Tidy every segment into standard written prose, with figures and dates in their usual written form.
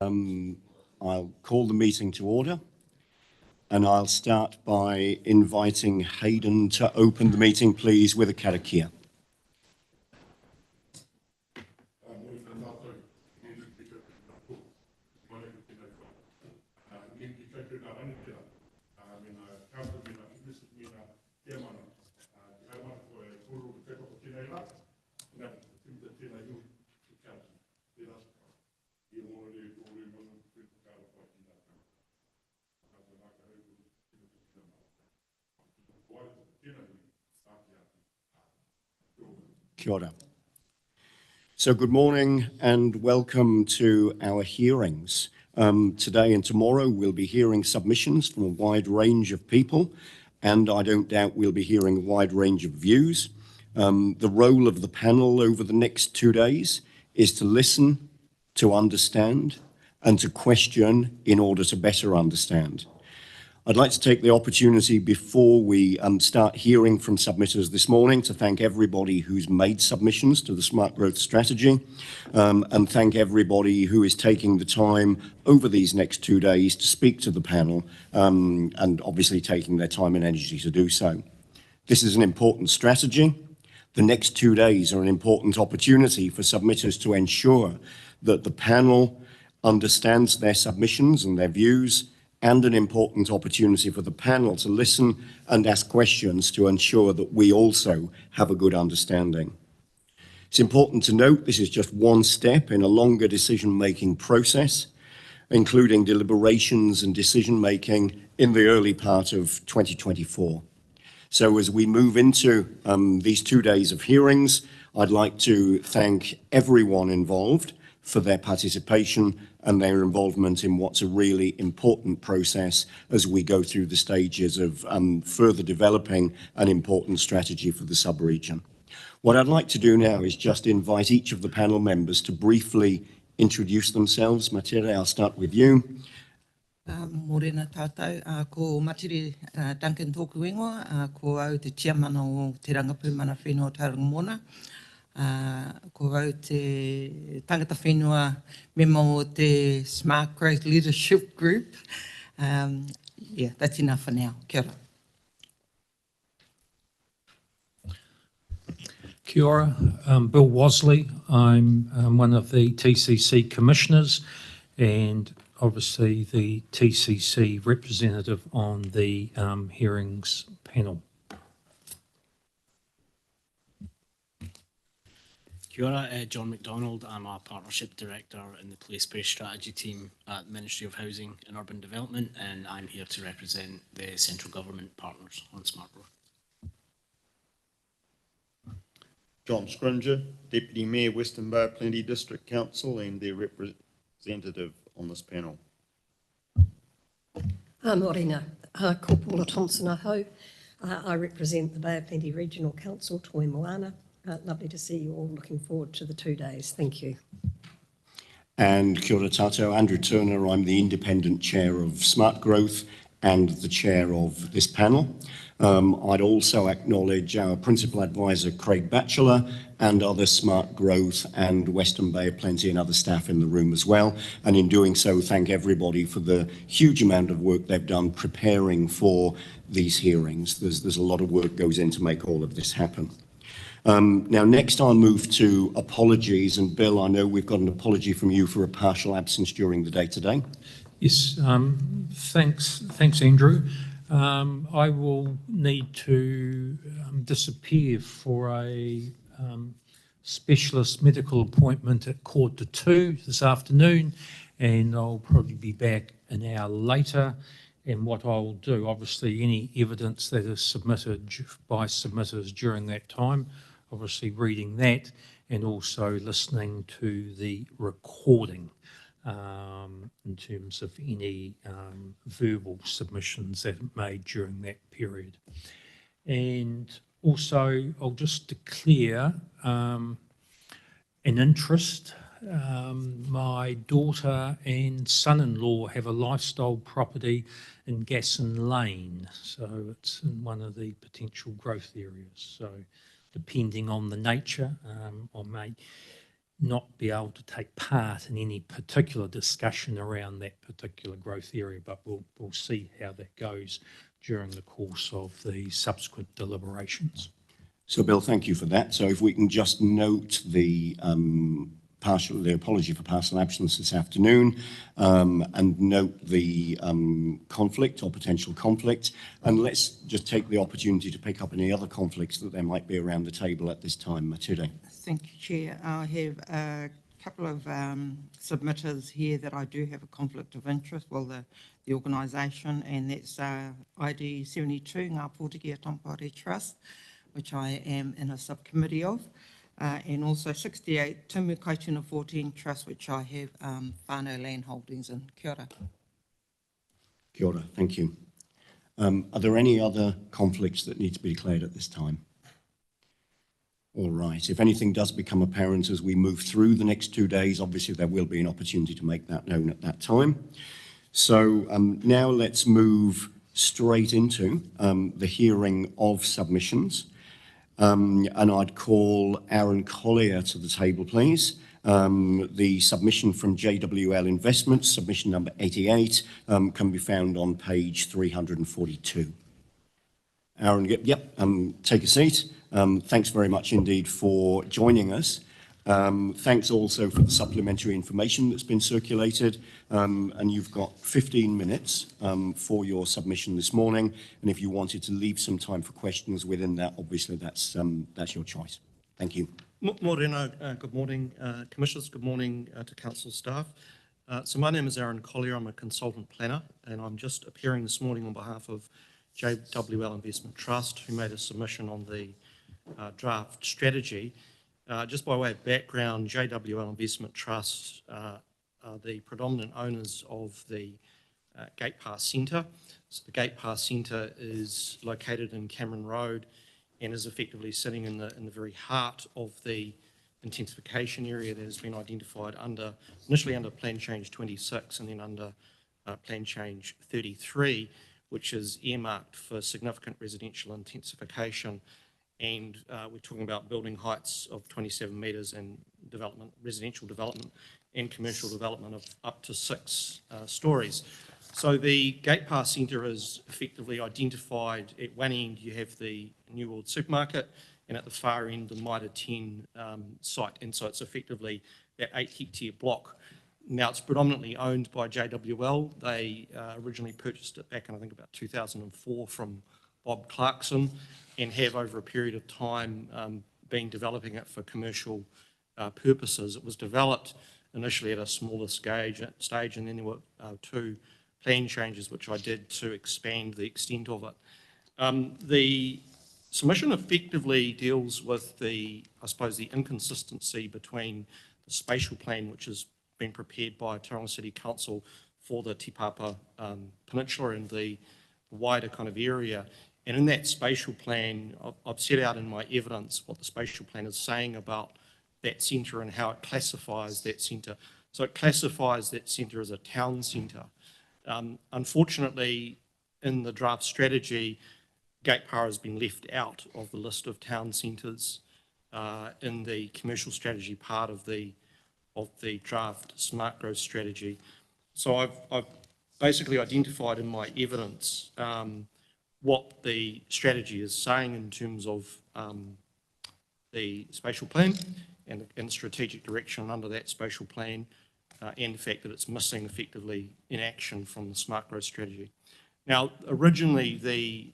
I'll call the meeting to order, and I'll start by inviting Hayden to open the meeting, please, with a karakia. Kia ora. So good morning and welcome to our hearings. Today and tomorrow we'll be hearing submissions from a wide range of people, and I don't doubt we'll be hearing a wide range of views. The role of the panel over the next 2 days is to listen, to understand, and to question in order to better understand. I'd like to take the opportunity before we start hearing from submitters this morning to thank everybody who's made submissions to the Smart Growth strategy, and thank everybody who is taking the time over these next 2 days to speak to the panel, and obviously taking their time and energy to do so. This is an important strategy. The next 2 days are an important opportunity for submitters to ensure that the panel understands their submissions and their views, and an important opportunity for the panel to listen and ask questions to ensure that we also have a good understanding. It's important to note this is just one step in a longer decision-making process, including deliberations and decision-making in the early part of 2024. So as we move into these 2 days of hearings, I'd like to thank everyone involved for their participation and their involvement in what's a really important process as we go through the stages of further developing an important strategy for the sub-region. What I'd like to do now is just invite each of the panel members to briefly introduce themselves. Matere, I'll start with you. Morena tātou, ko Matiri Duncan tōku ingoa, ko au te chairman o te rangapu mana whenua Tauranga ko au te tangata whenua memo o te Smart Growth Leadership Group. That's enough for now. Kia ora. Kia ora. Bill Wasley. I'm one of the TCC commissioners and obviously the TCC representative on the hearings panel. Kia ora, John McDonald. I'm a Partnership Director in the Place-Based Strategy team at the Ministry of Housing and Urban Development, and I'm here to represent the central government partners on SmartGrowth. John Scringer, Deputy Mayor, Western Bay Plenty District Council and their representative on this panel. Morena, ko Paula Thompson aho. I represent the Bay of Plenty Regional Council, Toi Moana. Lovely to see you all. Looking forward to the 2 days. Thank you. And kia ora tātou, Andrew Turner. I'm the independent chair of Smart Growth and the chair of this panel. I'd also acknowledge our principal advisor, Craig Batchelor, and other Smart Growth and Western Bay Plenty and other staff in the room as well. And in doing so, thank everybody for the huge amount of work they've done preparing for these hearings. There's a lot of work goes in to make all of this happen. Now, next I'll move to apologies. And Bill, I know we've got an apology from you for a partial absence during the day today. Yes, thanks, Andrew. I will need to disappear for a specialist medical appointment at 1:45 this afternoon, and I'll probably be back an hour later. And what I'll do, obviously, any evidence that is submitted by submitters during that time, obviously reading that and also listening to the recording in terms of any verbal submissions that are made during that period. And also, I'll just declare an interest. My daughter and son-in-law have a lifestyle property in Gasson Lane, so it's in one of the potential growth areas. So depending on the nature, I may not be able to take part in any particular discussion around that particular growth area, but we'll see how that goes during the course of the subsequent deliberations. So, Bill, thank you for that. So if we can just note the apology for partial absence this afternoon, and note the conflict or potential conflict, and let's just take the opportunity to pick up any other conflicts that there might be around the table at this time. Matilde. Thank you, Chair. I have a couple of submitters here that I do have a conflict of interest, well, the organisation, and that's ID 72, Ngā Pōtiki Tampare Trust, which I am in a subcommittee of, and also 68 Tumu Kaituna 14 Trust, which I have whānau land holdings in. Kia ora. Kia ora, thank you. Are there any other conflicts that need to be declared at this time? All right. If anything does become apparent as we move through the next 2 days, obviously there will be an opportunity to make that known at that time. So now let's move straight into the hearing of submissions. And I'd call Aaron Collier to the table, please. The submission from JWL Investments, submission number 88, can be found on page 342. Aaron, take a seat. Thanks very much indeed for joining us. Thanks also for the supplementary information that's been circulated. And you've got 15 minutes for your submission this morning. And if you wanted to leave some time for questions within that, obviously that's your choice. Thank you. Morena, good morning, Commissioners, good morning to Council staff. So my name is Aaron Collier, I'm a consultant planner, and I'm just appearing this morning on behalf of JWL Investment Trust, who made a submission on the draft strategy. Just by way of background, JWL Investment Trust are the predominant owners of the Gate Pass Centre. So the Gate Pass Centre is located in Cameron Road and is effectively sitting in the very heart of the intensification area that has been identified initially under Plan Change 26 and then under Plan Change 33, which is earmarked for significant residential intensification. And we're talking about building heights of 27 metres and residential development and commercial development of up to 6 stories. So the Gate Pass Centre is effectively identified. At one end you have the New World Supermarket, and at the far end the Mitre 10 site, and so it's effectively that 8-hectare block. Now it's predominantly owned by JWL. They originally purchased it back in I think about 2004 from Bob Clarkson, and have over a period of time been developing it for commercial purposes. It was developed initially at a smaller stage, and then there were 2 plan changes which I did to expand the extent of it. The submission effectively deals with I suppose the inconsistency between the spatial plan which has been prepared by Tauranga City Council for the Te Papa Peninsula and the wider kind of area. And in that spatial plan, I've set out in my evidence what the spatial plan is saying about that centre and how it classifies that centre. So it classifies that centre as a town centre. Unfortunately, in the draft strategy, Gate Pass has been left out of the list of town centres in the commercial strategy part of the draft SmartGrowth strategy. So I've basically identified in my evidence what the strategy is saying in terms of the spatial plan and strategic direction under that spatial plan, and the fact that it's missing effectively in action from the SmartGrowth strategy. Now, originally the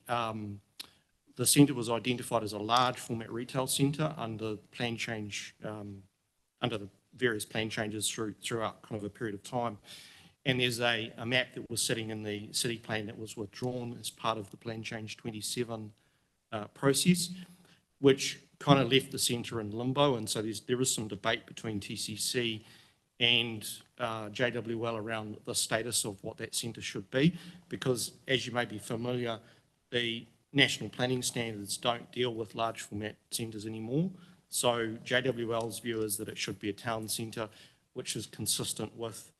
centre was identified as a large format retail centre under plan change, under the various plan changes throughout kind of a period of time. And there's a map that was sitting in the city plan that was withdrawn as part of the Plan Change 27 process, which kind of left the centre in limbo. And so there is some debate between TCC and JWL around the status of what that centre should be, because as you may be familiar, the national planning standards don't deal with large format centres anymore. So JWL's view is that it should be a town centre, which is consistent with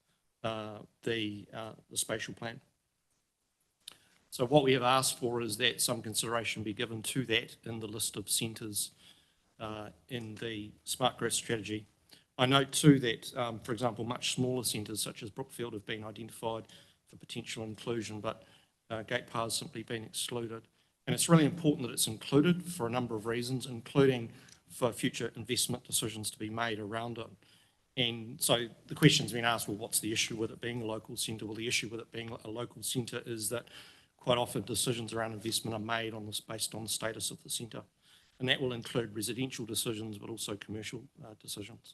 the spatial plan. So what we have asked for is that some consideration be given to that in the list of centres in the SmartGrowth strategy. I note too that, for example, much smaller centres such as Brookfield have been identified for potential inclusion, but Gate Parr has simply been excluded. And it's really important that it's included for a number of reasons, including for future investment decisions to be made around it. And so the question's been asked, well, what's the issue with it being a local centre? Well, the issue with it being a local centre is that quite often decisions around investment are made on this based on the status of the centre. And that will include residential decisions, but also commercial decisions.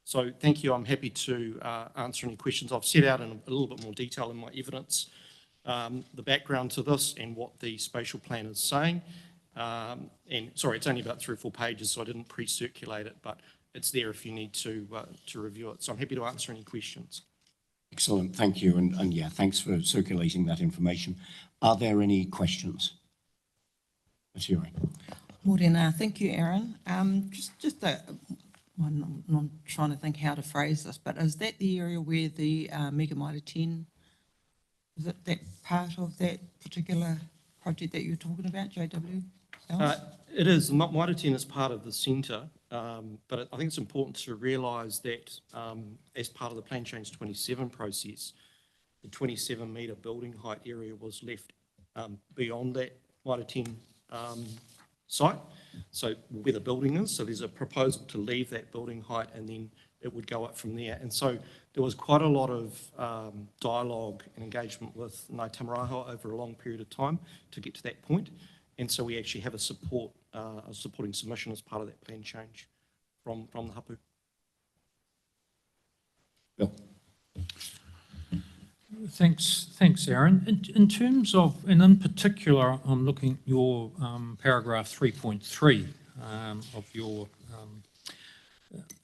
So thank you. I'm happy to answer any questions. I've set out in a little bit more detail in my evidence the background to this and what the spatial plan is saying. And sorry, it's only about 3 or 4 pages, so I didn't pre-circulate it, but it's there if you need to review it. So I'm happy to answer any questions. Excellent, thank you. And yeah, thanks for circulating that information. Are there any questions? Ms. Ewing. Morena, thank you, Aaron. Just I'm trying to think how to phrase this, but is that the area where the Mega Mitre 10, is it that part of that particular project that you're talking about, JW? It is. Mitre 10 is part of the centre, but I think it's important to realise that as part of the Plan Change 27 process, the 27-metre building height area was left beyond that Mitre 10 site, so where the building is. So there's a proposal to leave that building height and then it would go up from there. And so there was quite a lot of dialogue and engagement with Ngāi Tamaraiho over a long period of time to get to that point. And so we actually have a supporting submission as part of that plan change from the hapu. Bill. Thanks, Aaron. In terms of, and in particular, I'm looking at your paragraph 3.3 of your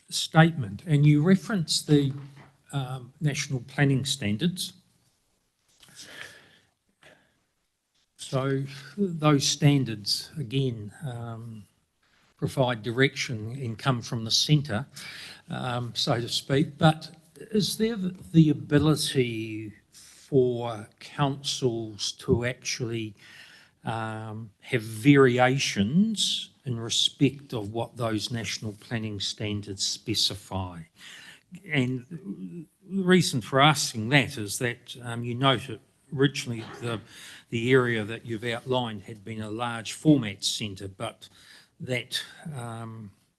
statement, and you reference the national planning standards. So those standards, again, provide direction and come from the centre, so to speak, but is there the ability for councils to actually have variations in respect of what those national planning standards specify? And the reason for asking that is that you noted originally the area that you've outlined had been a large format centre, but that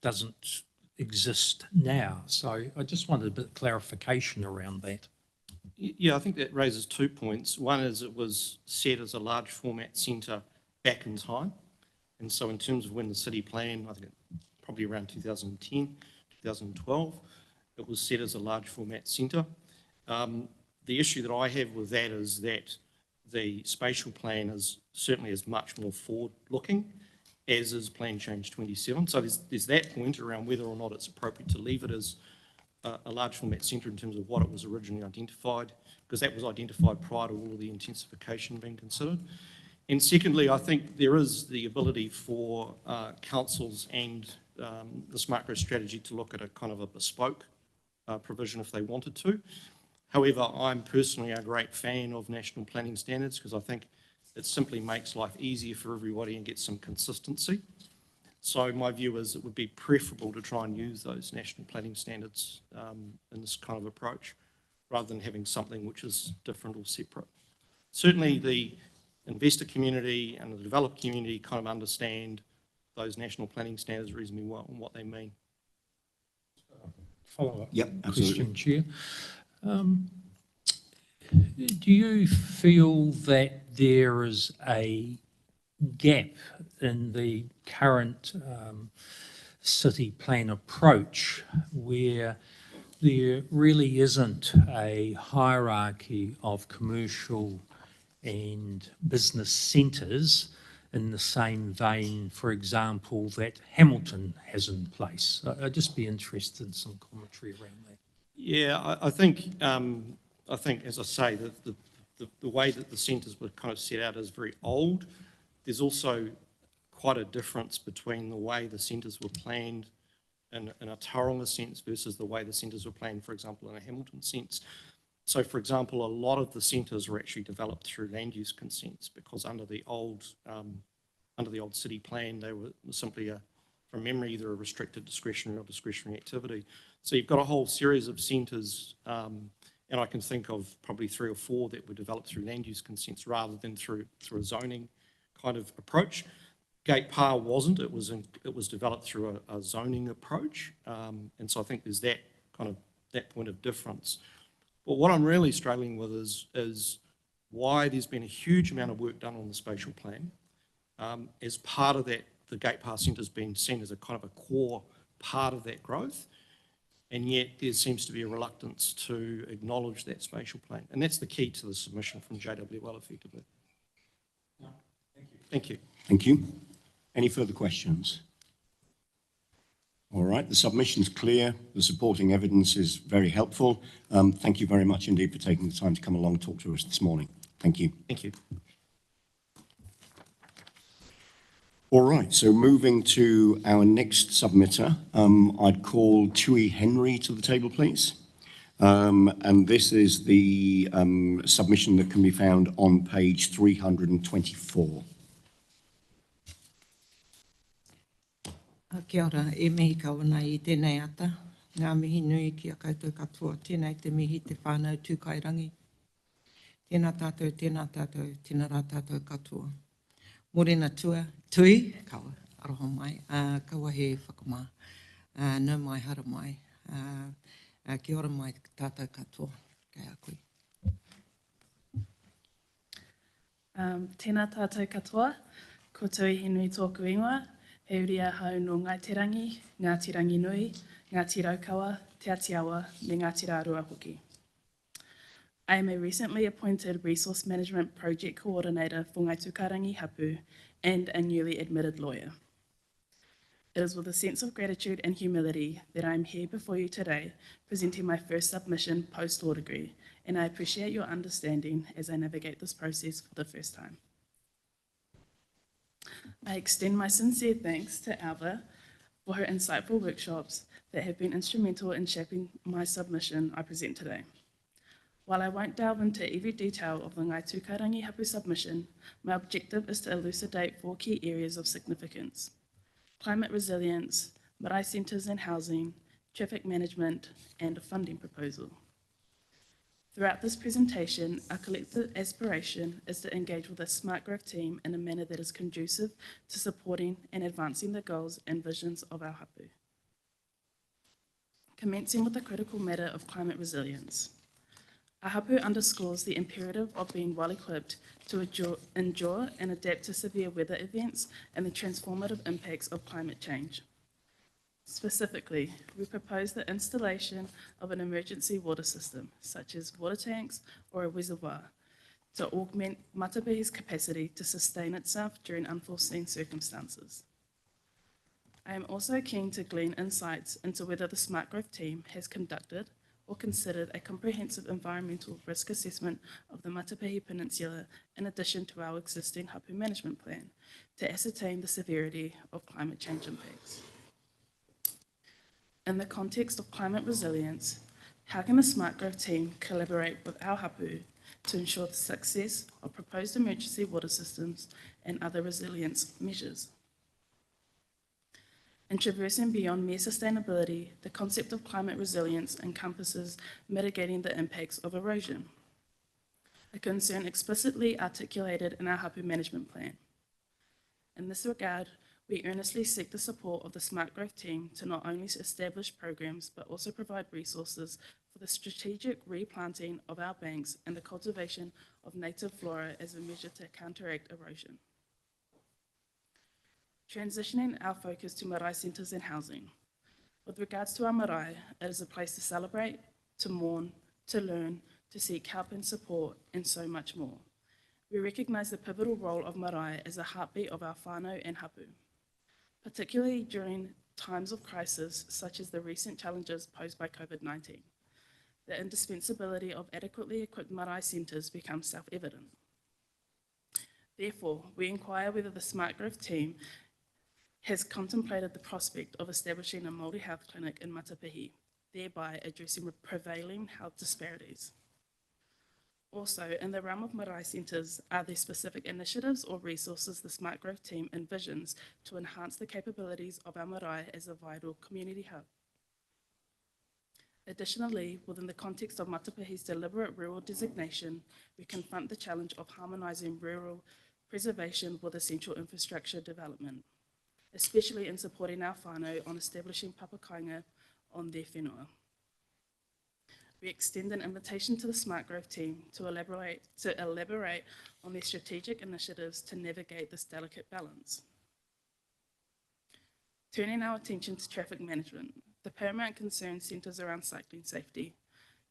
doesn't exist now. So I just wanted a bit of clarification around that. Yeah, I think that raises 2 points. One is it was set as a large format centre back in time. And so in terms of when the city planned, I think probably around 2010, 2012, it was set as a large format centre. The issue that I have with that is that the spatial plan certainly is much more forward-looking, as is Plan Change 27. So there's that point around whether or not it's appropriate to leave it as a large format centre in terms of what it was originally identified, because that was identified prior to all of the intensification being considered. And secondly, I think there is the ability for councils and the SmartGrowth strategy to look at a kind of a bespoke provision if they wanted to. However, I'm personally a great fan of national planning standards because I think it simply makes life easier for everybody and gets some consistency. So my view is it would be preferable to try and use those national planning standards in this kind of approach, rather than having something which is different or separate. Certainly the investor community and the developer community kind of understand those national planning standards reasonably well and what they mean. Follow-up Absolutely. question, Chair. Do you feel that there is a gap in the current city plan approach where there really isn't a hierarchy of commercial and business centres in the same vein, for example, that Hamilton has in place? I'd just be interested in some commentary around that. Yeah, I think, as I say, the way that the centres were kind of set out is very old. There's also quite a difference between the way the centres were planned in a Tauranga sense versus the way the centres were planned, for example, in a Hamilton sense. So, for example, a lot of the centres were actually developed through land use consents because under the old city plan, they were simply, from memory, either a restricted discretionary or discretionary activity. So you've got a whole series of centres, and I can think of probably 3 or 4 that were developed through land use consents rather than through a zoning kind of approach. Gate Pa wasn't. It was developed through a zoning approach, and so I think there's that kind of that point of difference. But what I'm really struggling with is why there's been a huge amount of work done on the spatial plan. As part of that, the Gate Pa Centre has been seen as a kind of a core part of that growth, and yet there seems to be a reluctance to acknowledge that spatial plan. And that's the key to the submission from JWL, effectively. Thank you. Thank you. Any further questions? All right, the submission's clear. The supporting evidence is very helpful. Thank you very much indeed for taking the time to come along and talk to us this morning. Thank you. Thank you. All right, so moving to our next submitter, I'd call Tui Henry to the table, please. And this is the submission that can be found on page 324. Kia ora, e mihi kawana I tēnei ata. Ngā mihi nui ki a koutou katoa. Tēnei te mihi te whānau tūkairangi. Tēnā tātou, tēnā rā tātou katoa. Morena tui, kawa, aroha mai, kawa he whakamā, nau mai, hara mai, kia ora mai tātou katoa, kei a koe. Tēnā tātou katoa, ko Tui Henry tōku ingoa, he uri ahau no Ngāti Rangi Nui, Ngāti Raukawa, Te Atiawa, me Ngāti Rārua hoki. I am a recently appointed Resource Management Project Coordinator for Ngai Tukarangi Hapu and a newly admitted lawyer. It is with a sense of gratitude and humility that I am here before you today, presenting my first submission post-law degree, and I appreciate your understanding as I navigate this process for the first time. I extend my sincere thanks to Alva for her insightful workshops that have been instrumental in shaping my submission I present today. While I won't delve into every detail of the Ngai Tukarangi Hapu submission, my objective is to elucidate 4 key areas of significance: climate resilience, marae centres and housing, traffic management, and a funding proposal. Throughout this presentation, our collective aspiration is to engage with the SmartGrowth team in a manner that is conducive to supporting and advancing the goals and visions of our hapu. Commencing with the critical matter of climate resilience. Our hapu underscores the imperative of being well equipped to endure and adapt to severe weather events and the transformative impacts of climate change. Specifically, we propose the installation of an emergency water system, such as water tanks or a reservoir, to augment Matapihi's capacity to sustain itself during unforeseen circumstances. I am also keen to glean insights into whether the SmartGrowth team has conducted or considered a comprehensive environmental risk assessment of the Matapihi Peninsula in addition to our existing hapu management plan to ascertain the severity of climate change impacts. In the context of climate resilience, how can the SmartGrowth team collaborate with our hapu to ensure the success of proposed emergency water systems and other resilience measures? In traversing beyond mere sustainability, the concept of climate resilience encompasses mitigating the impacts of erosion, a concern explicitly articulated in our hapu management plan. In this regard, we earnestly seek the support of the SmartGrowth team to not only establish programs, but also provide resources for the strategic replanting of our banks and the cultivation of native flora as a measure to counteract erosion. Transitioning our focus to marae centres and housing. With regards to our marae, it is a place to celebrate, to mourn, to learn, to seek help and support, and so much more. We recognise the pivotal role of marae as a heartbeat of our whānau and hapu, particularly during times of crisis such as the recent challenges posed by COVID-19. The indispensability of adequately equipped marae centres becomes self-evident. Therefore, we inquire whether the SmartGrowth team has contemplated the prospect of establishing a Māori health clinic in Matapihi, thereby addressing prevailing health disparities. Also, in the realm of marae centres, are there specific initiatives or resources the SmartGrowth team envisions to enhance the capabilities of our marae as a vital community hub? Additionally, within the context of Matapihi's deliberate rural designation, we confront the challenge of harmonising rural preservation with essential infrastructure development, especially in supporting our whānau on establishing papakainga on their whenua. We extend an invitation to the SmartGrowth team to elaborate on their strategic initiatives to navigate this delicate balance. Turning our attention to traffic management, the paramount concern centres around cycling safety.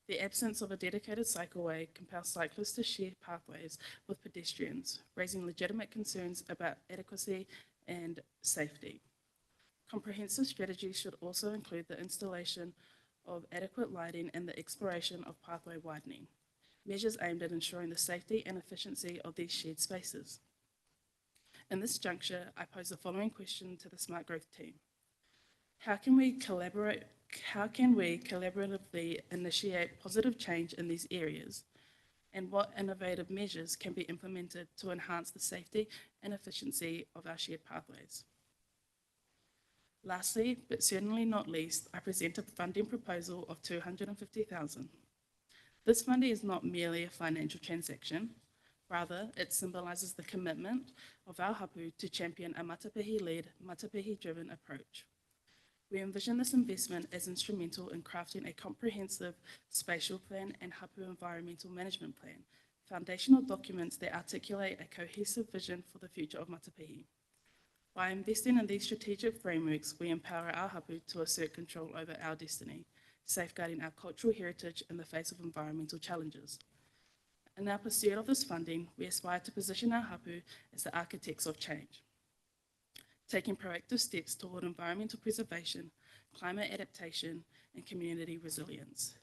The absence of a dedicated cycleway compels cyclists to share pathways with pedestrians, raising legitimate concerns about adequacy and safety. Comprehensive strategies should also include the installation of adequate lighting and the exploration of pathway widening, measures aimed at ensuring the safety and efficiency of these shared spaces. In this juncture, I pose the following question to the SmartGrowth team. How can we collaboratively initiate positive change in these areas, and what innovative measures can be implemented to enhance the safety and efficiency of our shared pathways? Lastly, but certainly not least, I present a funding proposal of $250,000. This funding is not merely a financial transaction. Rather, it symbolises the commitment of our hapu to champion a Matapihi-led, Matapihi-driven approach. We envision this investment as instrumental in crafting a comprehensive spatial plan and hapu environmental management plan, foundational documents that articulate a cohesive vision for the future of Matapihi. By investing in these strategic frameworks, we empower our hapu to assert control over our destiny, safeguarding our cultural heritage in the face of environmental challenges. In our pursuit of this funding, we aspire to position our hapu as the architects of change, taking proactive steps toward environmental preservation, climate adaptation, and community resilience.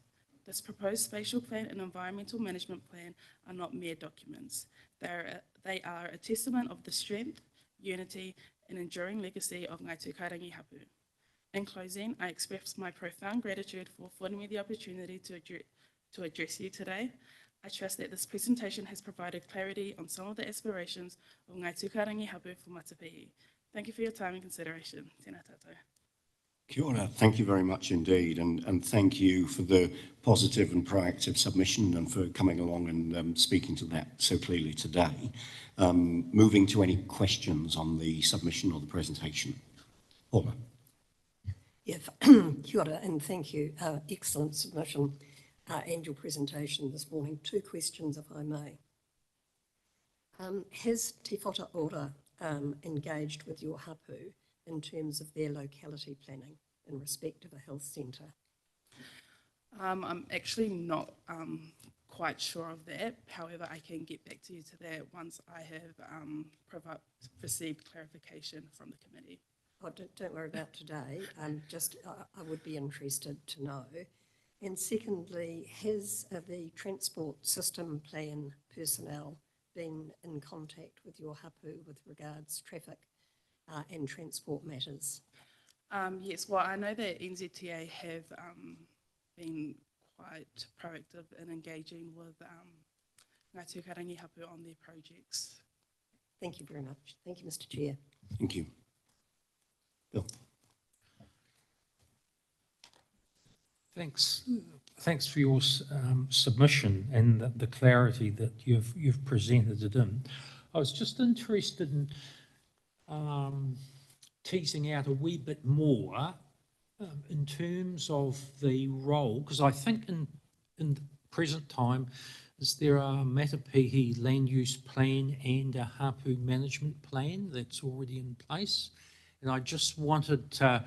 This proposed spatial plan and environmental management plan are not mere documents. They are a testament of the strength, unity, and enduring legacy of Ngāi Tūkarangi Hapu. In closing, I express my profound gratitude for affording me the opportunity to address you today. I trust that this presentation has provided clarity on some of the aspirations of Ngāi Tūkarangi Hapu for Matapihi. Thank you for your time and consideration. Tēnā tātou. Kia ora. Thank you very much indeed, and thank you for the positive and proactive submission and for coming along and speaking to that so clearly today. Moving to any questions on the submission or the presentation. Paula. Yeah, kia ora, and thank you. Excellent submission and your presentation this morning. Two questions, if I may. Has Te Whata Ora engaged with your hapu in terms of their locality planning in respect of a health centre? I'm actually not quite sure of that. However, I can get back to you to that once I have received clarification from the committee. Oh, don't worry about today. I would be interested to know. And secondly, has the transport system plan personnel been in contact with your hapu with regards traffic and transport matters? Yes, well, I know that NZTA have been quite proactive in engaging with Ngāi Tūkarangi Hapu on their projects. Thank you very much. Thank you, Mr. Chair. Thank you. Bill. Thanks for your submission and the clarity that you've presented it in. I was just interested in teasing out a wee bit more in terms of the role, because I think in the present time, is there a Matapihi land use plan and a hapu management plan that's already in place? And I just wanted to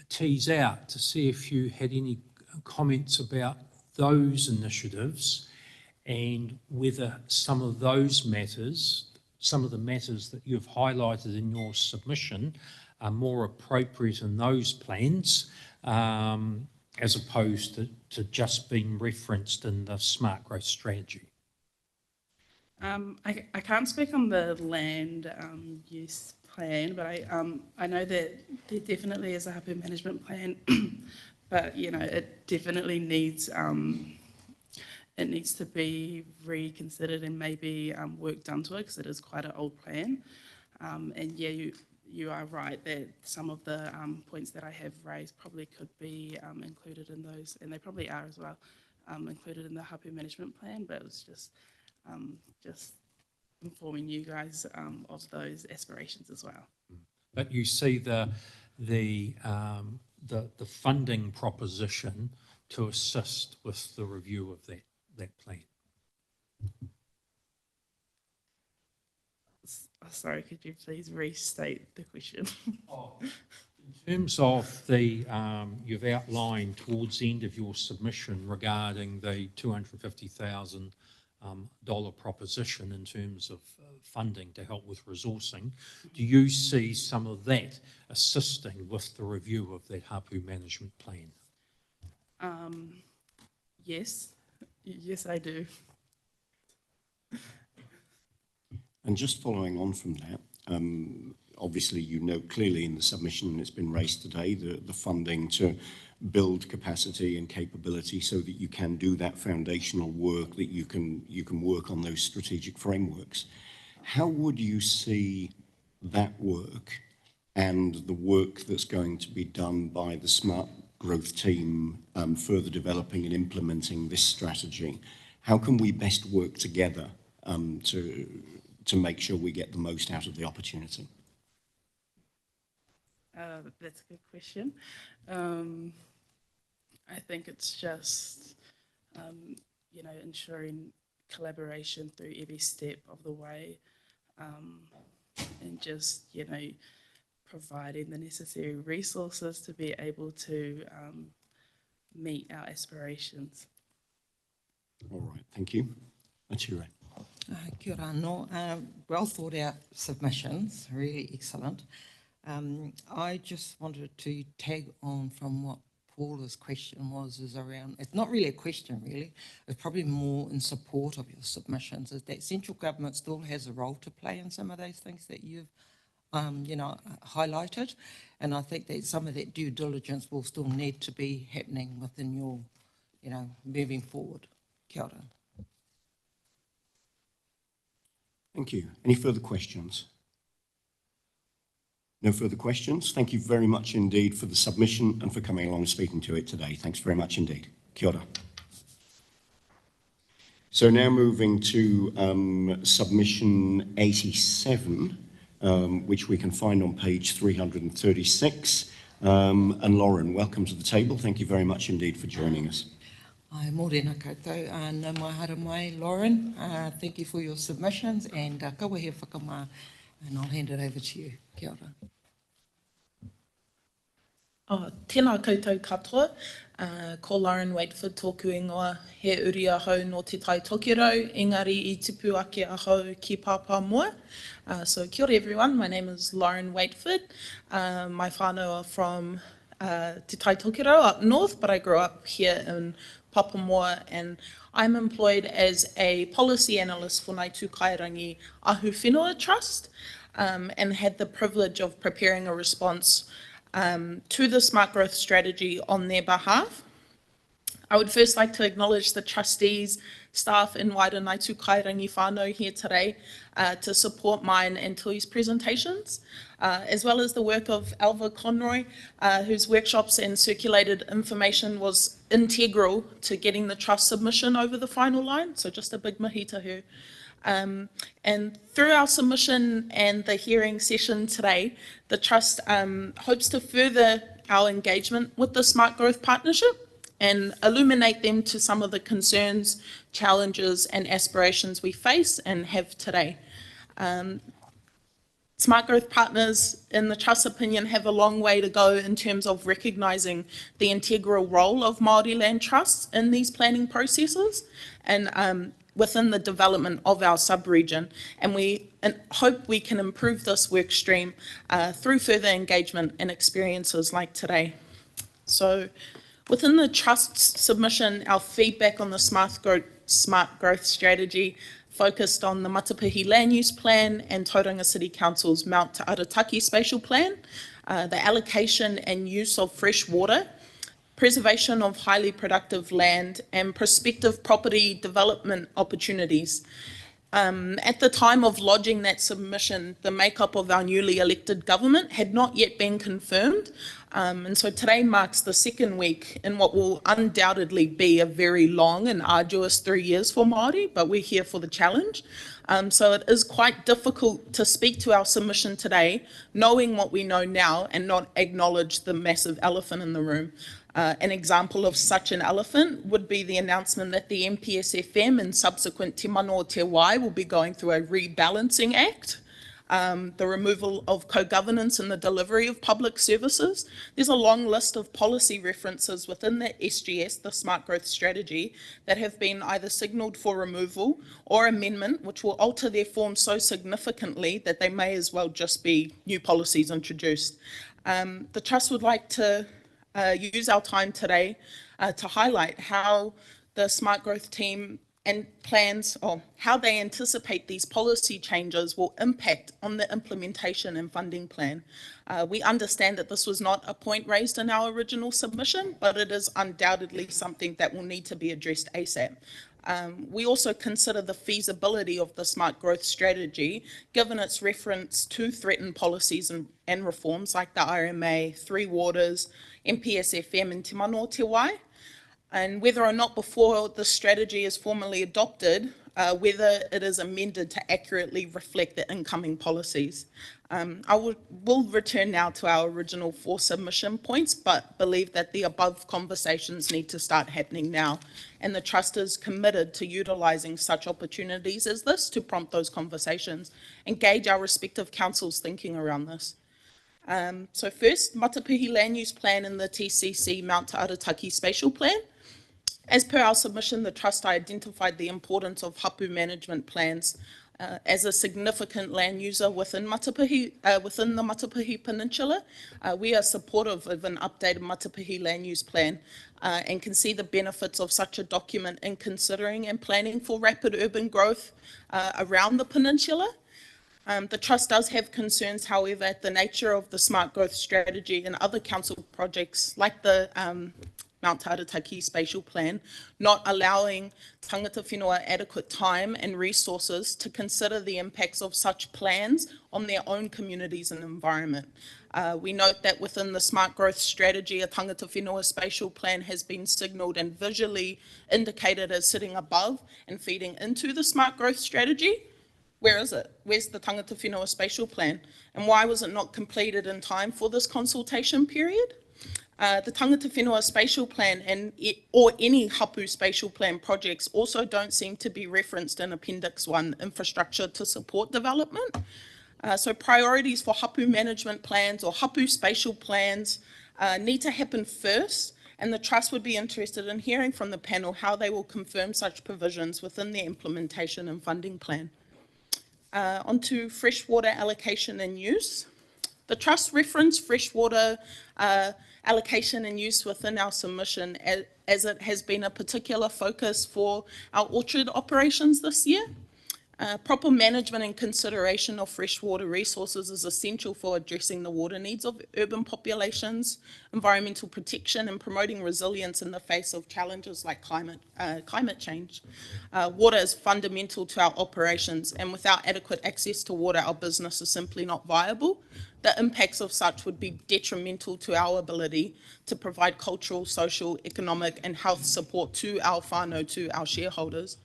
tease out to see if you had any comments about those initiatives and whether some of those matters, some of the matters that you've highlighted in your submission are more appropriate in those plans as opposed to just being referenced in the SmartGrowth strategy. I can't speak on the land use plan, but I know that there definitely is a hapu management plan, but you know it definitely needs to be reconsidered and maybe work done to it because it is quite an old plan. And yeah, you are right that some of the points that I have raised probably could be included in those, and they probably are as well, included in the hapu management plan, but it was just informing you guys of those aspirations as well. But you see the funding proposition to assist with the review of that plan. Sorry, could you please restate the question? In terms of the, you've outlined towards the end of your submission regarding the $250,000 proposition in terms of funding to help with resourcing. Do you see some of that assisting with the review of that hapu management plan? Yes, I do. And just following on from that, obviously you note clearly in the submission, and it's been raised today, the funding to build capacity and capability so that you can do that foundational work, that you can work on those strategic frameworks. How would you see that work and the work that's going to be done by the SmartGrowth team further developing and implementing this strategy? How can we best work together to make sure we get the most out of the opportunity? That's a good question. I think it's just, ensuring collaboration through every step of the way, and just, providing the necessary resources to be able to meet our aspirations. All right, thank you. Ature. Kia ora anō. Well thought out submissions, really excellent. I just wanted to tag on from what Paula's question is around, it's not really a question really, it's probably more in support of your submissions, is that central government still has a role to play in some of those things that you've highlighted, and I think that some of that due diligence will still need to be happening within your, moving forward. Kia ora. Thank you. Any further questions? No further questions. Thank you very much indeed for the submission and for coming along and speaking to it today. Thanks very much indeed. Kia ora. So now moving to submission 87, which we can find on page 336. And Lauren, welcome to the table. Thank you very much indeed for joining us. Ai mōrena koutou, nau mai hara mai, Lauren. Thank you for your submissions, and kaua he whakamā, and I'll hand it over to you. Kia ora. Tēnā koutou katoa, ko Lauren Waitford tōku ingoa, he uri ahau no te tai tokirau, engari I tupu ake ahau ki pāpā mua. So kia ora everyone, my name is Lauren Waitford. My whānau are from te tai tokirau up north, but I grew up here in Papamoa, and I'm employed as a policy analyst for Ngāi Tūkairangi Ahu Whenua Trust, and had the privilege of preparing a response to the Smart Growth strategy on their behalf. I would first like to acknowledge the trustees, staff and wider Ngāi Tūkairangi whānau here today to support mine and Tui's presentations, as well as the work of Alva Conroy, whose workshops and circulated information was integral to getting the trust submission over the final line. So just a big mahi to her. And through our submission and the hearing session today, the Trust hopes to further our engagement with the Smart Growth Partnership and illuminate them to some of the concerns, challenges and aspirations we face and have today. Smart Growth partners, in the Trust's opinion, have a long way to go in terms of recognising the integral role of Māori land trusts in these planning processes and within the development of our sub-region. And we hope we can improve this work stream through further engagement and experiences like today. So within the Trust's submission, our feedback on the Smart Growth strategy focused on the Matapihi Land Use Plan and Tauranga City Council's Mount Te Arataki Spatial Plan, the allocation and use of fresh water, preservation of highly productive land and prospective property development opportunities. At the time of lodging that submission, the makeup of our newly elected government had not yet been confirmed. And so today marks the second week in what will undoubtedly be a very long and arduous 3 years for Māori, but we're here for the challenge. So it is quite difficult to speak to our submission today, knowing what we know now and not acknowledge the massive elephant in the room. An example of such an elephant would be the announcement that the MPSFM and subsequent Te Mano o Te Wai will be going through a rebalancing act, the removal of co-governance in the delivery of public services. There's a long list of policy references within the SGS, the Smart Growth Strategy, that have been either signalled for removal or amendment, which will alter their form so significantly that they may as well just be new policies introduced. The Trust would like to use our time today to highlight how the Smart Growth team and plans, or how they anticipate these policy changes will impact on the implementation and funding plan. We understand that this was not a point raised in our original submission, but it is undoubtedly something that will need to be addressed ASAP. We also consider the feasibility of the Smart Growth Strategy, given its reference to threatened policies and reforms like the RMA, Three Waters, MPSFM and Te Mano o Te Wai, and whether or not before the strategy is formally adopted, whether it is amended to accurately reflect the incoming policies. I will return now to our original 4 submission points, but believe that the above conversations need to start happening now, and the Trust is committed to utilising such opportunities as this to prompt those conversations, engage our respective councils' thinking around this. So first, Matapihi Land Use Plan and the TCC Mount Arataki Spatial Plan. As per our submission, the Trust identified the importance of hapu management plans as a significant land user within the Matapihi Peninsula. We are supportive of an updated Matapihi Land Use Plan and can see the benefits of such a document in considering and planning for rapid urban growth around the peninsula. The Trust does have concerns, however, at the nature of the Smart Growth Strategy and other council projects like the Mount Arataki Spatial Plan, not allowing tangata whenua adequate time and resources to consider the impacts of such plans on their own communities and environment. We note that within the Smart Growth Strategy, a tangata whenua spatial plan has been signalled and visually indicated as sitting above and feeding into the Smart Growth Strategy. Where is it? Where's the tangata whenua spatial plan? And why was it not completed in time for this consultation period? The tangata whenua spatial plan or any hapu spatial plan projects also don't seem to be referenced in Appendix 1, infrastructure to support development. So priorities for hapu management plans or hapu spatial plans need to happen first, and the Trust would be interested in hearing from the panel how they will confirm such provisions within their implementation and funding plan. Onto freshwater allocation and use. The Trust referenced freshwater allocation and use within our submission as it has been a particular focus for our orchard operations this year. Proper management and consideration of freshwater resources is essential for addressing the water needs of urban populations, environmental protection, and promoting resilience in the face of challenges like climate change. Water is fundamental to our operations, and without adequate access to water, our business is simply not viable. The impacts of such would be detrimental to our ability to provide cultural, social, economic, and health support to our whānau, to our shareholders.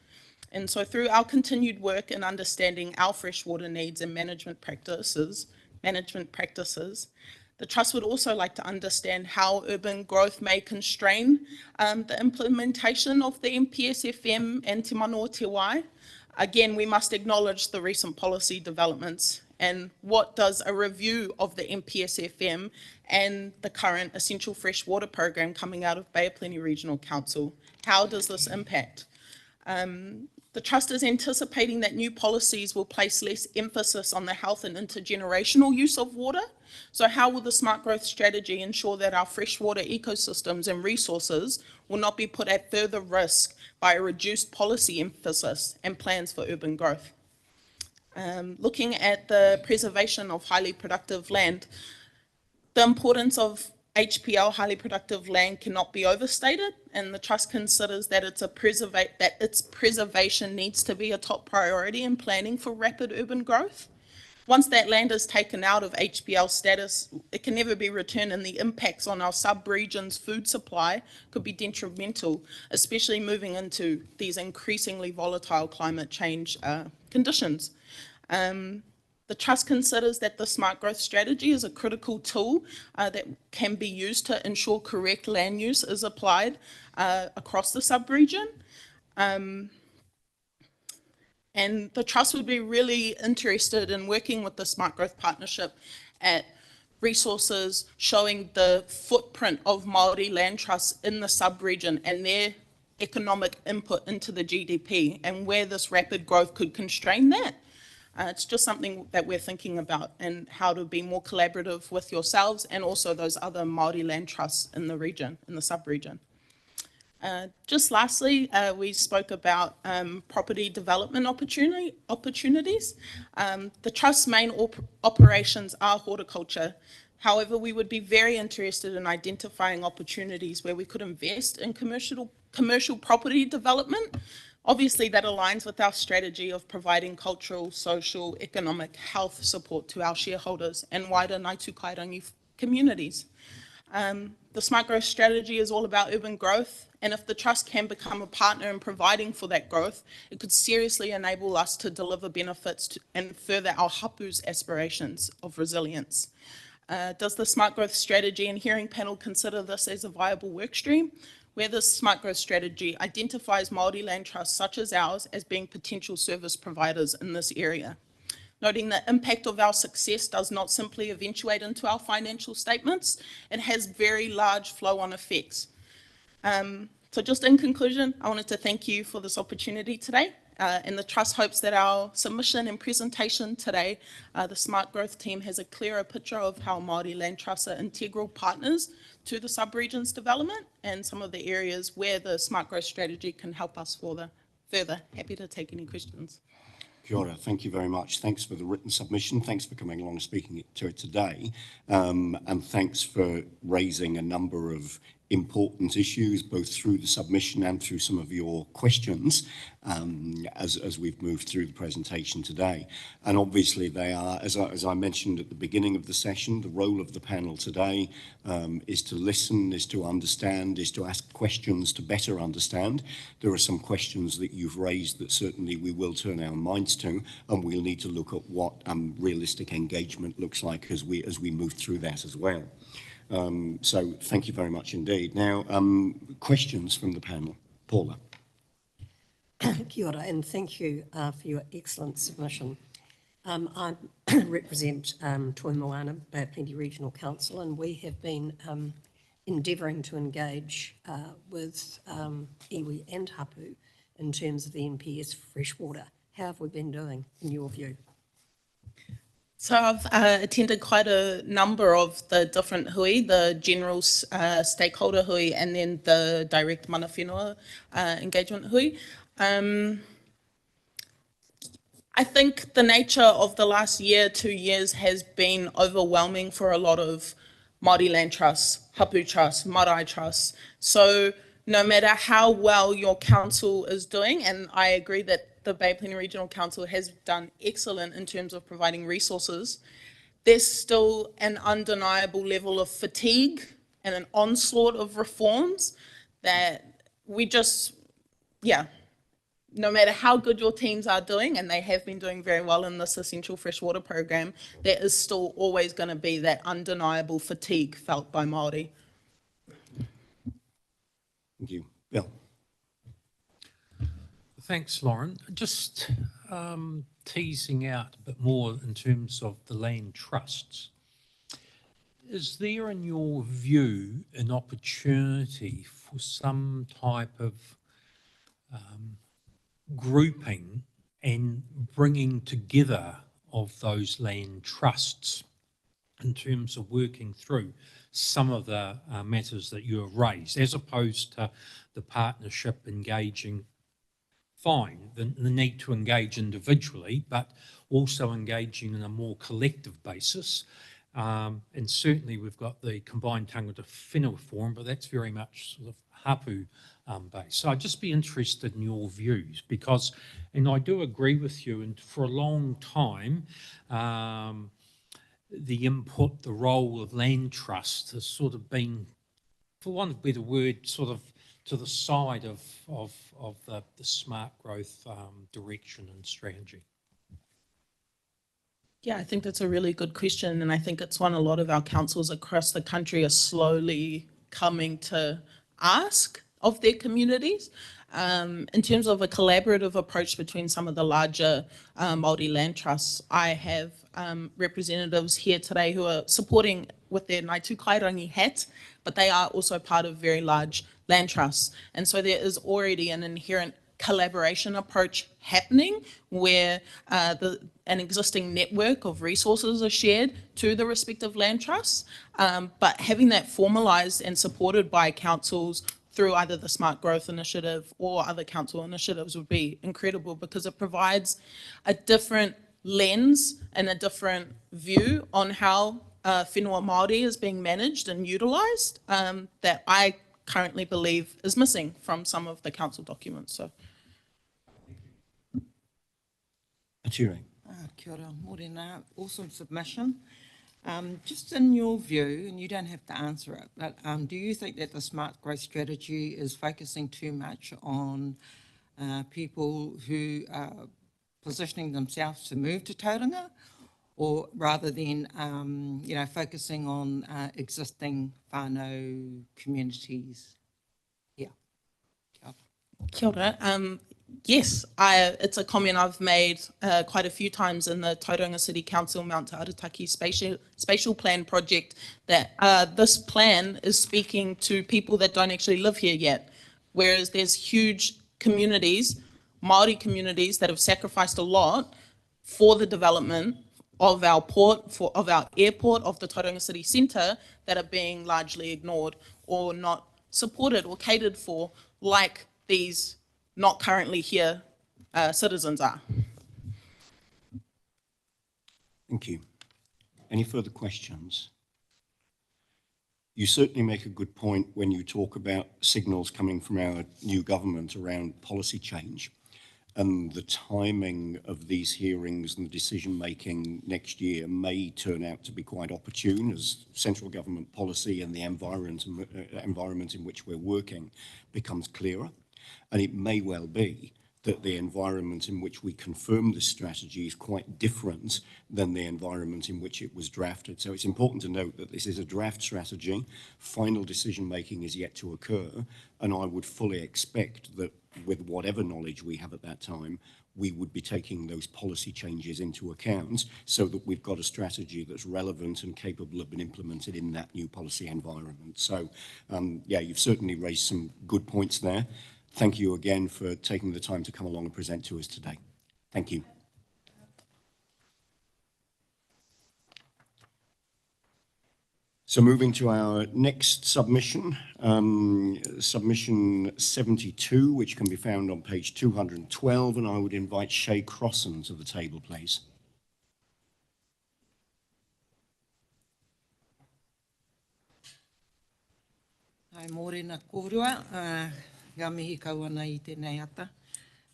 And so through our continued work in understanding our freshwater needs and management practices, the Trust would also like to understand how urban growth may constrain the implementation of the MPSFM and Te Mano o Te Wai. Again, we must acknowledge the recent policy developments, and what does a review of the MPSFM and the current Essential Freshwater Program coming out of Bay of Plenty Regional Council, how does this impact? The Trust is anticipating that new policies will place less emphasis on the health and intergenerational use of water. So how will the Smart Growth Strategy ensure that our freshwater ecosystems and resources will not be put at further risk by a reduced policy emphasis and plans for urban growth? Looking at the preservation of highly productive land, the importance of HPL, highly productive land, cannot be overstated, and the Trust considers that its preservation needs to be a top priority in planning for rapid urban growth. Once that land is taken out of HPL status, it can never be returned, and the impacts on our sub-region's food supply could be detrimental, especially moving into these increasingly volatile climate change conditions. The Trust considers that the Smart Growth strategy is a critical tool that can be used to ensure correct land use is applied across the sub-region. And the Trust would be really interested in working with the Smart Growth Partnership at resources showing the footprint of Māori land trusts in the sub-region and their economic input into the GDP and where this rapid growth could constrain that. It's just something that we're thinking about and how to be more collaborative with yourselves and also those other Māori land trusts in the region, in the sub-region. Just lastly, we spoke about property development opportunities. The Trust's main operations are horticulture. However, we would be very interested in identifying opportunities where we could invest in commercial property development. Obviously, that aligns with our strategy of providing cultural, social, economic, health support to our shareholders and wider Ngāi Kairangī communities. The Smart Growth strategy is all about urban growth, and if the Trust can become a partner in providing for that growth, it could seriously enable us to deliver benefits and further our hapu's aspirations of resilience. Does the Smart Growth strategy and hearing panel consider this as a viable work stream? Where this Smart Growth strategy identifies Māori land trusts such as ours as being potential service providers in this area. Noting the impact of our success does not simply eventuate into our financial statements, it has very large flow-on effects. So just in conclusion, I wanted to thank you for this opportunity today, and the Trust hopes that our submission and presentation today, the Smart Growth team has a clearer picture of how Māori land trusts are integral partners to the sub-region's development and some of the areas where the Smart Growth strategy can help us further. Happy to take any questions. Kia ora, thank you very much. Thanks for the written submission. Thanks for coming along and speaking to it today. And thanks for raising a number of important issues, both through the submission and through some of your questions as we've moved through the presentation today. And obviously they are, as I mentioned at the beginning of the session, the role of the panel today is to listen, is to understand, is to ask questions to better understand. There are some questions that you've raised that certainly we will turn our minds to, and we'll need to look at what realistic engagement looks like as we move through that as well. So thank you very much indeed. Now, questions from the panel. Paula. Kia ora, and thank you for your excellent submission. I represent Toi Moana, Bay of Plenty Regional Council, and we have been endeavouring to engage with iwi and hapu in terms of the NPS for freshwater. How have we been doing, in your view? So I've attended quite a number of the different hui, the general stakeholder hui and then the direct mana whenua engagement hui. I think the nature of the last year, 2 years has been overwhelming for a lot of Māori land trusts, hapu trusts, marae trusts. So no matter how well your council is doing, and I agree that the Bay of Plenty Regional Council has done excellent in terms of providing resources, there's still an undeniable level of fatigue and an onslaught of reforms that we just, no matter how good your teams are doing, and they have been doing very well in this Essential Freshwater Program, there is still always going to be that undeniable fatigue felt by Māori. Thank you. Bill. Thanks, Lauren. Just teasing out a bit more in terms of the land trusts. Is there, in your view, an opportunity for some type of grouping and bringing together of those land trusts in terms of working through some of the matters that you have raised, as opposed to the partnership engaging, fine, the need to engage individually, but also engaging in a more collective basis, And certainly we've got the combined tangata whenua form, but that's very much sort of hapu based. So I'd just be interested in your views because, and I do agree with you, and for a long time, the input, the role of land trust has sort of been, for want of a better word, sort of to the side of the smart growth direction and strategy. Yeah, I think that's a really good question, and I think it's one a lot of our councils across the country are slowly coming to ask of their communities. In terms of a collaborative approach between some of the larger Māori land trusts, I have representatives here today who are supporting with their Ngāi Tū Kairangi hat, but they are also part of very large land trusts. And so there is already an inherent collaboration approach happening where an existing network of resources are shared to the respective land trusts, but having that formalised and supported by councils through either the Smart Growth Initiative or other council initiatives would be incredible because it provides a different lens and a different view on how whenua Māori is being managed and utilised that I currently believe is missing from some of the council documents. So. Atire. Kia ora, morena, awesome submission. Just in your view, and you don't have to answer it, but do you think that the smart growth strategy is focusing too much on people who are positioning themselves to move to tauranga, or rather than focusing on existing whānau communities? Yeah. Kia ora. Yes, it's a comment I've made quite a few times in the Tauranga City Council Mount Te Arataki spatial plan project that this plan is speaking to people that don't actually live here yet, whereas there's huge communities, Māori communities that have sacrificed a lot for the development of our port, of our airport, of the Tauranga City Centre that are being largely ignored or not supported or catered for like these not currently here citizens are. Thank you. Any further questions? You certainly make a good point when you talk about signals coming from our new government around policy change. And the timing of these hearings and the decision making next year may turn out to be quite opportune as central government policy and the environment in which we're working becomes clearer. And it may well be that the environment in which we confirm this strategy is quite different than the environment in which it was drafted. So it's important to note that this is a draft strategy. Final decision making is yet to occur, and I would fully expect that with whatever knowledge we have at that time, we would be taking those policy changes into account so that we've got a strategy that's relevant and capable of being implemented in that new policy environment. So yeah, you've certainly raised some good points there. Thank you again for taking the time to come along and present to us today. Thank you. So moving to our next submission, submission 72, which can be found on page 212, and I would invite Shay Crossan to the table, please. Ai mōrena kōrua, ngā mihi kauana I tēnei ata.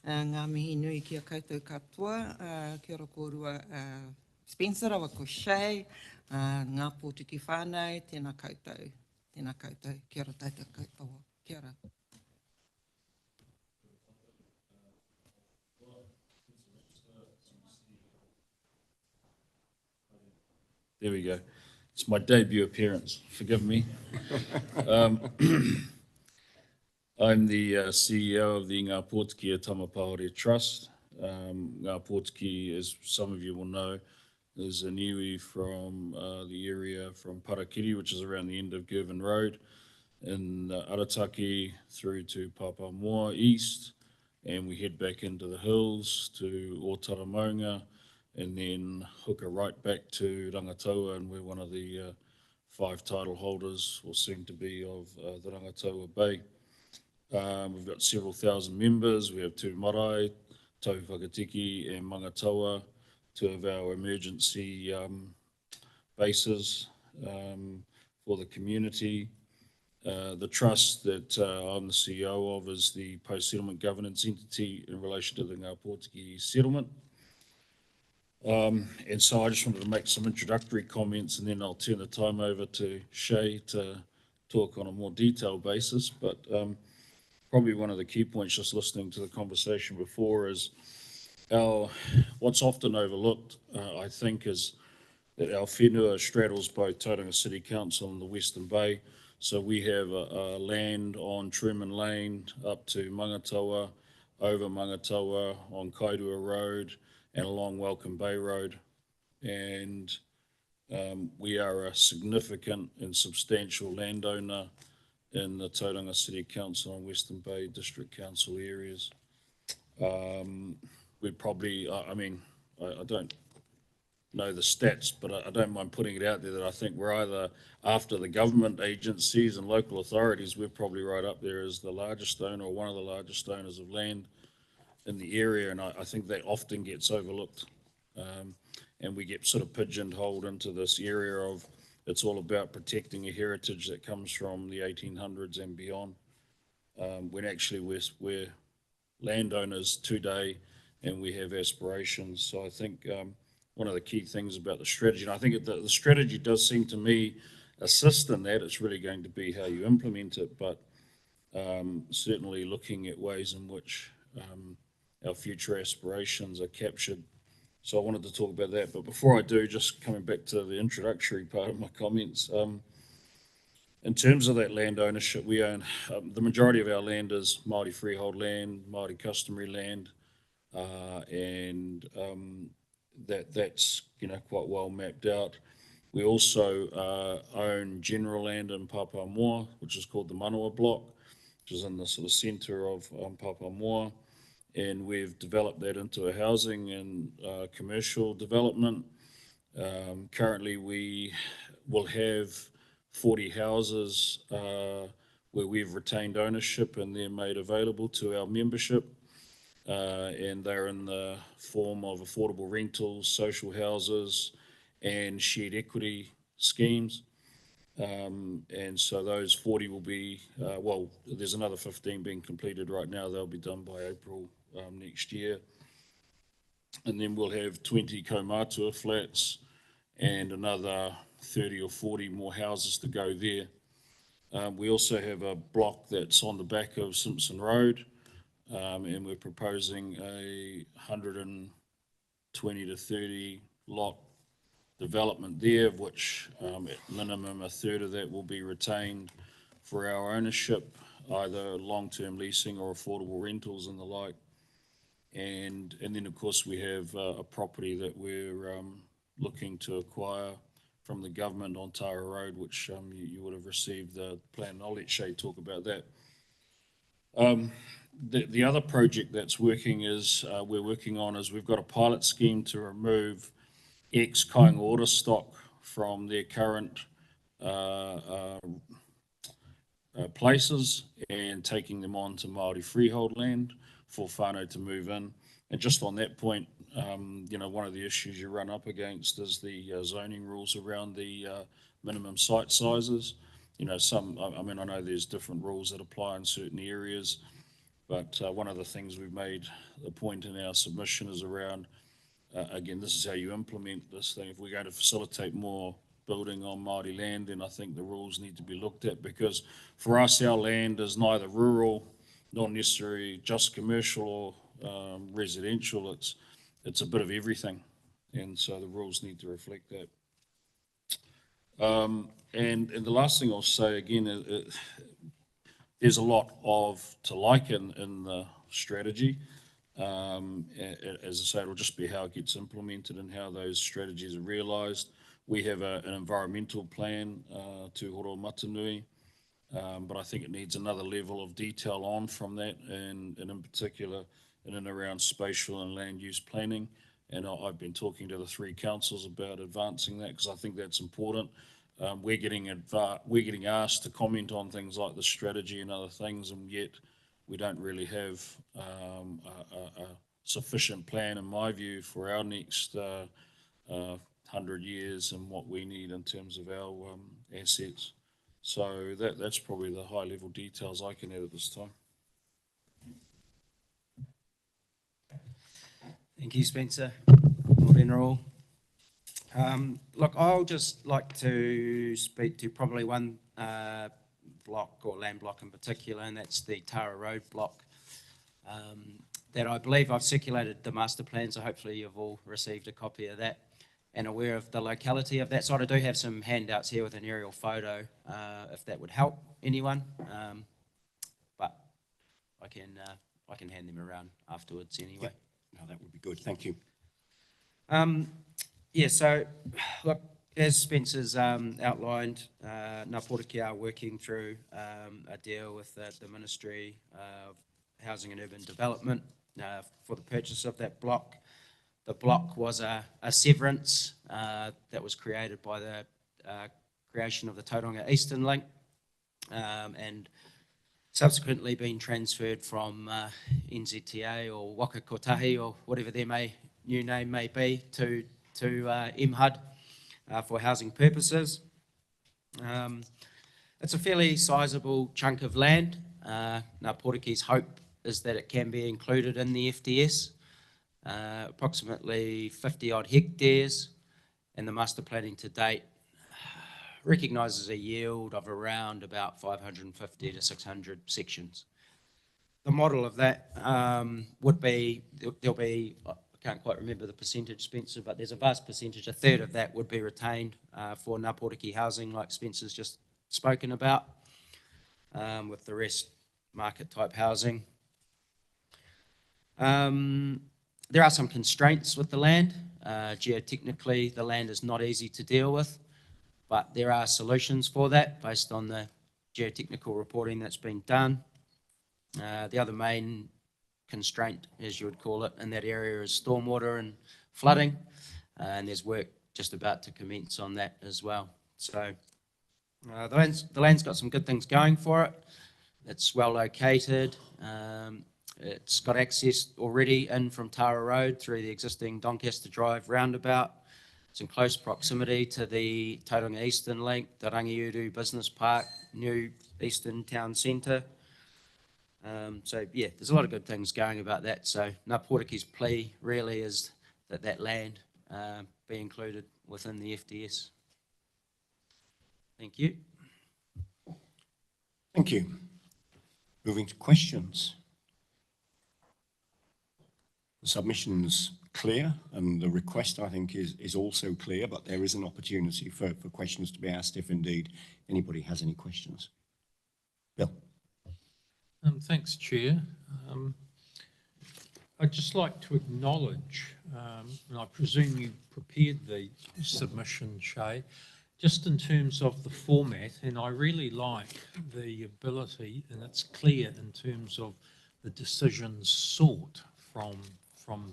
Ngā mihi nui kia koutou katoa, kia ora kōrua Spencer, awa ko Shay, ngā pōtiki whānau, tēnā koutou, kia ora tātou koutou, kia ora. There we go. It's my debut appearance, forgive me. I'm the CEO of the Ngā Pōtiki Tamapāore Trust. Ngā Pōtiki, as some of you will know, is an iwi from the area from Parakiri, which is around the end of Girvan Road, in Arataki through to Papamoa East, and we head back into the hills to Ōtara and then hook a right back to Rangataua, and we're one of the 5 title holders, or soon to be, of the Rangataua Bay. We've got several thousand members. We have 2 marae, Tau Whakatiki and Mangataua, 2 of our emergency bases for the community. The trust that I'm the CEO of is the post-settlement governance entity in relation to the Ngā settlement. And so I just wanted to make some introductory comments, and then I'll turn the time over to Shay to talk on a more detailed basis. But probably one of the key points, just listening to the conversation before, is what's often overlooked, I think, is that our whenua straddles both Tauranga City Council and the Western Bay. So we have land on Truman Lane up to Mangatawa, over Mangatawa, on Kairua Road, and along Welcome Bay Road. And we are a significant and substantial landowner in the Tauranga City Council and Western Bay District Council areas. We'd probably, I don't know the stats, but I don't mind putting it out there that I think we're either, after the government agencies and local authorities, we're probably right up there as the largest owner or one of the largest owners of land in the area, and I think that often gets overlooked. And we get sort of pigeonholed into this area of it's all about protecting a heritage that comes from the 1800s and beyond, when actually we're landowners today and we have aspirations. So I think one of the key things about the strategy, and I think the strategy does seem to me assist in that, it's really going to be how you implement it, but certainly looking at ways in which our future aspirations are captured. So I wanted to talk about that. But before I do, just coming back to the introductory part of my comments, in terms of that land ownership, we own, the majority of our land is Māori freehold land, Māori customary land, and that's quite well mapped out. We also own general land in Papamoa, which is called the Manawa Block, which is in the sort of centre of Papamoa. And we've developed that into a housing and commercial development. Currently, we will have 40 houses where we've retained ownership and they're made available to our membership. And they're in the form of affordable rentals, social houses, and shared equity schemes. And so those 40 will be, there's another 15 being completed right now. They'll be done by April next year. And then we'll have 20 kaumātua flats and another 30 or 40 more houses to go there. We also have a block that's on the back of Simpson Road, and we're proposing a 120 to 30 lot development there, of which at minimum a third of that will be retained for our ownership, either long-term leasing or affordable rentals and the like. And then of course we have a property that we're looking to acquire from the government on Tara Road, which you would have received the plan. I'll let Shay talk about that. The other project that's working is we're working on is we've got a pilot scheme to remove ex-Kāinga Ora stock from their current places and taking them on to Māori freehold land for whānau to move in. And just on that point, one of the issues you run up against is the zoning rules around the minimum site sizes. I know there's different rules that apply in certain areas, but one of the things we've made a point in our submission is around, again, this is how you implement this thing. If we're going to facilitate more building on Māori land, then I think the rules need to be looked at, because for us, our land is neither rural, not necessarily just commercial or residential. It's a bit of everything, and so the rules need to reflect that. And the last thing I'll say again, there's a lot to like in the strategy. As I say, it'll just be how it gets implemented and how those strategies are realised. We have an environmental plan to Horo Matanui, but I think it needs another level of detail on from that, and in particular in and around spatial and land use planning. And I've been talking to the three councils about advancing that, because I think that's important. We're getting asked to comment on things like the strategy and other things, and yet we don't really have a sufficient plan, in my view, for our next 100 years and what we need in terms of our assets. So that's probably the high level details I can add at this time. Thank you, Spencer. Morena all. Look, I'll just like to speak to probably one block or land block in particular, and that's the Tara Road block. That I believe I've circulated the master plan, so hopefully you've all received a copy of that and aware of the locality of that site. I do have some handouts here with an aerial photo, if that would help anyone, but I can hand them around afterwards anyway. Yep. No, that would be good. Thank you. Yeah, so look, as Spencer's outlined, Ngā Pōriki are working through a deal with the Ministry of Housing and Urban Development for the purchase of that block. The block was a severance that was created by the creation of the Tauranga Eastern Link, and subsequently been transferred from NZTA or Waka Kotahi or whatever their new name may be to MHUD for housing purposes. It's a fairly sizable chunk of land. Ngā Pōriki's hope is that it can be included in the FDS, approximately 50 odd hectares, and the master planning to date recognises a yield of around about 550 to 600 sections. The model of that would be, there'll be, I can't quite remember the percentage, Spencer, but there's a vast percentage, a third of that would be retained for Ngā Pōriki housing, like Spencer's just spoken about, with the rest market type housing. There are some constraints with the land. Geotechnically, the land is not easy to deal with, but there are solutions for that based on the geotechnical reporting that's been done. The other main constraint, as you would call it, in that area is stormwater and flooding, and there's work just about to commence on that as well. So the land's got some good things going for it. It's well located. It's got access already in from Tara Road through the existing Doncaster Drive roundabout. It's in close proximity to the Tauranga Eastern Link, the Rangiuru Business Park, new Eastern Town Centre. So yeah, there's a lot of good things going about that. So Ngā Pōriki's plea really is that that land be included within the FDS. Thank you. Thank you. Moving to questions. The submission's clear, and the request, I think, is also clear, but there is an opportunity for questions to be asked if indeed anybody has any questions. Bill. Thanks, Chair. I'd just like to acknowledge, and I presume you prepared the submission, Shay, just in terms of the format, and I really like the ability, and it's clear in terms of the decisions sought from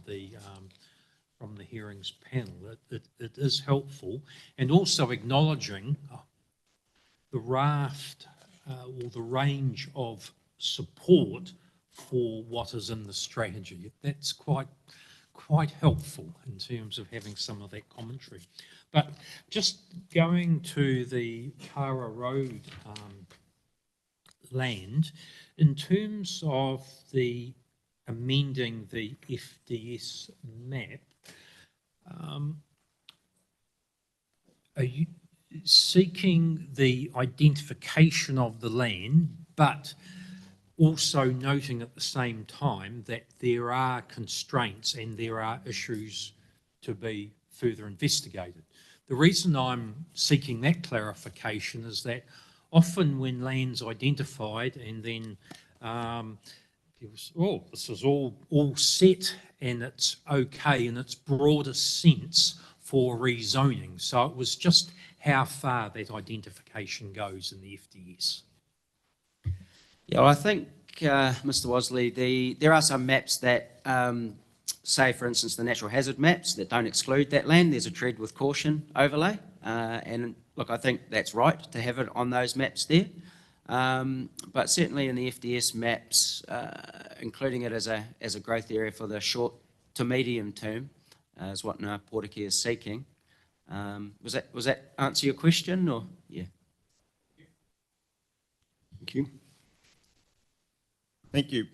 the hearings panel. It is helpful, and also acknowledging the raft or the range of support for what is in the strategy. That's quite helpful in terms of having some of that commentary. But just going to the Tara Road land, in terms of the amending the FDS map, are you seeking the identification of the land, but also noting at the same time that there are constraints and there are issues to be further investigated? The reason I'm seeking that clarification is that often when land's identified and then this is all set and it's okay in its broadest sense for rezoning. So it was just how far that identification goes in the FDS. Yeah, well, I think, Mr. Wasley, there are some maps that say, for instance, the natural hazard maps that don't exclude that land. There's a tread with caution overlay. And look, I think that's right to have it on those maps there. But certainly in the FDS maps, including it as a growth area for the short to medium term, is what Ngā Pōriki is seeking. Was that answer your question, or? Yeah. Thank you. Thank you. In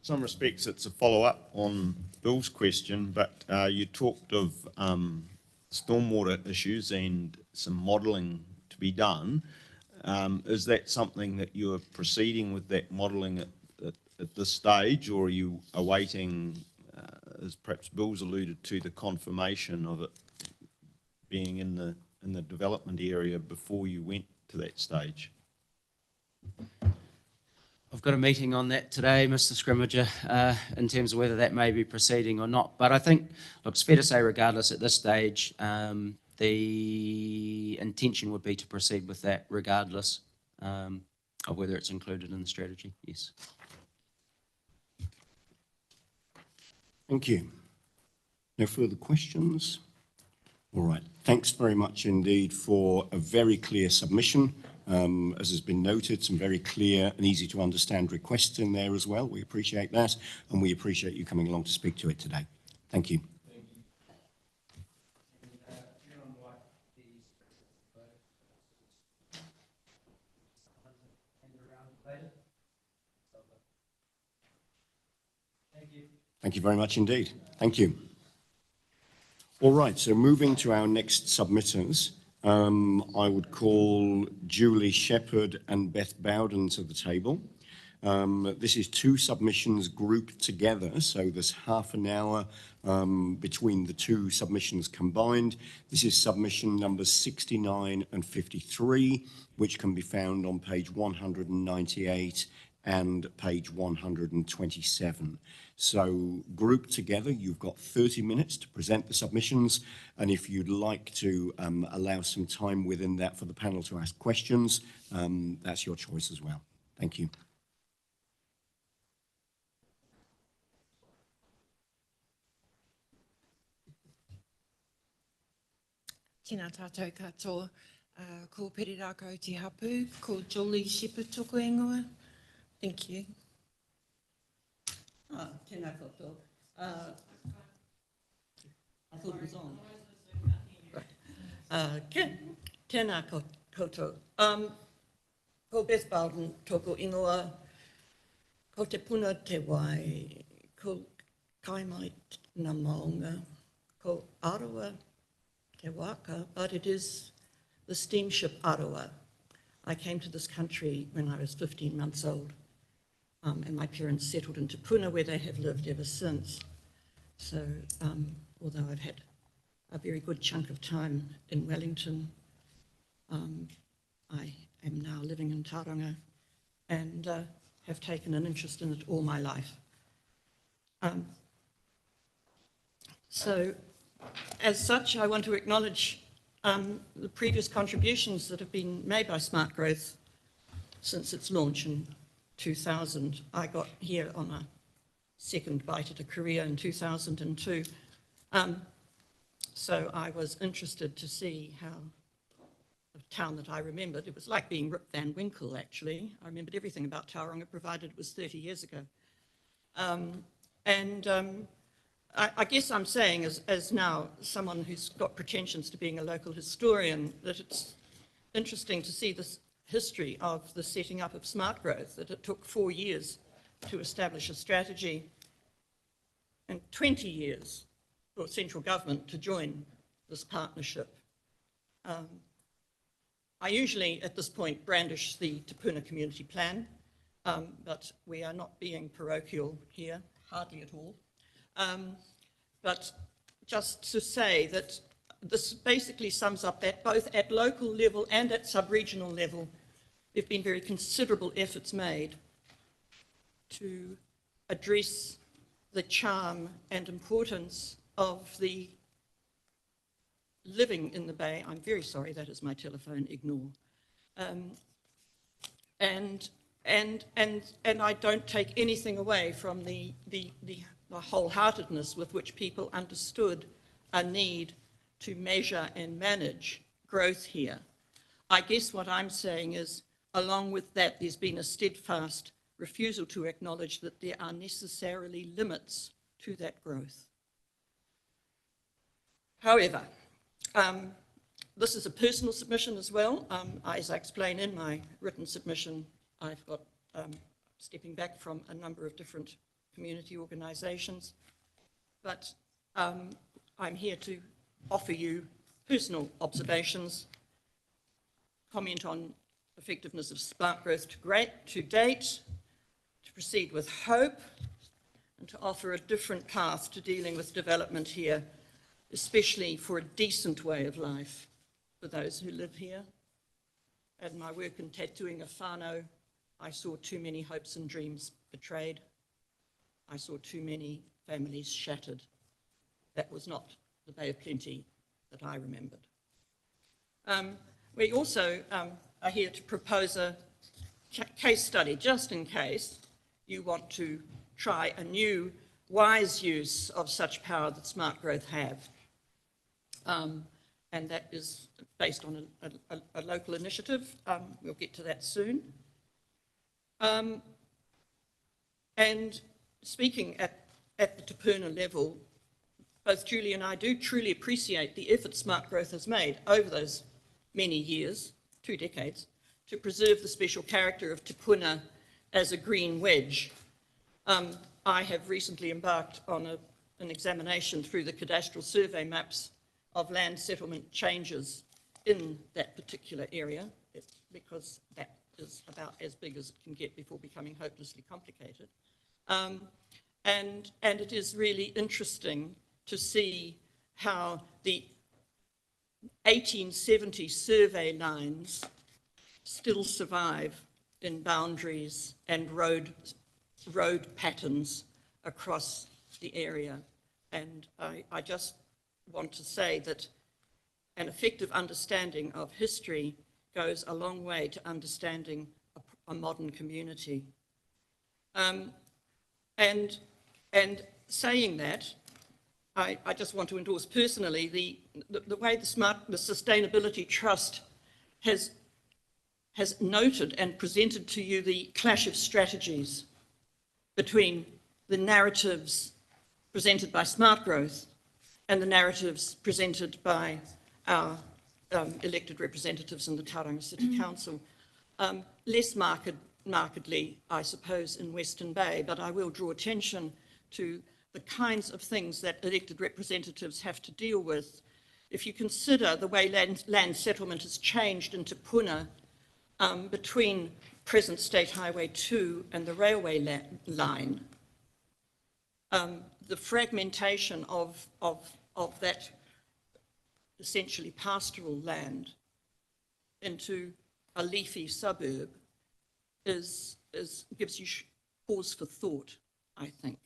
some respects, it's a follow-up on Bill's question, but you talked of stormwater issues and some modelling to be done. Is that something that you're proceeding with, that modelling at this stage, or are you awaiting, as perhaps Bill's alluded to, the confirmation of it being in the development area before you went to that stage? I've got a meeting on that today, Mr. Scrimmager, in terms of whether that may be proceeding or not. But I think, look, it's fair to say regardless at this stage, the intention would be to proceed with that regardless of whether it's included in the strategy. Yes. Thank you. No further questions? All right. Thanks very much indeed for a very clear submission. As has been noted, some very clear and easy to understand requests in there as well. We appreciate that, and we appreciate you coming along to speak to it today. Thank you. Thank you very much indeed. Thank you. All right, so moving to our next submitters, I would call Julie Shepherd and Beth Bowden to the table. This is two submissions grouped together, so there's half an hour between the two submissions combined. This is submission numbers 69 and 53, which can be found on page 198 and page 127. So grouped together, you've got 30 minutes to present the submissions, and if you'd like to allow some time within that for the panel to ask questions, that's your choice as well. Thank you. Tēnā tātou katoa, ko Perera Te Hapu, ko Julie Shepherd toko ingoa. Thank you. Tēnā katoa. I thought it was on. Right. Tēnā katoa. Ko Beth Bowden toko ingoa, ko te puna te wai, ko kaimai ngā maunga, ko Arawa te waka, but it is the steamship Arawa. I came to this country when I was 15 months old, and my parents settled into Puna, where they have lived ever since. So, although I've had a very good chunk of time in Wellington, I am now living in Tauranga and have taken an interest in it all my life. So, as such, I want to acknowledge the previous contributions that have been made by SmartGrowth since its launch in 2000. I got here on a second bite at a career in 2002. So I was interested to see how a town that I remembered, it was like being Rip Van Winkle actually. I remembered everything about Tauranga, provided it was 30 years ago. I guess I'm saying, as now someone who's got pretensions to being a local historian, that it's interesting to see this history of the setting up of SmartGrowth, that it took 4 years to establish a strategy and 20 years for central government to join this partnership. I usually, at this point, brandish the Te Puna Community Plan, but we are not being parochial here, hardly at all. But just to say that this basically sums up that both at local level and at sub-regional level, there have been very considerable efforts made to address the charm and importance of the living in the Bay. I'm very sorry, that is my telephone, ignore. And I don't take anything away from the wholeheartedness with which people understood a need to measure and manage growth here. I guess what I'm saying is, along with that, there's been a steadfast refusal to acknowledge that there are necessarily limits to that growth. However, This is a personal submission as well. As I explain in my written submission, I've got stepping back from a number of different community organisations, but I'm here to offer you personal observations, comment on effectiveness of SmartGrowth to date, to proceed with hope, and to offer a different path to dealing with development here, especially for a decent way of life for those who live here. In my work in tattooing a whānau, I saw too many hopes and dreams betrayed. I saw too many families shattered. That was not the Bay of Plenty that I remembered. We also are here to propose a case study, just in case you want to try a new wise use of such power that SmartGrowth have. And that is based on a local initiative. We'll get to that soon. And speaking at the Te Puna level, both Julie and I do truly appreciate the effort SmartGrowth has made over those many years, 2 decades, to preserve the special character of Te Puna as a green wedge. I have recently embarked on an examination through the cadastral survey maps of land settlement changes in that particular area, because that is about as big as it can get before becoming hopelessly complicated. And it is really interesting to see how the 1870 survey lines still survive in boundaries and road patterns across the area. And I just want to say that an effective understanding of history goes a long way to understanding a modern community. And saying that, I just want to endorse personally the way the Sustainability Trust has noted and presented to you the clash of strategies between the narratives presented by SmartGrowth and the narratives presented by our elected representatives in the Tauranga City Council. Less markedly, I suppose, in Western Bay, but I will draw attention to the kinds of things that elected representatives have to deal with. If you consider the way land settlement has changed in Te Puna between present State Highway 2 and the railway line, the fragmentation of that essentially pastoral land into a leafy suburb gives you pause for thought, I think.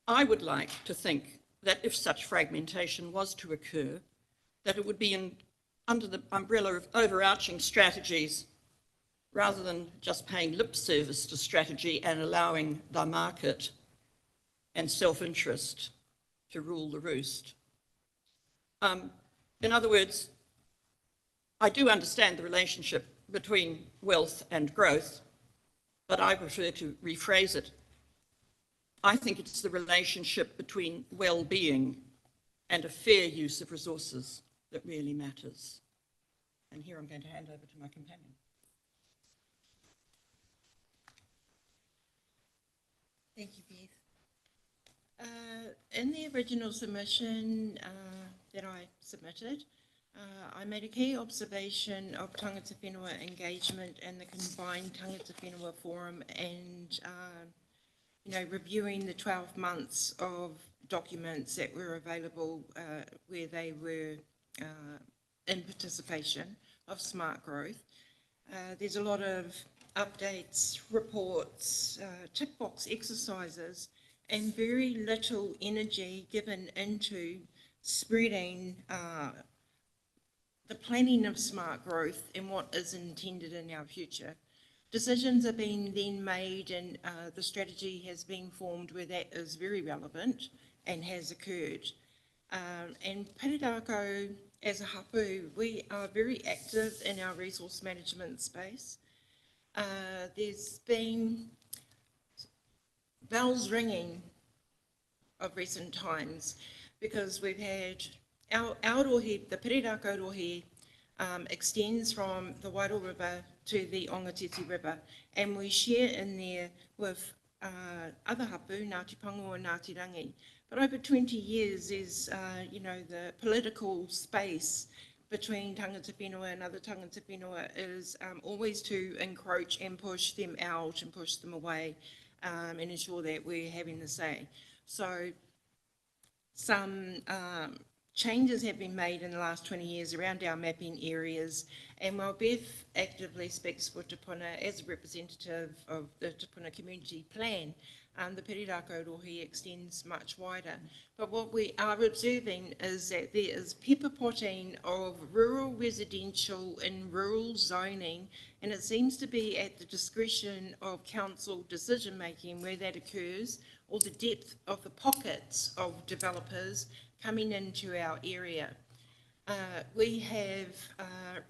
I would like to think that if such fragmentation was to occur, that it would be under the umbrella of overarching strategies rather than just paying lip service to strategy and allowing the market and self-interest to rule the roost. In other words, I do understand the relationship between wealth and growth, but I prefer to rephrase it. I think it's the relationship between well-being and a fair use of resources that really matters. And here I'm going to hand over to my companion. Thank you, Beth. In the original submission that I submitted, I made a key observation of tangata whenua engagement and the combined tangata whenua forum and reviewing the 12 months of documents that were available where they were in participation of SmartGrowth. There's a lot of updates, reports, tick box exercises, and very little energy given into spreading the planning of SmartGrowth and what is intended in our future. Decisions are being then made and the strategy has been formed where that is very relevant and has occurred. And Parirako, as a hapu, we are very active in our resource management space. There's been bells ringing of recent times because we've had our rohe, the Perirako rohe, extends from the Wairo River to the Ongatiti River, and we share in there with other hapu, Ngāti Pango and Ngāti Rangi. But over 20 years, there's, the political space between tangata whenua and other tangata whenua is always to encroach and push them out and push them away and ensure that we're having the say. So some changes have been made in the last 20 years around our mapping areas, and while Beth actively speaks for Tupuna as a representative of the Tupuna community plan, the Perirako rohe extends much wider. But what we are observing is that there is pepper potting of rural residential in rural zoning, and it seems to be at the discretion of council decision making where that occurs, or the depth of the pockets of developers coming into our area. We have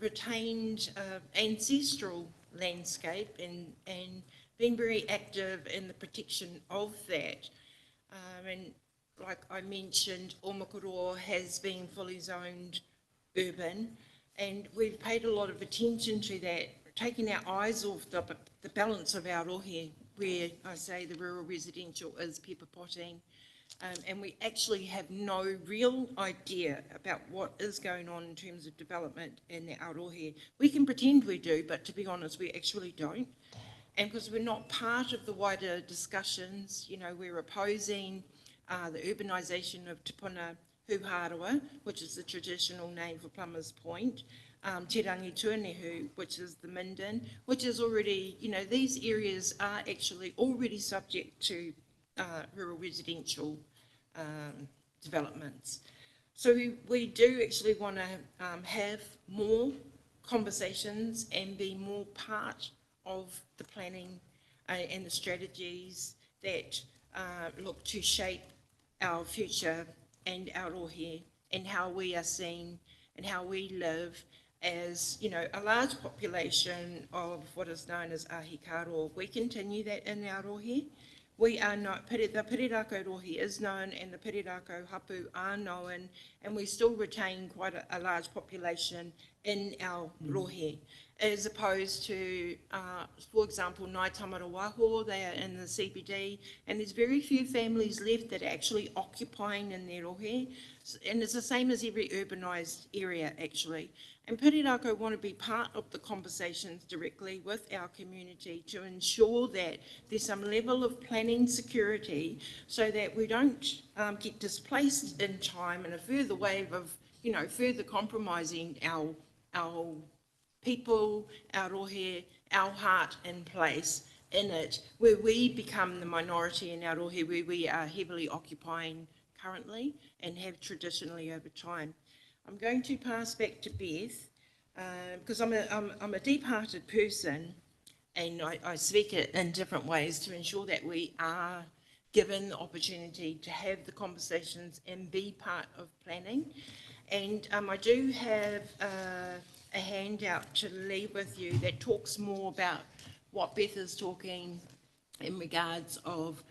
retained ancestral landscape and been very active in the protection of that. And like I mentioned, Omakuro has been fully zoned urban, and we've paid a lot of attention to that, taking our eyes off the balance of our rohe, where I say the rural residential is pepper potting. And we actually have no real idea about what is going on in terms of development in the Arohe. We can pretend we do, but to be honest, we actually don't. And because we're not part of the wider discussions, we're opposing the urbanisation of Tupuna Huharawa, which is the traditional name for Plumbers Point, Te Rangi Tuanehu, which is the Minden, which is already, these areas are actually already subject to rural residential developments. So we do actually want to have more conversations and be more part of the planning and the strategies that look to shape our future and our rohe and how we are seen and how we live as, a large population of what is known as ahikaro. We continue that in our rohe. We are not, the Perirako rohe is known and the Perirako hapu are known, and we still retain quite a large population in our rohe, as opposed to, for example, Nai Tamara Waho, they are in the CBD, and there's very few families left that are actually occupying in their rohe, and it's the same as every urbanised area, actually. And Perirako want to be part of the conversations directly with our community to ensure that there's some level of planning security so that we don't get displaced in time in a further wave of, further compromising our people, our rohe, our heart and place in it, where we become the minority in our rohe, where we are heavily occupying currently and have traditionally over time. I'm going to pass back to Beth because I'm a deep-hearted person, and I speak it in different ways to ensure that we are given the opportunity to have the conversations and be part of planning. And I do have a handout to leave with you that talks more about what Beth is talking in regards of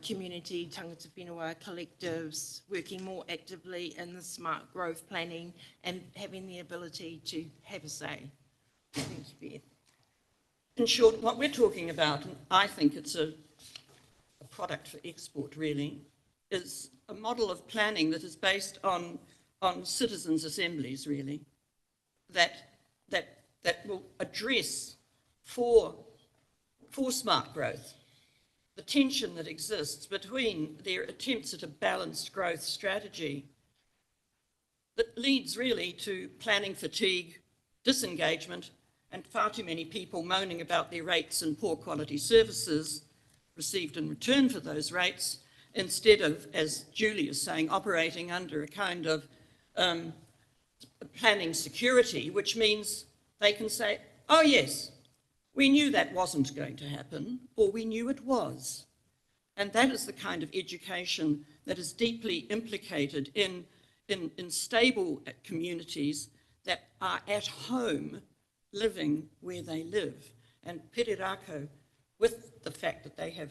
community, tangata whenua, collectives, working more actively in the smart growth planning and having the ability to have a say. Thank you, Beth. In short, what we're talking about, and I think it's a product for export really, is a model of planning that is based on citizens' assemblies really, that will address for smart growth the tension that exists between their attempts at a balanced growth strategy that leads really to planning fatigue, disengagement, and far too many people moaning about their rates and poor quality services received in return for those rates, instead of, as Julie is saying, operating under a kind of planning security, which means they can say, oh yes, we knew that wasn't going to happen, or we knew it was. And that is the kind of education that is deeply implicated in stable communities that are at home living where they live. And Perirako, with the fact that they have,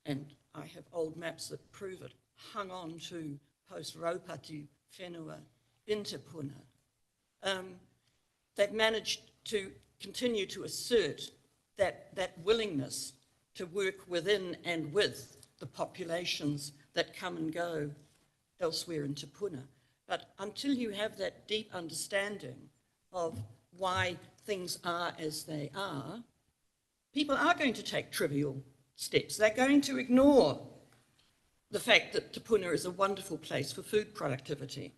and I have old maps that prove it, hung on to post-Raupatu whenua into Puna. They've managed to continue to assert that willingness to work within and with the populations that come and go elsewhere into Puna. But until you have that deep understanding of why things are as they are, people are going to take trivial steps. They're going to ignore the fact that Te Puna is a wonderful place for food productivity.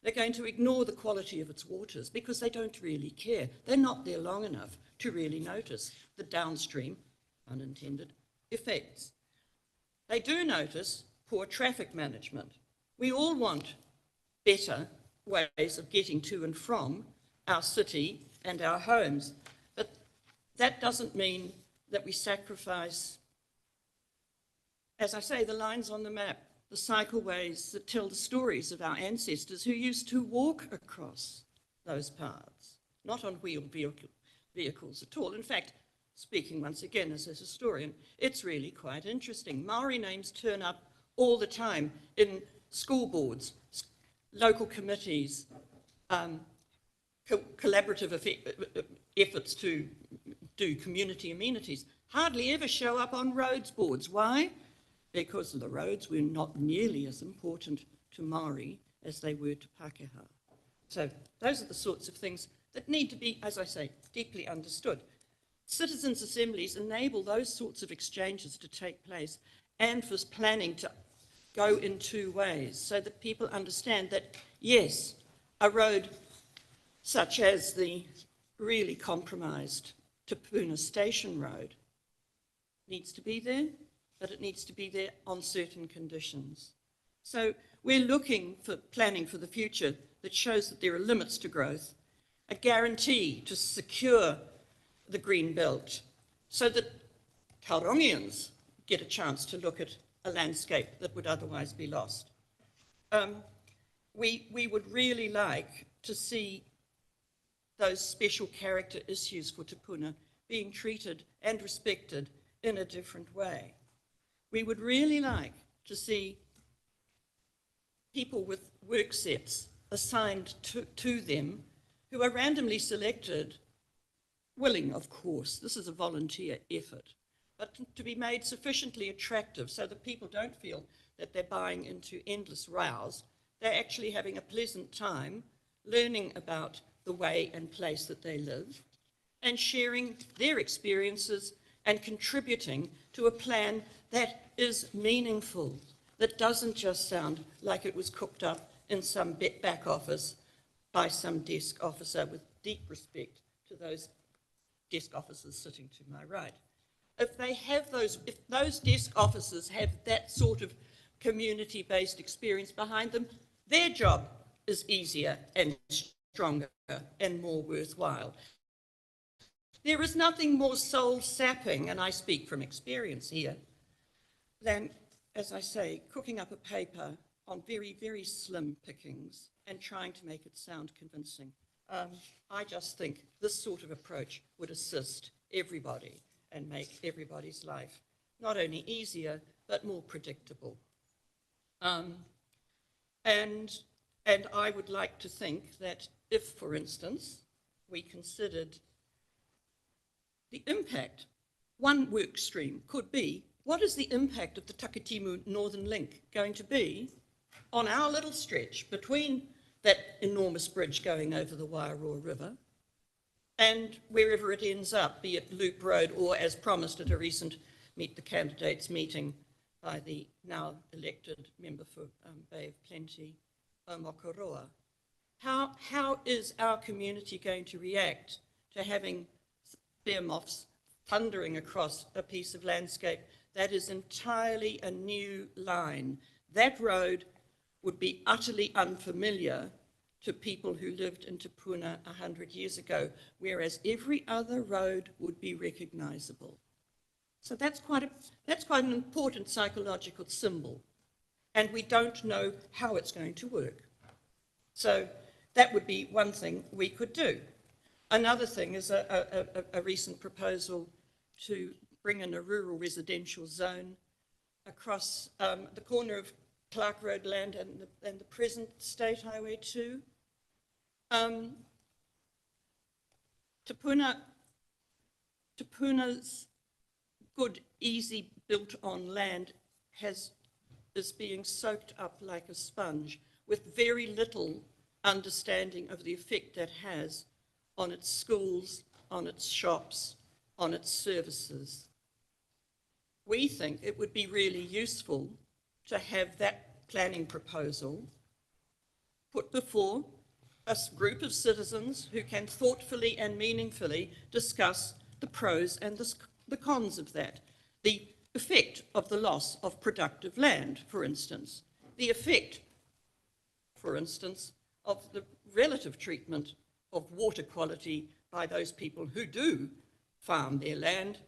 They're going to ignore the quality of its waters because they don't really care. They're not there long enough to really notice the downstream, unintended, effects. They do notice poor traffic management. We all want better ways of getting to and from our city and our homes, but that doesn't mean that we sacrifice, as I say, the lines on the map, the cycleways that tell the stories of our ancestors who used to walk across those paths, not on wheeled vehicles at all. In fact, speaking once again as a historian, it's really quite interesting. Maori names turn up all the time in school boards, local committees, collaborative efforts to do community amenities, hardly ever show up on roads boards. Why? Because the roads were not nearly as important to Maori as they were to Pākehā. So those are the sorts of things that need to be, as I say, deeply understood. Citizens' assemblies enable those sorts of exchanges to take place and for planning to go in two ways so that people understand that, yes, a road such as the really compromised Te Puna Station Road needs to be there, but it needs to be there on certain conditions. So we're looking for planning for the future that shows that there are limits to growth, a guarantee to secure the green belt so that Taurongians get a chance to look at a landscape that would otherwise be lost. We would really like to see those special character issues for Te Puna being treated and respected in a different way. We would really like to see people with work sets assigned to them who are randomly selected, willing, of course, this is a volunteer effort, but to be made sufficiently attractive so that people don't feel that they're buying into endless rows. They're actually having a pleasant time learning about the way and place that they live and sharing their experiences and contributing to a plan that is meaningful, that doesn't just sound like it was cooked up in some back office by some desk officer, with deep respect to those desk officers sitting to my right. If those desk officers have that sort of community-based experience behind them, their job is easier and stronger and more worthwhile. There is nothing more soul-sapping, and I speak from experience here, than, as I say, cooking up a paper on very, very slim pickings and trying to make it sound convincing. I just think this sort of approach would assist everybody and make everybody's life not only easier, but more predictable. And I would like to think that if, for instance, we considered the impact, one work stream could be, what is the impact of the Takitimu Northern Link going to be on our little stretch between that enormous bridge going over the Wairoa River and wherever it ends up, be it Loop Road or, as promised at a recent Meet the Candidates meeting by the now elected member for Bay of Plenty, Omokoroa. How is our community going to react to having bear moths thundering across a piece of landscape that is entirely a new line? That road would be utterly unfamiliar to people who lived in Te Puna 100 years ago, whereas every other road would be recognizable. So that's quite an important psychological symbol, and we don't know how it's going to work. So that would be one thing we could do. Another thing is a recent proposal to bring in a rural residential zone across the corner of Clark Road land and the present State Highway 2. Tupuna's good, easy built-on land is being soaked up like a sponge with very little understanding of the effect that has on its schools, on its shops, on its services. We think it would be really useful to have that planning proposal put before a group of citizens who can thoughtfully and meaningfully discuss the pros and the cons of that. The effect of the loss of productive land, for instance. The effect, for instance, of the relative treatment of water quality by those people who do farm their land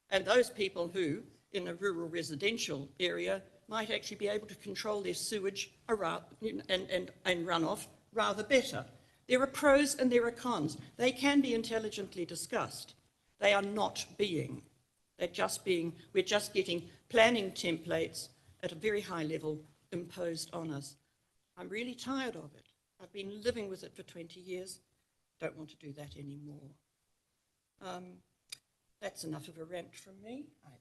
and those people who, in a rural residential area, might actually be able to control their sewage and runoff rather better. There are pros and there are cons. They can be intelligently discussed. They are not being. We're just getting planning templates at a very high level imposed on us. I'm really tired of it. I've been living with it for 20 years. Don't want to do that anymore. That's enough of a rant from me. I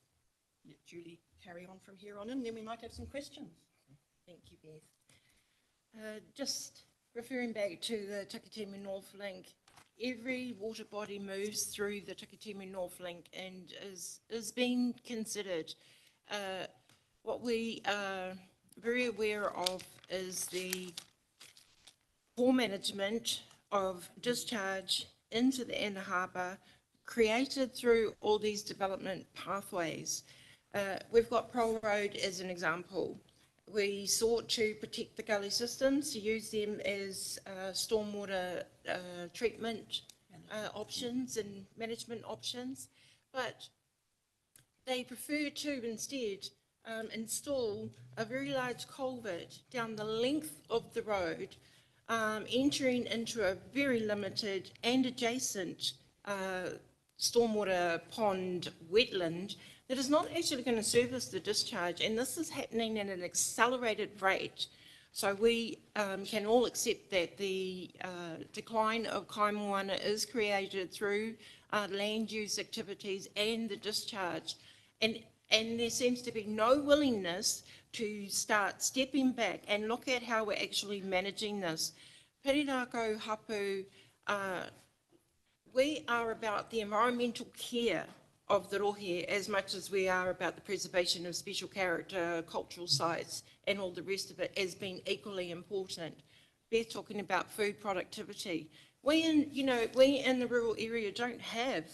let Julie carry on from here on in, then we might have some questions. Thank you, Beth. Just referring back to the Takitimu North Link, every water body moves through the Takitimu North Link and is being considered. What we are very aware of is the poor management of discharge into the inner harbour created through all these development pathways. We've got Prole Road as an example. We sought to protect the gully systems, to use them as stormwater treatment options and management options, but they prefer to instead install a very large culvert down the length of the road, entering into a very limited and adjacent stormwater pond wetland that is not actually going to service the discharge, and this is happening at an accelerated rate. So we can all accept that the decline of kaimoana is created through land use activities and the discharge, and there seems to be no willingness to start stepping back and look at how we're actually managing this. Perirako Hapu, we are about the environmental care of the rohe as much as we are about the preservation of special character, cultural sites, and all the rest of it as being equally important. Beth talking about food productivity. We in the rural area don't have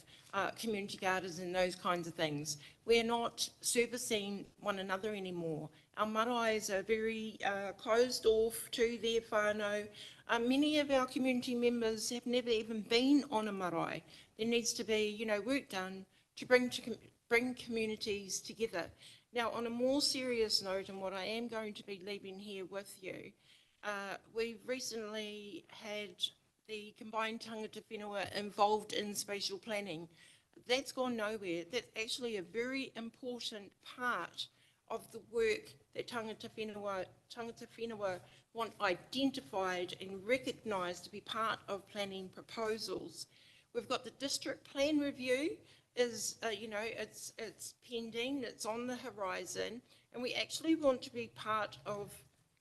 community gardens and those kinds of things. We're not servicing one another anymore. Our marais are very closed off to their whānau. Many of our community members have never even been on a marae. There needs to be, work done to bring communities together. Now, on a more serious note, and what I am going to be leaving here with you, we've recently had the combined tangata whenua involved in spatial planning. That's gone nowhere. That's actually a very important part of the work that tangata whenua want identified and recognised to be part of planning proposals. We've got the district plan review is, it's pending, it's on the horizon, and we actually want to be part of,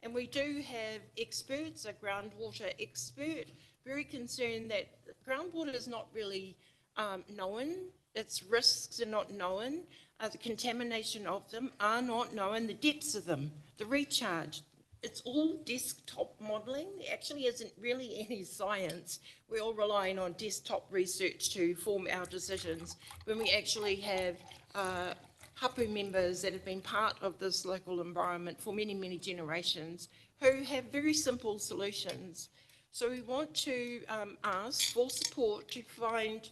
and we do have experts, a groundwater expert, very concerned that groundwater is not really known, its risks are not known, the contamination of them are not known, the depths of them, the recharge. It's all desktop modelling. There actually isn't really any science. We're all relying on desktop research to form our decisions when we actually have hapu members that have been part of this local environment for many, many generations who have very simple solutions. So we want to ask for support to find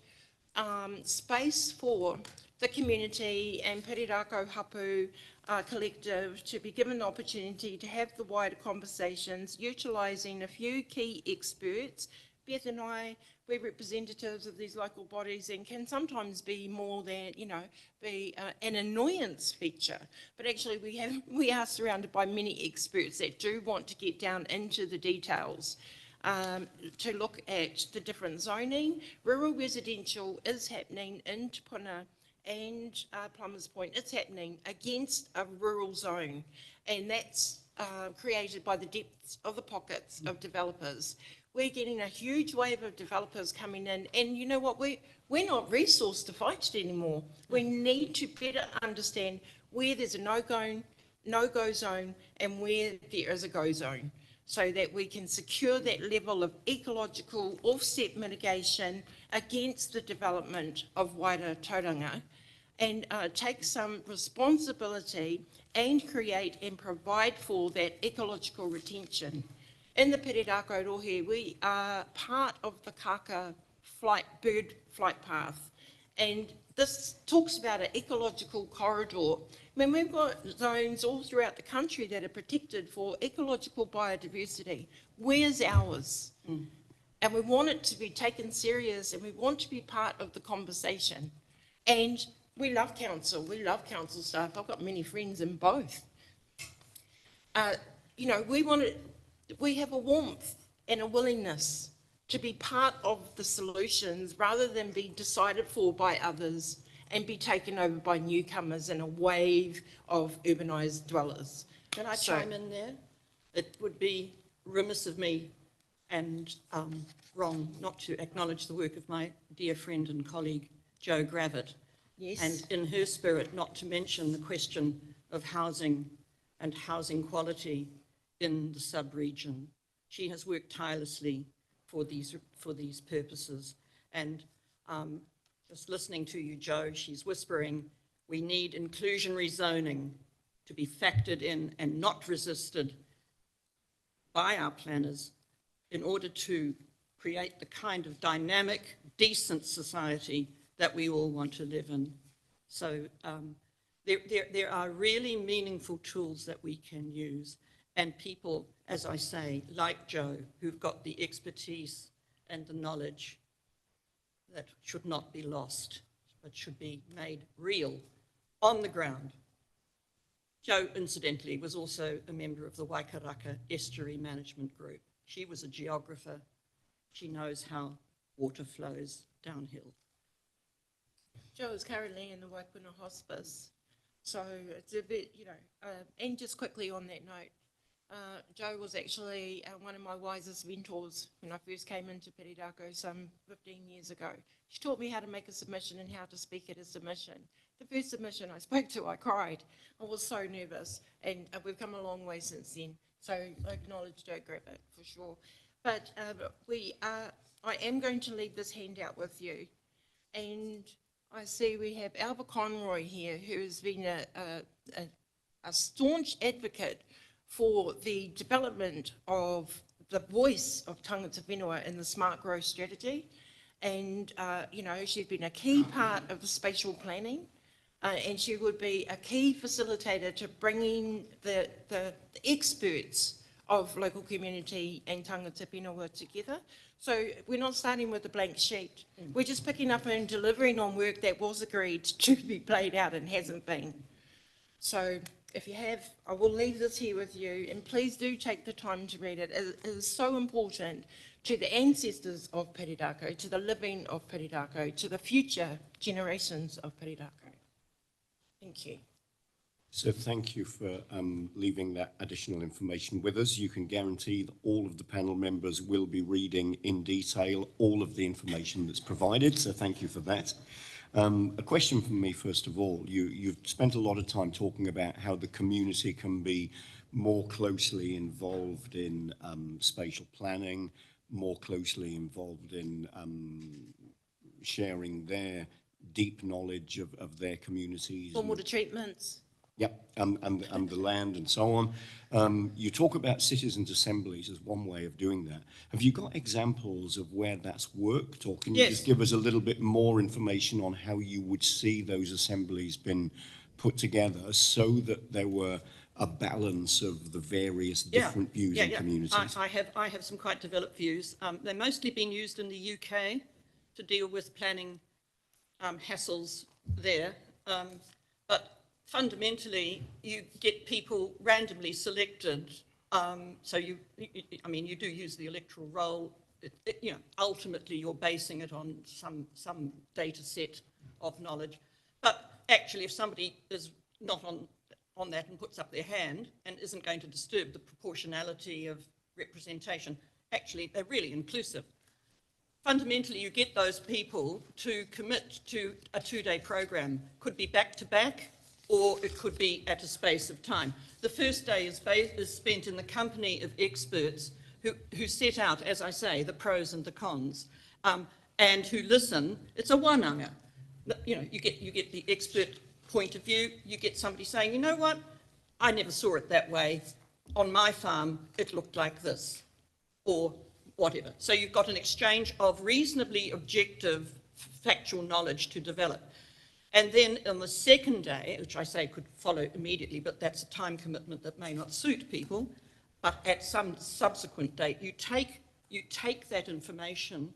space for the community and Perirako Hapu collective to be given the opportunity to have the wider conversations, utilising a few key experts, Beth and I, we're representatives of these local bodies and can sometimes be more than, be an annoyance feature. But actually we are surrounded by many experts that do want to get down into the details. To look at the different zoning. Rural residential is happening in Te Puna and Plumbers Point. It's happening against a rural zone, and that's created by the depths of the pockets of developers. We're getting a huge wave of developers coming in, and you know what, we're not resourced to fight it anymore. We need to better understand where there's a no-go zone and where there is a go zone, so that we can secure that level of ecological offset mitigation against the development of wider tauranga, and take some responsibility and create and provide for that ecological retention. In the Perirako Rohe, we are part of the Kaka bird flight path, and this talks about an ecological corridor. I mean, we've got zones all throughout the country that are protected for ecological biodiversity. Where's ours? And we want it to be taken serious, and we want to be part of the conversation. And we love council staff. I've got many friends in both. We have a warmth and a willingness to be part of the solutions rather than be decided for by others and be taken over by newcomers and a wave of urbanised dwellers. Can I chime in there? It would be remiss of me and wrong not to acknowledge the work of my dear friend and colleague, Jo Gravitt. Yes. And in her spirit, not to mention the question of housing and housing quality in the sub-region. She has worked tirelessly for these purposes. And just listening to you, Jo, she's whispering, we need inclusionary zoning to be factored in and not resisted by our planners in order to create the kind of dynamic, decent society that we all want to live in. So there are really meaningful tools that we can use, and people, as I say, like Jo, who've got the expertise and the knowledge that should not be lost, but should be made real on the ground. Jo, incidentally, was also a member of the Waikaraka Estuary Management Group. She was a geographer. She knows how water flows downhill. Jo is currently in the Waipuna Hospice. So it's a bit, and just quickly on that note, Jo was actually one of my wisest mentors when I first came into Perirako some 15 years ago. She taught me how to make a submission and how to speak at a submission. The first submission I spoke to, I cried. I was so nervous, and we've come a long way since then. So I acknowledge Jo Gravitt for sure. But I am going to leave this handout with you. And I see we have Alba Conroy here, who has been a staunch advocate for the development of the voice of tangata whenua in the SmartGrowth strategy. And, she's been a key part of the spatial planning, and she would be a key facilitator to bringing the experts of local community and tangata whenua together. So we're not starting with a blank sheet. We're just picking up and delivering on work that was agreed to be played out and hasn't been. So if you have, I will leave this here with you, and please do take the time to read it. It is so important to the ancestors of Perirako, to the living of Perirako, to the future generations of Perirako. Thank you. So thank you for leaving that additional information with us. You can guarantee that all of the panel members will be reading in detail all of the information that's provided, so thank you for that. A question from me, first of all. You've spent a lot of time talking about how the community can be more closely involved in spatial planning, more closely involved in sharing their deep knowledge of their communities. Stormwater treatments. Yep, and the land and so on. You talk about citizens' assemblies as one way of doing that. Have you got examples of where that's worked, or can you just give us a little bit more information on how you would see those assemblies been put together so that there were a balance of the various different views in communities? I have some quite developed views. They're mostly being used in the UK to deal with planning hassles there. But fundamentally, you get people randomly selected. So you do use the electoral roll. Ultimately, you're basing it on some data set of knowledge. But actually, if somebody is not on that and puts up their hand and isn't going to disturb the proportionality of representation, actually, they're really inclusive. Fundamentally, you get those people to commit to a 2-day program. Could be back-to-back, or it could be at a space of time. The first day is spent in the company of experts who set out, as I say, the pros and the cons, and who listen. It's a wānanga. You get the expert point of view. You get somebody saying, you know what, I never saw it that way. On my farm, it looked like this, or whatever. So you've got an exchange of reasonably objective factual knowledge to develop. And then on the second day, which I say could follow immediately, but that's a time commitment that may not suit people, but at some subsequent date, you take that information,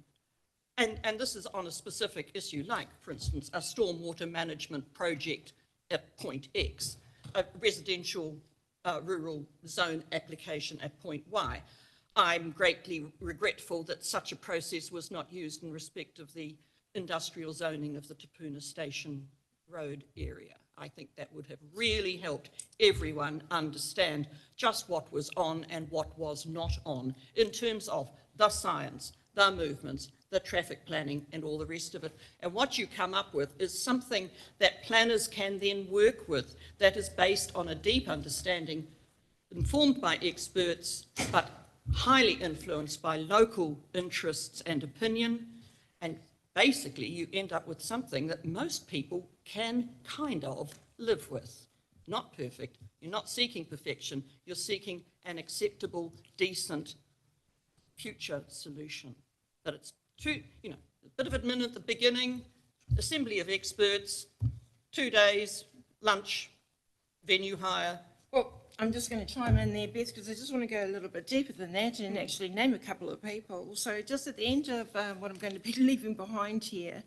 and this is on a specific issue, like, for instance, a stormwater management project at point X, a residential rural zone application at point Y. I'm greatly regretful that such a process was not used in respect of the industrial zoning of the Tapuna Station Road area. I think that would have really helped everyone understand just what was on and what was not on in terms of the science, the movements, the traffic planning and all the rest of it. And what you come up with is something that planners can then work with that is based on a deep understanding, informed by experts, but highly influenced by local interests and opinion, and basically you end up with something that most people can kind of live with. Not perfect, you're not seeking perfection, you're seeking an acceptable, decent future solution. But it's a bit of admin at the beginning, assembly of experts, 2 days, lunch, venue hire. Well, I'm just going to chime in there, Beth, because I just want to go a little bit deeper than that and actually name a couple of people. So just at the end of what I'm going to be leaving behind here,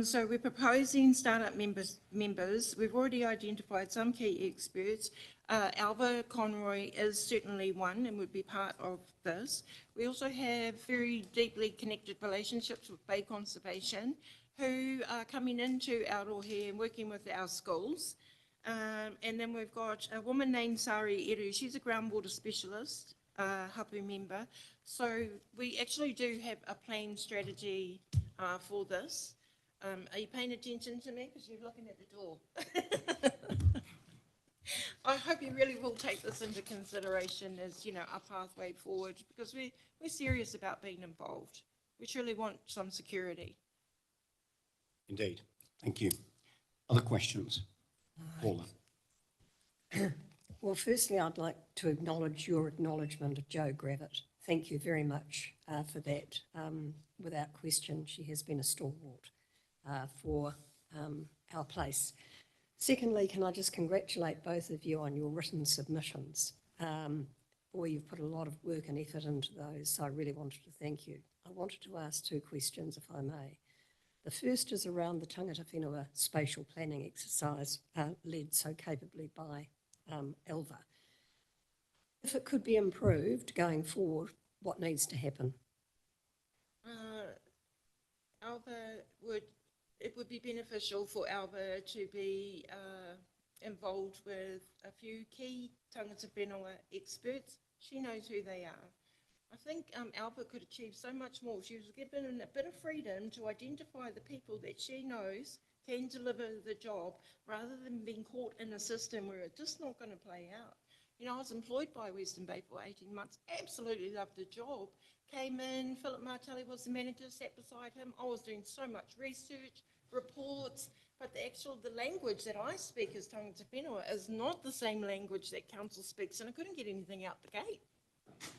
so we're proposing startup members. We've already identified some key experts. Alva Conroy is certainly one and would be part of this. We also have very deeply connected relationships with Bay Conservation, who are coming into Aotearoa and working with our schools. And then we've got a woman named Sari Eru. She's a groundwater specialist, hapu member. So we actually do have a planned strategy for this. Are you paying attention to me? Because you're looking at the door. I hope you really will take this into consideration as, a pathway forward, because we're serious about being involved. We truly want some security. Indeed. Thank you. Other questions? Paula. Well, firstly, I'd like to acknowledge your acknowledgement of Jo Gravitt. Thank you very much for that. Without question, she has been a stalwart for our place. Secondly, can I just congratulate both of you on your written submissions? Boy, you've put a lot of work and effort into those, so I really wanted to thank you. I wanted to ask 2 questions, if I may. The first is around the tangata whenua spatial planning exercise led so capably by Alva. If it could be improved going forward, what needs to happen? It would be beneficial for Alva to be involved with a few key tangata whenua experts. She knows who they are. I think Alva could achieve so much more. She was given a bit of freedom to identify the people that she knows can deliver the job, rather than being caught in a system where it's just not going to play out. I was employed by Western Bay for 18 months, absolutely loved the job. Came in, Philip Martelli was the manager, sat beside him. I was doing so much research, reports, but the language that I speak as tangata whenua is not the same language that council speaks, and I couldn't get anything out the gate.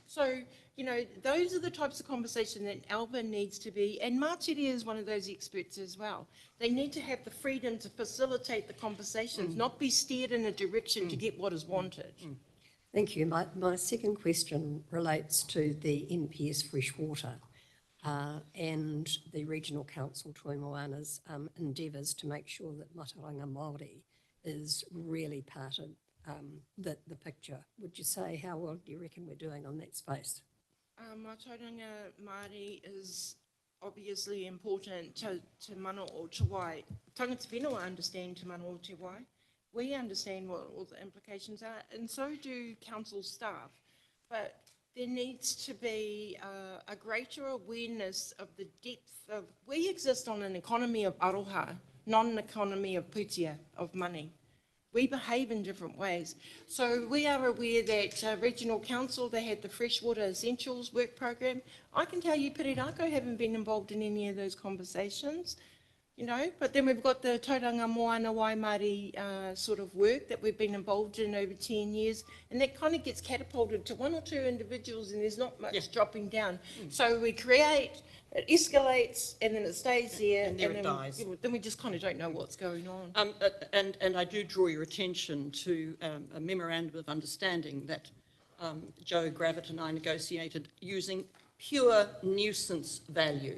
So, you know, those are the types of conversation that Alba needs to be, and Martiri is one of those experts as well. They need to have the freedom to facilitate the conversations, not be steered in a direction to get what is wanted. Thank you. My second question relates to the NPS Freshwater and the Regional Council Tuimoana's endeavours to make sure that Mataranga Māori is really part of the picture. Would you say, how well do you reckon we're doing on that space? Mataranga Māori is obviously important to mana o te wai. Tangata whenua understand te mana o te wai. We understand what all the implications are, and so do council staff. But there needs to be a greater awareness of the depth of, we exist on an economy of aroha, not an economy of putia, of money. We behave in different ways. So we are aware that Regional Council, they had the Freshwater Essentials work program. I can tell you Pirirako haven't been involved in any of those conversations, you know, but then we've got the Tauranga Moana Waimari sort of work that we've been involved in over 10 years, and that kind of gets catapulted to one or two individuals and there's not much dropping down. So we create, it escalates, and then it stays there. And then it dies. Then we just kind of don't know what's going on. And I do draw your attention to a memorandum of understanding that Joe Gravitt and I negotiated using pure nuisance value.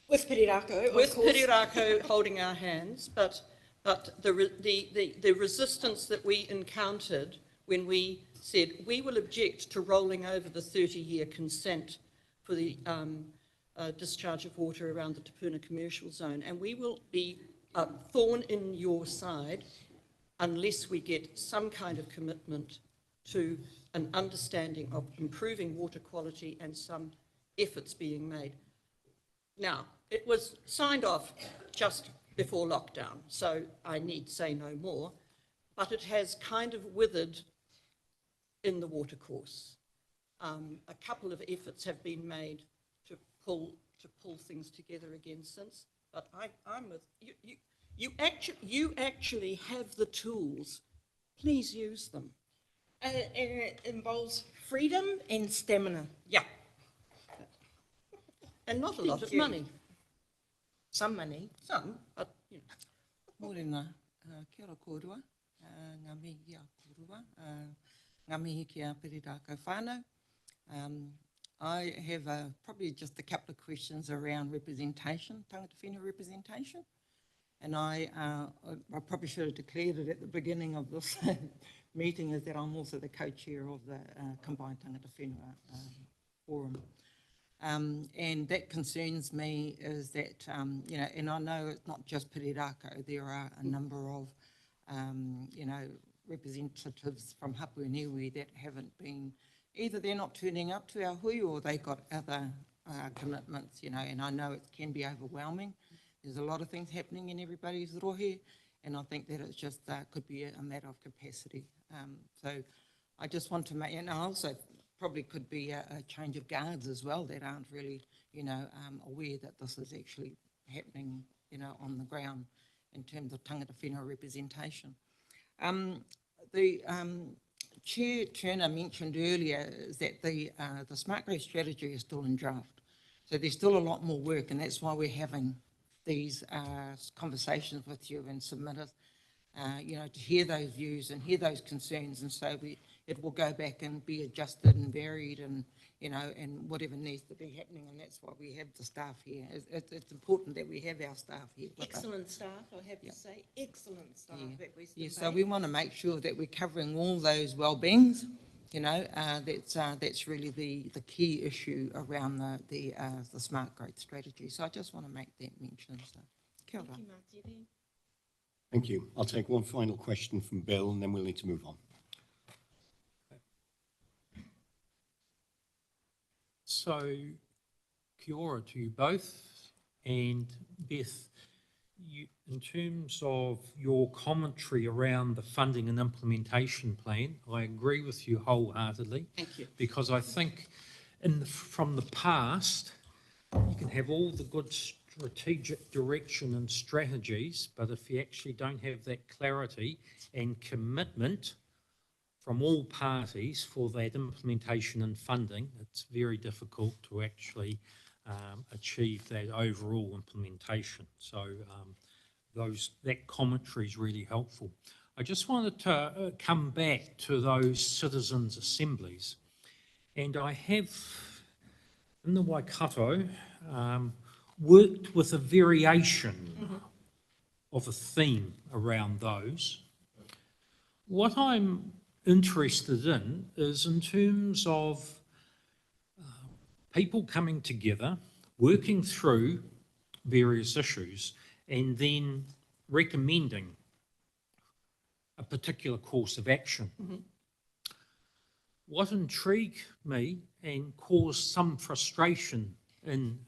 With Pirirako, with Pirirako holding our hands, but the resistance that we encountered when we said we will object to rolling over the 30-year consent for the discharge of water around the Te Puna commercial zone, and we will be a thorn in your side unless we get some kind of commitment to an understanding of improving water quality and some efforts being made. Now, it was signed off just before lockdown, so I need say no more, but it has kind of withered in the watercourse. A couple of efforts have been made to pull things together again since, but I'm with you. You actually have the tools. Please use them. And it involves freedom and stamina. Yeah. And not a lot of money. Some money. Some, but you know. Morena, kia ora kōrua, ngā mihi a kōrua, ngā mihi ki a Pirirako whānau. I have probably just a couple of questions around representation, tangata whenua representation. And I probably should have declared it at the beginning of this meeting, is that I'm also the co-chair of the Combined Tangata Whenua Forum. And that concerns me is that, you know, and I know it's not just Pirirako, there are a number of, you know, representatives from Hapu and Iwi that haven't been, either they're not turning up to our hui or they've got other commitments, you know, and I know it can be overwhelming. There's a lot of things happening in everybody's rohe, and I think that it's just could be a matter of capacity. So I just want to make, and also probably could be a change of guards as well that aren't really, you know, aware that this is actually happening, you know, on the ground in terms of tangata whenua representation. The Chair Turner mentioned earlier is that the SmartGrowth strategy is still in draft. So there's still a lot more work, and that's why we're having these conversations with you and submitters, you know, to hear those views and hear those concerns, and so it will go back and be adjusted and varied and, you know, and whatever needs to be happening, and that's why we have the staff here. It's important that we have our staff here. Excellent staff, I have to say, excellent staff that we Yeah, so we want to make sure that we're covering all those well-beings, you know, that's really the key issue around the smart growth strategy. So I just want to make that mention. So, kia ora. Thank you, Martiri. Thank you. I'll take one final question from Bill and then we'll need to move on. So, kia ora to you both, and Beth, in terms of your commentary around the funding and implementation plan, I agree with you wholeheartedly. Thank you. Because I think from the past, you can have all the good strategic direction and strategies, but if you actually don't have that clarity and commitment from all parties for that implementation and funding. It's very difficult to actually achieve that overall implementation. So that commentary is really helpful. I just wanted to come back to those citizens' assemblies. And I have, in the Waikato, worked with a variation of a theme around those. What I'm interested in is in terms of people coming together, working through various issues, and then recommending a particular course of action. What intrigued me and caused some frustration in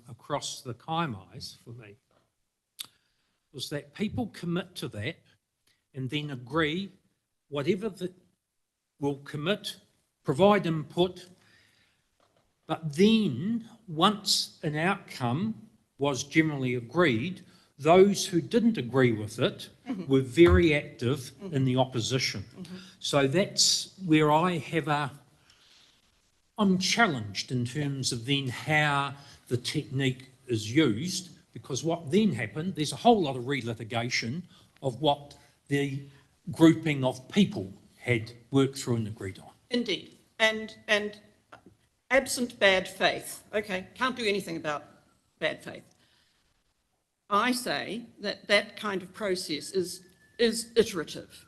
across the kaimais for me was that people commit to that and then agree whatever that will commit, provide input, but then once an outcome was generally agreed, those who didn't agree with it were very active in the opposition. So that's where I'm challenged in terms of then how the technique is used, because what then happened, there's a whole lot of relitigation of what the grouping of people had worked through and agreed on. Indeed. And absent bad faith, okay, can't do anything about bad faith. I say that that kind of process is iterative.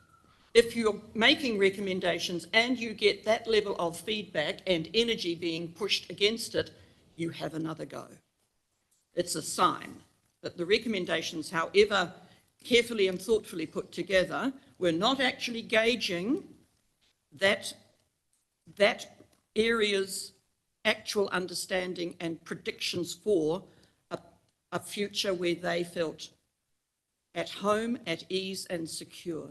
If you're making recommendations and you get that level of feedback and energy being pushed against it, you have another go. It's a sign that the recommendations, however carefully and thoughtfully put together, were not actually gauging that area's actual understanding and predictions for a future where they felt at home, at ease and secure.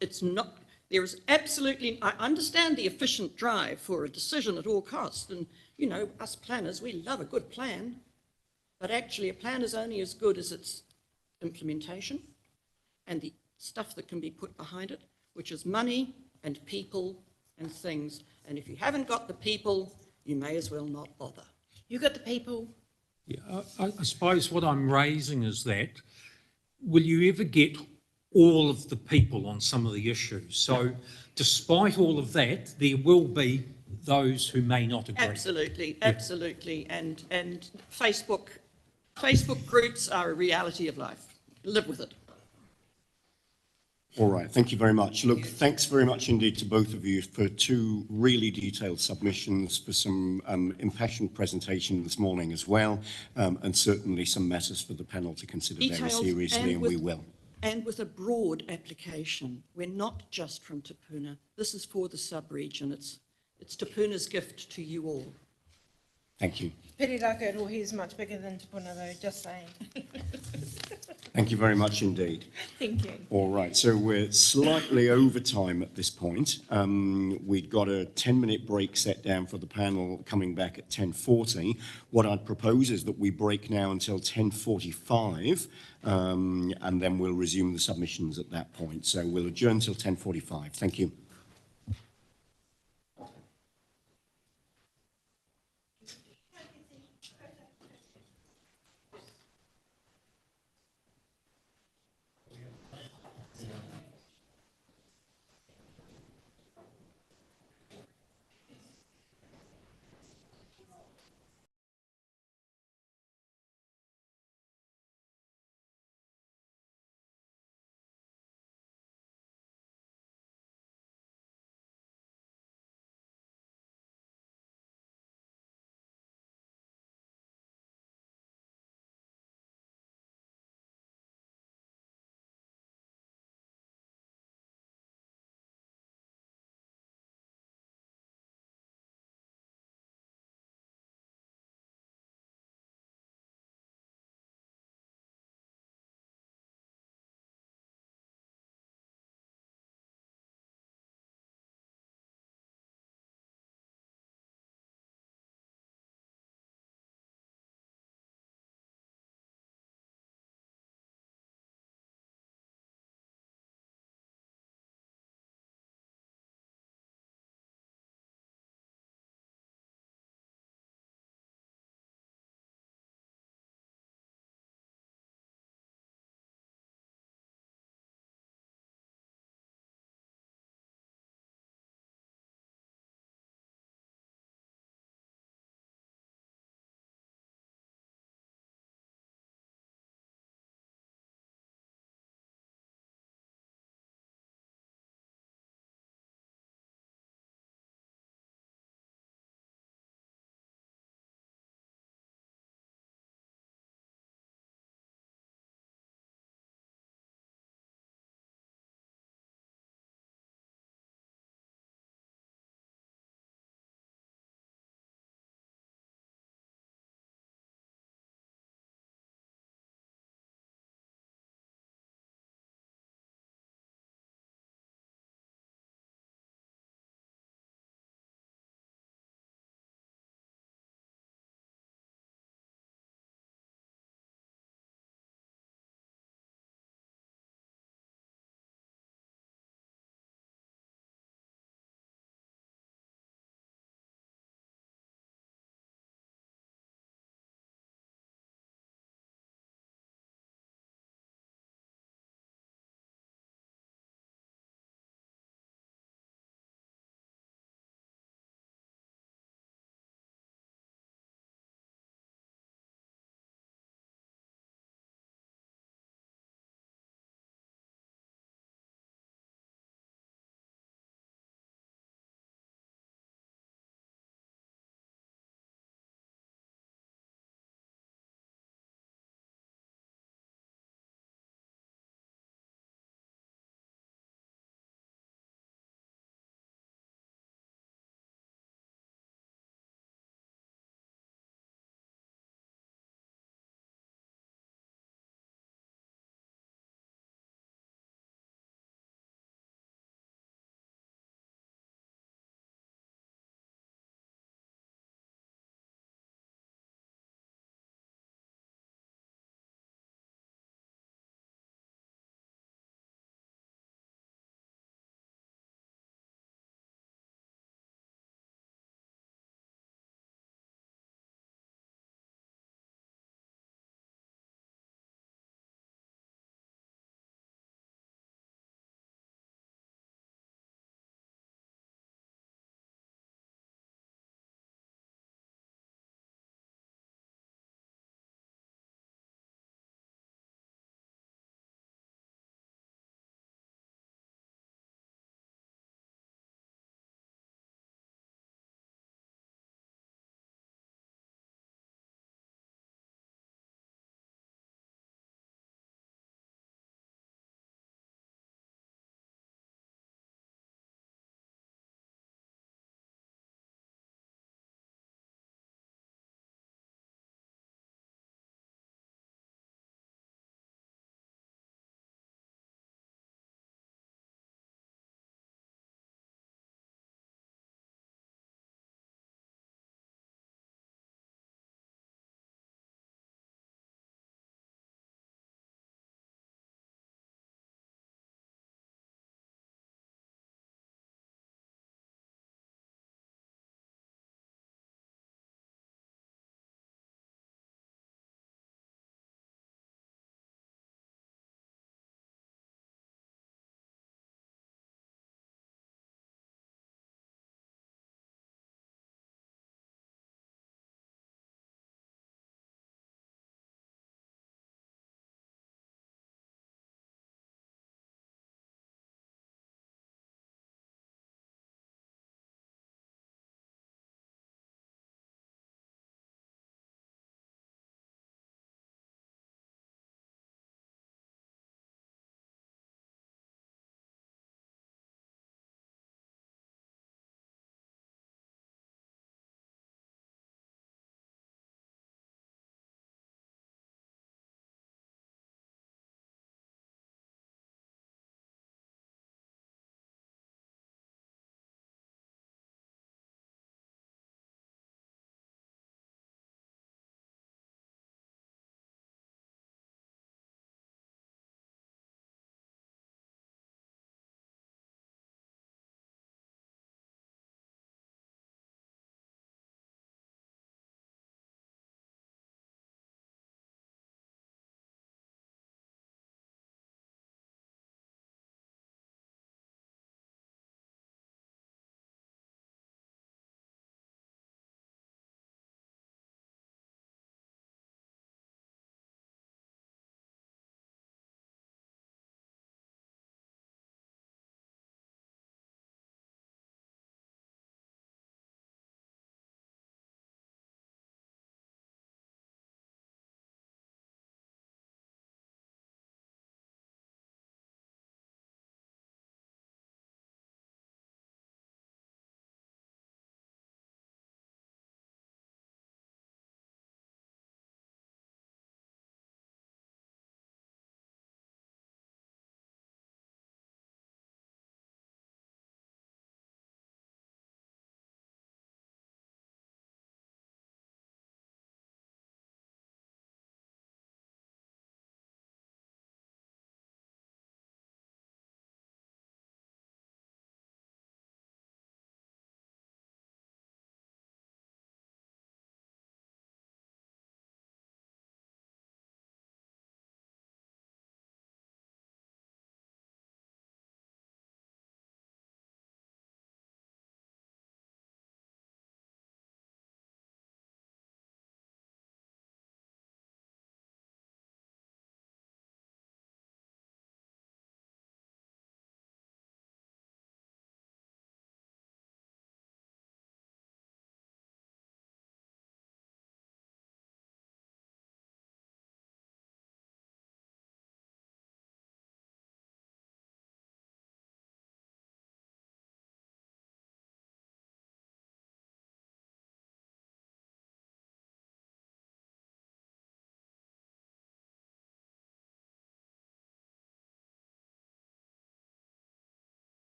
It's not, there is absolutely, I understand the efficient drive for a decision at all costs, and you know, us planners, we love a good plan, but actually a plan is only as good as its implementation and the stuff that can be put behind it, which is money and people and things. And if you haven't got the people, you may as well not bother. You got the people. Yeah, I suppose what I'm raising is that, will you ever get all of the people on some of the issues? So despite all of that, there will be those who may not agree. Absolutely, absolutely. And Facebook groups are a reality of life. Live with it. All right, thank you very much. Look, thanks very much indeed to both of you for two really detailed submissions, for some impassioned presentation this morning as well, and certainly some matters for the panel to consider very seriously, and we will. And with a broad application. We're not just from Te Puna. This is for the sub-region. It's Te Puna's gift to you all. Thank you. Periraka Rohi is much bigger than Te Puna though, just saying. Thank you very much indeed. Thank you. All right, so we're slightly over time at this point. We'd got a 10-minute break set down for the panel coming back at 10:40. What I'd propose is that we break now until 10:45, and then we'll resume the submissions at that point. So we'll adjourn till 10:45. Thank you.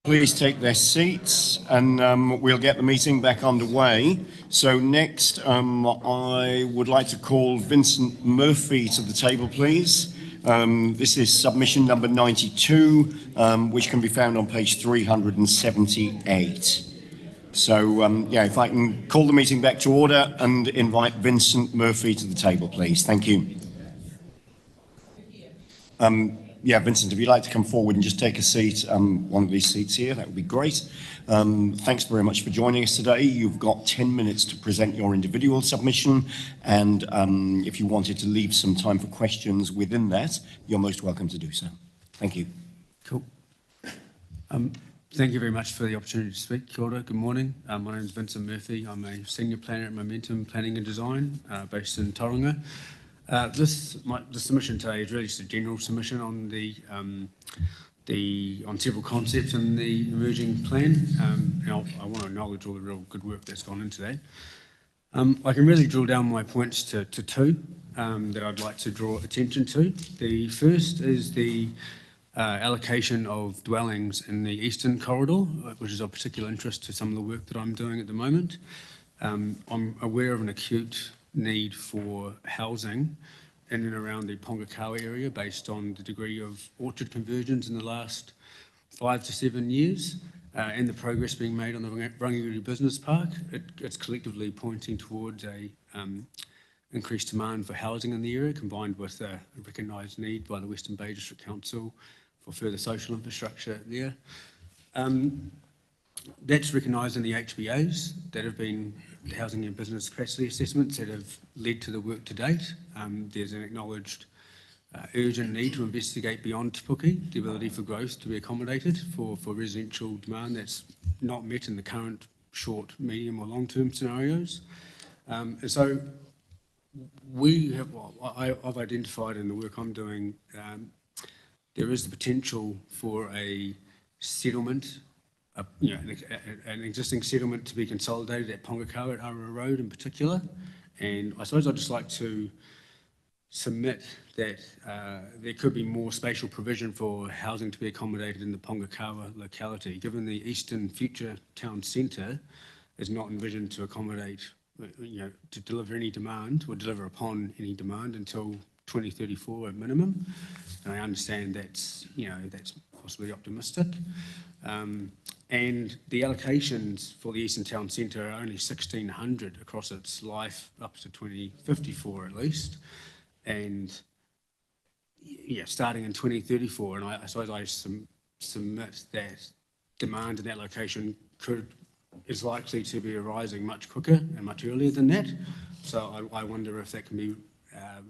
Please take their seats and we'll get the meeting back underway. So next, I would like to call Vincent Murphy to the table, please. This is submission number 92, which can be found on page 378. So, yeah, if I can call the meeting back to order and invite Vincent Murphy to the table, please. Thank you. Yeah, Vincent, if you'd like to come forward and just take a seat, one of these seats here, that would be great. Thanks very much for joining us today. You've got 10 minutes to present your individual submission, and if you wanted to leave some time for questions within that, you're most welcome to do so. Thank you. Cool. Thank you very much for the opportunity to speak. Kia ora, good morning. My name is Vincent Murphy. I'm a senior planner at Momentum Planning and Design based in Tauranga. This submission today is really just a general submission on on several concepts in the emerging plan. And I want to acknowledge all the real good work that's gone into that. I can really drill down my points to two that I'd like to draw attention to. The first is the allocation of dwellings in the eastern corridor, which is of particular interest to some of the work that I'm doing at the moment. I'm aware of an acute need for housing in and around the Pongakawa area based on the degree of orchard conversions in the last 5 to 7 years and the progress being made on the Rangiriri Business Park. It's collectively pointing towards a increased demand for housing in the area, combined with a recognised need by the Western Bay District Council for further social infrastructure there. That's recognised in the HBAs that have been the housing and business capacity assessments that have led to the work to date. There's an acknowledged urgent need to investigate beyond Te Puke, the ability for growth to be accommodated for residential demand that's not met in the current short, medium or long-term scenarios. And so I've identified in the work I'm doing, there is the potential for a settlement, an existing settlement to be consolidated at Pongakawa at Ara Road in particular. And I suppose I'd just like to submit that there could be more spatial provision for housing to be accommodated in the Pongakawa locality, given the eastern future town centre is not envisioned to accommodate, to deliver any demand or deliver upon any demand until 2034 at minimum. And I understand that's possibly optimistic. And the allocations for the Eastern Town Centre are only 1,600 across its life, up to 2054 at least. And starting in 2034, and I suppose I submit that demand in that location is likely to be arising much quicker and much earlier than that. So I wonder if that can be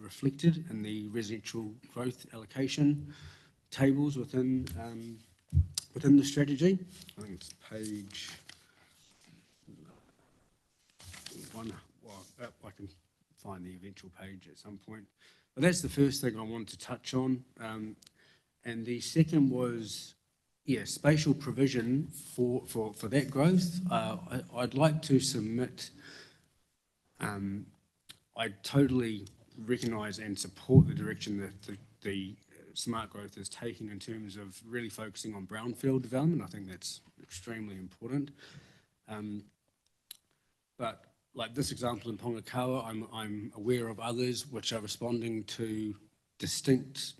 reflected in the residential growth allocation tables within the strategy. I think it's page one. Well, I can find the eventual page at some point. But that's the first thing I wanted to touch on. And the second was, spatial provision for that growth. I'd like to submit, I totally recognise and support the direction that the smart growth is taking in terms of really focusing on brownfield development. I think that's extremely important. But like this example in Pongakawa, I'm aware of others which are responding to distinct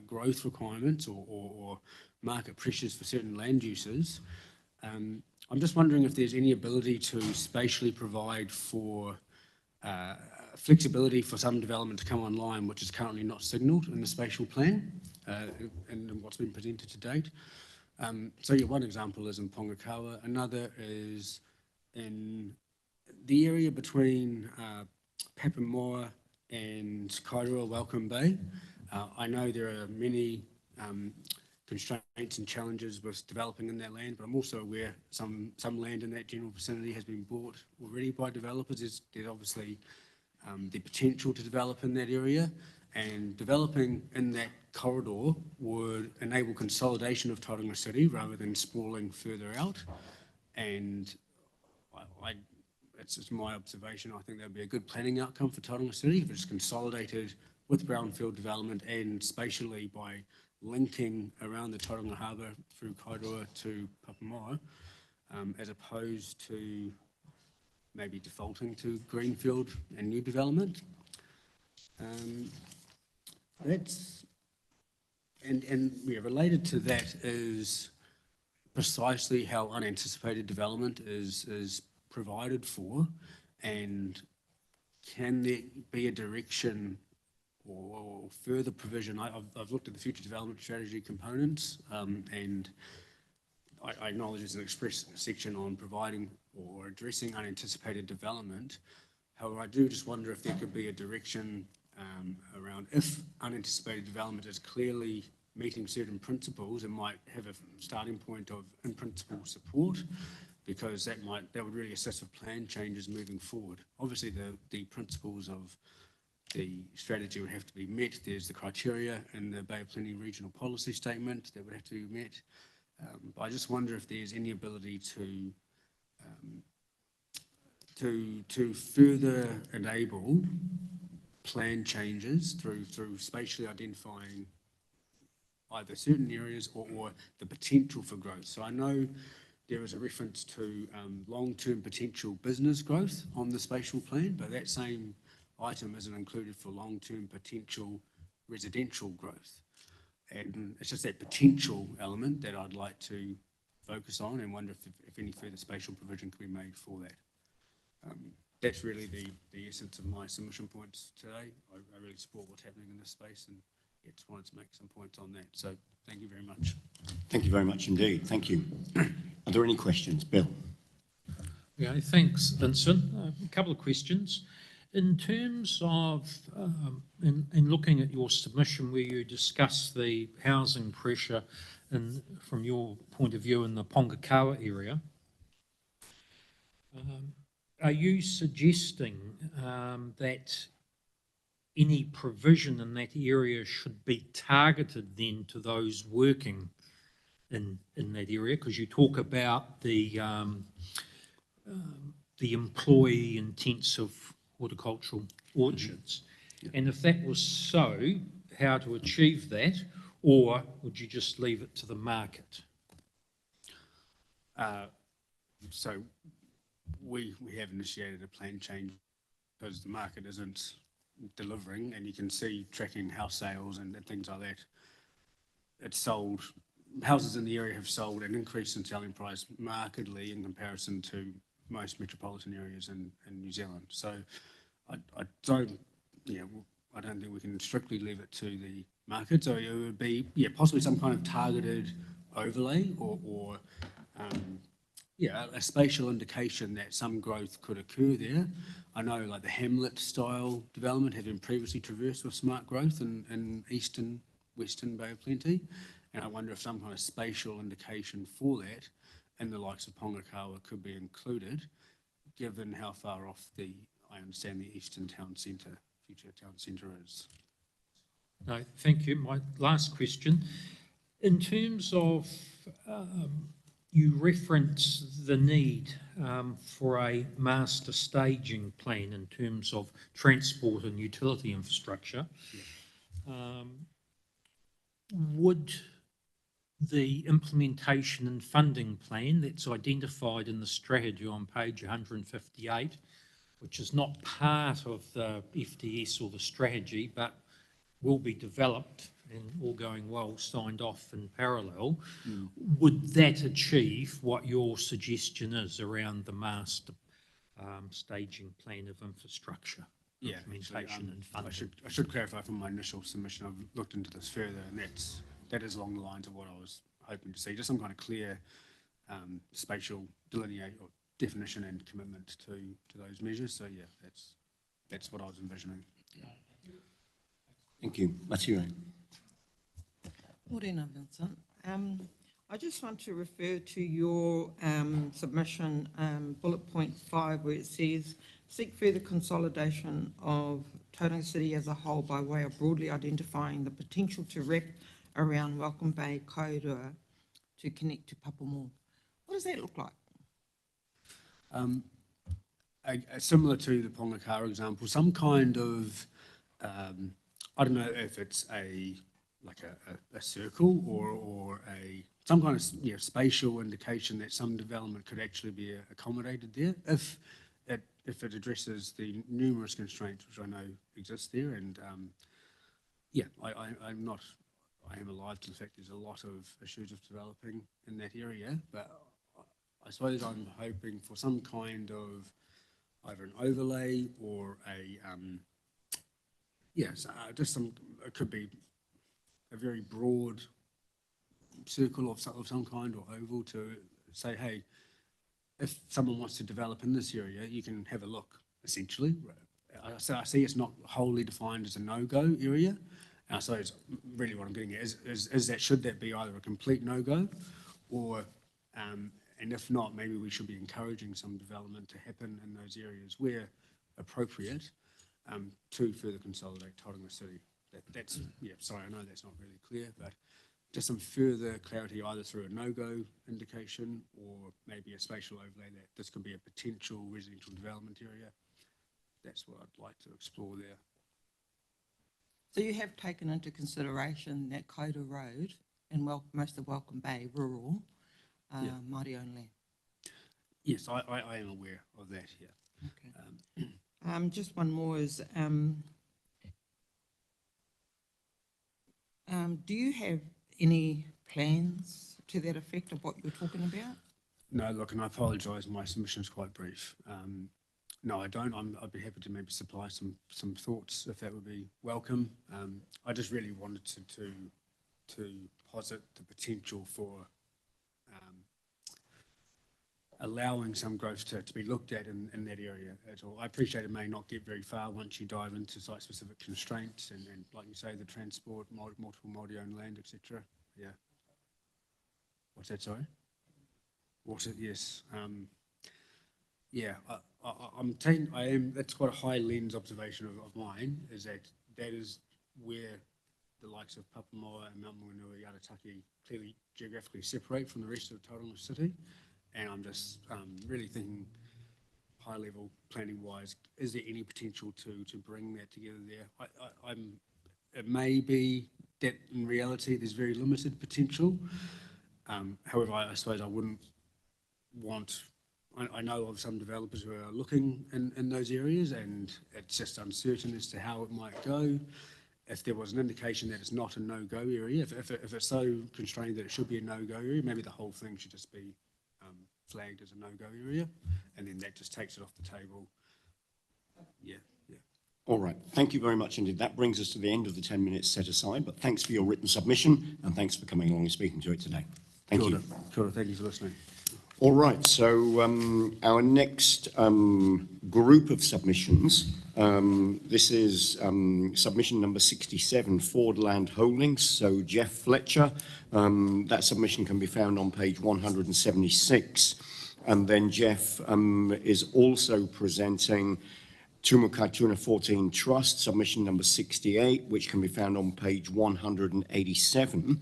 growth requirements or market pressures for certain land uses. I'm just wondering if there's any ability to spatially provide for flexibility for some development to come online, which is currently not signalled in the spatial plan and what's been presented to date. One example is in Pongakawa. Another is in the area between Papamoa and Kairua Welcome Bay. I know there are many constraints and challenges with developing in that land, but I'm also aware some land in that general vicinity has been bought already by developers. There's obviously the potential to develop in that area, and developing in that corridor would enable consolidation of Tauranga City rather than sprawling further out. And it's just my observation, I think that'd be a good planning outcome for Tauranga City if it's consolidated with brownfield development and spatially by linking around the Tauranga Harbour through Kairua to Papamoa, as opposed to maybe defaulting to greenfield and new development. Related to that is precisely how unanticipated development is provided for, and can there be a direction or further provision? I've looked at the future development strategy components, and I acknowledge there's an express section on providing or addressing unanticipated development. However, I do just wonder if there could be a direction around, if unanticipated development is clearly meeting certain principles, it might have a starting point of in-principle support, because that would really assist with plan changes moving forward. Obviously, the principles of the strategy would have to be met. There's the criteria in the Bay of Plenty Regional Policy Statement that would have to be met. But I just wonder if there's any ability to further enable plan changes through spatially identifying either certain areas or the potential for growth. So I know there is a reference to long-term potential business growth on the spatial plan, but that same item isn't included for long-term potential residential growth. And it's just that potential element that I'd like to focus on, and wonder if any further spatial provision could be made for that. That's really the essence of my submission points today. I really support what's happening in this space, and just wanted to make some points on that. So thank you very much. Thank you very much indeed. Thank you. Are there any questions? Bill? Yeah, thanks, Vincent. A couple of questions. In terms of, in looking at your submission where you discuss the housing pressure from your point of view in the Pongakawa area, are you suggesting that any provision in that area should be targeted then to those working in that area? Because you talk about the employee-intensive horticultural orchards. And if that was so, how to achieve that, or would you just leave it to the market? So we have initiated a plan change because the market isn't delivering, and you can see tracking house sales and things like that. It's sold, houses in the area have sold an increase in selling price markedly in comparison to most metropolitan areas in New Zealand. So I don't think we can strictly leave it to the market. So it would be, possibly some kind of targeted overlay or a spatial indication that some growth could occur there. I know like the Hamlet style development had been previously traversed with SmartGrowth in eastern, western Bay of Plenty. And I wonder if some kind of spatial indication for that in the likes of Pongakawa could be included, given how far off I understand the eastern town centre, future town centre is. No, thank you. My last question. In terms of, you reference the need for a master staging plan in terms of transport and utility infrastructure. Yeah. Would the implementation and funding plan that's identified in the strategy on page 158, which is not part of the FDS or the strategy, but will be developed and all going well, signed off in parallel, would that achieve what your suggestion is around the master staging plan of infrastructure? Yeah, implementation and funding. I should clarify from my initial submission. I've looked into this further, and that is along the lines of what I was hoping to see. Just some kind of clear spatial delineate or definition and commitment to those measures. So yeah, that's what I was envisioning. Thank you. Mathieu. Morena, Vincent. I just want to refer to your submission, bullet point 5, where it says, seek further consolidation of Tauranga City as a whole by way of broadly identifying the potential to wrap around Welcome Bay Kairua to connect to Papamoa. What does that look like? Similar to the Pongakawa example, some kind of, I don't know if it's a like a circle or some kind of spatial indication that some development could actually be accommodated there if it addresses the numerous constraints which I know exist there. And I am alive to the fact there's a lot of issues of developing in that area, but I suppose I'm hoping for some kind of either an overlay or it could be a very broad circle of some kind or oval to say, hey, if someone wants to develop in this area, you can have a look, essentially. So I see it's not wholly defined as a no-go area. So it's really what I'm getting at should that be either a complete no-go or, and if not, maybe we should be encouraging some development to happen in those areas where appropriate to further consolidate Tauranga City. Sorry, I know that's not really clear, but just some further clarity either through a no-go indication or maybe a spatial overlay that this could be a potential residential development area. That's what I'd like to explore there. So you have taken into consideration that Kaura Road and most of Welcome Bay rural, Māori only? Yes, I am aware of that, yeah. Okay. Just one more is, do you have any plans to that effect of what you're talking about? No, look, and I apologise, my submission's quite brief. No, I don't. I'd be happy to maybe supply some thoughts if that would be welcome. I just really wanted to posit the potential for allowing some growth to be looked at in that area at all. I appreciate it may not get very far once you dive into site-specific constraints and like you say, the transport, multiple Māori-owned land, etc. Yeah. What's that, sorry? What's it? Yes. Yeah, that's quite a high lens observation of mine, is that is where the likes of Papamoa and Mount Maunganui, Arataki clearly geographically separate from the rest of Tauranga City. And I'm just really thinking high level planning wise, is there any potential to bring that together there? It may be that in reality there's very limited potential. However, I suppose I wouldn't want, I know of some developers who are looking in those areas and it's just uncertain as to how it might go. If there was an indication that it's not a no-go area, if it's so constrained that it should be a no-go area, maybe the whole thing should just be flagged as a no-go area, and then that just takes it off the table. Yeah. All right, thank you very much indeed. That brings us to the end of the 10 minutes set aside, but thanks for your written submission and thanks for coming along and speaking to it today. Thank you. Sure, thank you for listening. All right, so our next group of submissions, this is submission number 67, Ford Land Holdings, so Jeff Fletcher. That submission can be found on page 176. And then Jeff is also presenting Tumukai 14 Trust, submission number 68, which can be found on page 187.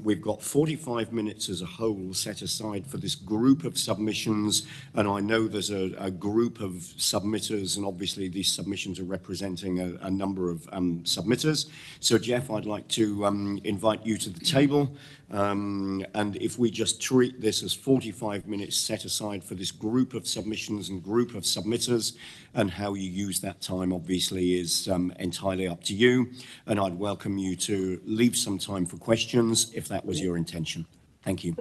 We've got 45 minutes as a whole set aside for this group of submissions, and I know there's a group of submitters, and obviously these submissions are representing a number of submitters. So Jeff, I'd like to invite you to the table, and if we just treat this as 45 minutes set aside for this group of submissions and group of submitters, and how you use that time obviously is entirely up to you, and I'd welcome you to leave some time for questions if that was your intention. Thank you.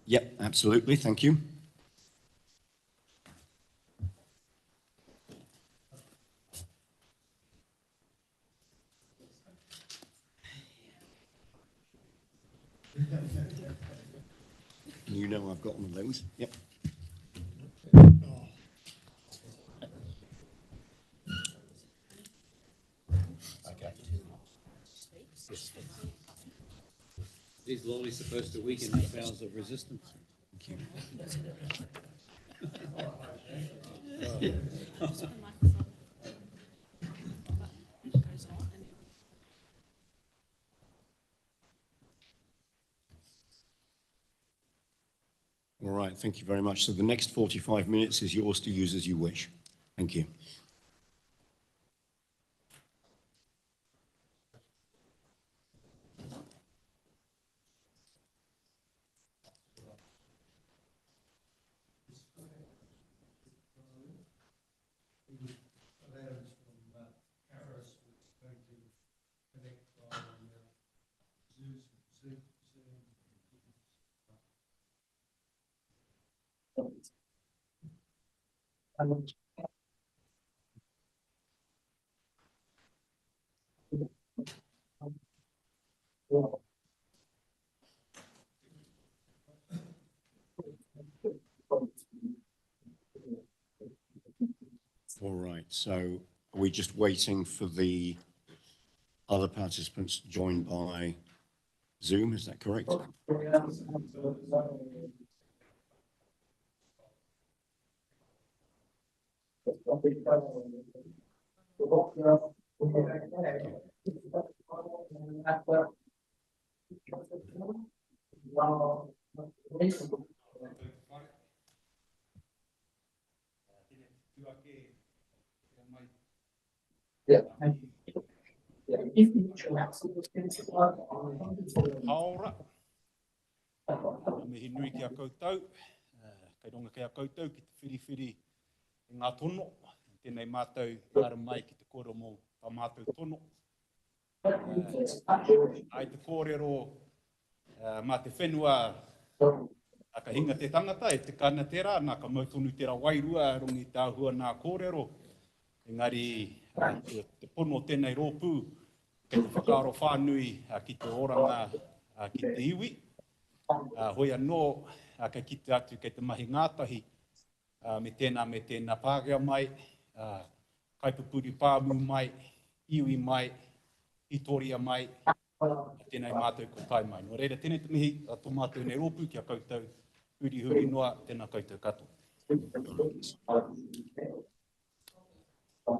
Yep, absolutely, thank you. You know I've got one of those. Yep. Okay. These lollies supposed to weaken the powers of resistance. Thank you. All right, thank you very much. So the next 45 minutes is yours to use as you wish. Thank you. All right, so are we just waiting for the other participants to join by Zoom? Is that correct? Haora. Me nui ki a koutou. Kei ronga ki a koutou ki te whiriwhiri i ngā tono. Tēnei mātou ngara mai ki te koro mō tā mātou tono. Ai te kōrero mā te whenua a ka hinga te tangata e te kāna tērā, nā ka mautonu tērā wairua rongi tāhua nā kōrero. Engari te pono tēnei rōpū kei te whakaaro whānui ki te oranga ki te iwi. Hoi anō kei kite atu kei te mahi ngātahi me tēnā pāgea mai, kaipupuri pāmu mai, iwi mai, itoria mai, tēnei mātou ko tai mai. Nō reira, tēnei te mihi tō mātou nei rōpū ki a koutou, huri noa, tēnā koutou kato.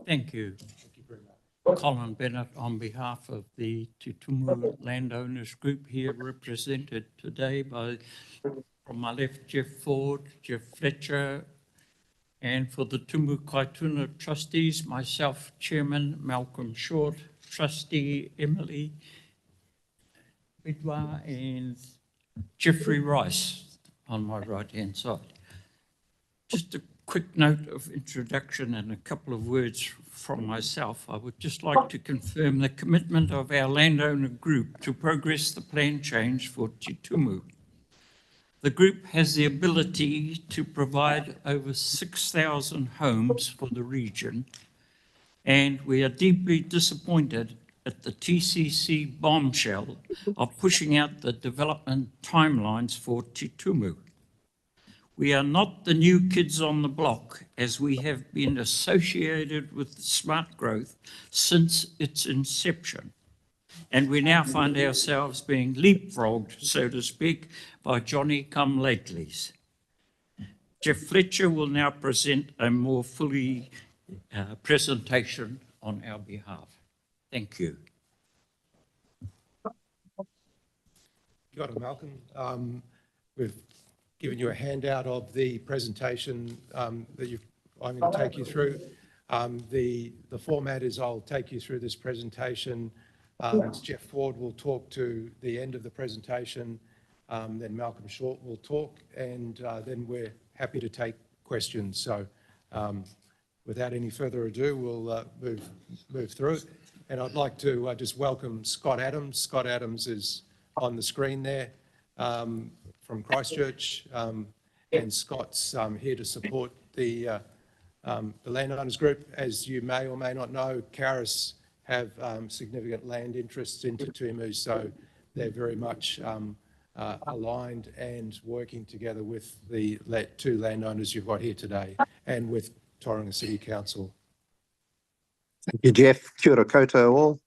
Thank you. Colin Bennett on behalf of the Tutumu Landowners Group here represented today by, from my left, Jeff Ford, Jeff Fletcher, and for the Tumu Kaituna trustees, myself, Chairman Malcolm Short, Trustee Emily Bidwa, and Jeffrey Rice on my right-hand side. Just a quick note of introduction and a couple of words from myself. I would just like to confirm the commitment of our landowner group to progress the plan change for Tutumu. The group has the ability to provide over 6,000 homes for the region, and we are deeply disappointed at the TCC bombshell of pushing out the development timelines for Tutumu. We are not the new kids on the block, as we have been associated with SmartGrowth since its inception. And we now find ourselves being leapfrogged, so to speak, by Johnny-come-latelys. Jeff Fletcher will now present a more fully presentation on our behalf. Thank you. Kia ora, Malcolm. We've given you a handout of the presentation that I'm going to take you through. The format is I'll take you through this presentation. Jeff Ford will talk to the end of the presentation. Then Malcolm Short will talk, and then we're happy to take questions. So without any further ado, we'll move through it. And I'd like to just welcome Scott Adams. Scott Adams is on the screen there. From Christchurch, and Scott's here to support the landowners group. As you may or may not know, Caris have significant land interests in Tutumu, so they're very much aligned and working together with the two landowners you've got here today and with Tauranga City Council. Thank you, Jeff. Kia ora koutou all.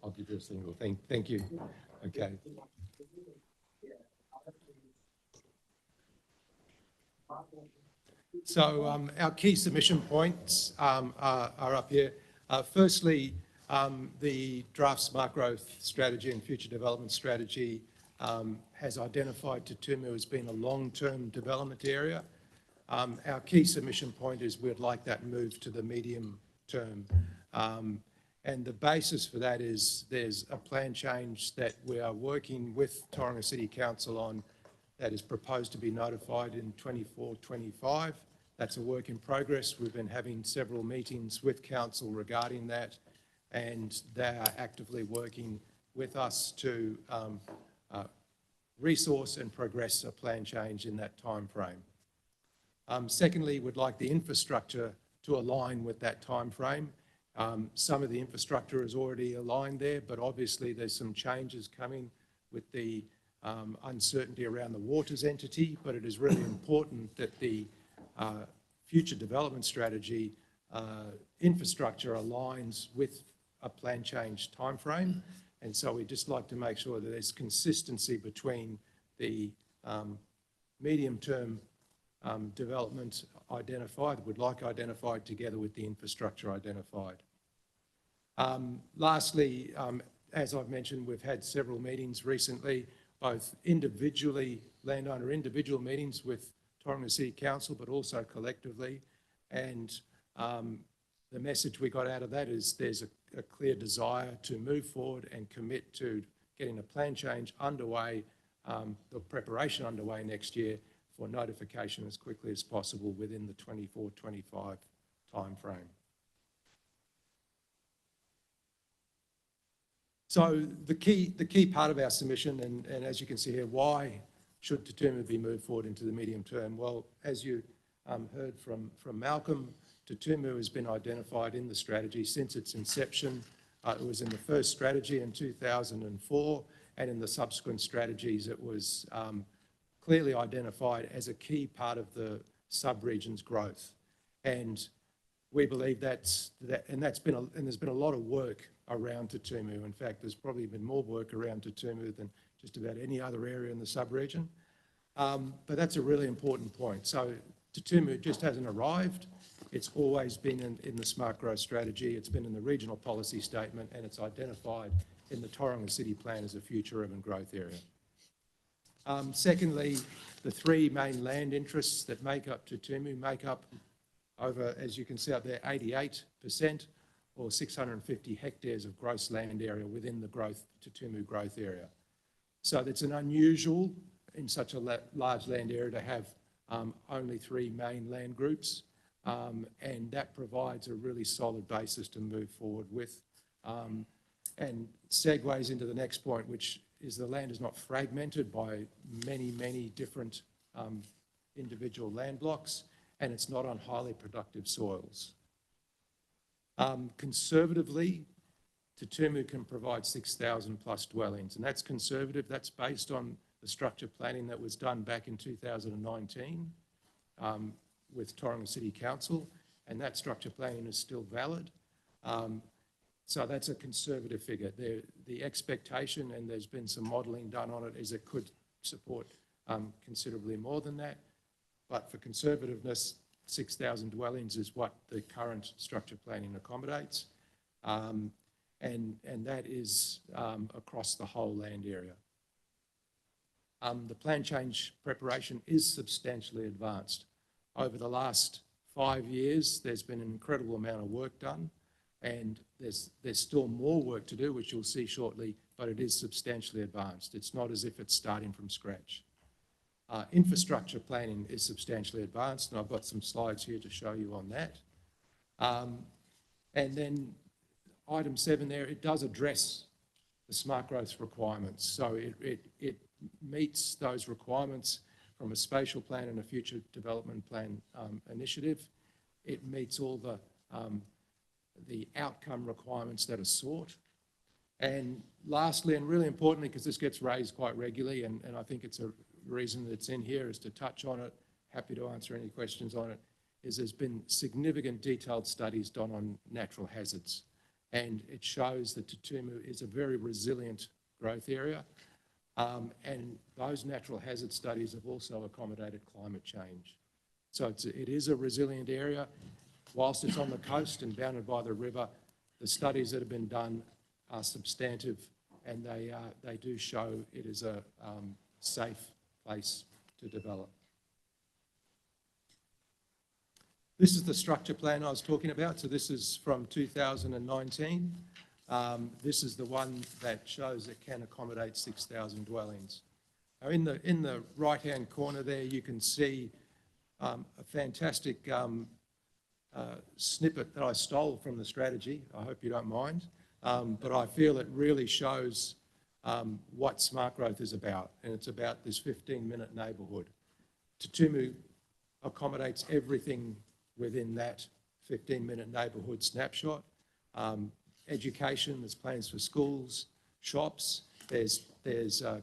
I'll give you a single thing. Thank you. Okay. So our key submission points are up here. Firstly, the draft SmartGrowth strategy and future development strategy has identified Tutumu as being a long-term development area. Our key submission point is we'd like that moved to the medium term. And the basis for that is there's a plan change that we are working with Tauranga City Council on that is proposed to be notified in 24-25. That's a work in progress. We've been having several meetings with council regarding that, and they are actively working with us to resource and progress a plan change in that time frame. Secondly, we'd like the infrastructure to align with that time frame. Some of the infrastructure is already aligned there, but obviously there's some changes coming with the uncertainty around the waters entity, but it is really important that the future development strategy infrastructure aligns with a plan change timeframe. And so we'd just like to make sure that there's consistency between the medium-term development identified, identified together with the infrastructure identified. Lastly, as I've mentioned, we've had several meetings recently, both individually, landowner individual meetings with Tauranga City Council, but also collectively. And the message we got out of that is there's a clear desire to move forward and commit to getting a plan change underway, the preparation underway next year for notification as quickly as possible within the 24-25 timeframe. So the key part of our submission, and as you can see here, why should Tutumu be moved forward into the medium term? Well, as you heard from Malcolm, Tutumu has been identified in the strategy since its inception. It was in the first strategy in 2004, and in the subsequent strategies it was clearly identified as a key part of the sub-region's growth. And we believe there's been a lot of work around Tutumu. In fact, there's probably been more work around Tutumu than just about any other area in the sub-region. But that's a really important point. So Tutumu just hasn't arrived. It's always been in the Smart Growth strategy, it's been in the regional policy statement, and it's identified in the Tauranga City Plan as a future urban growth area. Secondly, the three main land interests that make up Tutumu make up over, as you can see up there, 88% or 650 hectares of gross land area within the Tutumu growth area. So it's an unusual in such a large land area to have only three main land groups, and that provides a really solid basis to move forward with, and segues into the next point, which is the land is not fragmented by many different individual land blocks, and it's not on highly productive soils. Conservatively, Tutumu can provide 6,000 plus dwellings, and that's conservative. That's based on the structure planning that was done back in 2019 with Tauranga City Council, and that structure planning is still valid. So that's a conservative figure. The expectation, and there's been some modelling done on it, is it could support considerably more than that. But for conservativeness, 6,000 dwellings is what the current structure planning accommodates. And that is across the whole land area. The plan change preparation is substantially advanced. Over the last 5 years, there's been an incredible amount of work done, and there's still more work to do, which you'll see shortly, but it is substantially advanced. It's not as if it's starting from scratch. Infrastructure planning is substantially advanced, and I've got some slides here to show you on that. And then item 7 there, it does address the smart growth requirements. So it meets those requirements from a spatial plan and a future development plan initiative. It meets all the outcome requirements that are sought. And lastly, and really importantly, because this gets raised quite regularly, and I think it's a reason that it's in here is to touch on it, happy to answer any questions on it, is there's been significant detailed studies done on natural hazards. And it shows that Tutumu is a very resilient growth area. And those natural hazard studies have also accommodated climate change. So it is a resilient area. Whilst it's on the coast and bounded by the river, the studies that have been done are substantive and they do show it is a safe place to develop. This is the structure plan I was talking about. So this is from 2019. This is the one that shows it can accommodate 6,000 dwellings. Now in the right-hand corner there, you can see a fantastic snippet that I stole from the strategy. I hope you don't mind. But I feel it really shows what smart growth is about. And it's about this 15-minute neighbourhood. Tutumu accommodates everything within that 15-minute neighbourhood snapshot. Education, there's plans for schools, shops, there's a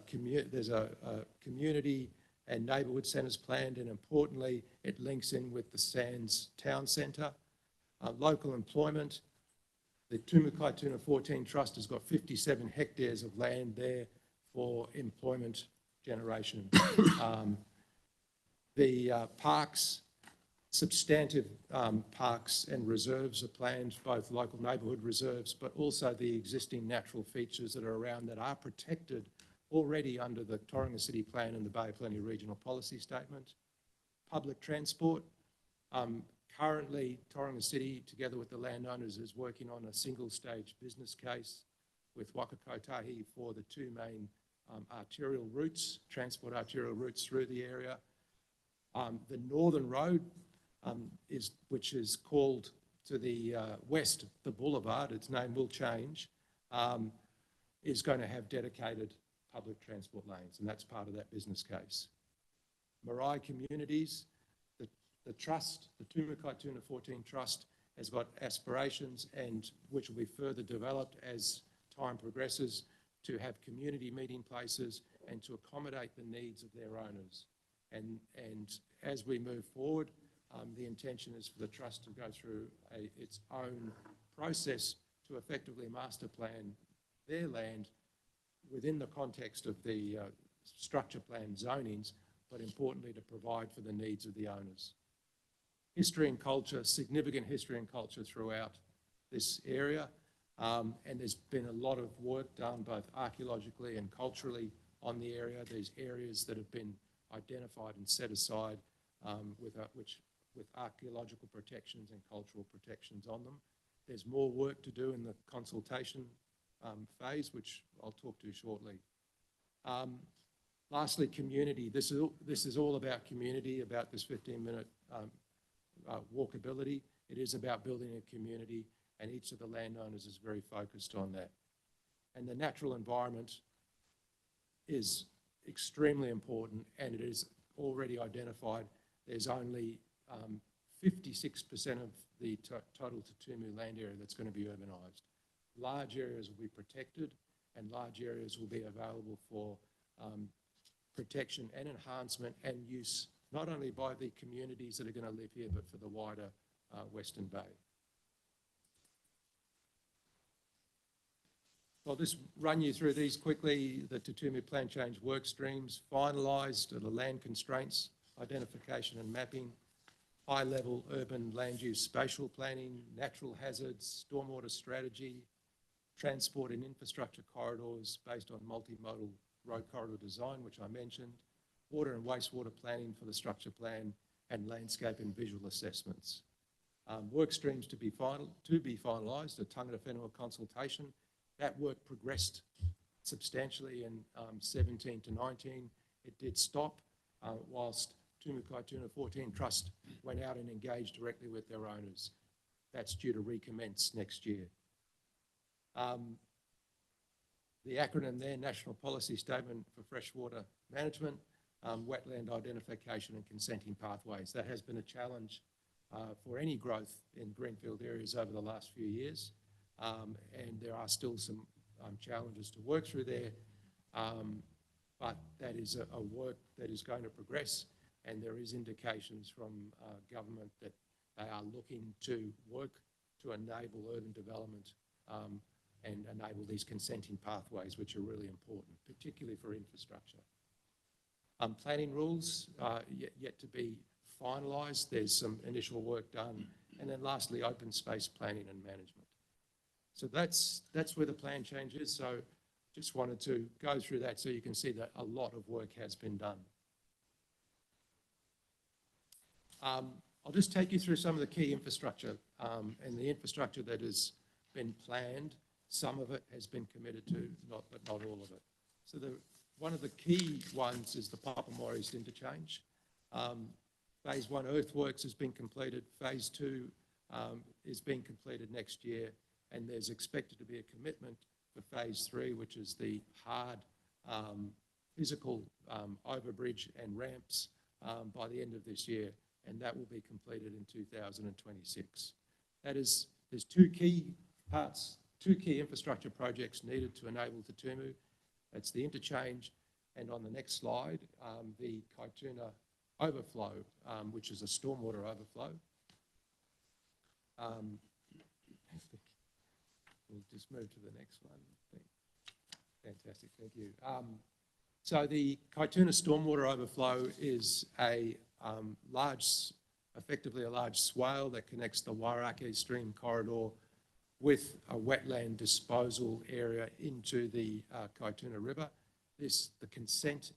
community and neighbourhood centres planned, and importantly, it links in with the Sands Town Centre. Local employment, the Tumukai-Tuna 14 Trust has got 57 hectares of land there for employment generation. The parks, substantive parks and reserves are planned, both local neighbourhood reserves, but also the existing natural features that are around that are protected already under the Tauranga City Plan and the Bay of Plenty Regional Policy Statement. Public transport. Currently, Tauranga City, together with the landowners, is working on a single-stage business case with Wakakotahi for the two main arterial routes, transport arterial routes through the area. The Northern Road, which is called to the west, the Boulevard, its name will change, is going to have dedicated public transport lanes, and that's part of that business case. Marae Communities, the trust, the Tumukai-Tuna 14 Trust, has got aspirations, and which will be further developed as time progresses, to have community meeting places and to accommodate the needs of their owners. And as we move forward, the intention is for the trust to go through its own process to effectively master plan their land within the context of the structure plan zonings, but importantly to provide for the needs of the owners. History and culture, significant history and culture throughout this area, and there's been a lot of work done both archaeologically and culturally on the area. There's areas that have been identified and set aside with archaeological protections and cultural protections on them. There's more work to do in the consultation phase, which I'll talk to shortly. Lastly, community. This is all about community, about this 15-minute walkability. It is about building a community, and each of the landowners is very focused on that. And the natural environment is extremely important, and it is already identified. There's only 56% of the total Tutumu land area that's going to be urbanised. Large areas will be protected, and large areas will be available for protection and enhancement and use, not only by the communities that are going to live here, but for the wider Western Bay. I'll just run you through these quickly. The Tutumu Plan Change work streams finalised, the land constraints, identification and mapping, high-level urban land use spatial planning, natural hazards, stormwater strategy, transport and infrastructure corridors based on multimodal road corridor design, which I mentioned, water and wastewater planning for the structure plan, and landscape and visual assessments. Work streams to be finalised, a tangata whenua consultation. That work progressed substantially in 17 to 19. It did stop whilst Tumukai-Tuna 14 Trust went out and engaged directly with their owners. That's due to recommence next year. The acronym there, National Policy Statement for Freshwater Management, wetland identification and consenting pathways. That has been a challenge for any growth in greenfield areas over the last few years, and there are still some challenges to work through there, but that is a work that is going to progress, and there is indications from government that they are looking to work to enable urban development and enable these consenting pathways, which are really important, particularly for infrastructure. Planning rules yet to be finalised. There's some initial work done. And then lastly, open space planning and management. So that's where the plan change is. So just wanted to go through that so you can see that a lot of work has been done. I'll just take you through some of the key infrastructure and the infrastructure that has been planned. Some of it has been committed to, but not all of it. So one of the key ones is the Papamoa East interchange. Phase 1 earthworks has been completed. Phase 2 is being completed next year, and there's expected to be a commitment for Phase 3, which is the hard physical overbridge and ramps by the end of this year, and that will be completed in 2026. There's two key parts, two key infrastructure projects needed to enable Te Tumu. That's the interchange, and on the next slide, the Kaituna overflow, which is a stormwater overflow. We'll just move to the next one. Fantastic, thank you. So the Kaituna stormwater overflow is a effectively a large swale that connects the Wairakei stream corridor with a wetland disposal area into the Kaituna River. The consent,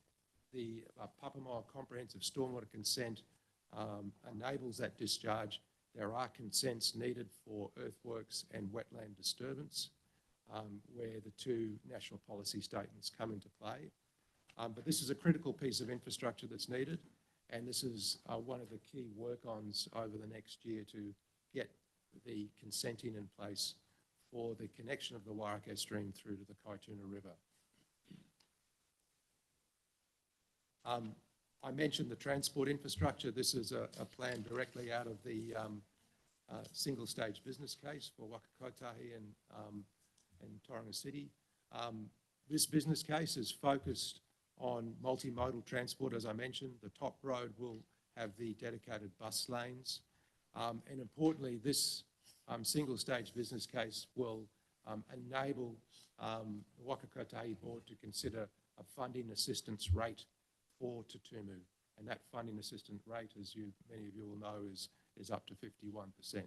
the Papamoa Comprehensive Stormwater Consent enables that discharge. There are consents needed for earthworks and wetland disturbance, where the two national policy statements come into play. But this is a critical piece of infrastructure that's needed, and this is one of the key work-ons over the next year to get the consenting in place for the connection of the Wairakei stream through to the Kaituna River. I mentioned the transport infrastructure. This is a plan directly out of the single-stage business case for Waka Kotahi and Tauranga City. This business case is focused on multimodal transport, as I mentioned. The top road will have the dedicated bus lanes. And importantly, this single-stage business case will enable the Waka Kotahi board to consider a funding assistance rate for Te Tumu. And that funding assistance rate, as many of you will know, is up to 51%.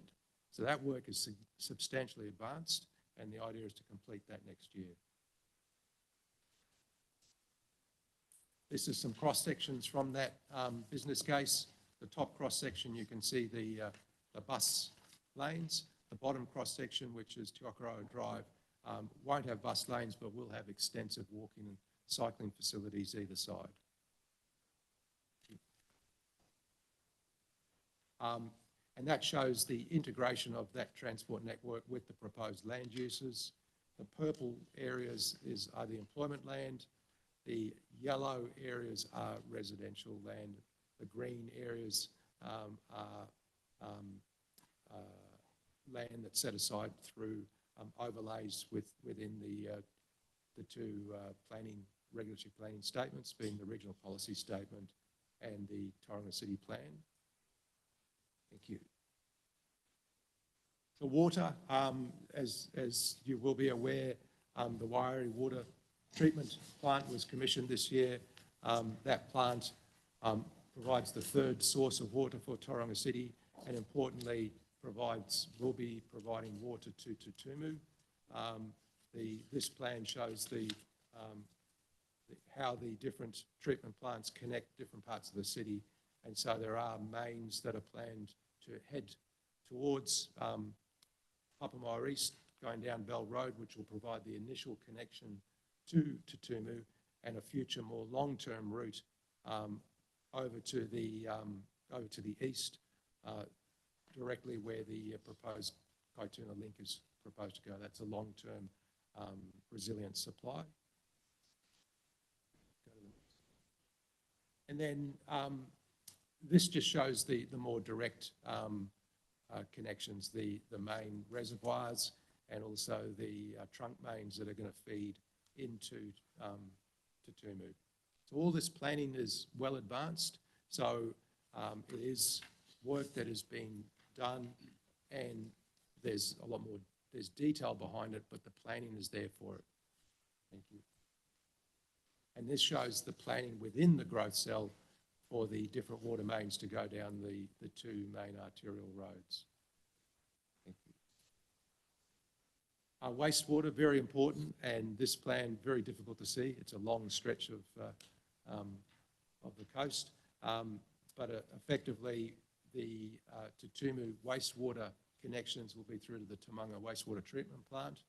So that work is substantially advanced, and the idea is to complete that next year. This is some cross-sections from that business case. The top cross-section, you can see the bus lanes. The bottom cross-section, which is Te Akaroa Drive, won't have bus lanes, but will have extensive walking and cycling facilities either side. And that shows the integration of that transport network with the proposed land uses. The purple areas are the employment land. The yellow areas are residential land. The green areas are land that's set aside through overlays within the two regulatory planning statements, being the regional policy statement and the Tauranga City Plan. Thank you. The water, as you will be aware, the Waiari water treatment plant was commissioned this year. That plant provides the third source of water for Tauranga City, and importantly, will be providing water to Te Tumu. This plan shows how the different treatment plants connect different parts of the city. And so there are mains that are planned to head towards Papamoa East, going down Bell Road, which will provide the initial connection to Te Tumu, and a future more long-term route over to the east, directly where the proposed Kaituna link is proposed to go. That's a long-term resilient supply. And then this just shows the more direct connections, the main reservoirs, and also the trunk mains that are going to feed into Te Tumu. So all this planning is well advanced. So it is work that is being done, and there's a lot more, there's detail behind it, but the planning is there for it. Thank you. And this shows the planning within the growth cell for the different water mains to go down the two main arterial roads. Thank Wastewater, very important, and this plan, very difficult to see. It's a long stretch of the coast, but effectively the Tutumu wastewater connections will be through to the Tamanga wastewater treatment plant.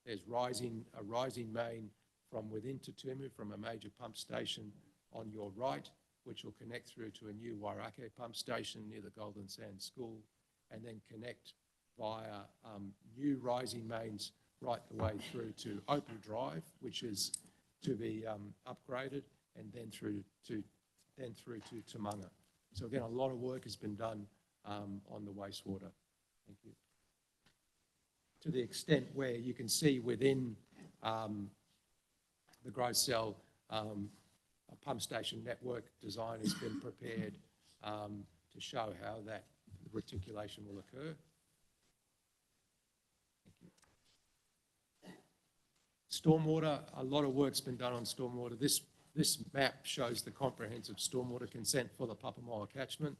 There's a rising main from within Tutumu from a major pump station on your right, which will connect through to a new Wairake pump station near the Golden Sands School, and then connect via new rising mains right the way through to Opal Drive, which is to be upgraded, and then through to Tamanga. So again, a lot of work has been done on the wastewater. Thank you. To the extent where you can see within the growth cell, a pump station network design has been prepared to show how that reticulation will occur. Stormwater, a lot of work's been done on stormwater. This map shows the comprehensive stormwater consent for the Papamoa catchment.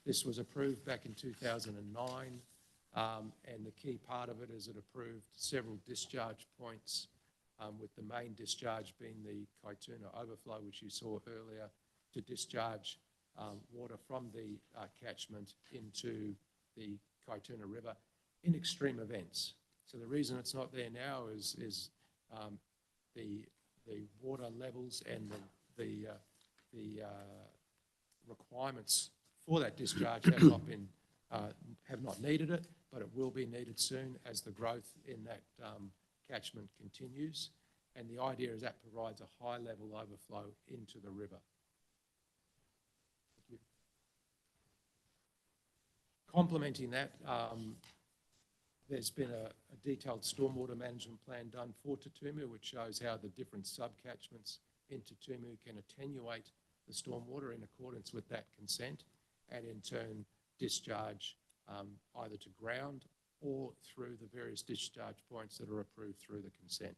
This was approved back in 2009, and the key part of it is it approved several discharge points, with the main discharge being the Kaituna overflow, which you saw earlier, to discharge water from the catchment into the Kaituna River in extreme events. So the reason it's not there now is the water levels and the requirements for that discharge have not needed it, but it will be needed soon as the growth in that catchment continues. And the idea is that provides a high level overflow into the river. Thank you. Complementing that, there's been a detailed stormwater management plan done for Tutumu, which shows how the different sub-catchments in Tutumu can attenuate the stormwater in accordance with that consent, and in turn discharge either to ground or through the various discharge points that are approved through the consent.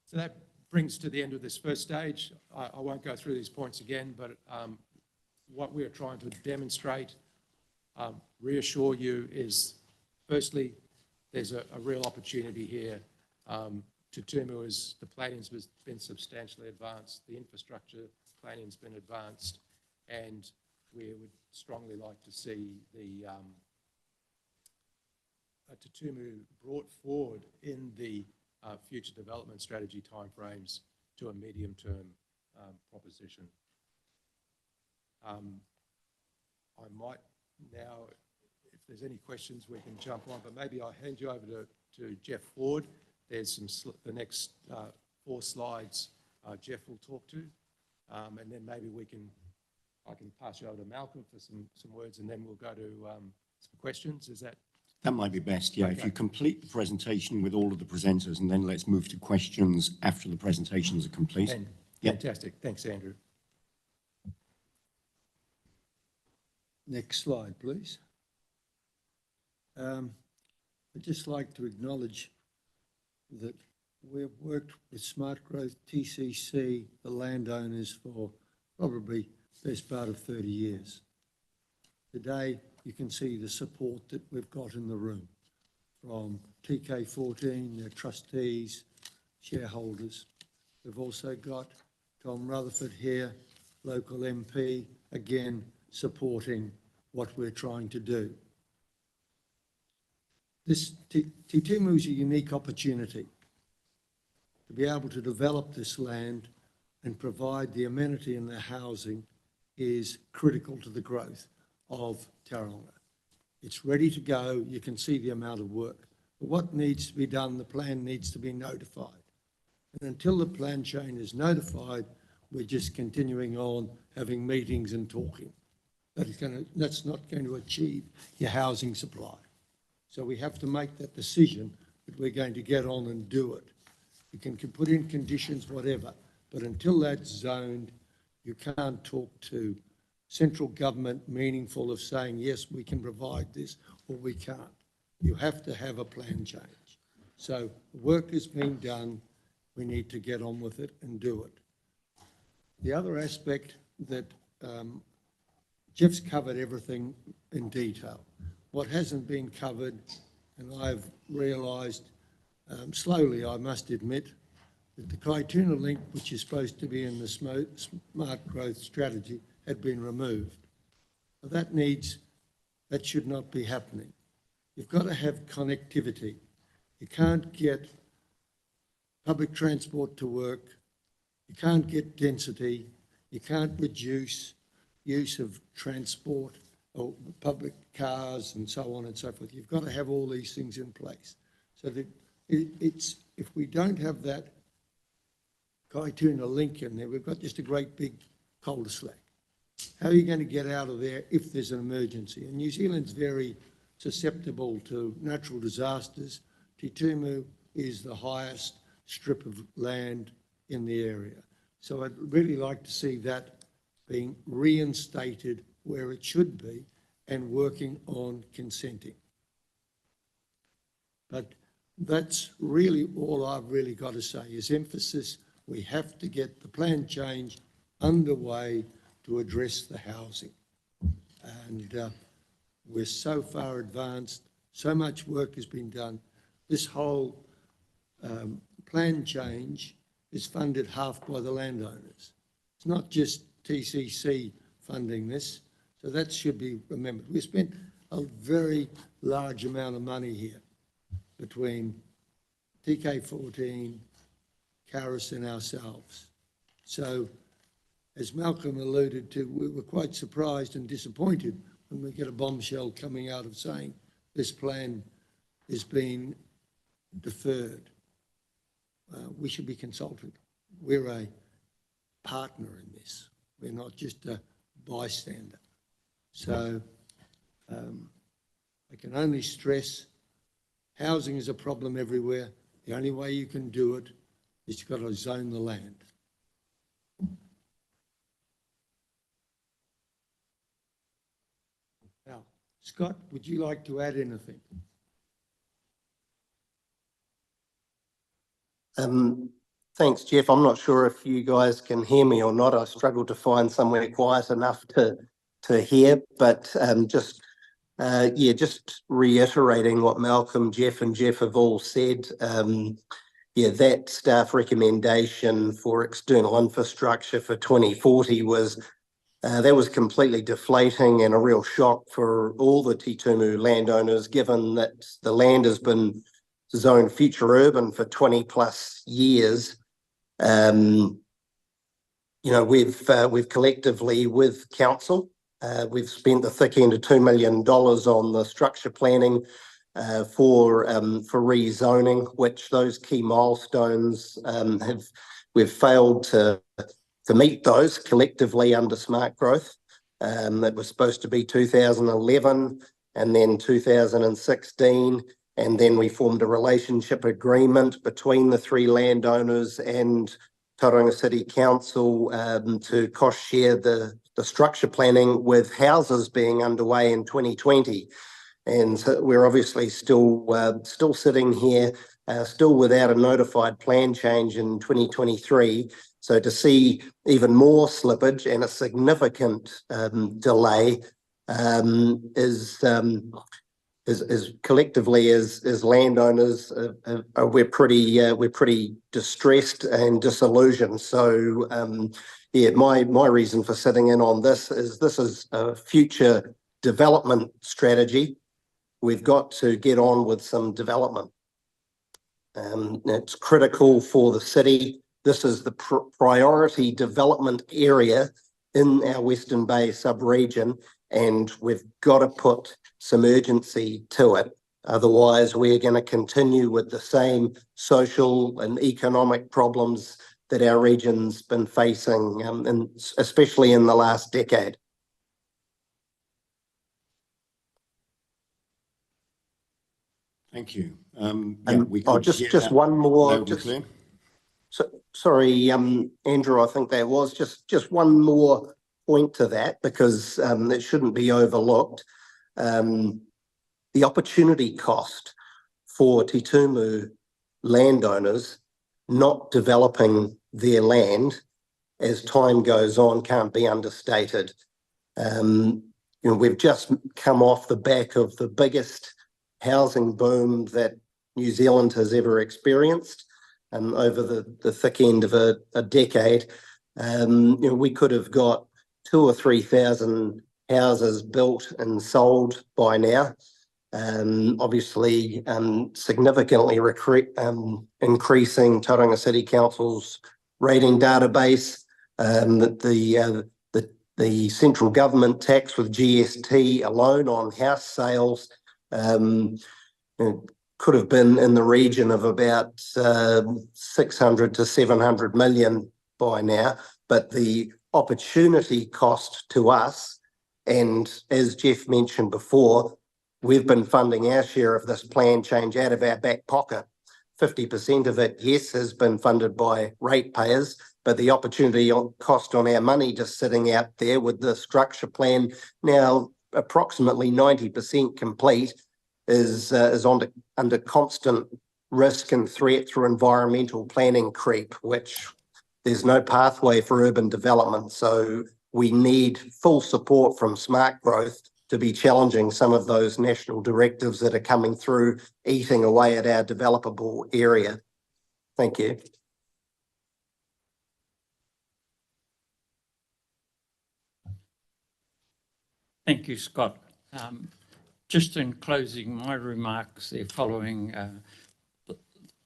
So that brings to the end of this first stage. I won't go through these points again, but what we're trying to demonstrate, reassure you, is firstly, there's a real opportunity here. Tutumu is, the planning's been substantially advanced, the infrastructure planning's been advanced, and we would strongly like to see the Tutumu brought forward in the future development strategy timeframes to a medium-term proposition. I might now, if there's any questions, we can jump on, but maybe I'll hand you over to Jeff Ford. There's the next 4 slides Jeff will talk to, and then maybe I can pass you over to Malcolm for some words, and then we'll go to some questions. Is that? That might be best, yeah. Okay. If you complete the presentation with all of the presenters, and then let's move to questions after the presentations are complete. Fantastic. Thanks, Andrew. Next slide, please. I'd just like to acknowledge that we've worked with SmartGrowth, TCC, the landowners for probably the best part of 30 years. Today, you can see the support that we've got in the room from TK14, their trustees, shareholders. We've also got Tom Rutherford here, local MP, again, supporting what we're trying to do. This Tutumu is a unique opportunity to be able to develop this land and provide the amenity and the housing is critical to the growth of Tauranga. It's ready to go. You can see the amount of work. But what needs to be done, the plan needs to be notified. And until the plan chain is notified, we're just continuing on having meetings and talking. That's not going to achieve your housing supply. So we have to make that decision that we're going to get on and do it. You can put in conditions, whatever, but until that's zoned, you can't talk to central government meaningful of saying, yes, we can provide this, or we can't. You have to have a plan change. So work is being done. We need to get on with it and do it. The other aspect that Jeff's covered everything in detail. what hasn't been covered, and I've realised slowly, I must admit, that the Kaituna link, which is supposed to be in the smart growth strategy, had been removed. That should not be happening. You've got to have connectivity. You can't get public transport to work. You can't get density. You can't reduce use of transport or public cars and so on and so forth. You've got to have all these things in place. So that if we don't have that Kaituna link in there, we've got just a great big cul-de-sac. How are you going to get out of there if there's an emergency? And New Zealand's very susceptible to natural disasters. Te Tumu is the highest strip of land in the area. So I'd really like to see that being reinstated where it should be and working on consenting. But that's really all I've really got to say is emphasis. We have to get the plan change underway to address the housing. And we're so far advanced, so much work has been done. This whole plan change is funded half by the landowners. It's not just TCC funding this, so that should be remembered. We spent a very large amount of money here between TK14, Caris and ourselves. So, as Malcolm alluded to, we were quite surprised and disappointed when we get a bombshell coming out of saying this plan is being deferred. We should be consulted. We're a partner in this. We're not just a bystander. So I can only stress housing is a problem everywhere. The only way you can do it is you've got to zone the land. Now, Scott, would you like to add anything? Thanks, Jeff. I'm not sure if you guys can hear me or not. I struggled to find somewhere quiet enough to hear, but just reiterating what Malcolm, Jeff and Jeff have all said. That staff recommendation for external infrastructure for 2040 was that was completely deflating and a real shock for all the Te Tumu landowners, given that the land has been zoned future urban for 20 plus years. We've collectively with council, we've spent the thick end of $2 million on the structure planning for rezoning, which those key milestones we've failed to meet those collectively under smart growth. That was supposed to be 2011 and then 2016. And then we formed a relationship agreement between the three landowners and Tauranga City Council to cost share the structure planning, with houses being underway in 2020. And so we're obviously still sitting here, still without a notified plan change in 2023. So to see even more slippage and a significant delay is collectively as landowners, we're pretty distressed and disillusioned. So my reason for sitting in on this is a future development strategy. We've got to get on with some development. It's critical for the city. This is the priority development area in our Western Bay sub-region, and we've got to put some urgency to it. Otherwise, we're going to continue with the same social and economic problems that our region's been facing, and especially in the last decade. Thank you. Just one more. Sorry, Andrew, I think there was just one more point to that, because it shouldn't be overlooked. The opportunity cost for Te Tumu landowners not developing their land as time goes on can't be understated. we've just come off the back of the biggest housing boom that New Zealand has ever experienced, over the thick end of a decade. We could have got 2,000 or 3,000 houses built and sold by now. Obviously, significantly increasing Tauranga City Council's rating database. The central government tax with GST alone on house sales could have been in the region of about 600 to 700 million by now. But the opportunity cost to us, and as Jeff mentioned before, we've been funding our share of this plan change out of our back pocket. 50% of it, yes, has been funded by ratepayers, but the opportunity cost on our money just sitting out there with the structure plan now approximately 90% complete is under constant risk and threat through environmental planning creep, which there's no pathway for urban development. So we need full support from SmartGrowth to be challenging some of those national directives that are coming through, eating away at our developable area. Thank you. Thank you, Scott. Just in closing my remarks, they're following,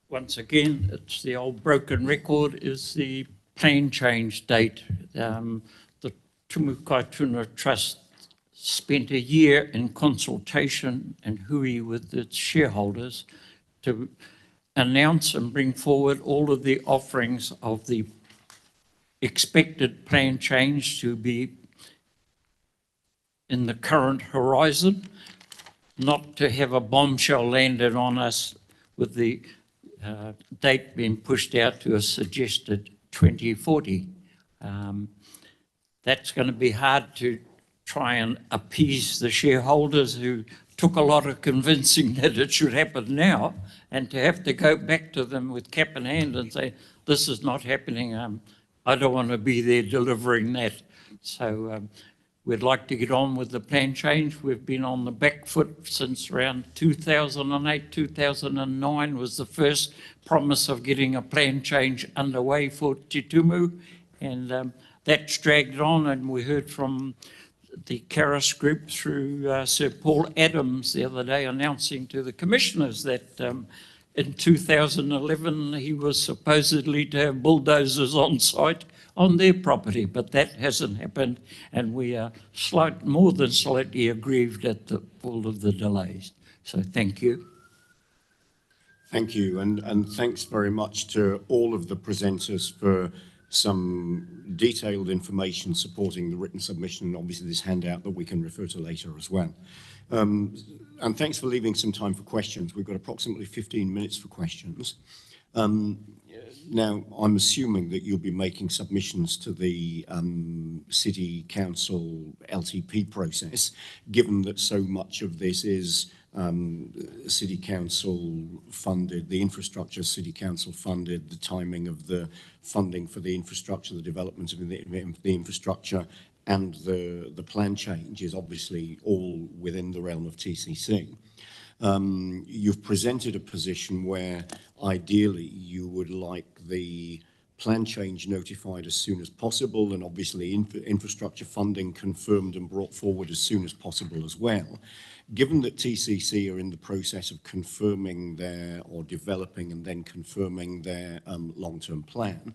once again, it's the old broken record, is the plan change date. The Tumukai Trust spent a year in consultation and hui with its shareholders to announce and bring forward all of the offerings of the expected plan change to be in the current horizon, not to have a bombshell landed on us with the date being pushed out to a suggested 2040. That's going to be hard to try and appease the shareholders who took a lot of convincing that it should happen now, and to have to go back to them with cap in hand and say, this is not happening. I don't want to be there delivering that. So we'd like to get on with the plan change. We've been on the back foot since around 2008, 2009 was the first promise of getting a plan change underway for Te Tumu, and that's dragged on, and we heard from the Karis group through Sir Paul Adams the other day announcing to the commissioners that in 2011 he was supposedly to have bulldozers on site on their property, but that hasn't happened, and we are more than slightly aggrieved at all of the delays. So thank you. Thank you, and thanks very much to all of the presenters for some detailed information supporting the written submission, and obviously this handout that we can refer to later as well. And thanks for leaving some time for questions. We've got approximately 15 minutes for questions. Now, I'm assuming that you'll be making submissions to the City Council LTP process, given that so much of this is City Council funded, the infrastructure City Council funded, the timing of the funding for the infrastructure, the development of the infrastructure, and the plan change is obviously all within the realm of TCC. You've presented a position where ideally you would like the plan change notified as soon as possible, and obviously infrastructure funding confirmed and brought forward as soon as possible as well. Given that TCC are in the process of confirming or developing and then confirming their long-term plan,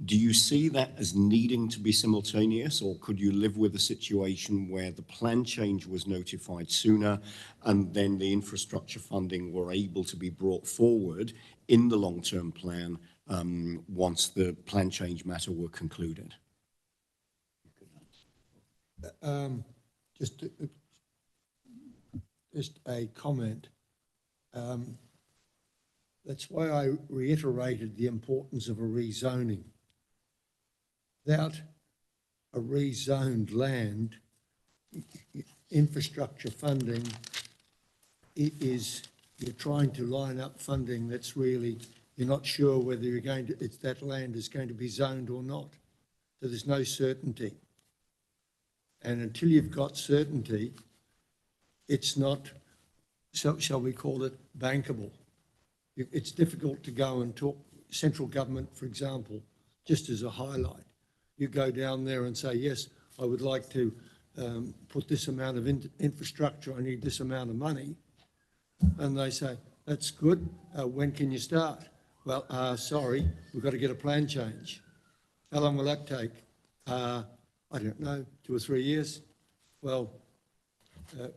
do you see that as needing to be simultaneous, or could you live with a situation where the plan change was notified sooner and then the infrastructure funding were able to be brought forward in the long-term plan once the plan change matter were concluded? Just a comment. That's why I reiterated the importance of a rezoning. Without a rezoned land, infrastructure funding you're trying to line up funding that's really, you're not sure whether that land is going to be zoned or not. So there's no certainty. And until you've got certainty, it's not, so shall we call it, bankable. It's difficult to go and talk central government, for example, just as a highlight. You go down there and say, yes, I would like to put this amount of infrastructure, I need this amount of money. And they say, that's good, when can you start? Well, sorry, we've got to get a plan change. How long will that take? I don't know, 2 or 3 years. Well,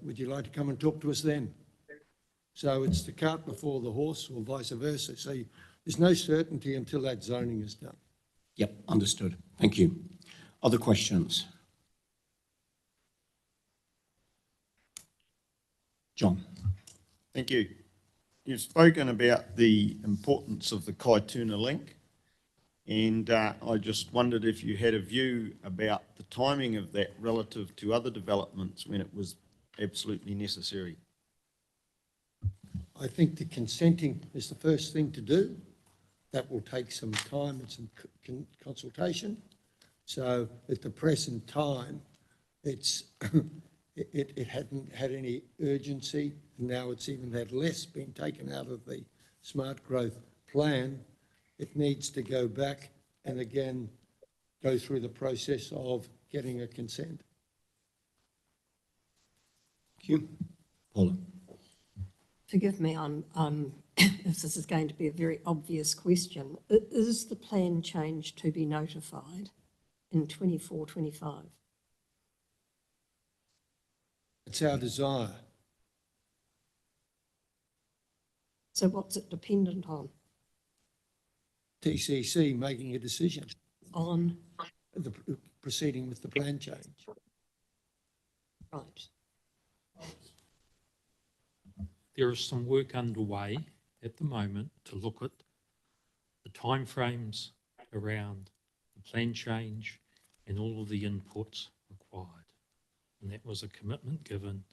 would you like to come and talk to us then? So it's the cart before the horse or vice versa. So there's no certainty until that zoning is done. Yep, understood. Thank you. Other questions? John. Thank you. You've spoken about the importance of the Kaituna link, and I just wondered if you had a view about the timing of that relative to other developments when it was absolutely necessary. I think the consenting is the first thing to do. That will take some time and some consultation. So at the present time, it's it hadn't had any urgency. Now it's even had less been taken out of the smart growth plan. It needs to go back and again go through the process of getting a consent. Thank you. Paula. Forgive me, if this is going to be a very obvious question. Is the plan change to be notified in 24-25? It's our desire. So what's it dependent on? TCC making a decision. On? Proceeding with the plan change. Right. There is some work underway at the moment to look at the timeframes around the plan change and all of the inputs required. And that was a commitment given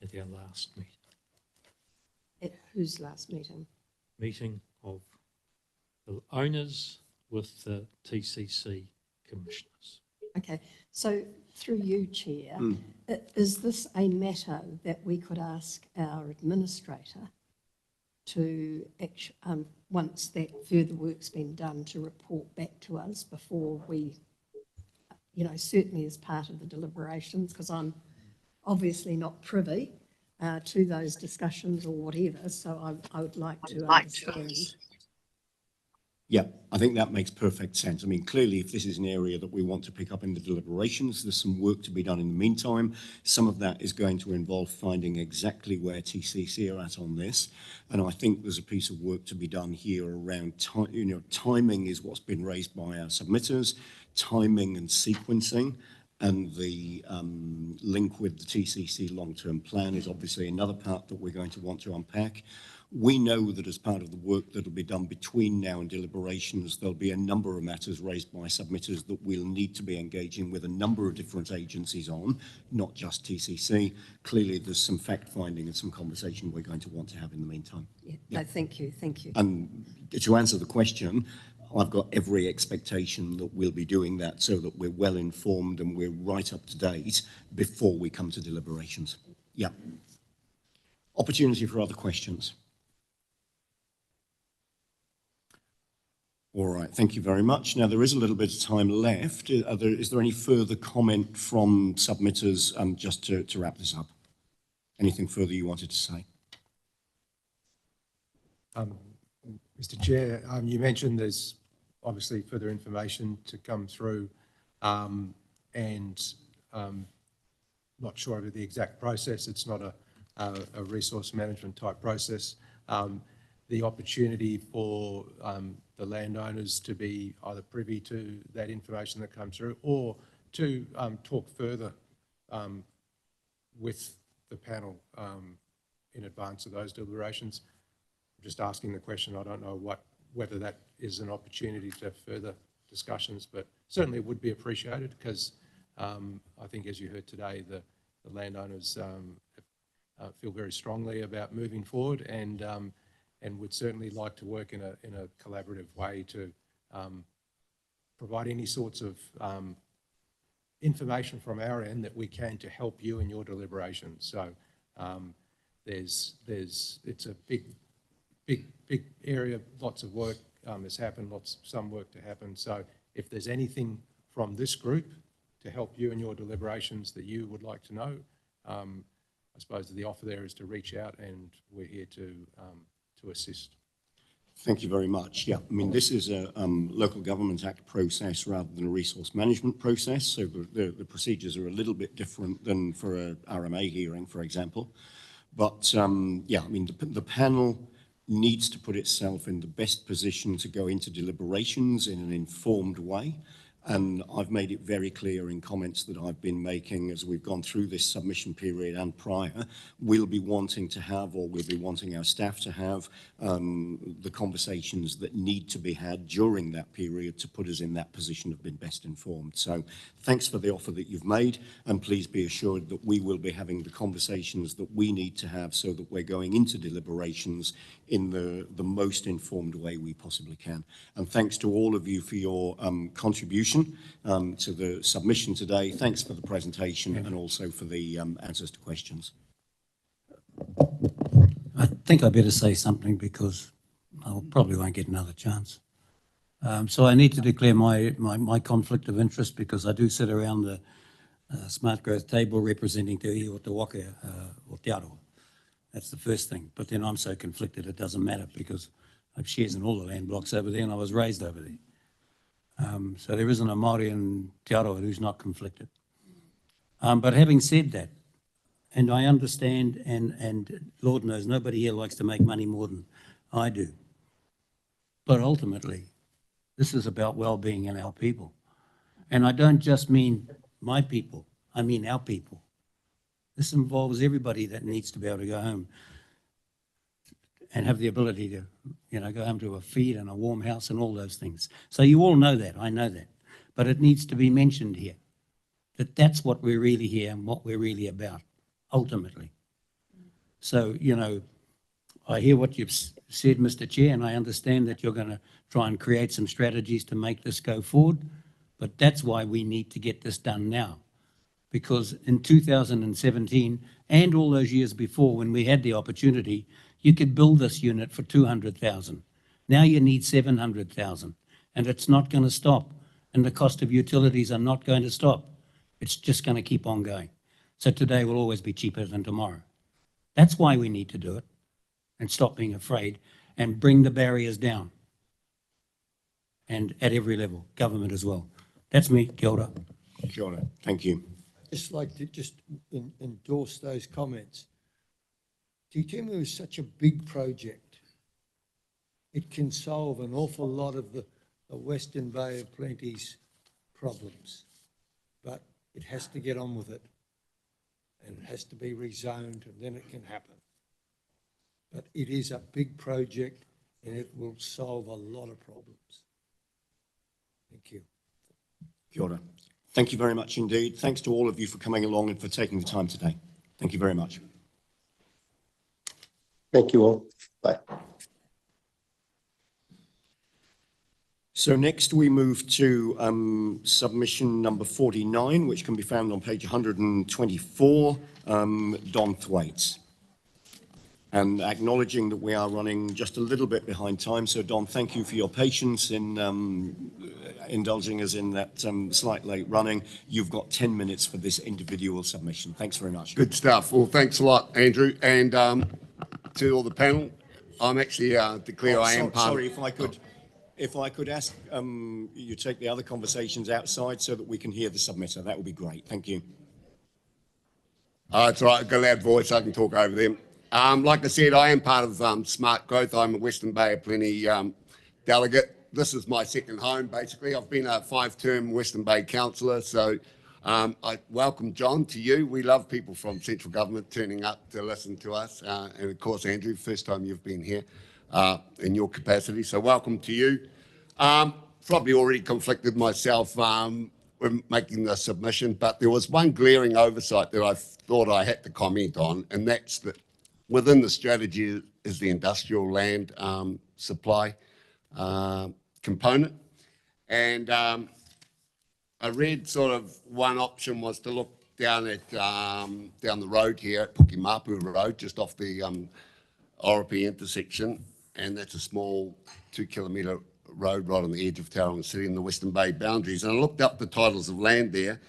at our last meeting. At whose last meeting? Meeting of the owners with the TCC commissioners. Okay, so through you, Chair, is this a matter that we could ask our administrator to, once that further work's been done, to report back to us before we, certainly as part of the deliberations, because I'm obviously not privy to those discussions or whatever, so I would like to understand. Yeah, I think that makes perfect sense. I mean, clearly, if this is an area that we want to pick up in the deliberations, there's some work to be done in the meantime. Some of that is going to involve finding exactly where TCC are at on this. And I think there's a piece of work to be done here around, timing is what's been raised by our submitters, timing and sequencing. And the link with the TCC long-term plan is obviously another part that we're going to want to unpack. We know that as part of the work that will be done between now and deliberations, there'll be a number of matters raised by submitters that we'll need to be engaging with a number of different agencies on, not just TCC. Clearly, there's some fact-finding and some conversation we're going to want to have in the meantime. Yeah. No, thank you. And to answer the question, I've got every expectation that we'll be doing that so that we're well informed and we're right up to date before we come to deliberations. Yeah. Opportunity for other questions. All right, thank you very much. Now, there is a little bit of time left. Is there any further comment from submitters just to wrap this up? Anything further you wanted to say? Mr. Chair, you mentioned there's obviously further information to come through and not sure of the exact process. It's not a resource management type process. The opportunity for the landowners to be either privy to that information that comes through or to talk further with the panel in advance of those deliberations. I'm just asking the question. I don't know whether that is an opportunity to have further discussions, but certainly it would be appreciated because I think, as you heard today, the landowners feel very strongly about moving forward and would certainly like to work in a collaborative way to provide any sorts of information from our end that we can to help you in your deliberations. So it's a big area, lots of work has happened, some work to happen. So if there's anything from this group to help you in your deliberations that you would like to know, I suppose the offer there is to reach out, and we're here to assist. Thank you very much. Yeah, I mean, this is a Local Government Act process rather than a resource management process, so the procedures are a little bit different than for a RMA hearing, for example. But yeah, I mean, the panel needs to put itself in the best position to go into deliberations in an informed way. And I've made it very clear in comments that I've been making as we've gone through this submission period and prior, we'll be wanting to have, or we'll be wanting our staff to have, the conversations that need to be had during that period to put us in that position of being best informed. So thanks for the offer that you've made, and please be assured that we will be having the conversations that we need to have so that we're going into deliberations in the most informed way we possibly can. And thanks to all of you for your contribution to the submission today. Thanks for the presentation and also for the answers to questions. I think I better say something because I probably won't get another chance. So I need to declare my conflict of interest because I do sit around the SmartGrowth table representing Te Iwi o Te Waka o Te Aroa. That's the first thing. But then I'm so conflicted it doesn't matter because I have shares in all the land blocks over there and I was raised over there. So there isn't a Māori in Te Aroa who's not conflicted. But having said that, and I understand, and Lord knows nobody here likes to make money more than I do. But ultimately, this is about well-being in our people. And I don't just mean my people, I mean our people. This involves everybody that needs to be able to go home and have the ability to, you know, go home to a feed and a warm house and all those things. So you all know that, I know that. But it needs to be mentioned here, that that's what we're really here and what we're really about, ultimately. So, you know, I hear what you've said, Mr. Chair, and I understand that you're going to try and create some strategies to make this go forward, but that's why we need to get this done now. Because in 2017 and all those years before when we had the opportunity, you could build this unit for 200,000. Now you need 700,000, and it's not going to stop. And the cost of utilities are not going to stop. It's just going to keep on going. So today will always be cheaper than tomorrow. That's why we need to do it and stop being afraid and bring the barriers down. And at every level, government as well. That's me. Kia ora. Kia ora. Thank you. Just like to endorse those comments. Te Tumu is such a big project. It can solve an awful lot of the Western Bay of Plenty's problems, but it has to get on with it, and it has to be rezoned, and then it can happen. But it is a big project, and it will solve a lot of problems. Thank you. Kia ora. Thank you very much indeed. Thanks to all of you for coming along and for taking the time today. Thank you very much. Thank you all. Bye. So next we move to submission number 49, which can be found on page 124, Don Thwaites. And acknowledging that we are running just a little bit behind time. So Don, thank you for your patience in indulging us in that slight late running. You've got 10 minutes for this individual submission. Thanks very much. Good stuff. Well, thanks a lot, Andrew. And to all the panel, I'm actually declare I am part Sorry, of... if I could ask you take the other conversations outside so that we can hear the submitter, that would be great. Thank you. It's all right, I've got a loud voice, I can talk over them. Like I said, I am part of SmartGrowth. I'm a Western Bay of Plenty delegate. This is my second home, basically. I've been a 5-term Western Bay councillor, so I welcome John to you. We love people from central government turning up to listen to us. And of course, Andrew, first time you've been here in your capacity, so welcome to you. Probably already conflicted myself when making the submission, but there was one glaring oversight that I thought I had to comment on, and that's that within the strategy is the industrial land supply component. And I read sort of one option was to look down at down the road here at Pukimapu Road, just off the Oropi intersection, and that's a small 2 kilometre road right on the edge of Tauranga City in the Western Bay boundaries. And I looked up the titles of land there,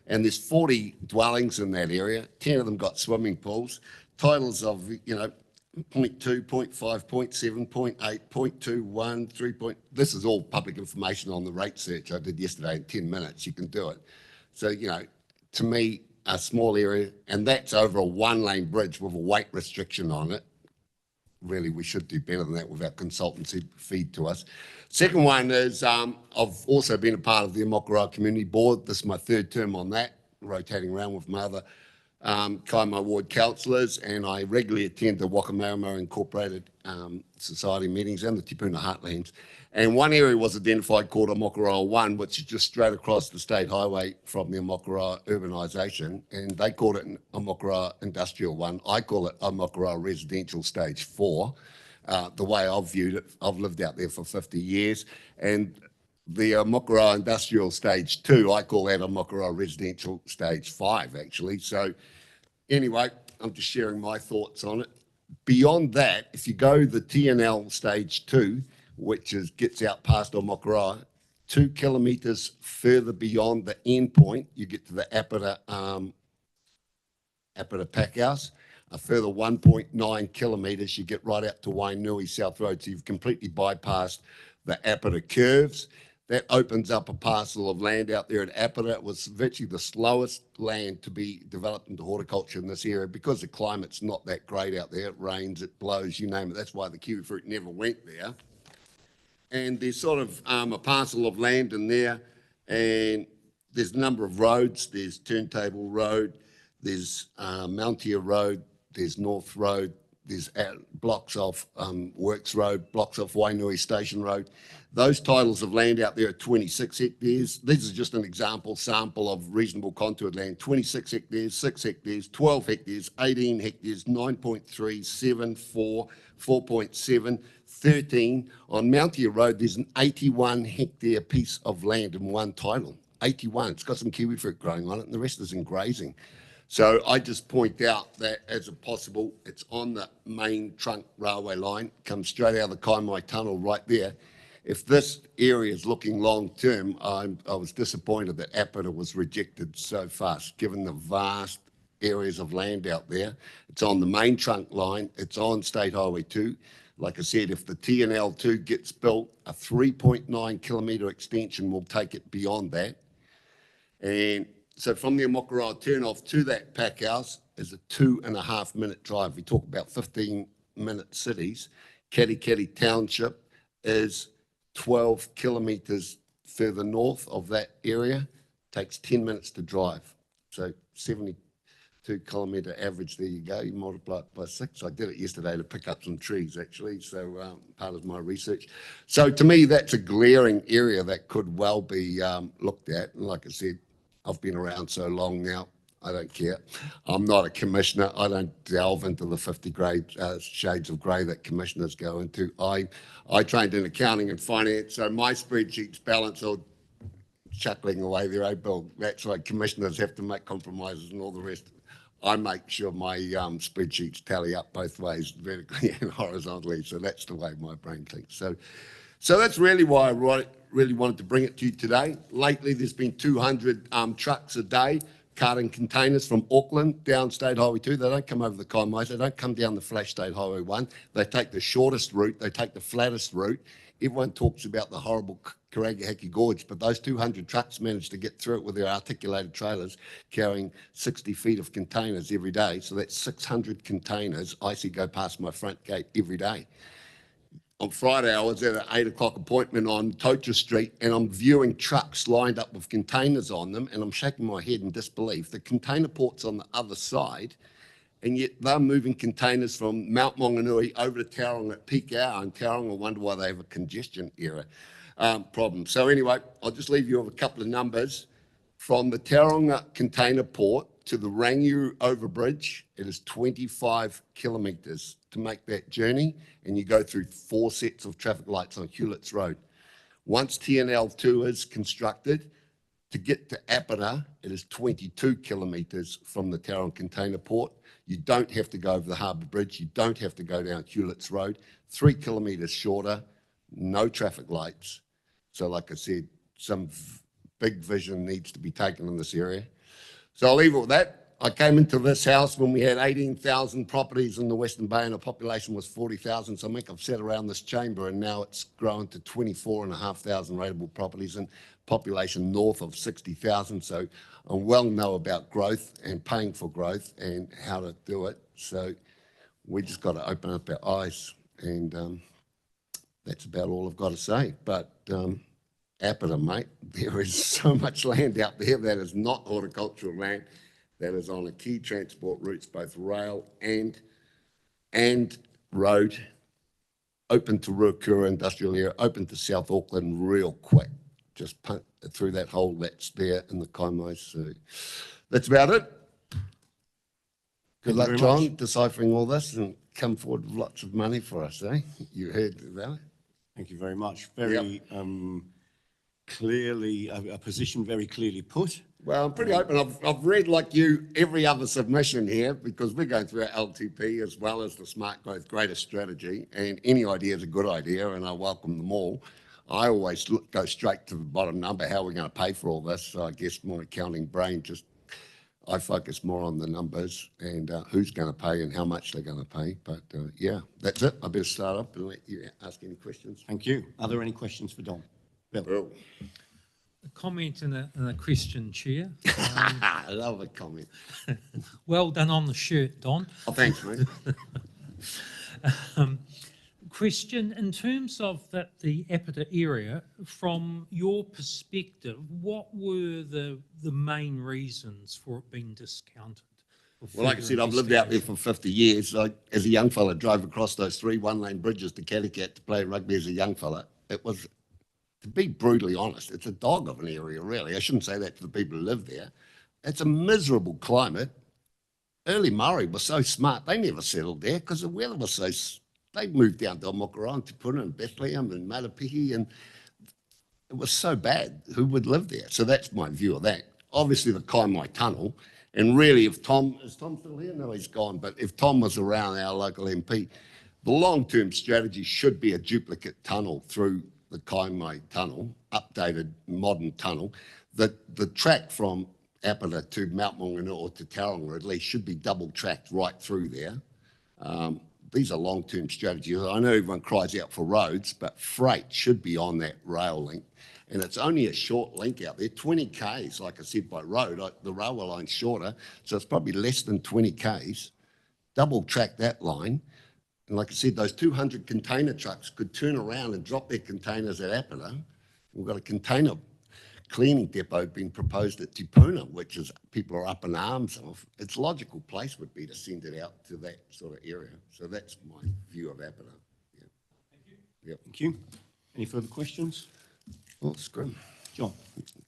and there's 40 dwellings in that area. 10 of them got swimming pools. Titles of, 0.2, 0.5, 0.7, 0.8, 0.21, 3 point. This is all public information on the rate search I did yesterday in 10 minutes. You can do it. So, to me, a small area, and that's over a one-lane bridge with a weight restriction on it. Really, we should do better than that with our consultancy feed to us. Second one is I've also been a part of the Amokara Community Board. This is my third term on that, rotating around with my other Kaimai Ward councillors, and I regularly attend the Wakamarama Incorporated Society meetings and the Tipuna Heartlands. And one area was identified called Amokara 1, which is just straight across the state highway from the Amokara urbanisation, and they called it Amokara Industrial 1. I call it Amokara Residential Stage 4. The way I've viewed it, I've lived out there for 50 years, and the Amokara Industrial Stage 2, I call that Amokara Residential Stage 5, actually. So anyway, I'm just sharing my thoughts on it. Beyond that, if you go the TNL Stage 2, which gets out past Amokara, 2 kilometres further beyond the end point, you get to the Apata Pack House. A further 1.9 kilometres, you get right out to Wainui South Road. So you've completely bypassed the Apata curves. That opens up a parcel of land out there at Apata. It was virtually the slowest land to be developed into horticulture in this area because the climate's not that great out there. It rains, it blows, you name it. That's why the kiwi fruit never went there. And there's sort of a parcel of land in there, and there's a number of roads. There's Turntable Road, there's Mountier Road, there's North Road, there's blocks of Works Road, blocks of Wainui Station Road. Those titles of land out there are 26 hectares. This is just an example sample of reasonable contoured land. 26 hectares, 6 hectares, 12 hectares, 18 hectares, 9.3, 7, 4, 4.7, 13. On Mountier Road, there's an 81 hectare piece of land in one title. 81. It's got some kiwi fruit growing on it, and the rest is in grazing. So I just point out that as a possible, it's on the main trunk railway line, comes straight out of the Kaimai Tunnel right there. If this area is looking long-term, I was disappointed that Apata was rejected so fast, given the vast areas of land out there. It's on the main trunk line. It's on State Highway 2. Like I said, if the TNL2 gets built, a 3.9 kilometre extension will take it beyond that. And so from the Amokara turnoff to that pack house is a 2.5 minute drive. We talk about 15-minute cities. Katikati Township is 12 kilometres further north of that area. Takes 10 minutes to drive. So 72-kilometre average, there you go. You multiply it by 6. I did it yesterday to pick up some trees, actually, so part of my research. So to me, that's a glaring area that could well be looked at. And like I said, I've been around so long now, I don't care. I'm not a commissioner. I don't delve into the 50 shades of grey that commissioners go into. I trained in accounting and finance, so my spreadsheets balance all chuckling away there, eh, Bill? That's why commissioners have to make compromises and all the rest. I make sure my spreadsheets tally up both ways, vertically and horizontally, so that's the way my brain thinks. So that's really why I really wanted to bring it to you today. Lately, there's been 200 trucks a day carting containers from Auckland down State Highway 2. They don't come over the Kaimai, they don't come down the Flash State Highway 1. They take the shortest route, they take the flattest route. Everyone talks about the horrible Karagahaki Gorge, but those 200 trucks managed to get through it with their articulated trailers carrying 60 feet of containers every day. So that's 600 containers I see go past my front gate every day. On Friday, I was at an 8 o'clock appointment on Tocha Street, and I'm viewing trucks lined up with containers on them, and I'm shaking my head in disbelief. The container port's on the other side, and yet they're moving containers from Mount Maunganui over to Tauranga at peak hour, and Tauranga wonder why they have a congestion problem. So anyway, I'll just leave you with a couple of numbers. From the Tauranga container port to the Rangiru overbridge, it is 25 kilometres to make that journey, and you go through 4 sets of traffic lights on Hewlett's Road. Once TNL2 is constructed, To get to Apata, it is 22 kilometres from the Tauranga Container Port. You don't have to go over the Harbour Bridge. You don't have to go down Hewlett's Road. 3 kilometres shorter, no traffic lights. So like I said, some big vision needs to be taken in this area. So I'll leave it with that. I came into this house when we had 18,000 properties in the Western Bay and the population was 40,000. So I think I've sat around this chamber and now it's grown to 24,500 rateable properties and population north of 60,000. So I well know about growth and paying for growth and how to do it. So we just got to open up our eyes, and that's about all I've got to say. But Apata, mate, there is so much land out there that is not horticultural land, that is on the key transport routes, both rail and road, open to Ruakura industrial area, open to South Auckland real quick. Just punt through that hole that's there in the Kaimai. So that's about it. Good luck, John, deciphering all this and come forward with lots of money for us, eh? You heard about it. Thank you very much. Very clearly, a position very clearly put. Well, I'm pretty open. I've read, like you, every other submission here because we're going through our LTP as well as the Smart Growth Greater Strategy, and any idea is a good idea, and I welcome them all. I always go straight to the bottom number, how we're going to pay for all this. So I guess my accounting brain I focus more on the numbers and who's going to pay and how much they're going to pay. But yeah, that's it. I better start up and let you ask any questions. Thank you. Are there any questions for Don? Bill. A comment and a question, Chair. I love a comment. Well done on the shirt, Don. Oh, thanks, mate. Question, in terms of the Apata area, from your perspective, what were the main reasons for it being discounted? Well, like I said, I've lived out there for 50 years. As a young fella, drove across those 3 one-lane bridges to Kattegat to play rugby as a young fella. It was, to be brutally honest, it's a dog of an area, really. I shouldn't say that to the people who live there. It's a miserable climate. Early Maori was so smart, they never settled there because the weather was so... They moved down to Omokara and Tupuna and Bethlehem and Matapihi, and it was so bad. Who would live there? So that's my view of that. Obviously, the Kaimai Tunnel, and really, if Tom... Is Tom still here? No, he's gone. But if Tom was around, our local MP, the long-term strategy should be a duplicate tunnel through the Kaimai Tunnel, updated modern tunnel. The track from Apata to Mount Maunganui or to Tauranga at least should be double-tracked right through there. These are long-term strategies. I know everyone cries out for roads, but freight should be on that rail link. And it's only a short link out there, 20 Ks, like I said, by road. The railway line's shorter, so it's probably less than 20 Ks. Double track that line. And like I said, those 200 container trucks could turn around and drop their containers at Apata. We've got a container cleaning depot being proposed at Tupuna, which is people are up in arms of. Its logical place would be to send it out to that sort of area. So that's my view of Apata. Yeah. Thank you. Yep. Thank you. Any further questions? Oh, scrum. John.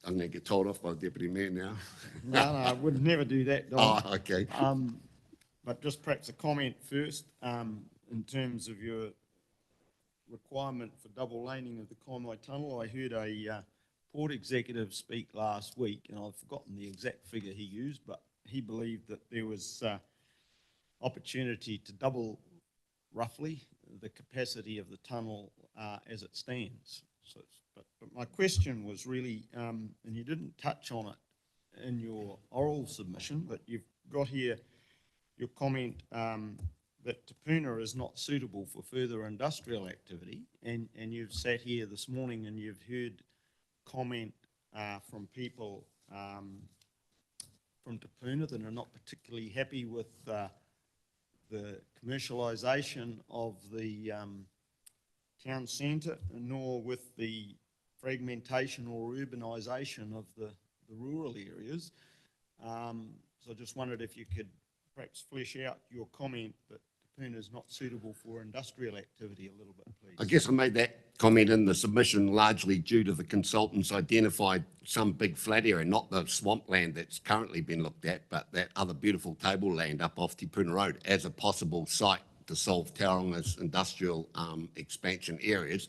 I'm going to get told off by the Deputy Mayor now. No, I would never do that, Don. Oh, okay. But just perhaps a comment first in terms of your requirement for double laning of the Kaimai Tunnel. I heard a Port executive speak last week, and I've forgotten the exact figure he used, but he believed that there was opportunity to double, roughly, the capacity of the tunnel as it stands. So, but my question was really, and you didn't touch on it in your oral submission, but you've got here your comment that Tupuna is not suitable for further industrial activity, and you've sat here this morning and you've heard comment from people from Tupuna that are not particularly happy with the commercialisation of the town centre, nor with the fragmentation or urbanisation of the rural areas. So I just wondered if you could perhaps flesh out your comment that Tupuna is not suitable for industrial activity a little bit, please. I guess I made that comment in the submission largely due to the consultants identified some big flat area, not the swampland that's currently been looked at, but that other beautiful tableland up off Tupuna Road as a possible site to solve Tauranga's industrial expansion areas.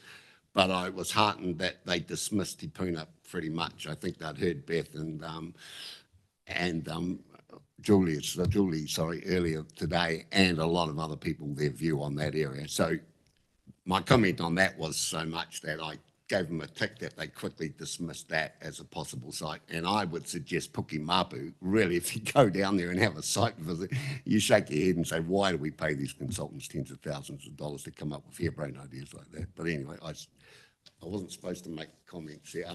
but I was heartened that they dismissed Te Puna pretty much. I think they'd heard Beth and Julie, earlier today, and a lot of other people, their view on that area. So my comment on that was so much that I gave them a tick that they quickly dismissed that as a possible site. And I would suggest Pukimapu, really, if you go down there and have a site visit, you shake your head and say, why do we pay these consultants tens of thousands of dollars to come up with harebrained ideas like that? But anyway, I wasn't supposed to make comments here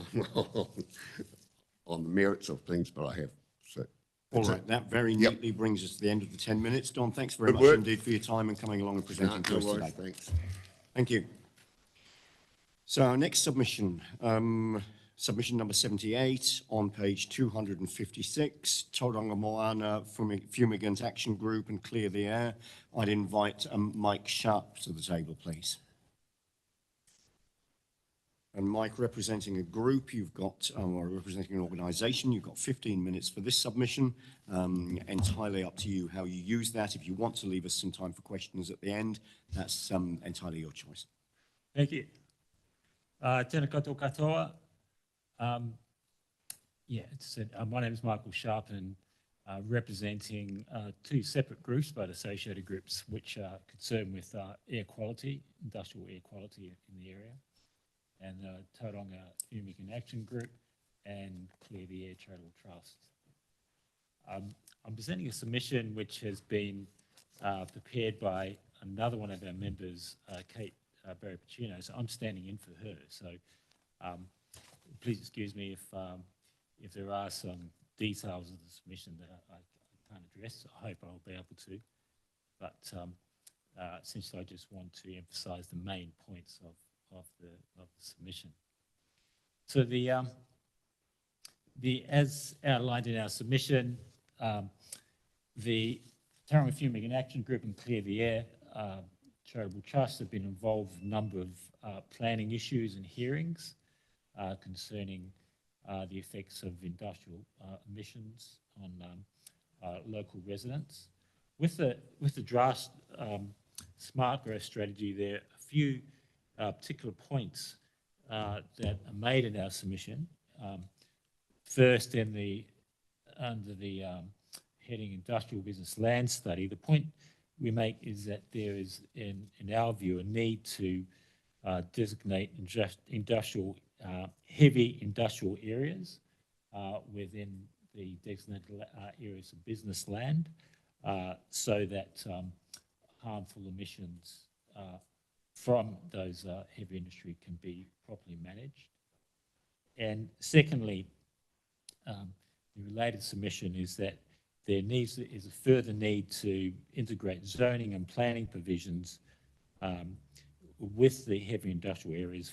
on the merits of things, but I have. So, all right, that very neatly brings us to the end of the 10 minutes. Don, thanks very much indeed for your time and coming along and presenting to us today. Thanks. Thank you. So our next submission, submission number 78 on page 256, Tauranga Moana Fumigant Action Group and Clear the Air. I'd invite Mike Sharp to the table, please. And Mike, representing a group, you've got, or representing an organisation, you've got 15 minutes for this submission. Entirely up to you how you use that. If you want to leave us some time for questions at the end, that's entirely your choice. Thank you. Tēnā koutou katoa. My name is Michael Sharp, and representing two separate groups, but associated groups, which are concerned with air quality, industrial air quality in the area, and Tauranga Fumigant Action Group and Clear the Air Charitable Trust. I'm presenting a submission which has been prepared by another one of our members, Kate Barry-Pacino, so I'm standing in for her. So please excuse me if there are some details of the submission that I can't address. I hope I'll be able to. But essentially, I just want to emphasise the main points of the submission. So as outlined in our submission, the Tauranga Fumigant Action Group and Clear the Air Charitable Trust have been involved in a number of planning issues and hearings concerning the effects of industrial emissions on local residents. With the draft SmartGrowth strategy, there are a few particular points that are made in our submission. First, under the heading Industrial Business Land Study, the point we make is that there is, in our view, a need to designate heavy industrial areas within the designated areas of business land so that harmful emissions from those heavy industry can be properly managed. And secondly, the related submission is that there is a further need to integrate zoning and planning provisions with the heavy industrial areas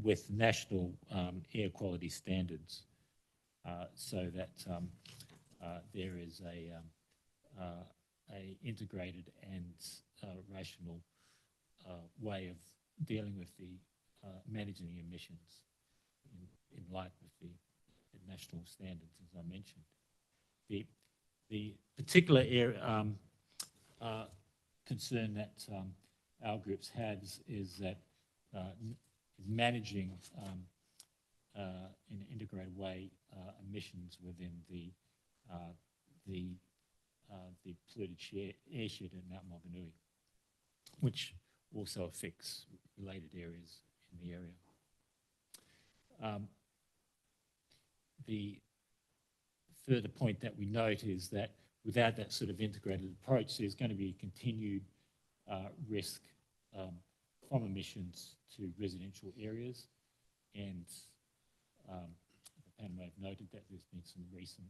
with national air quality standards so that there is a integrated and rational way of dealing with the managing the emissions in light with the national standards, as I mentioned. The particular area concern that our groups has is that managing in an integrated way emissions within the polluted airshed in Mount Maunganui, which also affects related areas in the area. The further point that we note is that without that sort of integrated approach, there's going to be continued risk from emissions to residential areas. And the panel may have noted that there's been some recent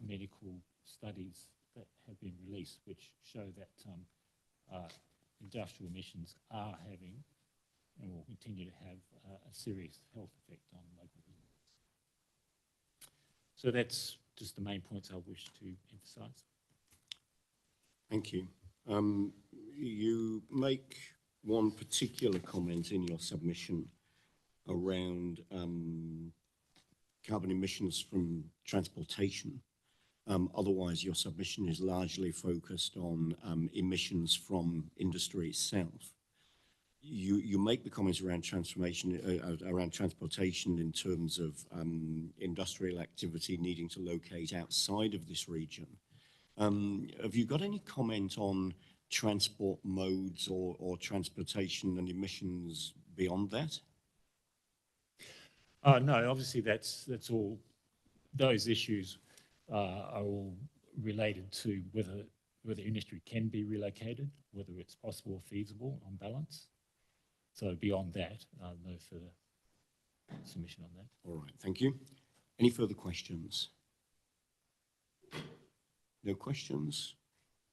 medical studies that have been released which show that industrial emissions are having and will continue to have a serious health effect on local residents. So that's just the main points I wish to emphasise. Thank you. You make one particular comment in your submission around carbon emissions from transportation. Otherwise, your submission is largely focused on emissions from industry itself. you make the comments around transformation, around transportation in terms of industrial activity needing to locate outside of this region. Have you got any comment on transport modes or transportation and emissions beyond that? No, obviously that's all, those issues are all related to whether industry can be relocated, whether it's possible or feasible on balance. So beyond that, no further submission on that. All right, thank you. Any further questions? No questions?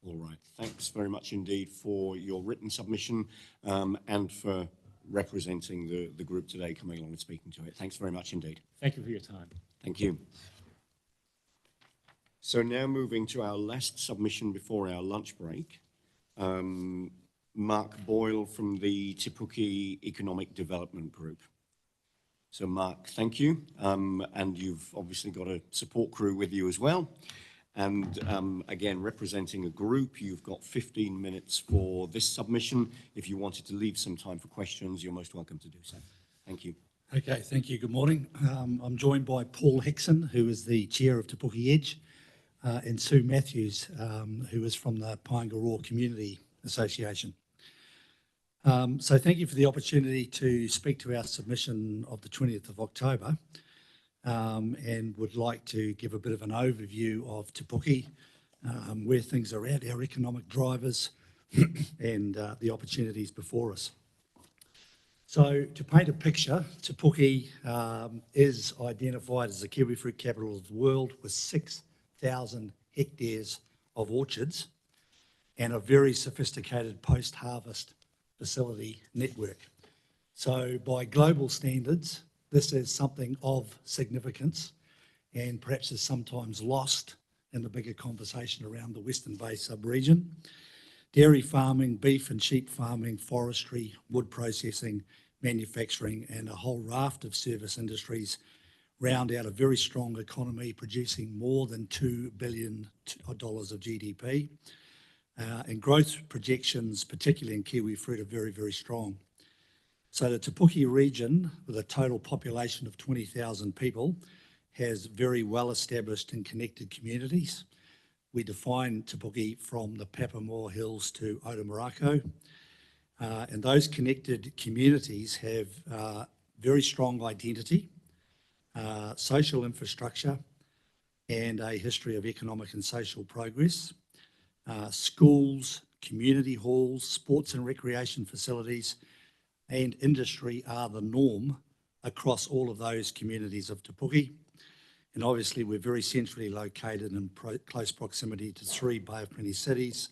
All right, thanks very much indeed for your written submission and for representing the group today, coming along and speaking to it. Thanks very much indeed. Thank you for your time. Thank you. So now moving to our last submission before our lunch break. Mark Boyle from the Te Economic Development Group. So Mark, thank you. And you've obviously got a support crew with you as well. And again, representing a group, you've got 15 minutes for this submission. If you wanted to leave some time for questions, you're most welcome to do so. Thank you. Okay, thank you. Good morning. I'm joined by Paul Hickson, who is the chair of Te Edge, and Sue Matthews, who is from the Paengaroa Community Association. So thank you for the opportunity to speak to our submission of the 20th of October, and would like to give a bit of an overview of Te Puke, where things are at, our economic drivers, and the opportunities before us. So to paint a picture, Te Puke is identified as the kiwi fruit capital of the world with 6,000 hectares of orchards and a very sophisticated post-harvest facility network. So by global standards, this is something of significance and perhaps is sometimes lost in the bigger conversation around the Western Bay sub-region. Dairy farming, beef and sheep farming, forestry, wood processing, manufacturing, and a whole raft of service industries round out a very strong economy producing more than $2 billion of GDP. And growth projections, particularly in kiwi fruit, are very, very strong. So the Te Puke region, with a total population of 20,000 people, has very well-established and connected communities. We define Te Puke from the Papamoa Hills to Otamarako. And those connected communities have very strong identity, social infrastructure, and a history of economic and social progress. Schools, community halls, sports and recreation facilities, and industry are the norm across all of those communities of Te Puke. And obviously we're very centrally located in close proximity to 3 Bay of Plenty cities,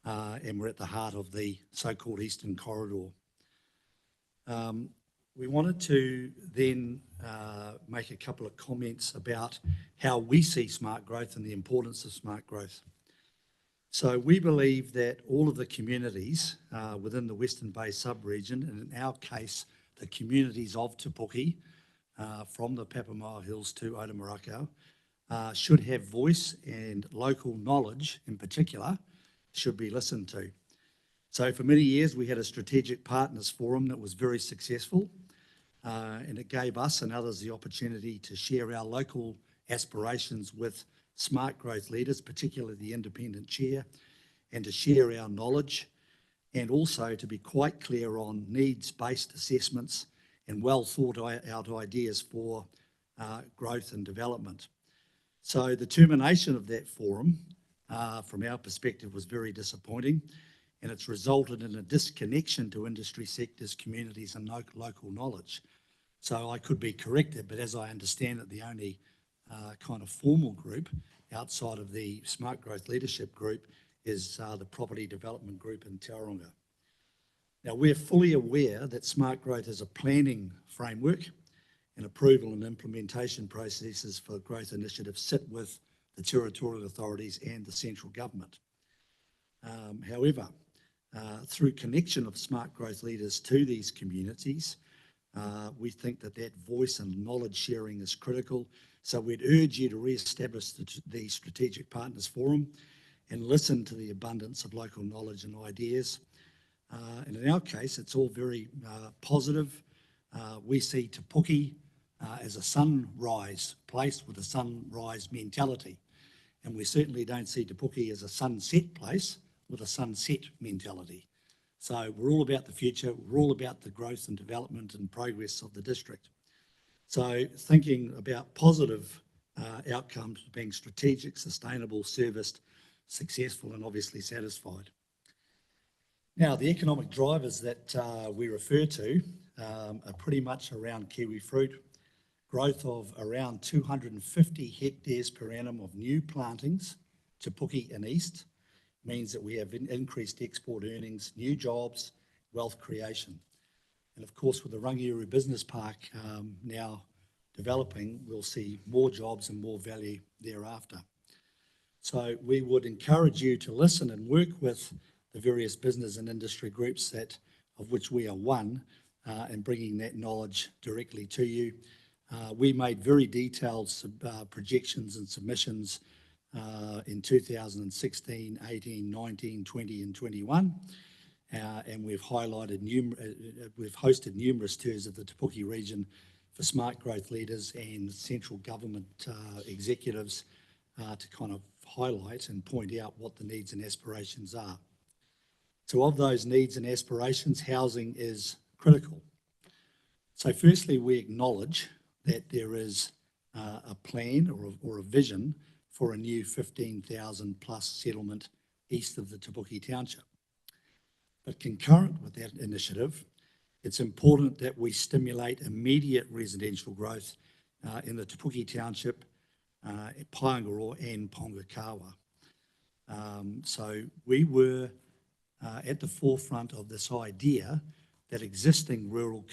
and we're at the heart of the so-called Eastern Corridor. We wanted to then make a couple of comments about how we see smart growth and the importance of smart growth. So we believe that all of the communities within the Western Bay sub-region, and in our case, the communities of Te Puke, from the Papamoa Hills to Otamarako, should have voice, and local knowledge in particular should be listened to. So for many years we had a strategic partners forum that was very successful, and it gave us and others the opportunity to share our local aspirations with smart growth leaders, particularly the independent chair, and to share our knowledge, and also to be quite clear on needs-based assessments and well thought out ideas for growth and development. So the termination of that forum, from our perspective, was very disappointing, and it's resulted in a disconnection to industry sectors, communities, and local knowledge. So I could be corrected, but as I understand it, the only kind of formal group outside of the Smart Growth Leadership Group is the Property Development Group in Tauranga. Now, we're fully aware that smart growth is a planning framework, and approval and implementation processes for growth initiatives sit with the territorial authorities and the central government. However, through connection of smart growth leaders to these communities, we think that that voice and knowledge sharing is critical. So we'd urge you to re-establish the Strategic Partners Forum and listen to the abundance of local knowledge and ideas. And in our case, it's all very positive. We see Te Puke as a sunrise place with a sunrise mentality. And we certainly don't see Te Puke as a sunset place with a sunset mentality. So we're all about the future. We're all about the growth and development and progress of the district. So thinking about positive outcomes, being strategic, sustainable, serviced, successful, and obviously satisfied. Now, the economic drivers that we refer to are pretty much around kiwi fruit, growth of around 250 hectares per annum of new plantings, Te Puke and east, means that we have increased export earnings, new jobs, wealth creation. And of course, with the Rangiora Business Park now developing, we'll see more jobs and more value thereafter. So we would encourage you to listen and work with the various business and industry groups of which we are one, and bringing that knowledge directly to you. We made very detailed projections and submissions in 2016, 18, 19, 20 and 21. And we've hosted numerous tours of the Te Puke region for smart growth leaders and central government executives to kind of highlight and point out what the needs and aspirations are. So of those needs and aspirations, housing is critical. So firstly, we acknowledge that there is a plan or a vision for a new 15,000 plus settlement east of the Te Puke township. But concurrent with that initiative, it's important that we stimulate immediate residential growth in the Te Puke township, Paengaroa and Pongakawa. So we were at the forefront of this idea that existing rural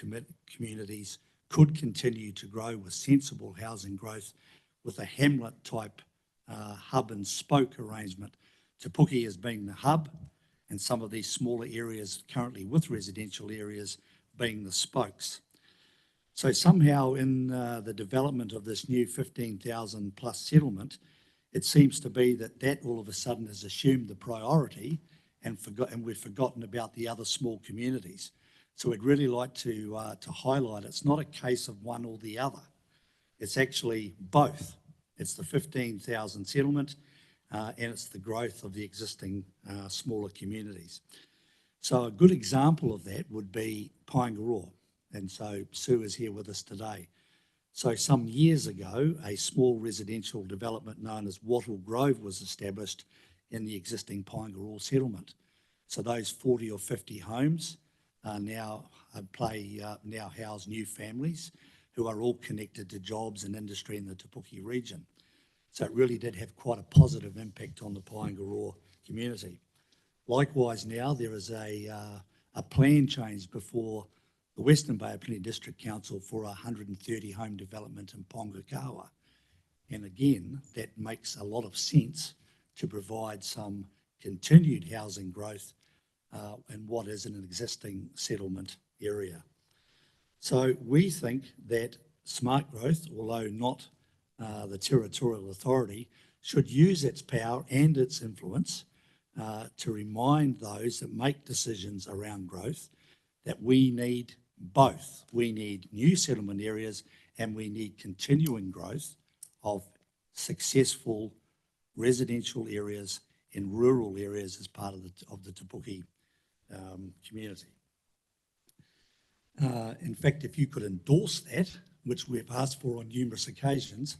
communities could continue to grow with sensible housing growth with a hamlet type hub and spoke arrangement. Te Puke as being the hub and some of these smaller areas currently with residential areas being the spokes. So somehow in the development of this new 15,000 plus settlement, it seems to be that all of a sudden has assumed the priority and we've forgotten about the other small communities. So we'd really like to highlight it's not a case of one or the other. It's actually both. It's the 15,000 settlement and it's the growth of the existing smaller communities. So a good example of that would be Paengaroa. And so Sue is here with us today. So some years ago, a small residential development known as Wattle Grove was established in the existing Paengaroa settlement. So those 40 or 50 homes now house new families who are all connected to jobs and industry in the Te Puke region. So it really did have quite a positive impact on the Paengaroa community. Likewise now there is a plan change before the Western Bay of Plenty District Council for 130 home development in Pongakawa. And again, that makes a lot of sense to provide some continued housing growth in what is an existing settlement area. So we think that smart growth, although not the territorial authority, should use its power and its influence to remind those that make decisions around growth that we need both. We need new settlement areas and we need continuing growth of successful residential areas in rural areas as part of the Te Puke community. In fact, if you could endorse that, which we've asked for on numerous occasions,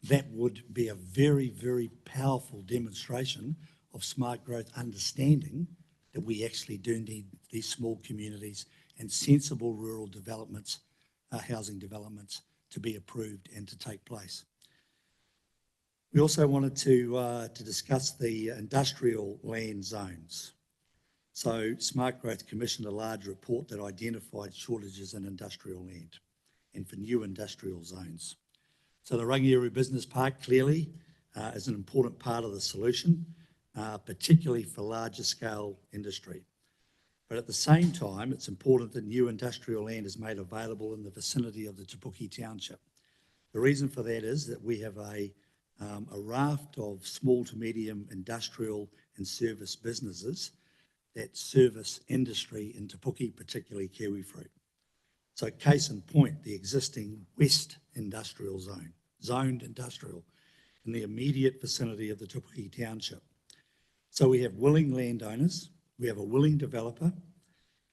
that would be a very, very powerful demonstration of smart growth understanding that we actually do need these small communities and sensible rural developments, housing developments to be approved and to take place. We also wanted to discuss the industrial land zones. So Smart Growth commissioned a large report that identified shortages in industrial land and for new industrial zones. So the Rangiora Business Park clearly is an important part of the solution, particularly for larger scale industry. But at the same time, it's important that new industrial land is made available in the vicinity of the Te Puke township. The reason for that is that we have a raft of small to medium industrial and service businesses that service industry in Te Puke, particularly kiwi fruit. So case in point, the existing West Industrial Zone, zoned industrial, in the immediate vicinity of the Te Puke Township. So we have willing landowners, we have a willing developer,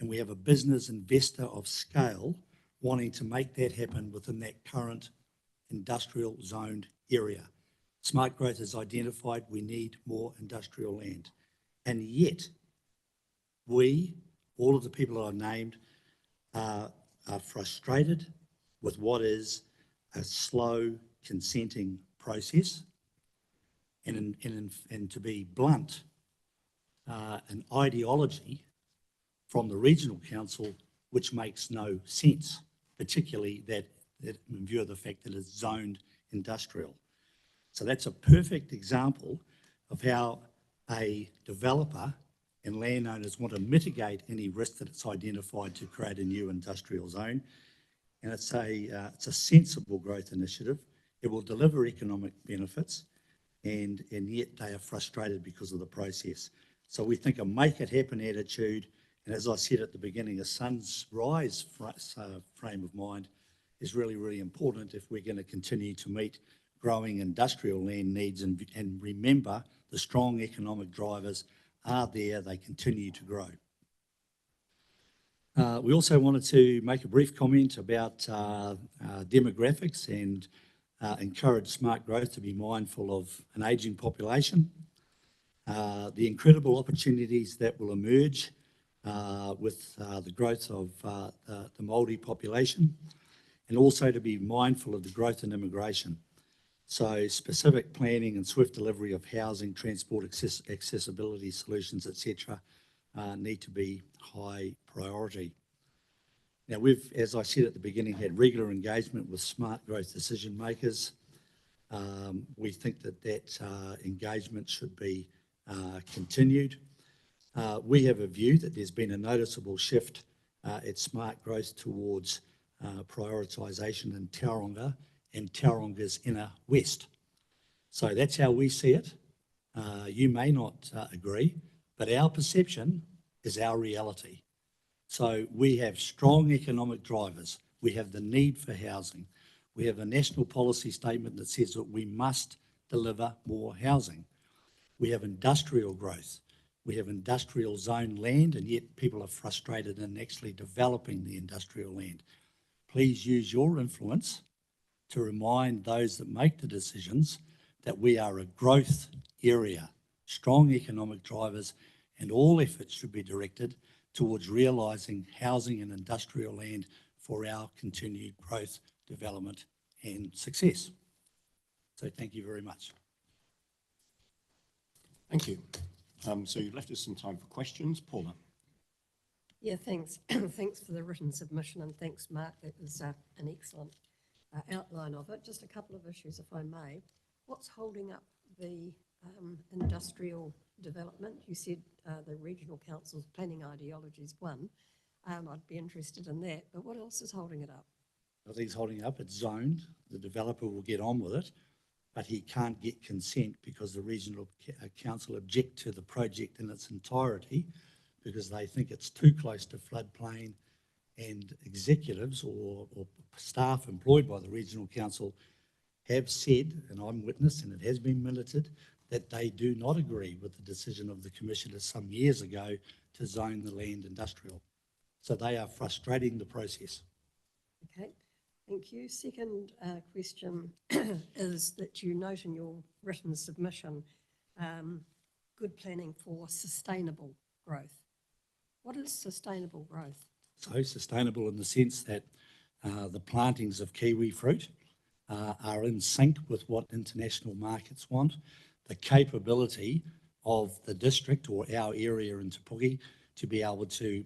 and we have a business investor of scale wanting to make that happen within that current industrial zoned area. SmartGrowth has identified we need more industrial land. And yet, we, all of the people that I named, are frustrated with what is a slow consenting process. And to be blunt, an ideology from the regional council which makes no sense, particularly that in view of the fact that it's zoned industrial. So that's a perfect example of how a developer and landowners want to mitigate any risk that it's identified to create a new industrial zone. And it's a sensible growth initiative. It will deliver economic benefits, and yet they are frustrated because of the process. So we think a make it happen attitude, and as I said at the beginning, a sun's rise frame of mind is really, really important if we're going to continue to meet growing industrial land needs, and remember the strong economic drivers are there, they continue to grow. We also wanted to make a brief comment about demographics and encourage SmartGrowth to be mindful of an ageing population, the incredible opportunities that will emerge with the growth of the Māori population, and also to be mindful of the growth in immigration. So specific planning and swift delivery of housing, transport, accessibility solutions, etc., need to be high priority. Now we've, as I said at the beginning, had regular engagement with SmartGrowth decision makers. We think that engagement should be continued. We have a view that there's been a noticeable shift at SmartGrowth towards prioritisation in Tauranga and Tauranga's inner west. So that's how we see it. You may not agree, but our perception is our reality. So we have strong economic drivers. We have the need for housing. We have a national policy statement that says that we must deliver more housing. We have industrial growth. We have industrial zone land, and yet people are frustrated in actually developing the industrial land. Please use your influence to remind those that make the decisions that we are a growth area, strong economic drivers, and all efforts should be directed towards realising housing and industrial land for our continued growth, development and success. So thank you very much. Thank you. So you've left us some time for questions. Paula. Yeah, thanks. Thanks for the written submission, and thanks, Mark. That was an excellent outline of it. Just a couple of issues, if I may. What's holding up the industrial development? You said the regional council's planning ideology is one. I'd be interested in that, but what else is holding it up? I think it's holding up. It's zoned. The developer will get on with it, but he can't get consent because the regional council object to the project in its entirety because they think it's too close to floodplain, and executives or staff employed by the regional council have said, and I'm witness, and it has been minuted, that they do not agree with the decision of the commissioner some years ago to zone the land industrial. So they are frustrating the process. Okay, thank you. Second question is that you note in your written submission good planning for sustainable growth. What is sustainable growth? So sustainable in the sense that the plantings of kiwi fruit are in sync with what international markets want, the capability of the district or our area in Te Puke to be able to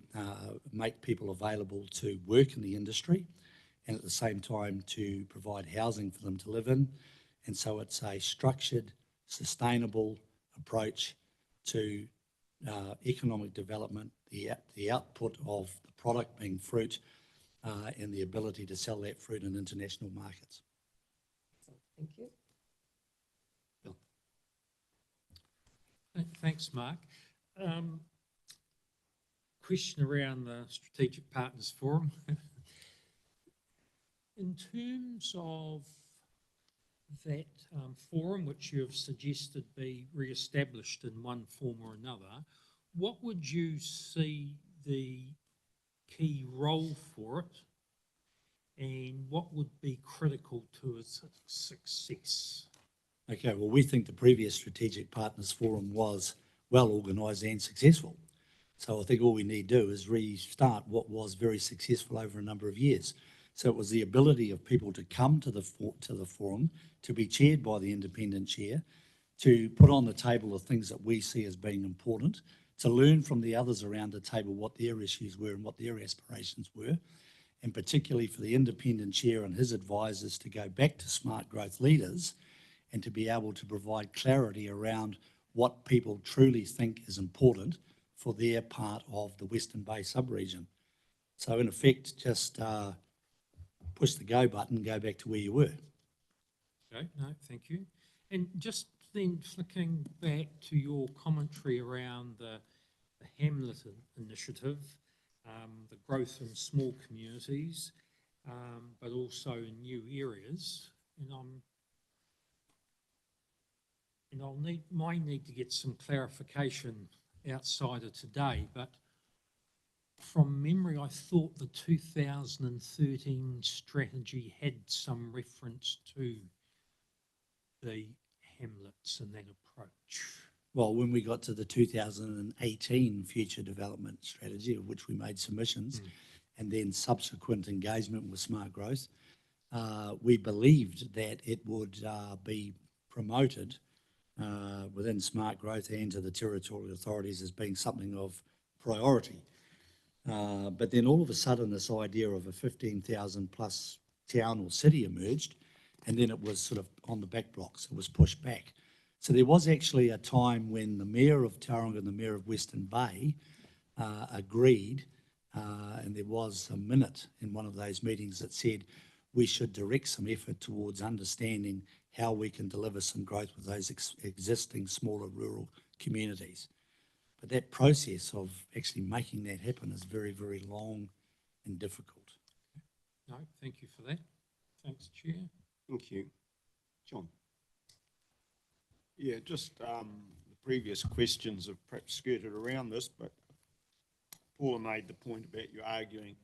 make people available to work in the industry, and at the same time to provide housing for them to live in. And so it's a structured, sustainable approach to economic development, the output of the product being fruit, and the ability to sell that fruit in international markets. Thank you. Thanks, Mark. question around the Strategic Partners Forum. In terms of that forum, which you have suggested be re-established in one form or another, what would you see the key role for it, and what would be critical to its success? Okay, well, we think the previous Strategic Partners Forum was well organised and successful. So I think all we need to do is restart what was very successful over a number of years. So it was the ability of people to come to the forum, to be chaired by the independent chair, to put on the table the things that we see as being important, to learn from the others around the table what their issues were and what their aspirations were, and particularly for the independent chair and his advisors to go back to smart growth leaders and to be able to provide clarity around what people truly think is important for their part of the Western Bay sub-region. So in effect, just push the go button and go back to where you were. Okay, no, thank you. And just then flicking back to your commentary around the Hamlet initiative, the growth in small communities, but also in new areas, and might need to get some clarification outside of today, but from memory, I thought the 2013 strategy had some reference to the hamlets and that approach. Well, when we got to the 2018 Future Development Strategy, of which we made submissions, and then subsequent engagement with Smart Growth, we believed that it would be promoted within Smart Growth and to the territorial authorities as being something of priority. But then all of a sudden this idea of a 15,000 plus town or city emerged, and then it was sort of on the back blocks, it was pushed back. So there was actually a time when the Mayor of Tauranga and the Mayor of Western Bay agreed, and there was a minute in one of those meetings that said we should direct some effort towards understanding how we can deliver some growth with those existing smaller rural communities. But that process of actually making that happen is very, very long and difficult. No, thank you for that. Thanks, Chair. Thank you. John. Yeah, just the previous questions have perhaps skirted around this, but Paula made the point about you arguing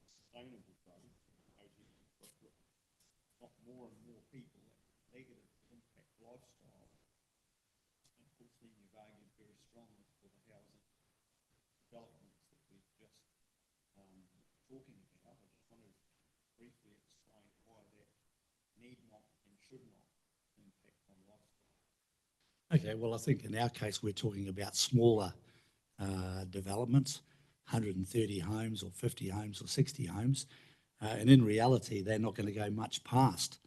sustainable growth, not more and more people, negative impact lifestyle. And of course, then you've argued very strongly for the housing developments that we've just talking about. I just want to briefly explain why that need not and should not impact on lifestyle. Okay, well, I think in our case, we're talking about smaller developments, 130 homes or 50 homes or 60 homes. And in reality, they're not going to go much past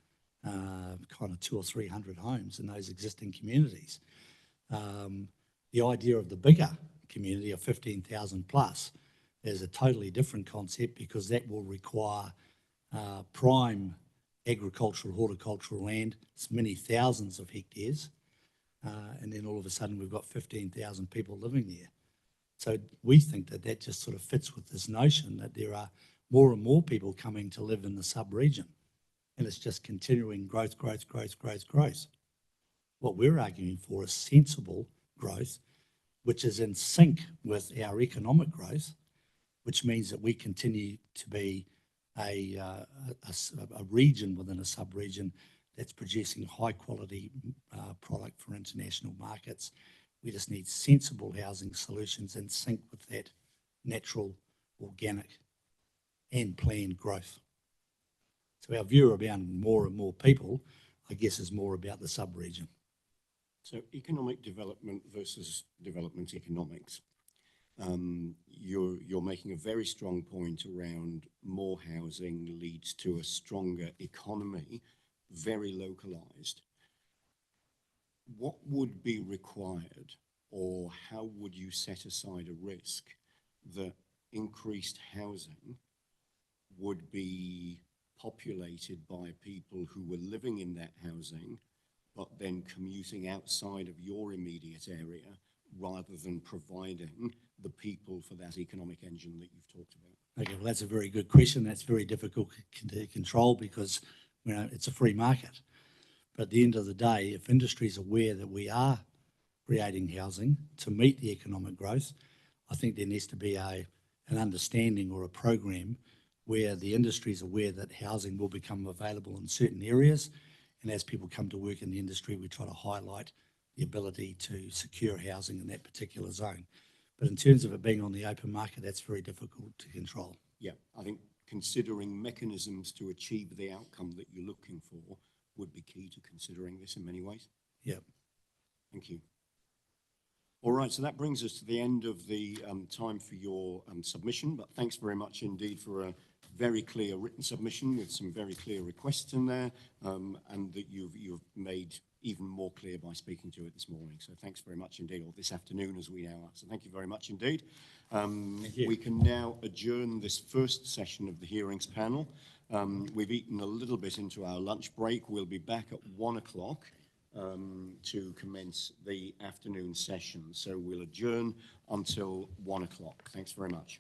kind of 200 or 300 homes in those existing communities. The idea of the bigger community of 15,000 plus is a totally different concept, because that will require prime agricultural, horticultural land. It's many thousands of hectares. And then all of a sudden we've got 15,000 people living there. So we think that that just sort of fits with this notion that there are more and more people coming to live in the sub-region. And it's just continuing growth, growth, growth, growth, growth. What we're arguing for is sensible growth, which is in sync with our economic growth, which means that we continue to be a region within a sub-region that's producing high quality product for international markets. We just need sensible housing solutions in sync with that natural, organic and planned growth. So our view around more and more people, I guess, is more about the sub-region. So economic development versus development economics. You're making a very strong point around more housing leads to a stronger economy, very localized. What would be required, or how would you set aside a risk that increased housing would be populated by people who were living in that housing but then commuting outside of your immediate area, rather than providing the people for that economic engine that you've talked about? Okay, well, that's a very good question. That's very difficult to control because, you know, it's a free market. But at the end of the day, if industry is aware that we are creating housing to meet the economic growth, I think there needs to be an understanding or a program where the industry is aware that housing will become available in certain areas. And as people come to work in the industry, we try to highlight the ability to secure housing in that particular zone. But in terms of it being on the open market, that's very difficult to control. Yeah, I think considering mechanisms to achieve the outcome that you're looking for would be key to considering this in many ways. Yeah. Thank you. All right, so that brings us to the end of the time for your submission, but thanks very much indeed for a very clear written submission with some very clear requests in there, and that you've made even more clear by speaking to it this morning. So thanks very much indeed, or this afternoon as we now are. So thank you very much indeed. Thank you. We can now adjourn this first session of the hearings panel. We've eaten a little bit into our lunch break. We'll be back at 1 o'clock to commence the afternoon session. So we'll adjourn until 1 o'clock. Thanks very much.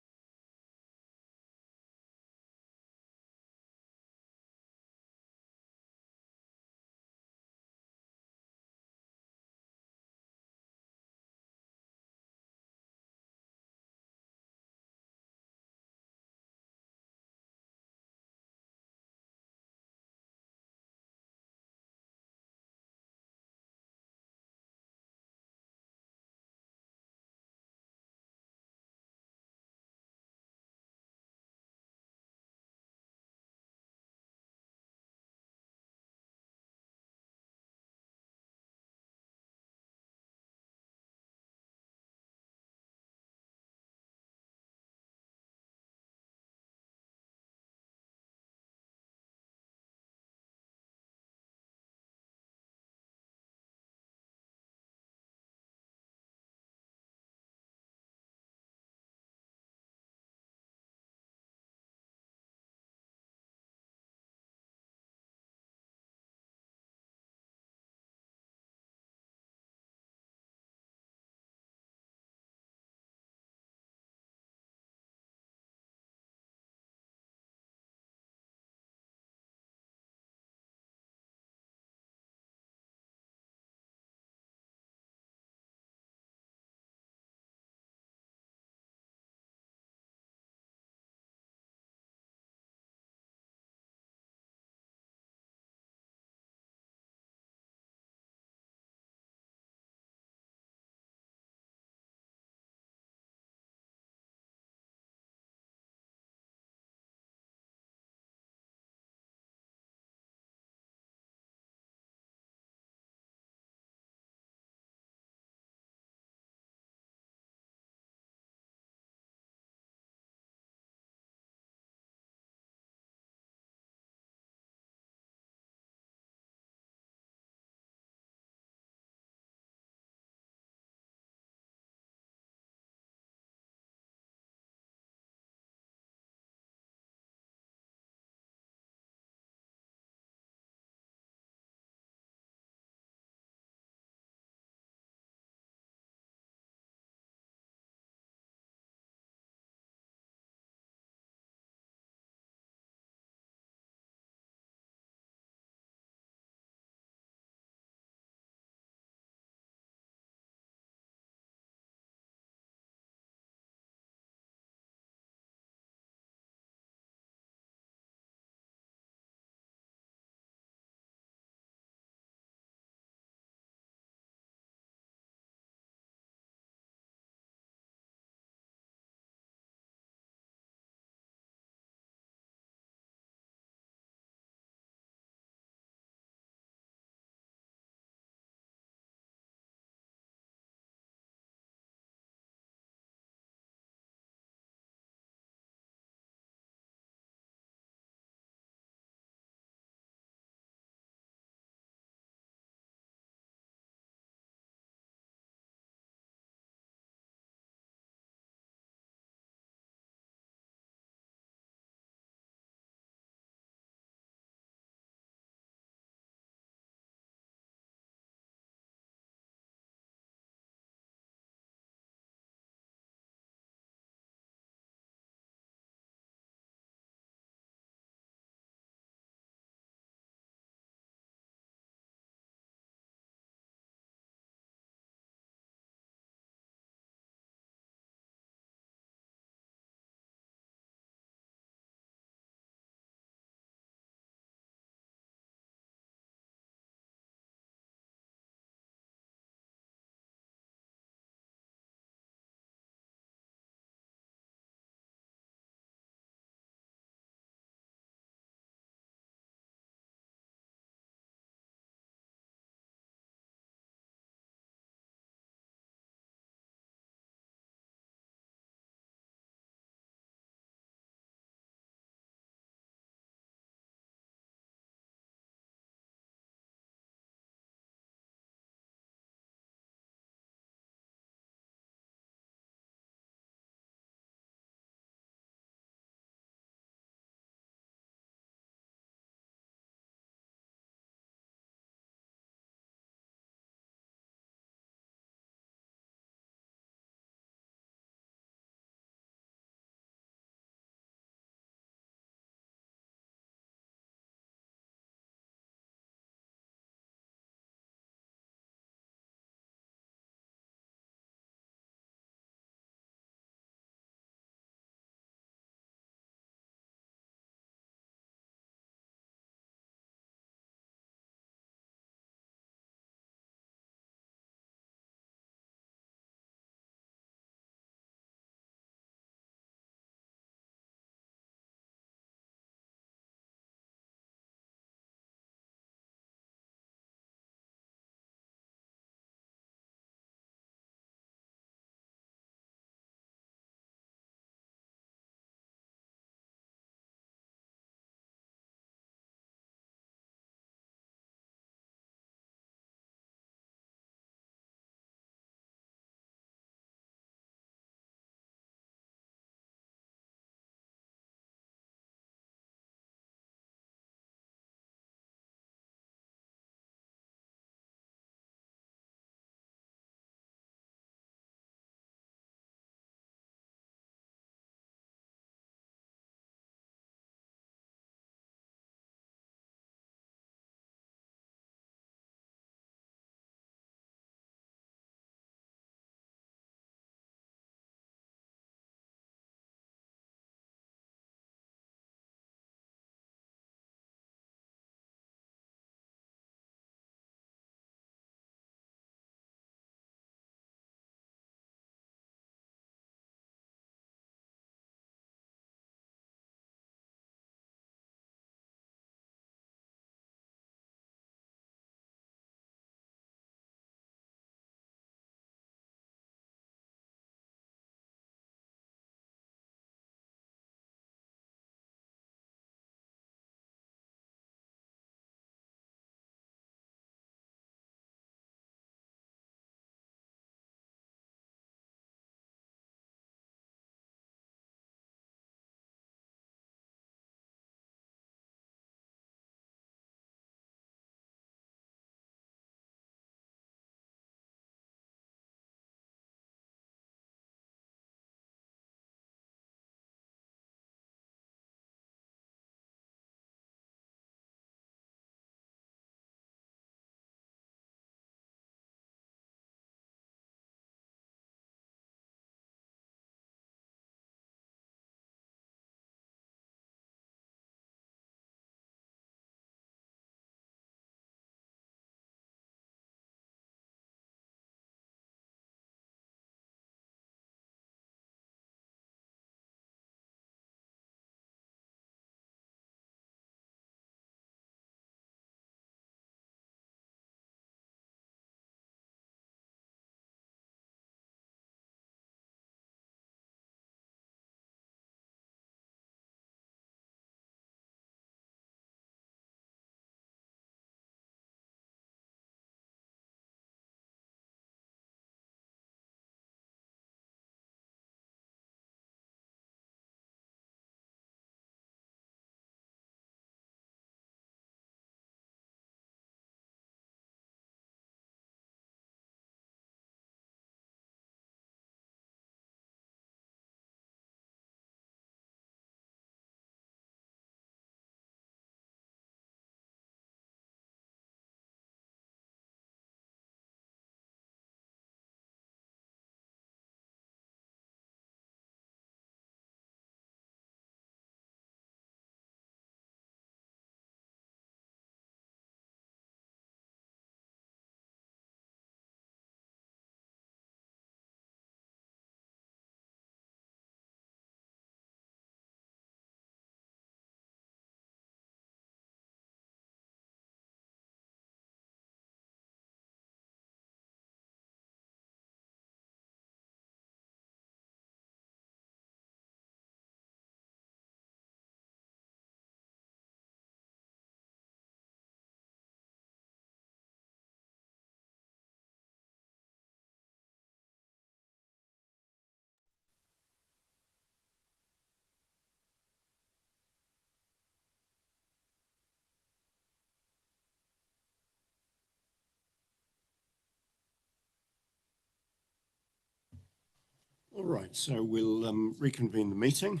All right, so we'll reconvene the meeting,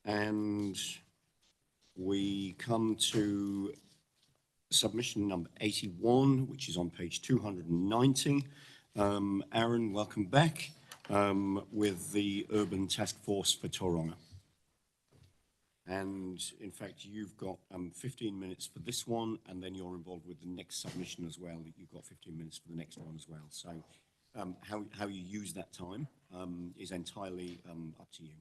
and we come to submission number 81, which is on page 290. Aaron, welcome back, with the Urban Task Force for Tauranga. And in fact, you've got 15 minutes for this one, and then you're involved with the next submission as well. You've got 15 minutes for the next one as well. So how you use that time is entirely up to you.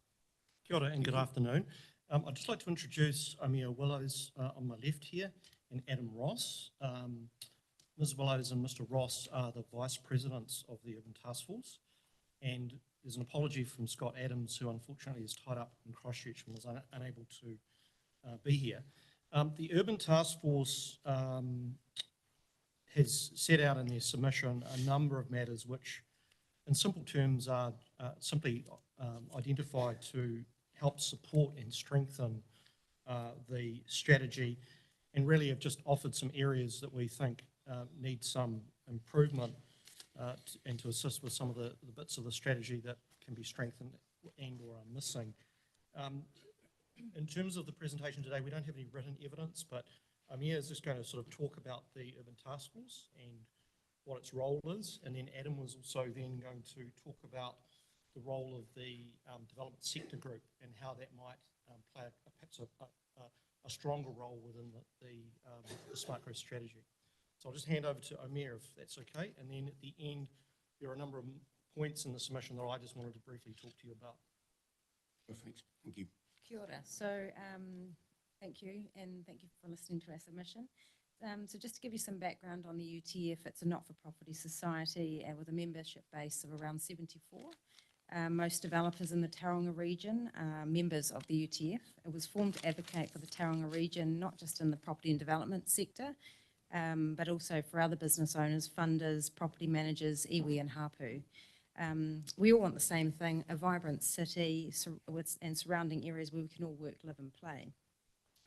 Kia ora and good afternoon. I'd just like to introduce Amir Willows on my left here and Adam Ross. Ms. Willows and Mr. Ross are the Vice Presidents of the Urban Task Force, and there's an apology from Scott Adams, who unfortunately is tied up in Christchurch and was unable to be here. The Urban Task Force has set out in their submission a number of matters which, in simple terms, are simply identified to help support and strengthen the strategy, and really have just offered some areas that we think need some improvement and to assist with some of the bits of the strategy that can be strengthened and or are missing. In terms of the presentation today, we don't have any written evidence, but Amir is just going to sort of talk about the Urban Task Force and what its role is, and then Adam was also then going to talk about the role of the development sector group and how that might play perhaps a stronger role within the Smart Growth strategy. So I'll just hand over to Amir, if that's okay, and then at the end there are a number of points in the submission that I just wanted to briefly talk to you about. Perfect, thank you. Kia ora. So thank you, and thank you for listening to our submission. So just to give you some background on the UTF, it's a not-for-profit society with a membership base of around 74. Most developers in the Tauranga region are members of the UTF. It was formed to advocate for the Tauranga region, not just in the property and development sector, but also for other business owners, funders, property managers, iwi and hapu. We all want the same thing, a vibrant city and surrounding areas where we can all work, live and play.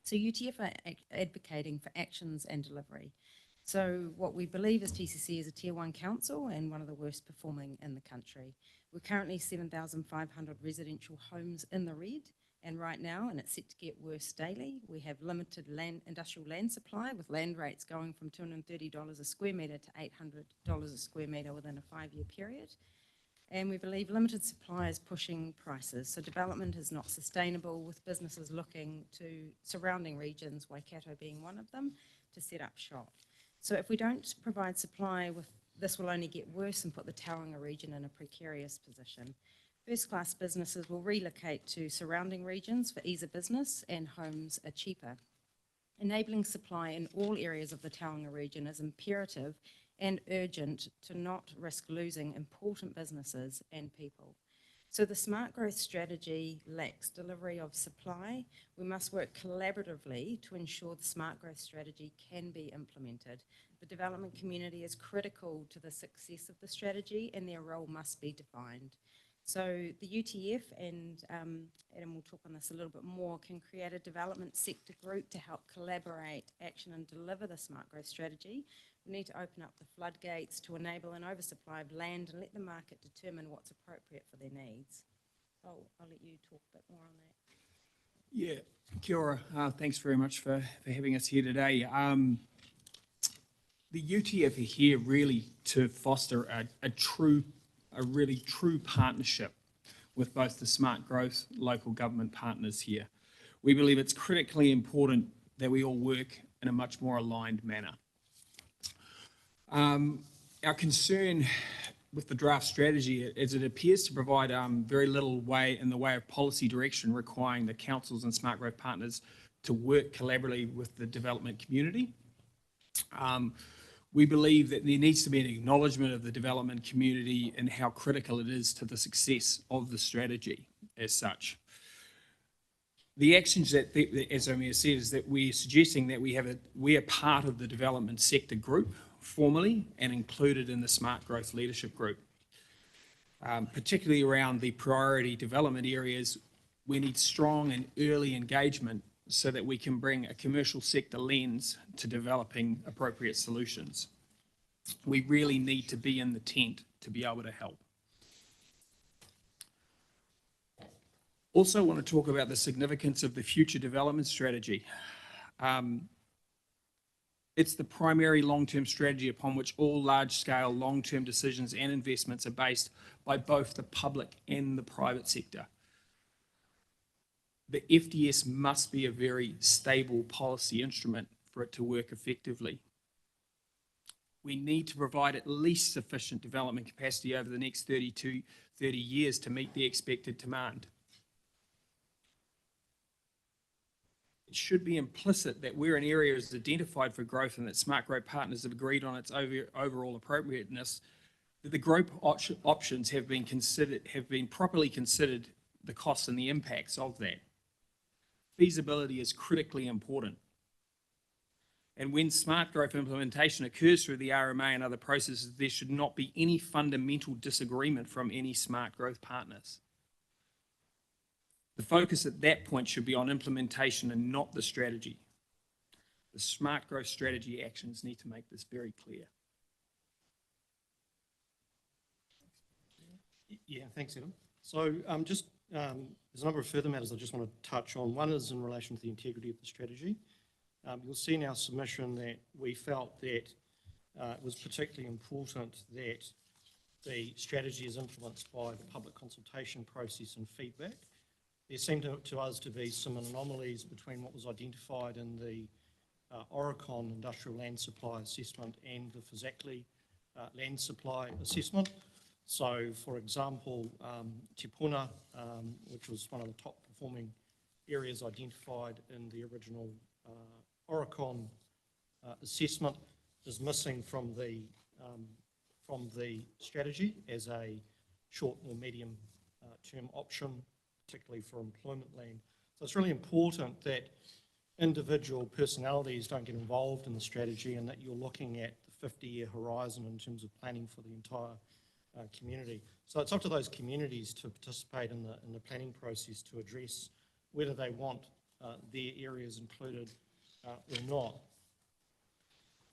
So UTF are advocating for actions and delivery. So what we believe is TCC is a Tier 1 council and one of the worst performing in the country. We're currently 7,500 residential homes in the red, and right now, and it's set to get worse daily, we have limited industrial land supply, with land rates going from $230 a square metre to $800 a square metre within a 5-year period. And we believe limited supply is pushing prices, so development is not sustainable, with businesses looking to surrounding regions, Waikato being one of them, to set up shop. So if we don't provide supply, this will only get worse and put the Tauranga region in a precarious position. First-class businesses will relocate to surrounding regions for ease of business, and homes are cheaper. Enabling supply in all areas of the Tauranga region is imperative and urgent to not risk losing important businesses and people. So the Smart Growth strategy lacks delivery of supply. We must work collaboratively to ensure the Smart Growth strategy can be implemented. The development community is critical to the success of the strategy, and their role must be defined. So the UTF, and Adam will talk on this a little bit more, can create a development sector group to help collaborate, action and deliver the Smart Growth strategy. We need to open up the floodgates to enable an oversupply of land and let the market determine what's appropriate for their needs. I'll let you talk a bit more on that. Yeah, kia ora. Thanks very much for having us here today. The UTF are here really to foster a really true partnership with both the Smart Growth local government partners here. We believe it's critically important that we all work in a much more aligned manner. Our concern with the draft strategy is it appears to provide very little in the way of policy direction, requiring the councils and Smart Growth partners to work collaboratively with the development community. We believe that there needs to be an acknowledgement of the development community and how critical it is to the success of the strategy as such. The actions that, as Amir said, is that we're suggesting that we are part of the development sector group formally and included in the Smart Growth Leadership Group. Particularly around the priority development areas, we need strong and early engagement so that we can bring a commercial sector lens to developing appropriate solutions. We really need to be in the tent to be able to help. Also want to talk about the significance of the future development strategy. It's the primary long-term strategy upon which all large-scale long-term decisions and investments are based by both the public and the private sector. The FDS must be a very stable policy instrument for it to work effectively. We need to provide at least sufficient development capacity over the next 30 years to meet the expected demand. It should be implicit that where an area is identified for growth and that SmartGrowth partners have agreed on its overall appropriateness, that the growth options have been properly considered, the costs and the impacts of that. Feasibility is critically important. And when SmartGrowth implementation occurs through the RMA and other processes, there should not be any fundamental disagreement from any SmartGrowth partners. The focus at that point should be on implementation and not the strategy. The SmartGrowth strategy actions need to make this very clear. Yeah, thanks, Adam. So there's a number of further matters I just want to touch on. One is in relation to the integrity of the strategy. You'll see in our submission that we felt that it was particularly important that the strategy is influenced by the public consultation process and feedback. There seemed to us to be some anomalies between what was identified in the Oricon Industrial Land Supply Assessment and the Fizakli Land Supply Assessment. So, for example, Te Puna, which was one of the top performing areas identified in the original Oricon assessment, is missing from the strategy as a short or medium term option, particularly for employment land. So it's really important that individual personalities don't get involved in the strategy and that you're looking at the 50-year horizon in terms of planning for the entire community. So it's up to those communities to participate in the planning process to address whether they want their areas included or not.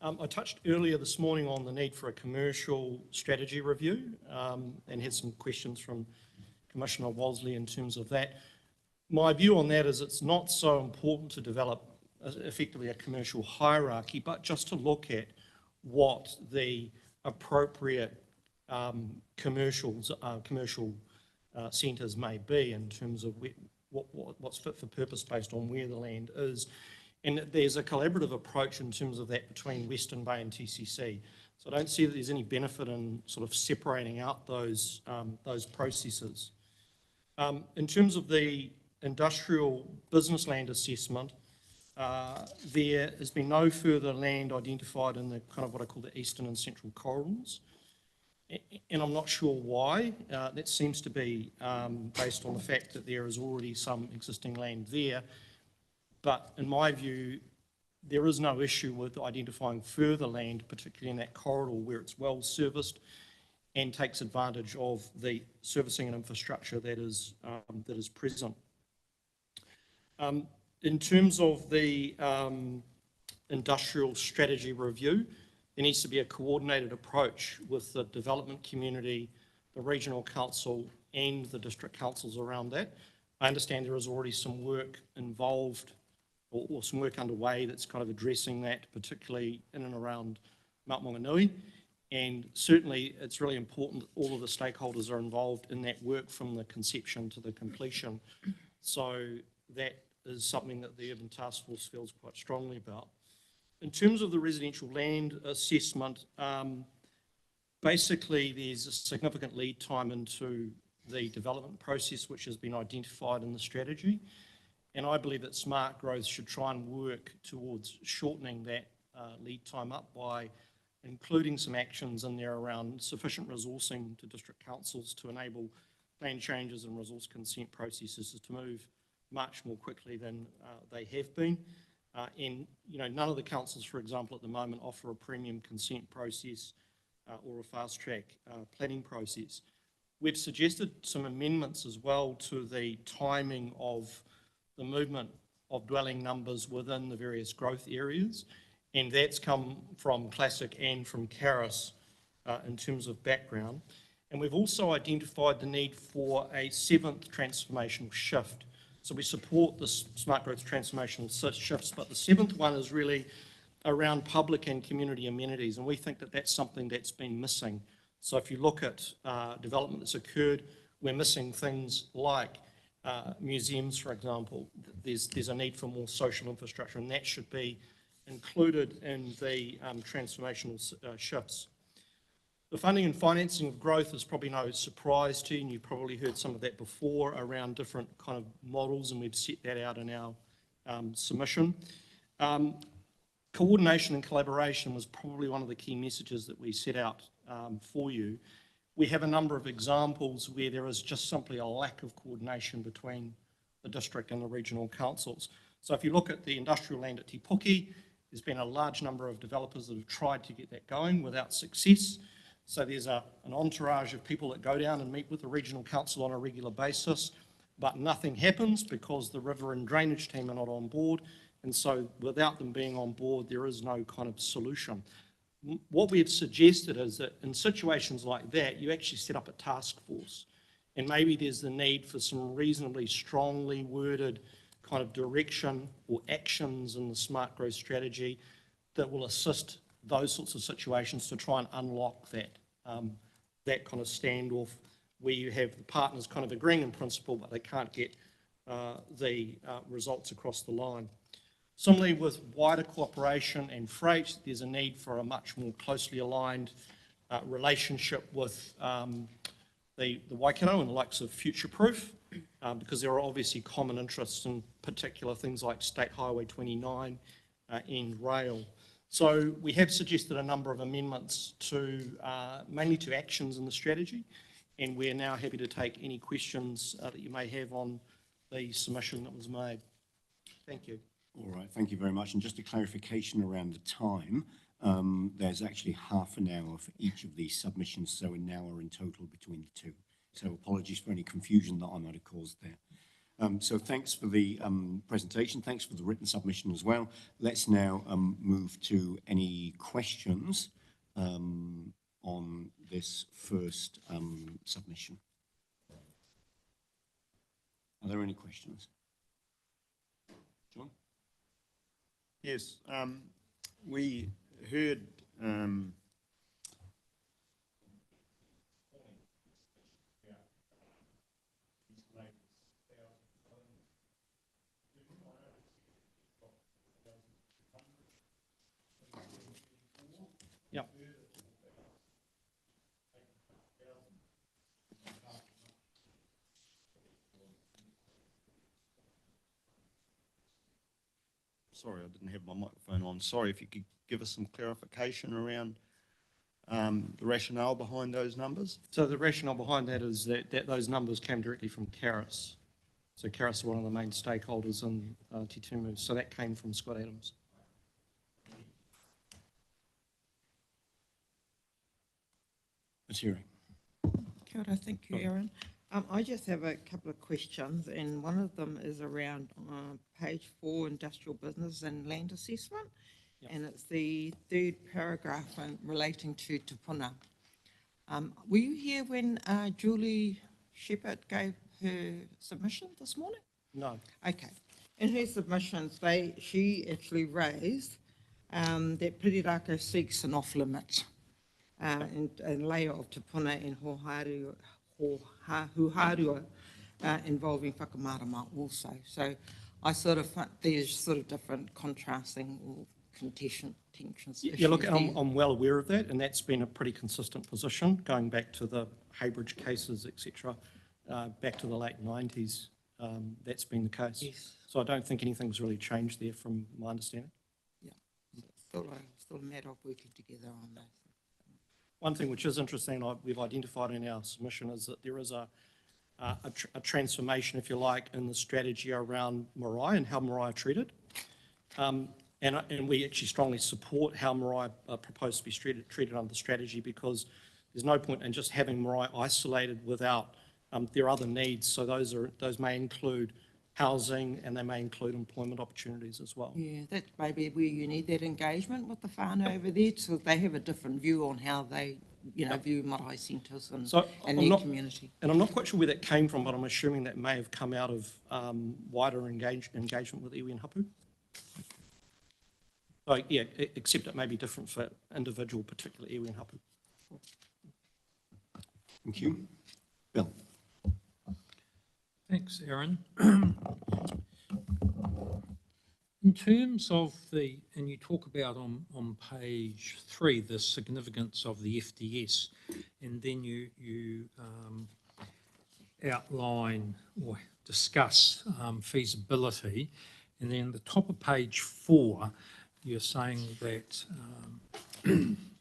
I touched earlier this morning on the need for a commercial strategy review and had some questions from Commissioner Walsley in terms of that. My view on that is it's not so important to develop effectively a commercial hierarchy, but just to look at what the appropriate commercial centres may be in terms of what's fit for purpose based on where the land is. And there's a collaborative approach in terms of that between Western Bay and TCC. So I don't see that there's any benefit in sort of separating out those processes. In terms of the industrial business land assessment, there has been no further land identified in the kind of what I call the eastern and central corridors. And I'm not sure why. That seems to be based on the fact that there is already some existing land there. But in my view, there is no issue with identifying further land, particularly in that corridor where it's well serviced and takes advantage of the servicing and infrastructure that is present. In terms of the industrial strategy review, there needs to be a coordinated approach with the development community, the regional council and the district councils around that. I understand there is already some work involved or some work underway that's kind of addressing that, particularly in and around Mount Maunganui. And certainly it's really important that all of the stakeholders are involved in that work from the conception to the completion. So that is something that the Urban Task Force feels quite strongly about. In terms of the residential land assessment, basically there's a significant lead time into the development process which has been identified in the strategy. And I believe that SmartGrowth should try and work towards shortening that lead time up by including some actions in there around sufficient resourcing to district councils to enable plan changes and resource consent processes to move much more quickly than they have been. And none of the councils, for example, at the moment offer a premium consent process or a fast track planning process. We've suggested some amendments as well to the timing of the movement of dwelling numbers within the various growth areas, and that's come from Classic and from Caris in terms of background. And we've also identified the need for a 7th transformational shift. So we support the smart growth transformational shifts, but the 7th one is really around public and community amenities, and we think that that's something that's been missing. So if you look at development that's occurred, we're missing things like museums, for example. There's a need for more social infrastructure, and that should be included in the transformational shifts. The funding and financing of growth is probably no surprise to you, and you've probably heard some of that before around different kind of models, and we've set that out in our submission. Coordination and collaboration was probably one of the key messages that we set out for you. We have a number of examples where there is just simply a lack of coordination between the district and the regional councils. So if you look at the industrial land at Te Puke, there's been a large number of developers that have tried to get that going without success. So there's an entourage of people that go down and meet with the regional council on a regular basis, but nothing happens because the river and drainage team are not on board. And so without them being on board, there is no kind of solution. What we've suggested is that in situations like that, you actually set up a task force. And maybe there's the need for some reasonably strongly worded kind of direction or actions in the smart growth strategy that will assist those sorts of situations to try and unlock that, that kind of standoff where you have the partners kind of agreeing in principle, but they can't get the results across the line. Similarly, with wider cooperation and freight, there's a need for a much more closely aligned relationship with the Waikato and the likes of Future Proof, because there are obviously common interests in particular things like State Highway 29 and rail. So we have suggested a number of amendments to, mainly to actions in the strategy, and we're now happy to take any questions that you may have on the submission that was made. Thank you. All right, thank you very much. And just a clarification around the time, there's actually half an hour for each of these submissions, so an hour in total between the two. So apologies for any confusion that I might have caused there. So thanks for the presentation, thanks for the written submission as well. Let's now move to any questions on this first submission. Are there any questions? John? Yes, we heard yeah. Sorry, I didn't have my microphone on. Sorry, if you could give us some clarification around the rationale behind those numbers. So the rationale behind that is that those numbers came directly from Caris. So Caris are one of the main stakeholders in Te Tumu, so that came from Scott Adams. Ms. Hearing. Kia ora, thank you, Aaron. I just have a couple of questions, and one of them is around page 4, industrial business and land assessment, and it's the third paragraph relating to Te Puna. Were you here when Julie Shepherd gave her submission this morning? No. Okay. In her submissions, she actually raised that Piriraka seeks an off-limit and layer of Te Puna and Huharua involving whakamarama also. So I sort of think there's sort of different contrasting or tensions. Yeah, look, I'm well aware of that, and that's been a pretty consistent position going back to the Haybridge cases, etc., back to the late 90s. That's been the case. Yes. So I don't think anything's really changed there from my understanding. Yeah, still a matter of working together on that. One thing which is interesting, we've identified in our submission, is that there is a transformation, if you like, in the strategy around marae and how marae are treated. And we actually strongly support how marae are proposed to be treated under the strategy, because there's no point in just having marae isolated without their other needs. So those may include housing, and they may include employment opportunities as well. Yeah, that's maybe where you need that engagement with the whānau over there, so they have a different view on how they view marae centres and I'm their not- community. And I'm not quite sure where that came from, but I'm assuming that may have come out of wider engagement with iwi and hapu. Like, yeah, except it may be different for individual particular iwi and hapu. Thank you. Bill. Thanks, Aaron. In terms of and you talk about on page 3, the significance of the FDS, and then you outline or discuss feasibility, and then at the top of page 4, you're saying that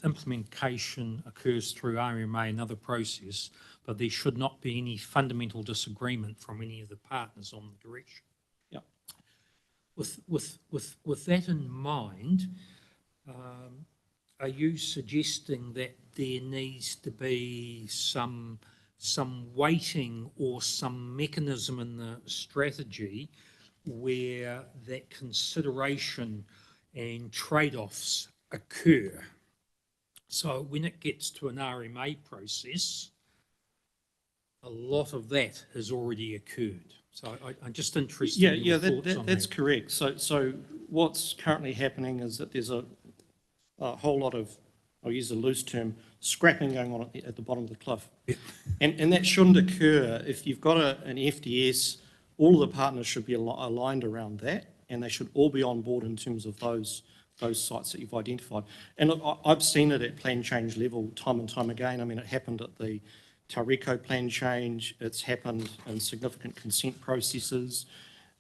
implementation occurs through RMA and other process, but there should not be any fundamental disagreement from any of the partners on the direction. Yeah. With that in mind, are you suggesting that there needs to be some weighting or some mechanism in the strategy where that consideration and trade-offs occur? So when it gets to an RMA process, a lot of that has already occurred. So I'm just interested in your thoughts on that's that. correct. So what's currently happening is that there's a whole lot of, I'll use a loose term, scrapping going on at the bottom of the cliff. Yeah. And that shouldn't occur. If you've got an FDS, all of the partners should be aligned around that, and they should all be on board in terms of those sites that you've identified. And look, I've seen it at plan change level time and time again. I mean, it happened at the Tauriko plan change, it's happened in significant consent processes,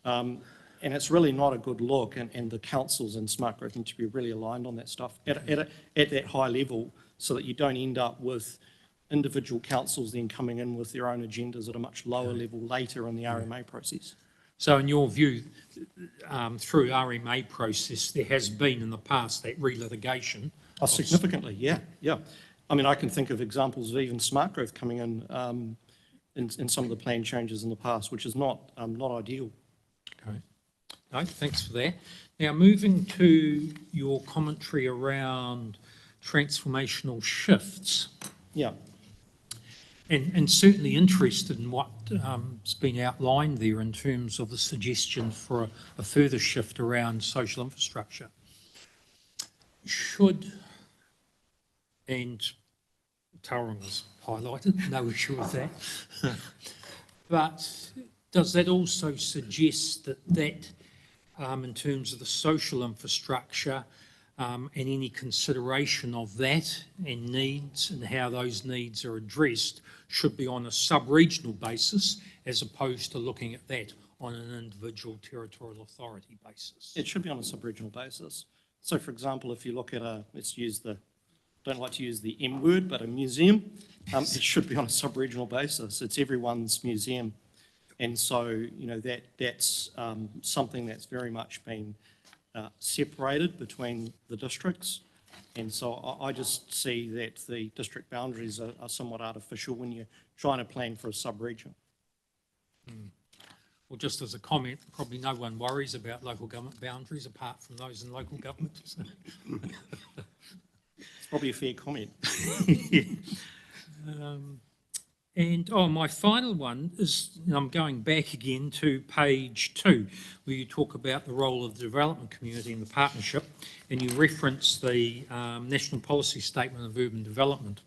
and it's really not a good look, and the councils and SmartGrowth need to be really aligned on that stuff at that high level, so that you don't end up with individual councils then coming in with their own agendas at a much lower level later in the RMA process. So in your view, through RMA process, there has been in the past that relitigation? Oh, significantly, yeah. I mean, I can think of examples of even SmartGrowth coming in some of the plan changes in the past, which is not ideal. Okay. No, thanks for that. Now, moving to your commentary around transformational shifts. Yeah. And certainly interested in what's been outlined there in terms of the suggestion for a further shift around social infrastructure. And Tauranga highlighted, no issue with that. But does that also suggest that in terms of the social infrastructure and any consideration of that and needs and how those needs are addressed should be on a sub-regional basis as opposed to looking at that on an individual territorial authority basis? It should be on a sub-regional basis. So, for example, if you look at don't like to use the M word, but a museum, it should be on a sub-regional basis. It's everyone's museum. And so, that's something that's very much been separated between the districts. And so I just see that the district boundaries are somewhat artificial when you're trying to plan for a sub-region. Well, just as a comment, probably no one worries about local government boundaries apart from those in local government. It's probably a fair comment. Yeah. My final one is, I'm going back again to page 2, where you talk about the role of the development community in the partnership, and you reference the National Policy Statement of Urban Development.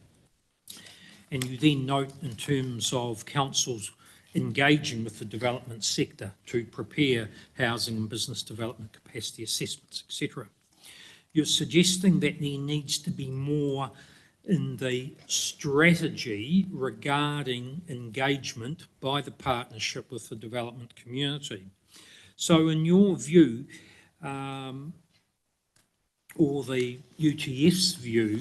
And you then note in terms of councils engaging with the development sector to prepare housing and business development capacity assessments, etc. You're suggesting that there needs to be more in the strategy regarding engagement by the partnership with the development community. So in your view, or the UTF's view,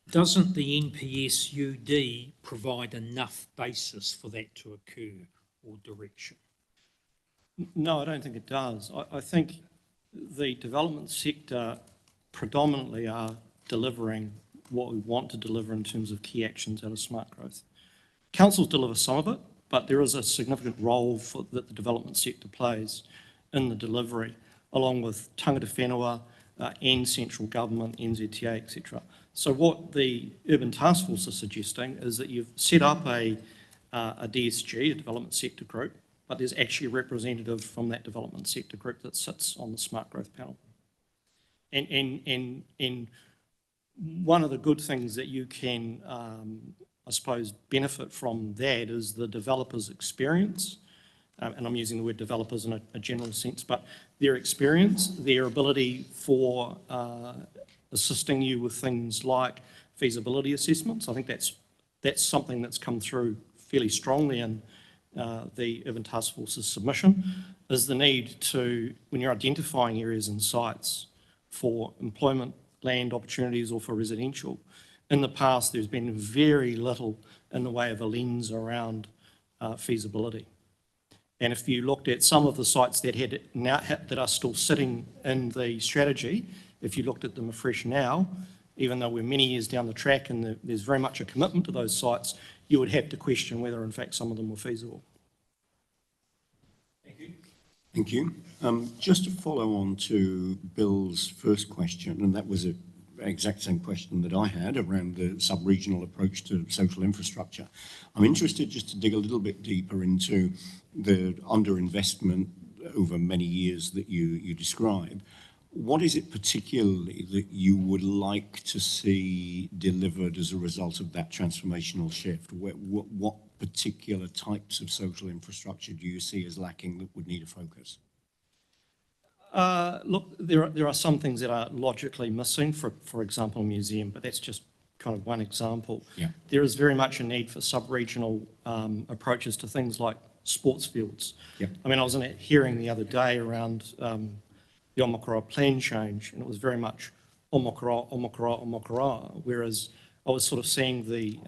doesn't the NPS-UD provide enough basis for that to occur or direction? No, I don't think it does. I think the development sector predominantly are delivering what we want to deliver in terms of key actions out of SmartGrowth. Councils deliver some of it, but there is a significant role that the development sector plays in the delivery, along with tangata whenua and central government, NZTA, etc. So what the Urban Task Force is suggesting is that you've set up a DSG, a development sector group, but there's actually a representative from that development sector group that sits on the Smart Growth panel. And one of the good things that you can, I suppose, benefit from that is the developer's experience. And I'm using the word developers in a general sense, but their experience, their ability for assisting you with things like feasibility assessments. I think that's something that's come through fairly strongly in the Urban Task Force's submission, is the need to, when you're identifying areas and sites for employment, land opportunities or for residential, in the past there's been very little in the way of a lens around feasibility. And if you looked at some of the sites that are still sitting in the strategy, if you looked at them afresh now, even though we're many years down the track and there's very much a commitment to those sites, you would have to question whether in fact some of them were feasible. Thank you. Just to follow on to Bill's first question, and that was the exact same question that I had around the sub-regional approach to social infrastructure. I'm interested just to dig a little bit deeper into the underinvestment over many years that you describe. What is it particularly that you would like to see delivered as a result of that transformational shift? What particular types of social infrastructure do you see as lacking that would need a focus? Look, there are some things that are logically missing, for example, a museum, but that's just kind of one example. Yeah. There is very much a need for sub-regional approaches to things like sports fields. Yep. I mean, I was in a hearing the other day around the Omokoroa plan change, and it was very much Omokoroa, Omokoroa, Omokoroa, whereas I was sort of seeing the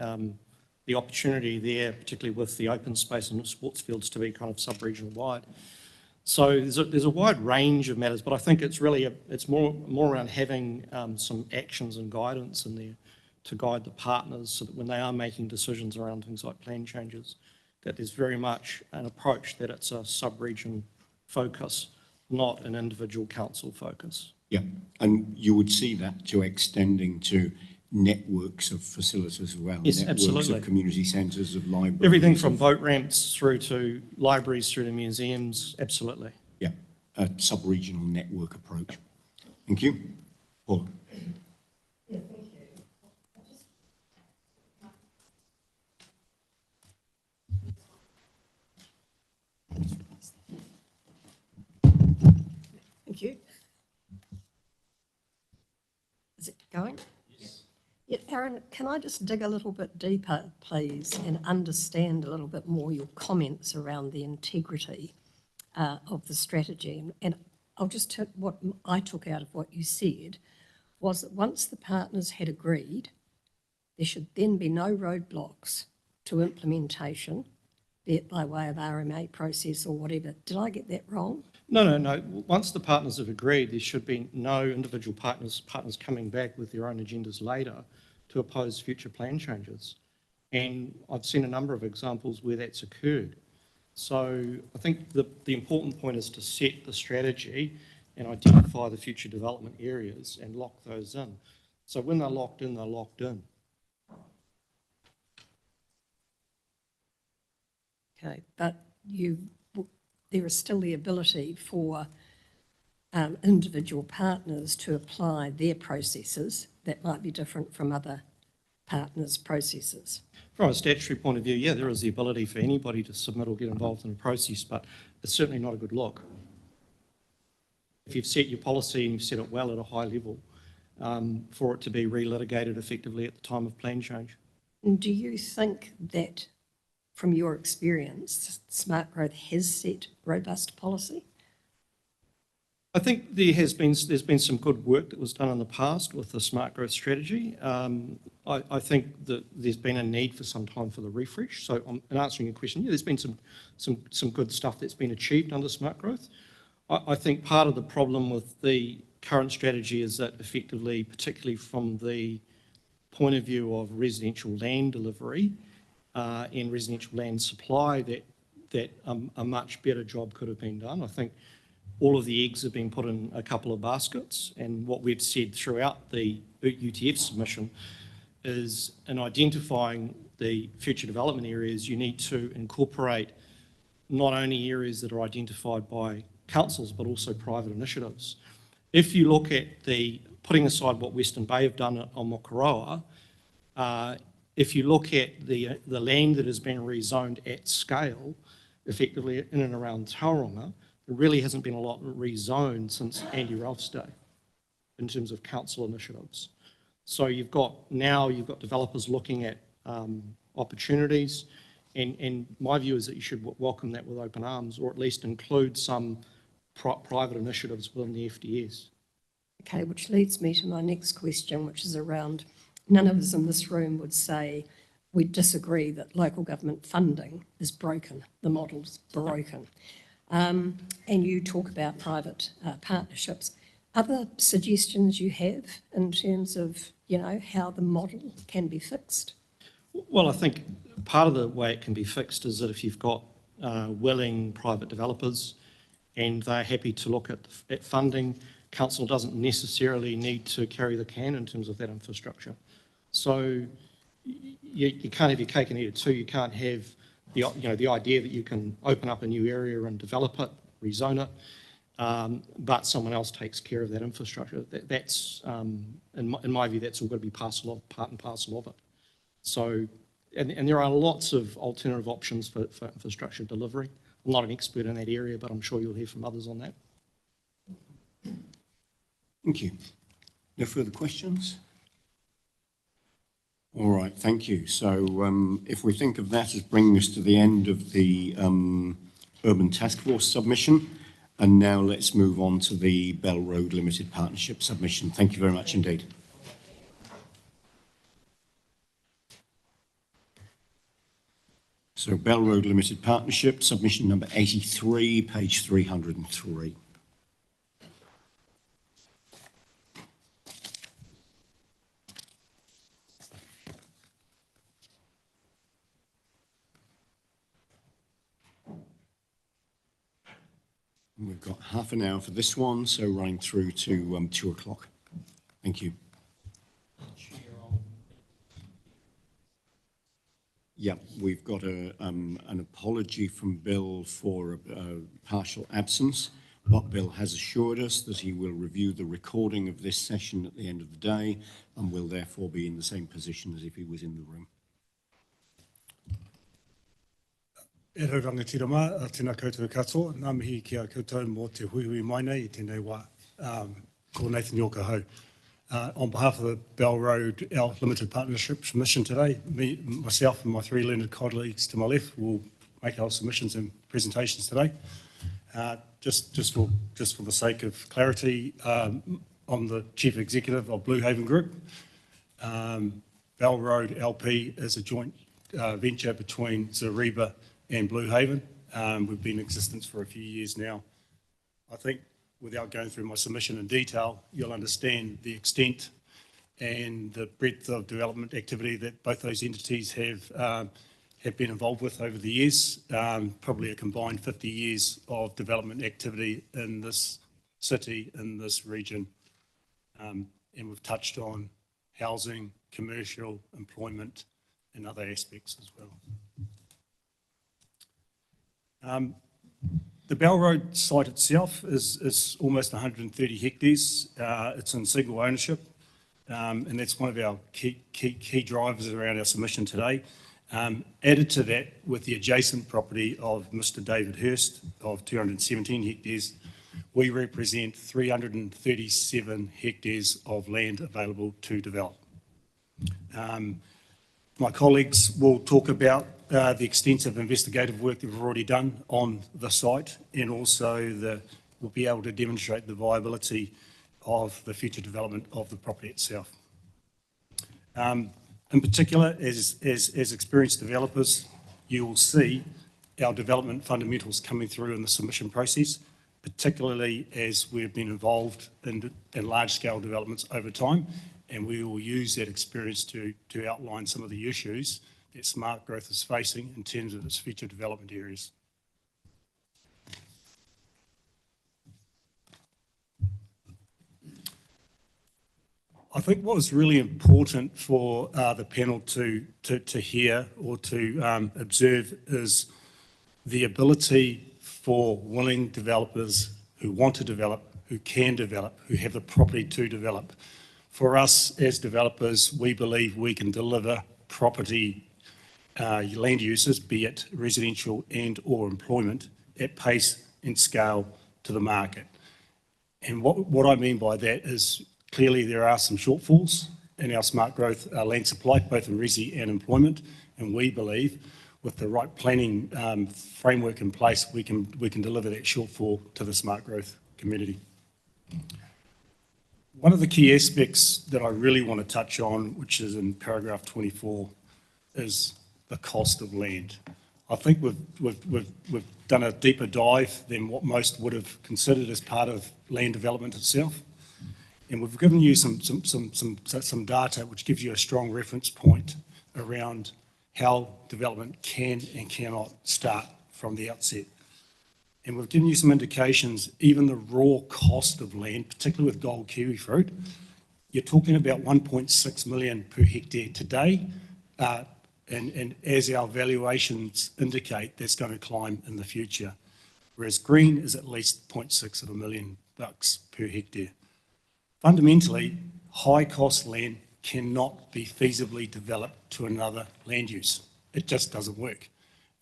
opportunity there, particularly with the open space and sports fields, to be kind of sub-regional wide. So there's a wide range of matters, but I think it's really it's more around having some actions and guidance in there to guide the partners so that when they are making decisions around things like plan changes, that there's very much an approach that it's a sub-region focus, not an individual council focus. Yeah, and you would see that to extending to networks of facilities as well. Yes, networks absolutely. Of community centres, of libraries. Everything from boat ramps through to libraries, through to museums, absolutely. Yeah, a sub-regional network approach. Thank you. Paul. Yeah, thank you. Thank you. Is it going? Yes. Yeah, Aaron, can I just dig a little bit deeper, please, and understand a little bit more your comments around the integrity of the strategy? And I'll just tell what I took out of what you said was that once the partners had agreed, there should then be no roadblocks to implementation, be it by way of RMA process or whatever. Did I get that wrong? No. Once the partners have agreed, there should be no individual partners coming back with their own agendas later to oppose future plan changes. And I've seen a number of examples where that's occurred. So I think the important point is to set the strategy and identify the future development areas and lock those in. So when they're locked in, they're locked in. Okay, but there is still the ability for individual partners to apply their processes that might be different from other partners' processes. From a statutory point of view, yeah, there is the ability for anybody to submit or get involved in a process, but it's certainly not a good look. If you've set your policy and you've set it well at a high level, for it to be relitigated effectively at the time of plan change. And do you think that, from your experience, SmartGrowth has set robust policy? I think there's been some good work that was done in the past with the SmartGrowth strategy. I think that there's been a need for some time for the refresh. So in answering your question, yeah, there's been some good stuff that's been achieved under SmartGrowth. I think part of the problem with the current strategy is that effectively, particularly from the point of view of residential land delivery and residential land supply, that a much better job could have been done. I think all of the eggs have been put in a couple of baskets, and what we've said throughout the UTF submission is in identifying the future development areas, you need to incorporate not only areas that are identified by councils, but also private initiatives. If you look at putting aside what Western Bay have done on Mokoroa, if you look at the land that has been rezoned at scale, effectively in and around Tauranga, there really hasn't been a lot rezoned since Andy Ralph's day in terms of council initiatives. So you've got developers looking at opportunities, and my view is that you should welcome that with open arms, or at least include some private initiatives within the FDS. Okay, which leads me to my next question, which is around, none of us in this room would say we disagree that local government funding is broken, the model's broken. And you talk about private partnerships. Other suggestions you have in terms of, how the model can be fixed? Well, I think part of the way it can be fixed is that if you've got willing private developers and they're happy to look at funding, council doesn't necessarily need to carry the can in terms of that infrastructure. So you can't have your cake and eat it too. You can't have the idea that you can open up a new area and develop it, rezone it, but someone else takes care of that infrastructure. That's in my view, that's all got to be part and parcel of it. So, and there are lots of alternative options for infrastructure delivery. I'm not an expert in that area, but I'm sure you'll hear from others on that. Thank you. No further questions? All right, thank you. So if we think of that as bringing us to the end of the Urban Task Force submission, and now let's move on to the Bell Road Limited Partnership submission. Thank you very much indeed. So Bell Road Limited Partnership, submission number 83, page 303. We've got half an hour for this one, so running through to 2 o'clock. Thank you. Yeah, we've got an apology from Bill for a partial absence, but Bill has assured us that he will review the recording of this session at the end of the day and will therefore be in the same position as if he was in the room. E rau rangatirama, tēnā koutou katoa, nā mihi ki a koutou mō te huihui mai nei I tēnei wā, ko Nathan Yorker hau. On behalf of the Bell Road, our limited partnership submission today, myself and my 3 learned colleagues to my left will make our submissions and presentations today. Just for the sake of clarity, I'm the Chief Executive of Blue Haven Group. Bell Road LP is a joint venture between Zariba and Blue Haven. We've been in existence for a few years now. I think without going through my submission in detail, you'll understand the extent and the breadth of development activity that both those entities have been involved with over the years. Probably a combined 50 years of development activity in this city, in this region. And we've touched on housing, commercial, employment, and other aspects as well. The Bell Road site itself is almost 130 hectares. It's in single ownership, and that's one of our key drivers around our submission today. Added to that, with the adjacent property of Mr. David Hurst of 217 hectares, we represent 337 hectares of land available to develop. My colleagues will talk about the extensive investigative work that we've already done on the site, and also we'll be able to demonstrate the viability of the future development of the property itself. In particular, as experienced developers, you will see our development fundamentals coming through in the submission process, particularly as we've been involved in large-scale developments over time, and we will use that experience to outline some of the issues that SmartGrowth is facing in terms of its future development areas. I think what was really important for the panel to hear or to observe is the ability for willing developers who want to develop, who can develop, who have the property to develop. For us as developers, we believe we can deliver property land uses, be it residential and or employment, at pace and scale to the market. And what I mean by that is clearly there are some shortfalls in our smart growth land supply, both in resi and employment, and we believe with the right planning framework in place, we can deliver that shortfall to the smart growth community. One of the key aspects that I really want to touch on, which is in paragraph 24, is the cost of land. I think we've done a deeper dive than what most would have considered as part of land development itself. And we've given you some data which gives you a strong reference point around how development can and cannot start from the outset. And we've given you some indications, even the raw cost of land, particularly with gold kiwi fruit, you're talking about 1.6 million per hectare today. And as our valuations indicate, that's going to climb in the future. Whereas green is at least 0.6 million bucks per hectare. Fundamentally, high cost land cannot be feasibly developed to another land use. It just doesn't work.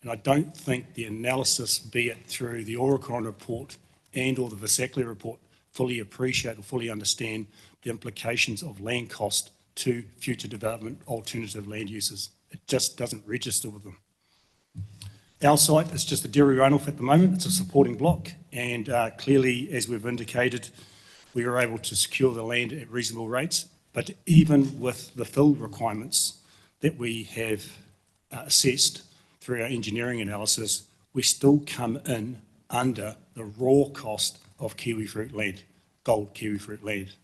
And I don't think the analysis, be it through the Oricon report and or the Vasacli report, fully appreciate or fully understand the implications of land cost to future development alternative land uses. It just doesn't register with them. Our site is just a dairy runoff at the moment. It's a supporting block, and clearly, as we've indicated, we are able to secure the land at reasonable rates. But even with the fill requirements that we have assessed through our engineering analysis, we still come in under the raw cost of kiwi fruit land, gold kiwi fruit land.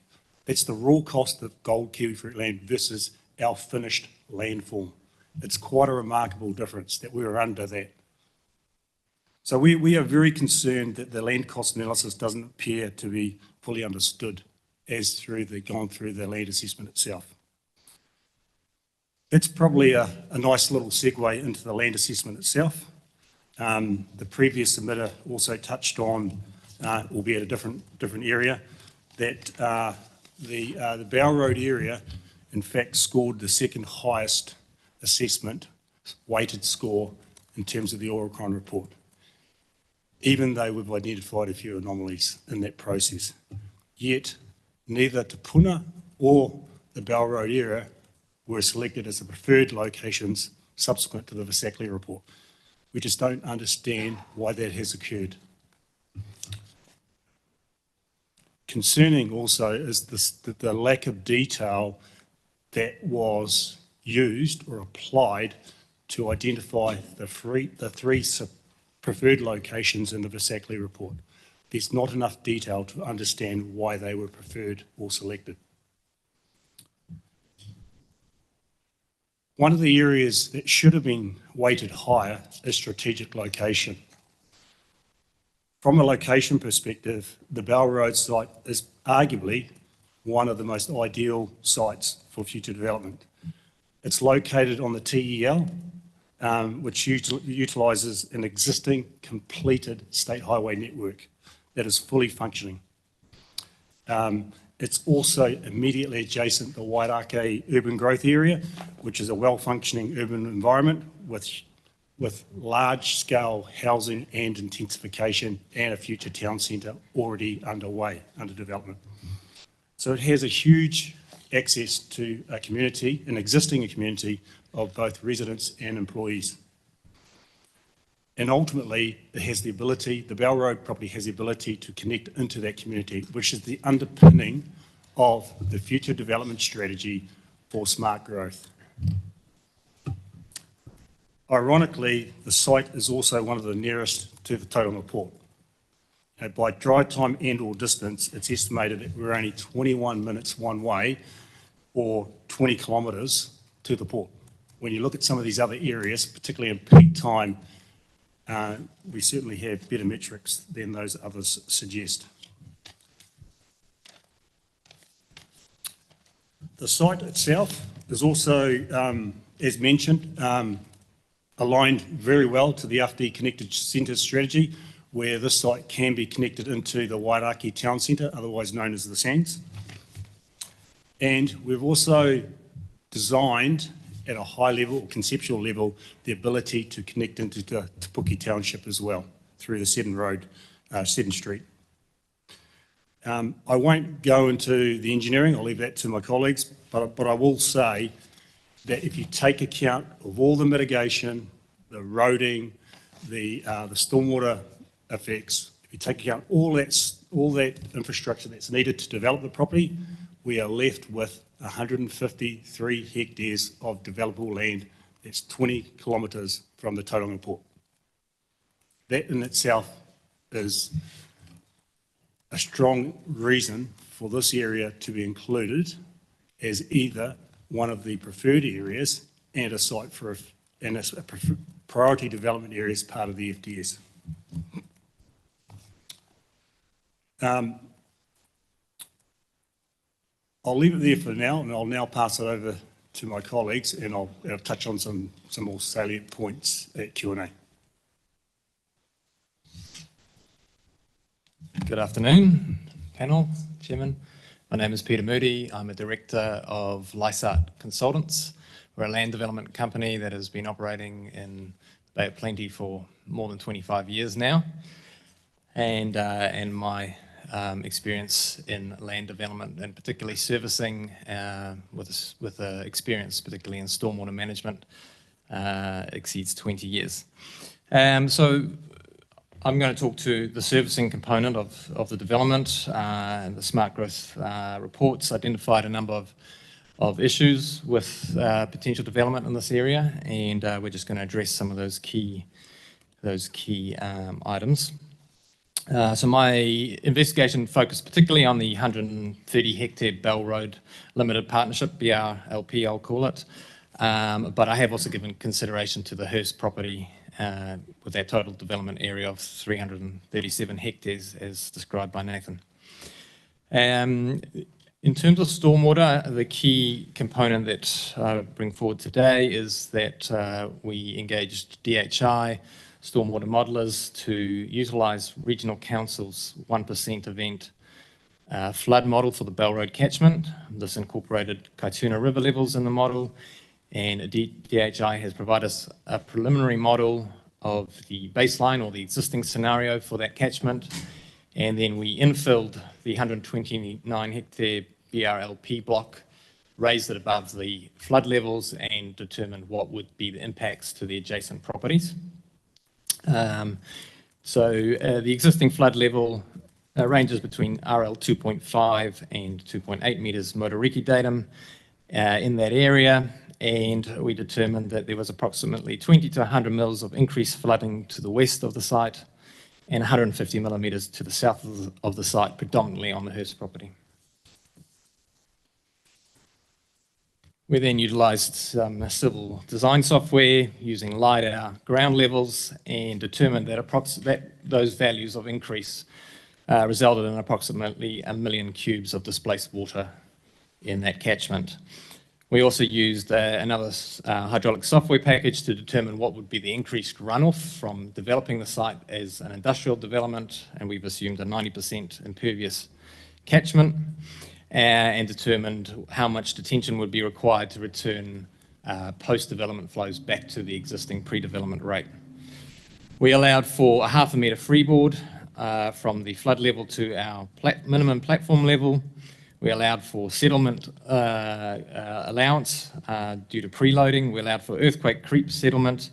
That's the raw cost of gold kiwi fruit land versus our finished landform. It's quite a remarkable difference that we're under that. So we are very concerned that the land cost analysis doesn't appear to be fully understood as gone through the land assessment itself. That's probably a nice little segue into the land assessment itself. The previous submitter also touched on, albeit a different area, that the Bow Road area in fact scored the second highest assessment weighted score in terms of the Oricon report, even though we've identified a few anomalies in that process. Yet neither Te Puna or the Bow Road area were selected as the preferred locations subsequent to the Vasacli report. We just don't understand why that has occurred. Concerning also is the lack of detail that was used or applied to identify the three preferred locations in the Vasacli report. There's not enough detail to understand why they were preferred or selected. One of the areas that should have been weighted higher is strategic location. From a location perspective, the Bow Road site is arguably one of the most ideal sites for future development. It's located on the TEL, which utilises an existing completed state highway network that is fully functioning. It's also immediately adjacent to the Wairakei urban growth area, which is a well-functioning urban environment with large-scale housing and intensification and a future town centre already underway, under development. So it has a huge access to a community, an existing community of both residents and employees. And ultimately, it has the ability, the Bow Road property has the ability to connect into that community, which is the underpinning of the future development strategy for smart growth. Ironically, the site is also one of the nearest to the Tauranga port. And by drive time and or distance, it's estimated that we're only 21 minutes one way or 20 kilometres to the port. When you look at some of these other areas, particularly in peak time, we certainly have better metrics than those others suggest. The site itself is also, as mentioned, aligned very well to the Awhiti Connected Centre strategy, where this site can be connected into the Wairaki Town Centre, otherwise known as the Sands. And we've also designed at a high level, or conceptual level, the ability to connect into the Te Puke Township as well through the Seddon Street. I won't go into the engineering, I'll leave that to my colleagues, but I will say that if you take account of all the mitigation, the roading, the stormwater effects, if you take account all that infrastructure that's needed to develop the property, we are left with 153 hectares of developable land that's 20 kilometres from the Tauranga port. That in itself is a strong reason for this area to be included as either one of the preferred areas and a site for a priority development area as part of the FDS. I'll leave it there for now, and I'll now pass it over to my colleagues, and I'll touch on some more salient points at Q&A. Good afternoon, panel, Chairman. My name is Peter Moody. I'm a director of Lysart Consultants. We're a land development company that has been operating in Bay of Plenty for more than 25 years now. And my experience in land development and particularly servicing with experience particularly in stormwater management exceeds 20 years. So I'm going to talk to the servicing component of the development. The SmartGrowth reports identified a number of issues with potential development in this area, and we're just going to address some of those key items. So my investigation focused particularly on the 130 hectare Bell Road Limited Partnership, BRLP I'll call it, but I have also given consideration to the Hurst property with our total development area of 337 hectares as described by Nathan. In terms of stormwater, the key component that I bring forward today is that we engaged DHI stormwater modelers to utilise Regional Council's 1% event flood model for the Bell Road catchment. This incorporated Kaituna River levels in the model, and DHI has provided us a preliminary model of the baseline or the existing scenario for that catchment, and then we infilled the 129 hectare BRLP block, raised it above the flood levels, and determined what would be the impacts to the adjacent properties. So the existing flood level ranges between RL 2.5 and 2.8 metres Motoriki datum in that area, and we determined that there was approximately 20 to 100 mils of increased flooding to the west of the site and 150 millimetres to the south of the site, predominantly on the Hurst property. We then utilised some civil design software using LiDAR ground levels and determined that those values of increase resulted in approximately 1 million cubes of displaced water in that catchment. We also used another hydraulic software package to determine what would be the increased runoff from developing the site as an industrial development, and we've assumed a 90% impervious catchment, and determined how much detention would be required to return post-development flows back to the existing pre-development rate. We allowed for a 1/2 metre freeboard from the flood level to our minimum platform level. We allowed for settlement allowance due to preloading. We allowed for earthquake creep settlement,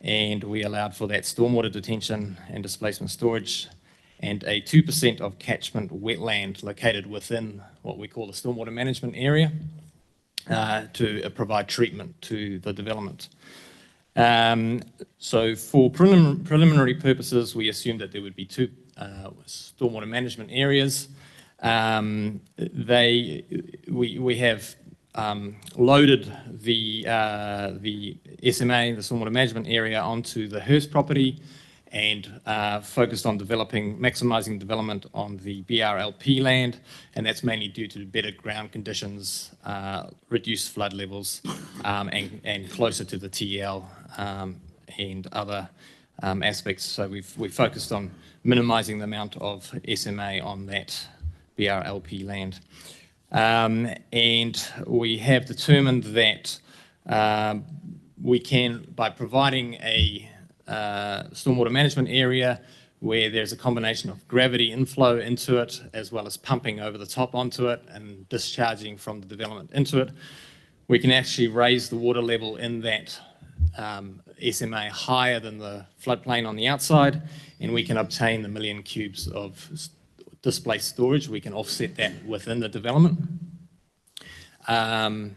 and we allowed for that stormwater detention and displacement storage, and a 2% of catchment wetland located within what we call the stormwater management area to provide treatment to the development. So for preliminary purposes, we assumed that there would be 2 stormwater management areas. We have loaded the SMA, the stormwater management area, onto the Hurst property, and focused on maximising development on the BRLP land, and that's mainly due to better ground conditions, reduced flood levels, and closer to the TL and other aspects. So we've focused on minimising the amount of SMA on that BRLP land. And we have determined that we can, by providing a stormwater management area where there's a combination of gravity inflow into it as well as pumping over the top onto it and discharging from the development into it, we can actually raise the water level in that SMA higher than the floodplain on the outside, and we can obtain the 1 million cubes of displaced storage. We can offset that within the development. And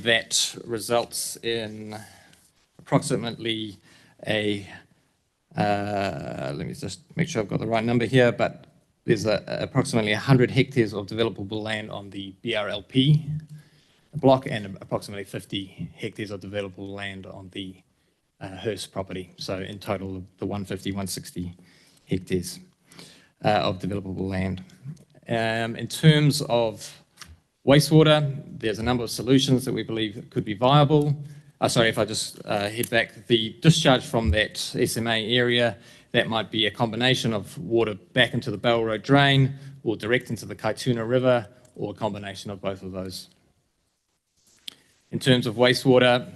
that results in approximately let me just make sure I've got the right number here, but there's approximately 100 hectares of developable land on the BRLP block and approximately 50 hectares of developable land on the Hearst property. So in total, the 150, 160 hectares of developable land. In terms of wastewater, there's a number of solutions that we believe could be viable. Sorry, if I just head back, the discharge from that SMA area, that might be a combination of water back into the Bell Road drain or direct into the Kaituna River, or a combination of both of those. In terms of wastewater,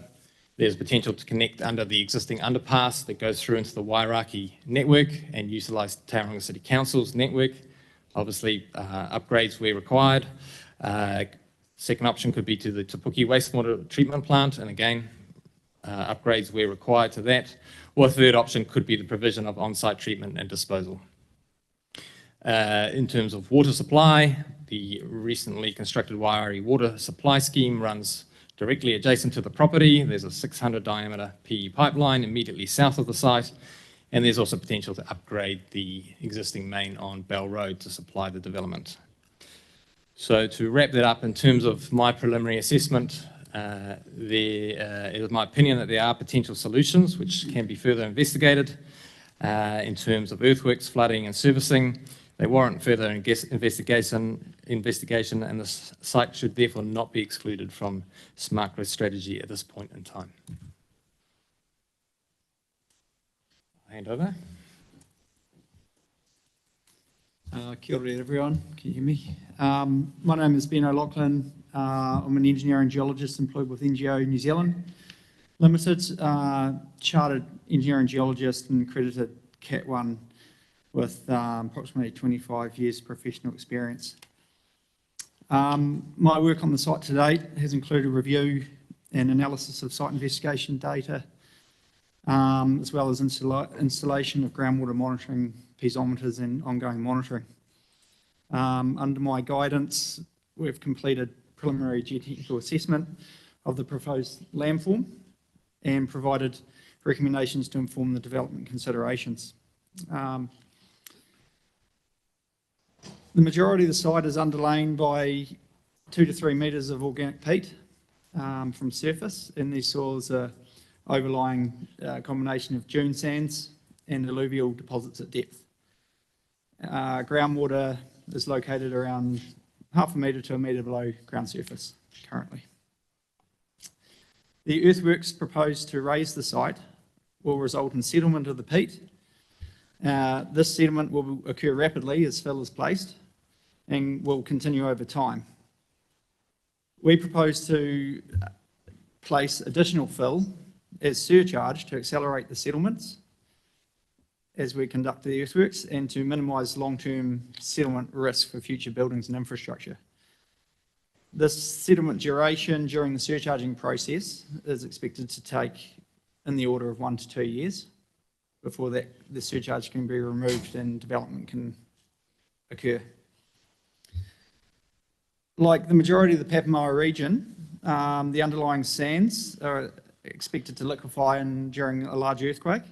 there's potential to connect under the existing underpass that goes through into the Wairaki network and utilise the Tauranga City Council's network. Obviously, upgrades where required. Second option could be to the Te Puke wastewater treatment plant, and again, upgrades where required to that. Or a third option could be the provision of on-site treatment and disposal. In terms of water supply, the recently constructed Waiari water supply scheme runs directly adjacent to the property. There's a 600 diameter PE pipeline immediately south of the site, and there's also potential to upgrade the existing main on Bell Road to supply the development. So to wrap that up, in terms of my preliminary assessment, it is my opinion that there are potential solutions which can be further investigated in terms of earthworks, flooding and servicing. They warrant further investigation, and the site should therefore not be excluded from SmartGrowth strategy at this point in time. Hand over. Kia ora everyone, can you hear me? My name is Ben O'Loughlin. I'm an engineering geologist employed with NGO New Zealand Limited, chartered engineering geologist and accredited Cat 1 with approximately 25 years professional experience. My work on the site to date has included review and analysis of site investigation data, as well as installation of groundwater monitoring piezometers and ongoing monitoring. Under my guidance, we've completed preliminary geotechnical assessment of the proposed landform and provided recommendations to inform the development considerations. The majority of the site is underlain by 2 to 3 metres of organic peat from surface, and these soils are overlying a combination of dune sands and alluvial deposits at depth. Groundwater is located around 0.5 metre to 1 metre below ground surface currently. The earthworks proposed to raise the site will result in settlement of the peat. This settlement will occur rapidly as fill is placed and will continue over time. We propose to place additional fill as surcharge to accelerate the settlements as we conduct the earthworks and to minimise long-term settlement risk for future buildings and infrastructure. This settlement duration during the surcharging process is expected to take in the order of 1 to 2 years before the surcharge can be removed and development can occur. Like the majority of the Papamoa region, the underlying sands are expected to liquefy during a large earthquake.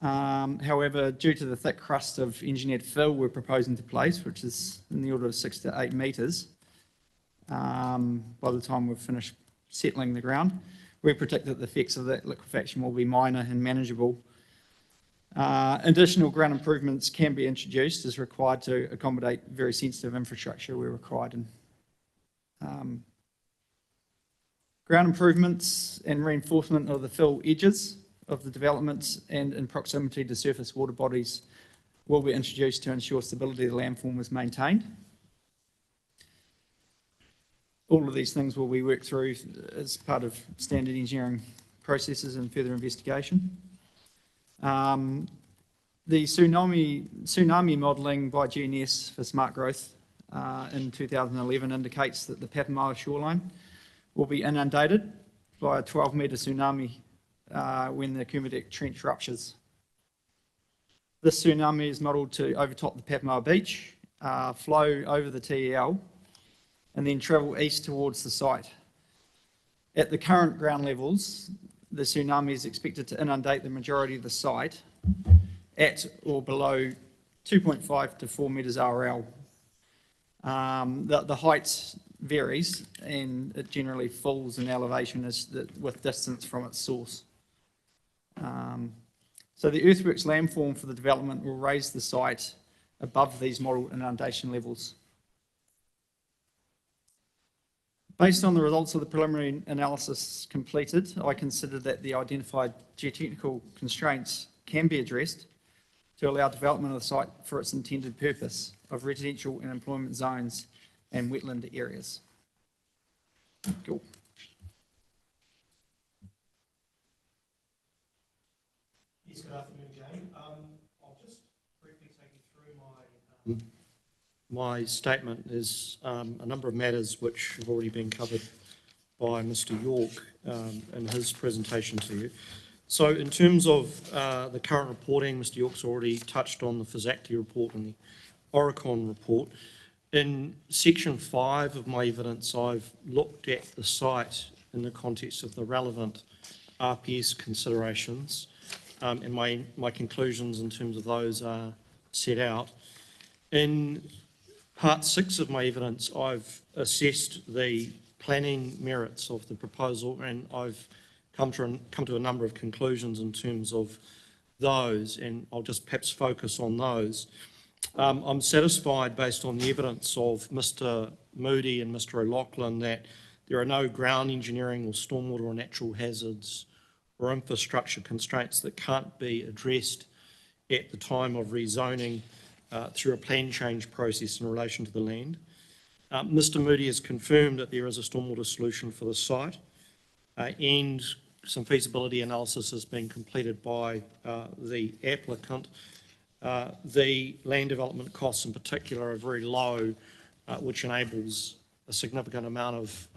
However, due to the thick crust of engineered fill we're proposing to place, which is in the order of 6 to 8 metres, by the time we've finished settling the ground, we predict that the effects of that liquefaction will be minor and manageable Additional ground improvements can be introduced as required to accommodate very sensitive infrastructure where required. Ground improvements and reinforcement of the fill edges of the developments and in proximity to surface water bodies will be introduced to ensure stability of the landform is maintained. All of these things will be worked through as part of standard engineering processes and further investigation. The tsunami modelling by GNS for SmartGrowth in 2011 indicates that the Papamoa shoreline will be inundated by a 12-metre tsunami when the Kermadec Trench ruptures. This tsunami is modelled to overtop the Papamoa beach, flow over the TEL, and then travel east towards the site. At the current ground levels, the tsunami is expected to inundate the majority of the site at or below 2.5 to 4 metres RL. The height varies and it generally falls in elevation with distance from its source. So the earthworks landform for the development will raise the site above these model inundation levels. Based on the results of the preliminary analysis completed, I consider that the identified geotechnical constraints can be addressed to allow development of the site for its intended purpose of residential and employment zones and wetland areas. Cool. Yes, good afternoon again. I'll just briefly take you through my statement. There's a number of matters which have already been covered by Mr. York in his presentation to you. So in terms of the current reporting, Mr. York's already touched on the Fizzacti report and the Oricon report. In section 5 of my evidence, I've looked at the site in the context of the relevant RPS considerations, and my conclusions in terms of those are set out. In part 6 of my evidence, I've assessed the planning merits of the proposal, and I've come to a number of conclusions in terms of those, and I'll just perhaps focus on those. I'm satisfied, based on the evidence of Mr. Moody and Mr. O'Loughlin, that there are no ground engineering or stormwater or natural hazards or infrastructure constraints that can't be addressed at the time of rezoning through a plan change process in relation to the land. Mr. Moody has confirmed that there is a stormwater solution for the site, and some feasibility analysis has been completed by the applicant. The land development costs in particular are very low, which enables a significant amount of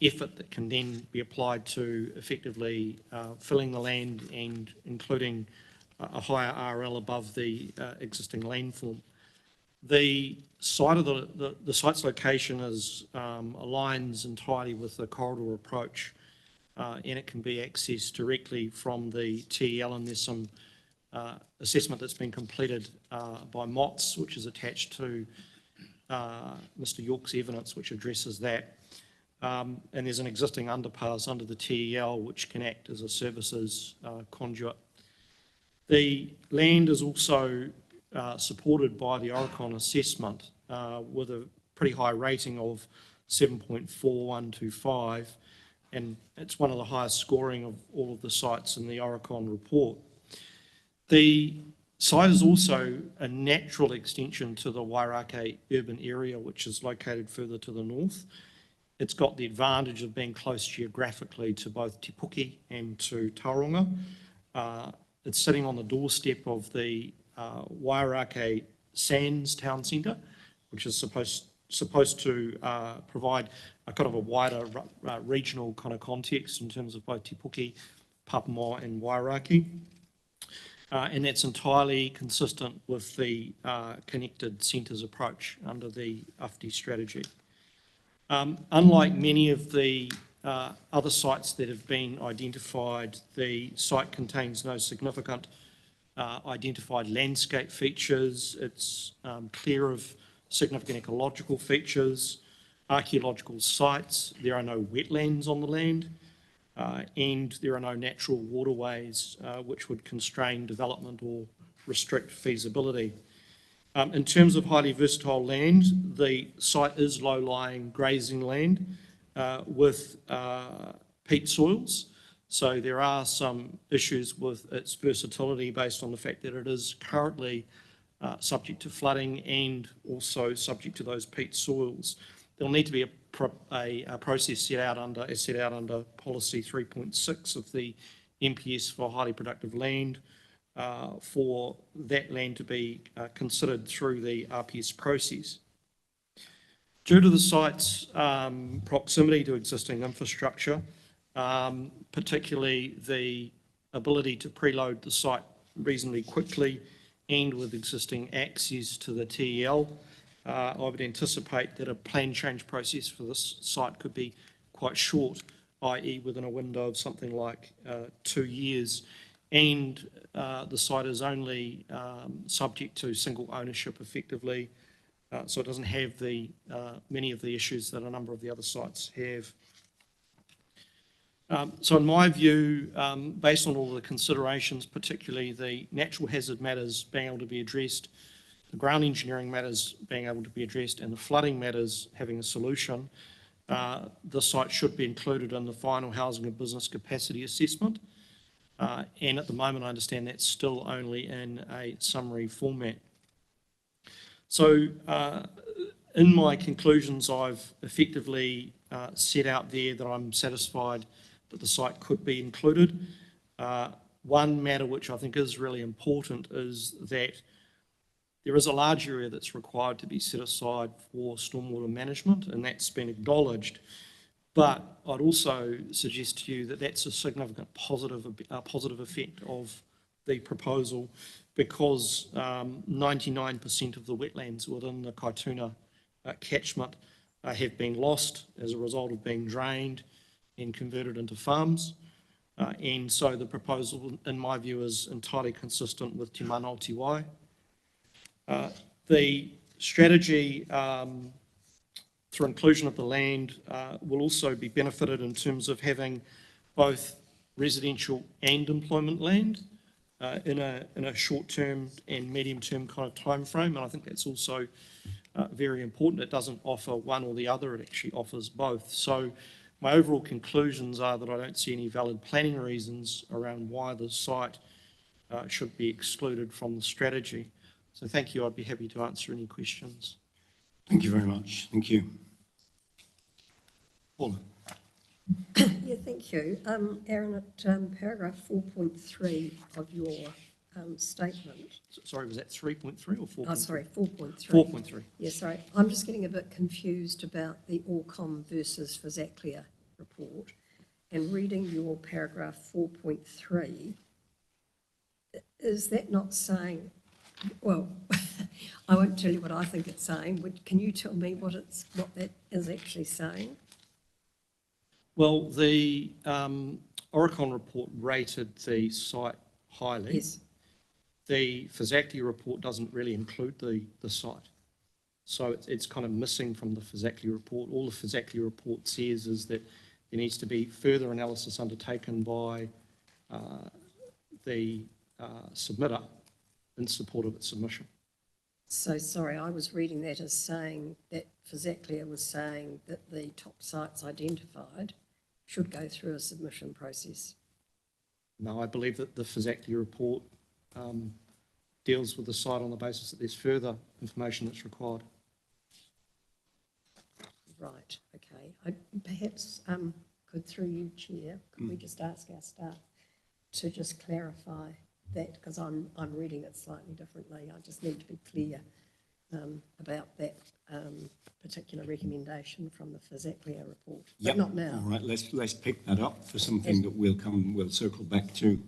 effort that can then be applied to effectively filling the land and including a higher RL above the existing landform. The site of the site's location aligns entirely with the corridor approach, and it can be accessed directly from the TEL, and there's some assessment that's been completed by MOTS, which is attached to Mr. York's evidence, which addresses that. And there's an existing underpass under the TEL, which can act as a services conduit. The land is also supported by the Oricon assessment with a pretty high rating of 7.4125, and it's one of the highest scoring of all of the sites in the Oricon report. The site is also a natural extension to the Wairake urban area, which is located further to the north. It's got the advantage of being close geographically to both Te Puke and to Tauranga. It's sitting on the doorstep of the Wairake Sands Town Centre, which is supposed to provide a kind of a wider regional kind of context in terms of both Te Puke, Papamoa and Wairake. And that's entirely consistent with the connected centres approach under the UFD strategy. Unlike many of the other sites that have been identified, the site contains no significant identified landscape features. It's clear of significant ecological features, archaeological sites. There are no wetlands on the land. and there are no natural waterways which would constrain development or restrict feasibility. In terms of highly versatile land, the site is low-lying grazing land with peat soils. So there are some issues with its versatility based on the fact that it is currently subject to flooding and also subject to those peat soils. There'll need to be a process set out under policy 3.6 of the MPS for highly productive land for that land to be considered through the RPS process. Due to the site's proximity to existing infrastructure, particularly the ability to preload the site reasonably quickly and with existing access to the TEL, I would anticipate that a plan change process for this site could be quite short, i.e. within a window of something like 2 years. And the site is only subject to single ownership effectively, so it doesn't have the many of the issues that a number of the other sites have. So in my view, based on all the considerations, particularly the natural hazard matters being able to be addressed, the ground engineering matters being able to be addressed, and the flooding matters having a solution, the site should be included in the final housing and business capacity assessment. And at the moment, I understand that's still only in a summary format. So in my conclusions, I've effectively set out there that I'm satisfied that the site could be included. One matter which I think is really important is that there is a large area that's required to be set aside for stormwater management, and that's been acknowledged. But I'd also suggest to you that that's a significant positive effect of the proposal, because 99% of the wetlands within the Kaituna catchment have been lost as a result of being drained and converted into farms. And so the proposal, in my view, is entirely consistent with Te Mana o Te Wai. The strategy through inclusion of the land will also be benefited in terms of having both residential and employment land in a short-term and medium-term kind of time frame, and I think that's also very important. It doesn't offer one or the other, it actually offers both. So my overall conclusions are that I don't see any valid planning reasons around why the site should be excluded from the strategy. So thank you. I'd be happy to answer any questions. Thank you very much. Thank you. Paula. Yeah, thank you. Aaron, at paragraph 4.3 of your statement. Sorry, was that 3.3 or 4.3? Oh, sorry, 4.3. 4.3. Yeah, sorry. I'm just getting a bit confused about the Orcom versus Fazaklia report. And reading your paragraph 4.3, is that not saying, well, I won't tell you what I think it's saying, but can you tell me what that is actually saying? Well, the Oricon report rated the site highly. Yes. The Fazaklia report doesn't really include the site. So it's kind of missing from the Fazaklia report. All the Fazaklia report says is that there needs to be further analysis undertaken by the submitter in support of its submission. So sorry, I was reading that as saying that Fazaklia was saying that the top sites identified should go through a submission process. No, I believe that the Fazaklia report deals with the site on the basis that there's further information that's required. Right, okay. I perhaps could, through you, Chair, could we just ask our staff to just clarify that, because I'm reading it slightly differently. I just need to be clear about that particular recommendation from the Fazaklia report. Yep. But not now. All right, let's pick that up for something that we'll circle back to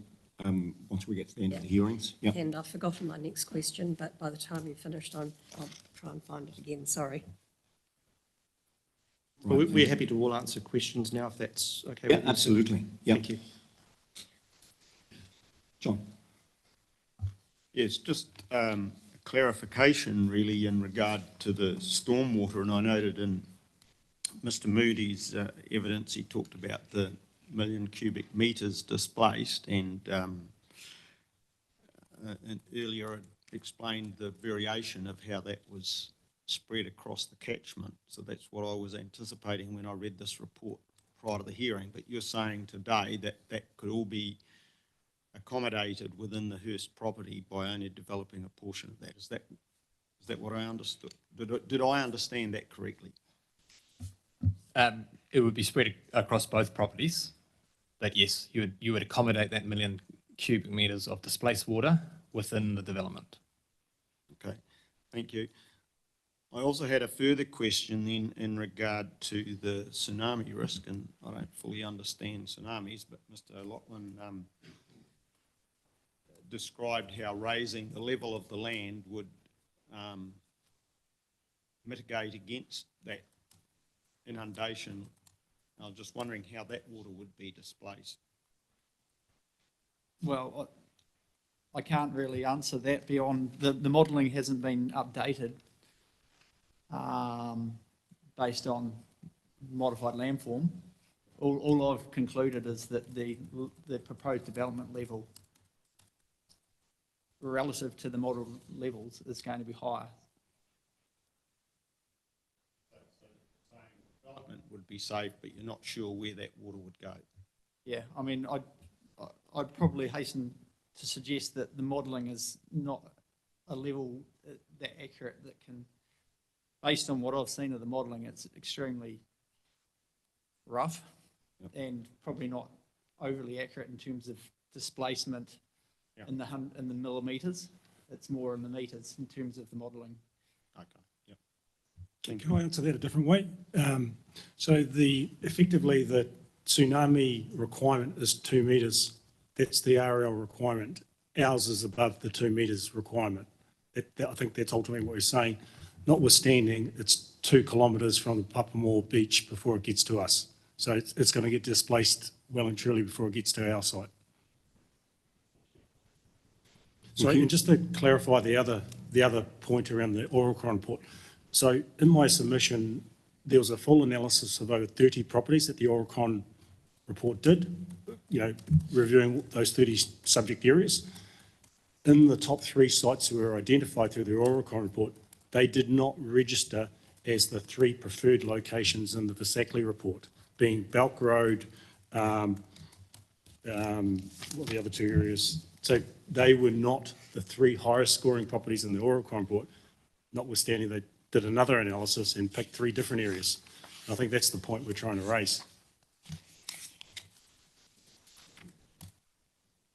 once we get to the end of the hearings. Yep. And I've forgotten my next question, but by the time you've finished, I'll try and find it again. Sorry. Right, well, we're happy to all answer questions now if that's okay. Yeah, absolutely. Yep. Thank you. John. Yes, just clarification really in regard to the stormwater, and I noted in Mr. Moody's evidence he talked about the million cubic metres displaced, and earlier I explained the variation of how that was spread across the catchment. So that's what I was anticipating when I read this report prior to the hearing. But you're saying today that that could all be accommodated within the Hearst property by only developing a portion of that. Is that what I understood? Did I understand that correctly? It would be spread across both properties, but yes, you would accommodate that million cubic metres of displaced water within the development. Okay, thank you. I also had a further question then in regard to the tsunami risk, and I don't fully understand tsunamis, but Mr. O'Loughlin described how raising the level of the land would mitigate against that inundation. I was just wondering how that water would be displaced. Well, I can't really answer that beyond the modelling hasn't been updated based on modified landform. All I've concluded is that the proposed development level relative to the model levels is going to be higher. So development would be safe, but you're not sure where that water would go. Yeah, I mean, I'd probably hasten to suggest that the modelling is not a level that accurate that can, based on what I've seen of the modelling, it's extremely rough and probably not overly accurate in terms of displacement in the millimetres. It's more in the metres in terms of the modelling. Okay. Yep. Can I answer that a different way? So effectively the tsunami requirement is 2 metres. That's the aerial requirement. Ours is above the 2 metres requirement. I think that's ultimately what we're saying. Notwithstanding, it's 2 kilometres from the Papamoa beach before it gets to us. So it's going to get displaced well and truly before it gets to our site. So and just to clarify the other point around the Oricon report. So in my submission, there was a full analysis of over 30 properties that the Oricon report did, reviewing those 30 subject areas. In the top 3 sites that were identified through the Oricon report, they did not register as the 3 preferred locations in the Vasackley report, being Belk Road, what are the other 2 areas? So they were not the 3 highest scoring properties in the Oricon report, notwithstanding they did another analysis and picked 3 different areas. I think that's the point we're trying to raise.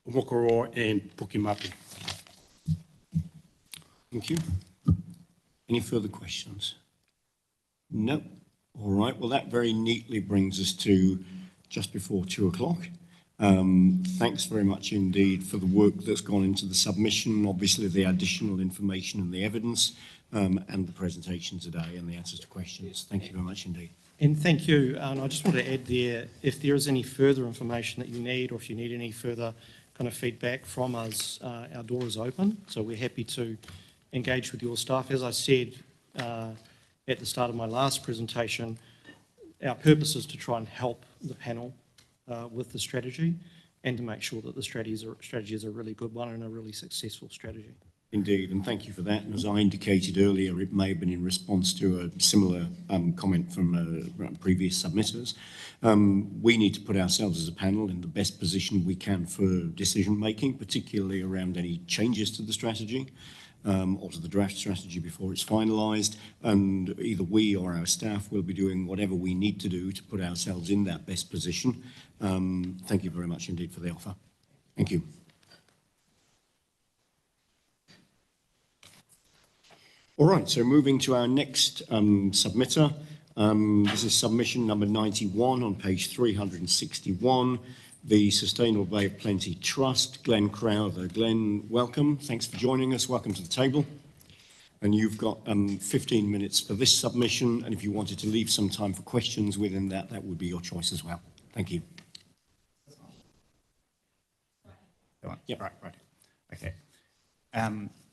Mokoroa and Pukimapu. Thank you. Any further questions? No. All right. Well, that very neatly brings us to just before 2 o'clock. Thanks very much indeed for the work that's gone into the submission, obviously the additional information and the evidence, and the presentation today and the answers to questions. Thank you very much indeed. And thank you. And I just want to add there, if there is any further information that you need, or if you need any further kind of feedback from us, our door is open. So we're happy to engage with your staff. As I said at the start of my last presentation, our purpose is to try and help the panel with the strategy and to make sure that the strategy is a really good one and a really successful strategy. Indeed, and thank you for that. And as I indicated earlier, it may have been in response to a similar comment from previous submitters. We need to put ourselves as a panel in the best position we can for decision making, particularly around any changes to the strategy or to the draft strategy before it's finalised. And either we or our staff will be doing whatever we need to do to put ourselves in that best position. Thank you very much indeed for the offer. Thank you. All right, so moving to our next submitter. This is submission number 91 on page 361, the Sustainable Bay of Plenty Trust, Glenn Crowther. Glenn, welcome. Thanks for joining us. Welcome to the table. And you've got 15 minutes for this submission, and if you wanted to leave some time for questions within that, that would be your choice as well. Thank you. Yeah, right. Okay.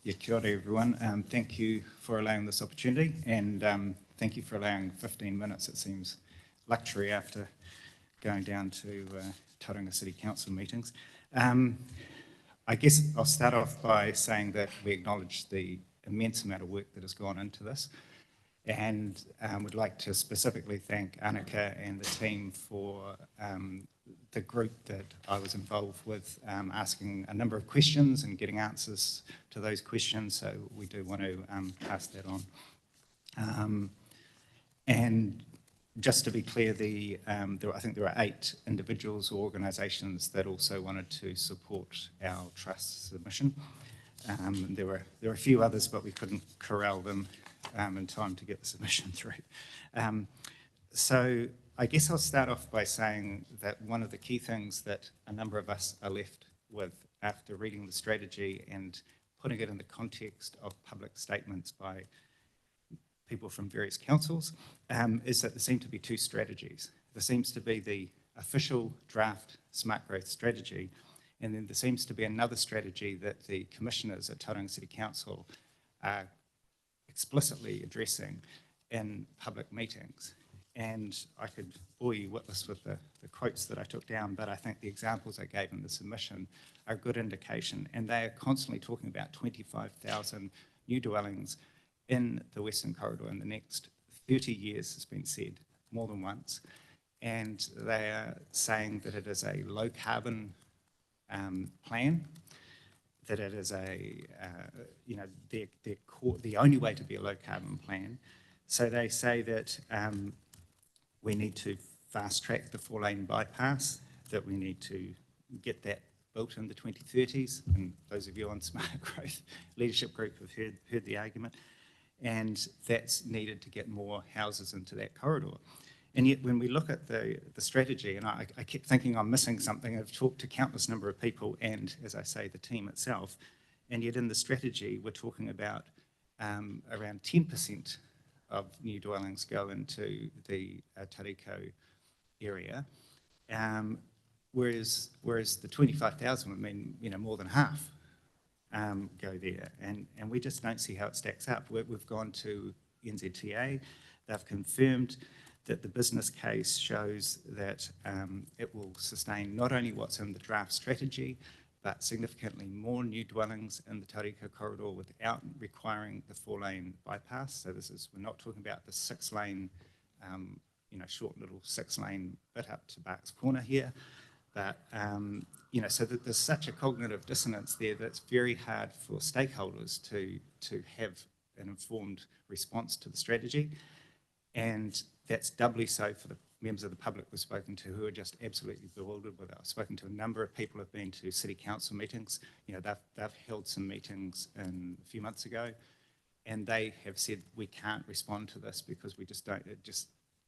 Yeah, kia ora everyone. Thank you for allowing this opportunity, and thank you for allowing 15 minutes. It seems luxury after going down to Tauranga City Council meetings. I guess I'll start off by saying that we acknowledge the immense amount of work that has gone into this, and would like to specifically thank Annika and the team for the group that I was involved with, asking a number of questions and getting answers to those questions, so we do want to pass that on. And just to be clear, I think there are 8 individuals or organisations that also wanted to support our trust submission. There were a few others, but we couldn't corral them in time to get the submission through. So I guess I'll start off by saying that one of the key things that a number of us are left with after reading the strategy and putting it in the context of public statements by people from various councils, is that there seem to be 2 strategies. There seems to be the official draft Smart Growth strategy, and then there seems to be another strategy that the commissioners at Tauranga City Council are explicitly addressing in public meetings. And I could bore you witless with the quotes that I took down, but I think the examples I gave in the submission are a good indication. And they are constantly talking about 25,000 new dwellings in the Western Corridor in the next 30 years, has been said more than once. And they are saying that it is a low carbon plan, that it is the only way to be a low carbon plan. So they say that we need to fast track the 4-lane bypass, that we need to get that built in the 2030s. And those of you on Smart Growth Leadership Group have heard the argument. And that's needed to get more houses into that corridor. And yet when we look at the strategy, and I kept thinking I'm missing something, I've talked to countless number of people and, as I say, the team itself, and yet in the strategy we're talking about around 10% of new dwellings go into the Tariko area, whereas the 25,000 would mean more than half go there, and we just don't see how it stacks up. We've gone to NZTA, they've confirmed that the business case shows that it will sustain not only what's in the draft strategy, but significantly more new dwellings in the Tariko corridor without requiring the 4-lane bypass. So we're not talking about the 6-lane, short little 6-lane bit up to Barks Corner here. But, so that there's such a cognitive dissonance there that it's very hard for stakeholders to have an informed response to the strategy. And that's doubly so for the members of the public we've spoken to who are just absolutely bewildered with it. I've spoken to a number of people who have been to city council meetings. They've held some meetings a few months ago, and they have said, we can't respond to this because we just don't, it just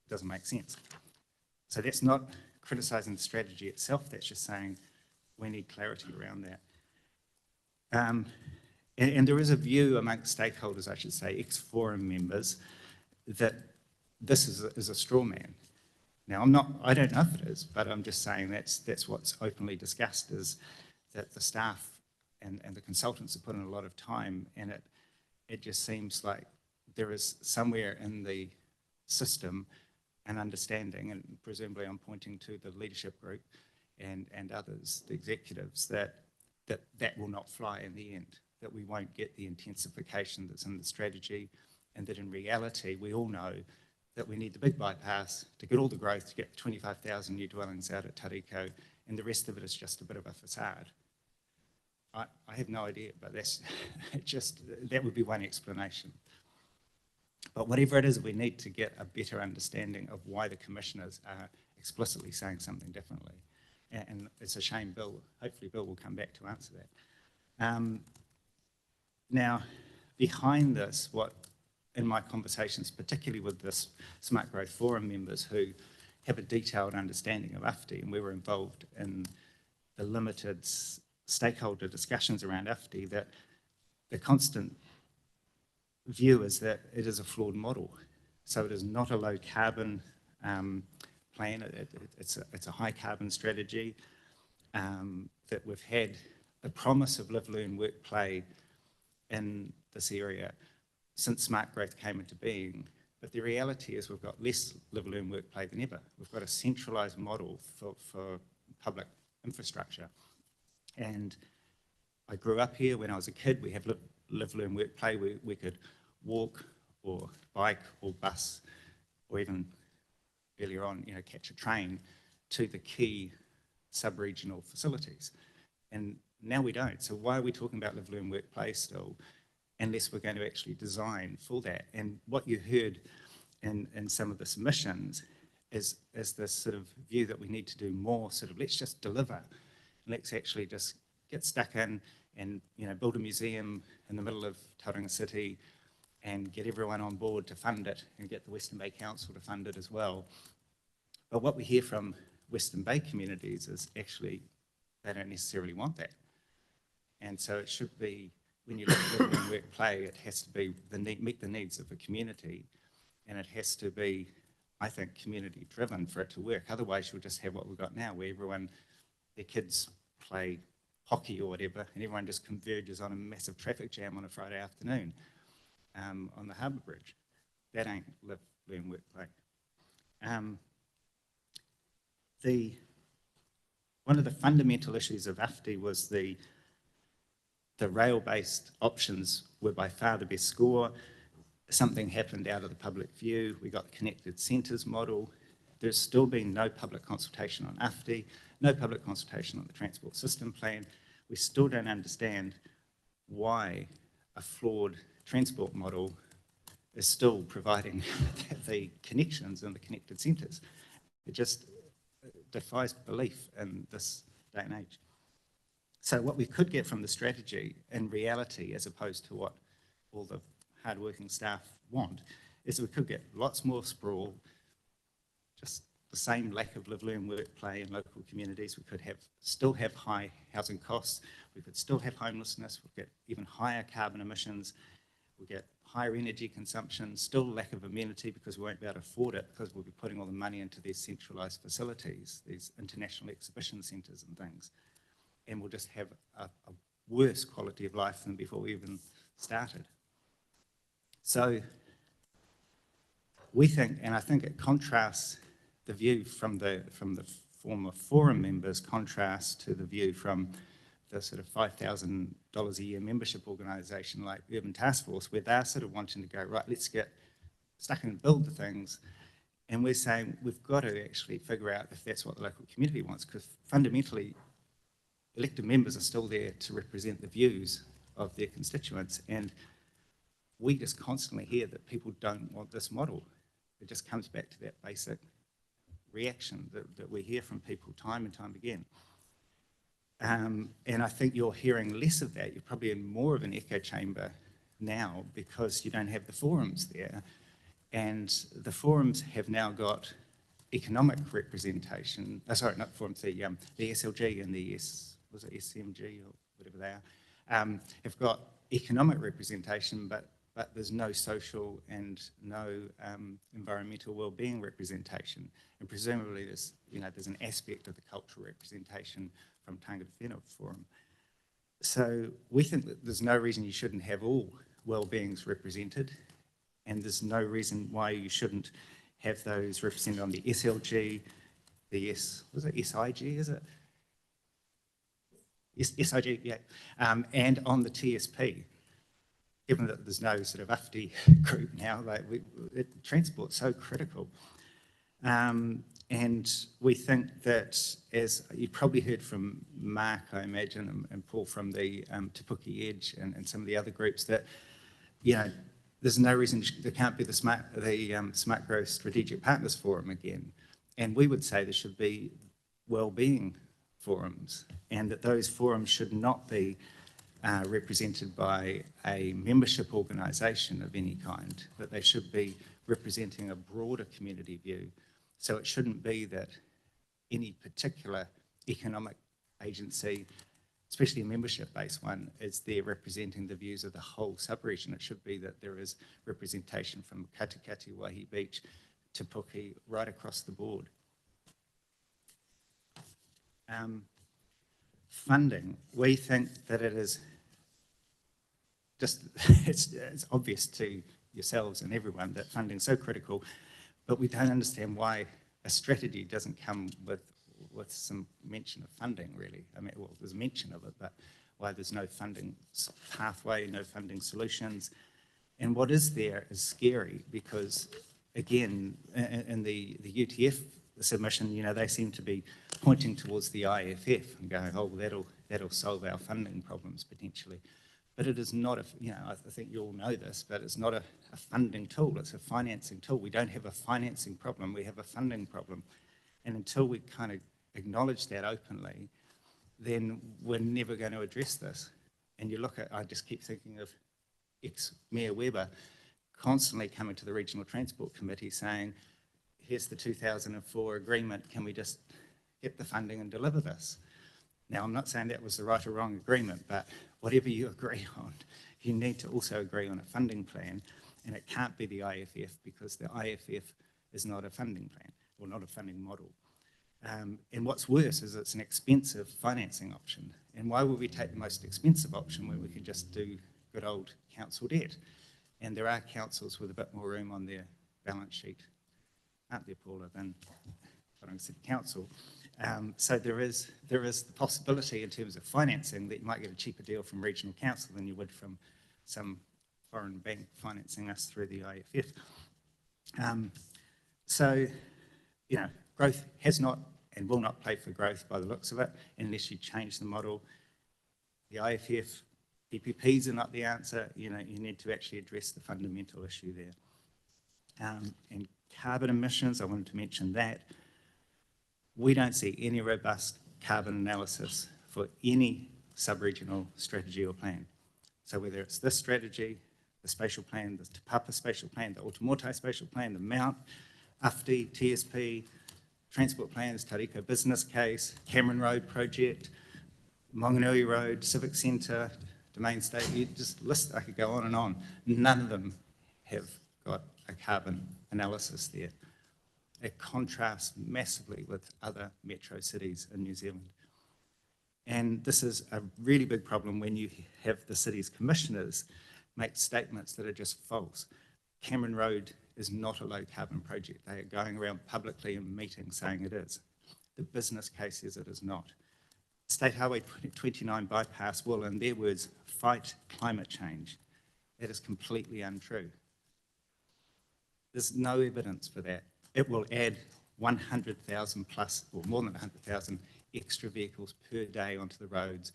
doesn't make sense. So that's not criticising the strategy itself, that's just saying we need clarity around that. And there is a view amongst stakeholders, I should say, ex-forum members, that this is a straw man. Now, I don't know if it is, but I'm just saying that's what's openly discussed, is that the staff and the consultants have put in a lot of time, and it just seems like there is somewhere in the system an understanding, and presumably I'm pointing to the leadership group and others, the executives, that will not fly in the end, that we won't get the intensification that's in the strategy, and that in reality we all know that we need the big bypass to get all the growth, to get 25,000 new dwellings out at Tariko, and the rest of it is just a bit of a facade. I have no idea, but that's that would be one explanation. But whatever it is, we need to get a better understanding of why the commissioners are explicitly saying something differently. And it's a shame hopefully Bill will come back to answer that. Now, behind this, in my conversations, particularly with the Smart Growth Forum members who have a detailed understanding of UFTI, and we were involved in the limited stakeholder discussions around UFTI, that the constant view is that it is a flawed model. So it is not a low carbon plan, it's a high carbon strategy, that we've had the promise of live, learn, work, play in this area since Smart Growth came into being, But the reality is we've got less live, learn, work, play than ever. We've got a centralised model for public infrastructure. And I grew up here. When I was a kid, we have live, learn, work, play. We could walk or bike or bus or even earlier on, catch a train to the key sub-regional facilities. And now we don't. So why are we talking about live, learn, work, play still, unless we're going to actually design for that? And what you heard in some of the submissions is this sort of view that we need to do more, sort of let's just deliver. Let's actually just get stuck in and build a museum in the middle of Tauranga City and get everyone on board to fund it and get the Western Bay Council to fund it as well. But what we hear from Western Bay communities is actually they don't necessarily want that. And so it should be, when you look at live, learn, work, play, it has to be meet the needs of the community, and it has to be, I think, community driven for it to work. Otherwise you'll just have what we've got now, where their kids play hockey or whatever, and everyone just converges on a massive traffic jam on a Friday afternoon on the Harbour Bridge. That ain't live, learn, work, play. One of the fundamental issues of AFTI was the rail-based options were by far the best score. Something happened out of the public view. We got the connected centres model. There's still been no public consultation on AFTI, no public consultation on the transport system plan. We still don't understand why a flawed transport model is still providing the connections and the connected centres. It just defies belief in this day and age. So what we could get from the strategy in reality, as opposed to what all the hardworking staff want, is we could get lots more sprawl, just the same lack of live, learn, work, play in local communities. We could still have high housing costs. We could still have homelessness. We'll get even higher carbon emissions. We'll get higher energy consumption, still lack of amenity because we won't be able to afford it because we'll be putting all the money into these centralised facilities, these international exhibition centres and things. And we'll just have a worse quality of life than before we even started. So we think, and I think it contrasts the view from the former forum members, contrast to the view from the sort of $5,000 a year membership organisation like Urban Task Force, where they're sort of wanting to go, right, let's get stuck and build the things. And we're saying we've got to actually figure out if that's what the local community wants, because fundamentally, elected members are still there to represent the views of their constituents. And we just constantly hear that people don't want this model. It just comes back to that basic reaction that we hear from people time and time again. And I think you're hearing less of that. You're probably in more of an echo chamber now because you don't have the forums there. And the forums have now got economic representation. Sorry, not forums, the SLG and the SMG or whatever they are, have got economic representation, but there's no social and no environmental well-being representation. And presumably there's an aspect of the cultural representation from Tangata Whenua Forum. So we think that there's no reason you shouldn't have all well-beings represented, and there's no reason why you shouldn't have those represented on the SLG, the SIG, is it? SIG, yeah, and on the TSP. Given that there's no sort of UFTI group now, transport's so critical. And we think that, as you probably heard from Mark, I imagine, and Paul from the Te Puke Edge and some of the other groups, that there's no reason there can't be the SmartGrowth Strategic Partners Forum again. And we would say there should be well-being forums, and that those forums should not be represented by a membership organisation of any kind, that they should be representing a broader community view. So it shouldn't be that any particular economic agency, especially a membership-based one, is there representing the views of the whole sub-region. It should be that there is representation from Katikati, Waihi Beach, Te Puke, right across the board. Funding, we think that it is just, it's obvious to yourselves and everyone that funding's so critical, but we don't understand why a strategy doesn't come with some mention of funding, really. I mean, well, there's mention of it, but why there's no funding pathway, no funding solutions. And what is there is scary because, again, in the UTF submission, you know, they seem to be pointing towards the IFF and going, oh, that'll solve our funding problems potentially. But it is not you know, I think you all know this, but it's not a funding tool, it's a financing tool. We don't have a financing problem, we have a funding problem. And until we kind of acknowledge that openly, then we're never going to address this. And you look at, I just keep thinking of ex-Mayor Weber constantly coming to the Regional Transport Committee saying, here's the 2004 agreement, can we just get the funding and deliver this? Now, I'm not saying that was the right or wrong agreement, but whatever you agree on, you need to also agree on a funding plan, and it can't be the IFF because the IFF is not a funding plan, or not a funding model. And what's worse is it's an expensive financing option. And why would we take the most expensive option when we could just do good old council debt? And there are councils with a bit more room on their balance sheet, aren't there, Paula, than City Council. So there is the possibility in terms of financing that you might get a cheaper deal from regional council than you would from some foreign bank financing us through the IFF. So, you know, growth has not and will not pay for growth by the looks of it unless you change the model. The IFF, PPPs are not the answer. You know, you need to actually address the fundamental issue there. And carbon emissions, I wanted to mention that. We don't see any robust carbon analysis for any sub-regional strategy or plan. So whether it's this strategy, the spatial plan, the Te Papa spatial plan, the Otamotai spatial plan, the Mount, UFTI, TSP, transport plans, Tariko business case, Cameron Road project, Monganui Road, Civic Centre, Domain State, you just list, I could go on and on. None of them have got a carbon analysis there. It contrasts massively with other metro cities in New Zealand. And this is a really big problem when you have the city's commissioners make statements that are just false. Cameron Road is not a low carbon project. They are going around publicly in meetings saying it is. The business case says it is not. State Highway 29 bypass will, in their words, fight climate change. That is completely untrue. There's no evidence for that. It will add 100,000 plus, or more than 100,000 extra vehicles per day onto the roads,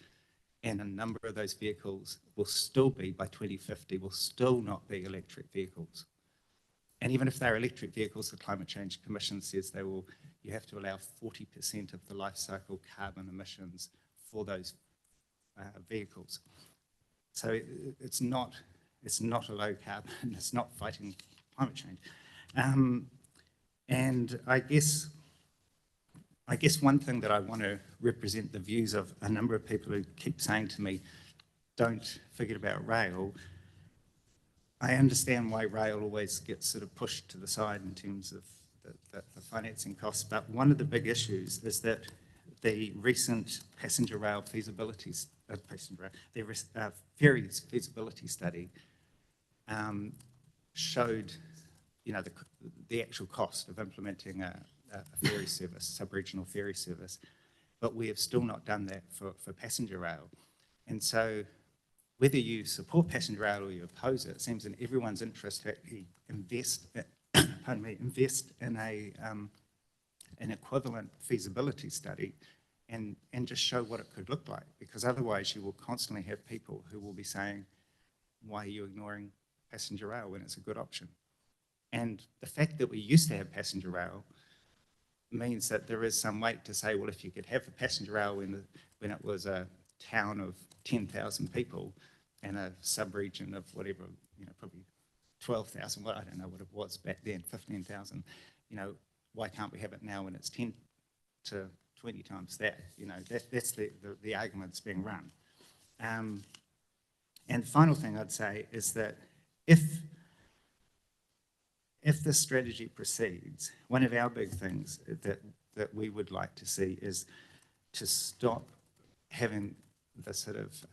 and a number of those vehicles will still be, by 2050, will still not be electric vehicles. And even if they're electric vehicles, the Climate Change Commission says you have to allow 40% of the life cycle carbon emissions for those vehicles. So it's not a low carbon, it's not fighting climate change. And I guess one thing that I want to represent the views of a number of people who keep saying to me, don't forget about rail. I understand why rail always gets sort of pushed to the side in terms of the financing costs, but one of the big issues is that the recent passenger rail feasibilities, ferries feasibility study showed, you know, the actual cost of implementing a ferry service, sub-regional ferry service, but we have still not done that for passenger rail. And so whether you support passenger rail or you oppose it, it seems in everyone's interest to actually invest in an equivalent feasibility study and just show what it could look like, because otherwise you will constantly have people who will be saying, why are you ignoring passenger rail when it's a good option? And the fact that we used to have passenger rail means that there is some weight to say, well, if you could have a passenger rail when it was a town of 10,000 people and a sub-region of whatever, you know, probably 12,000, well, I don't know what it was back then, 15,000, you know, why can't we have it now when it's 10 to 20 times that? You know, that's the argument that's being run. And the final thing I'd say is that if this strategy proceeds, one of our big things that we would like to see is to stop having the sort of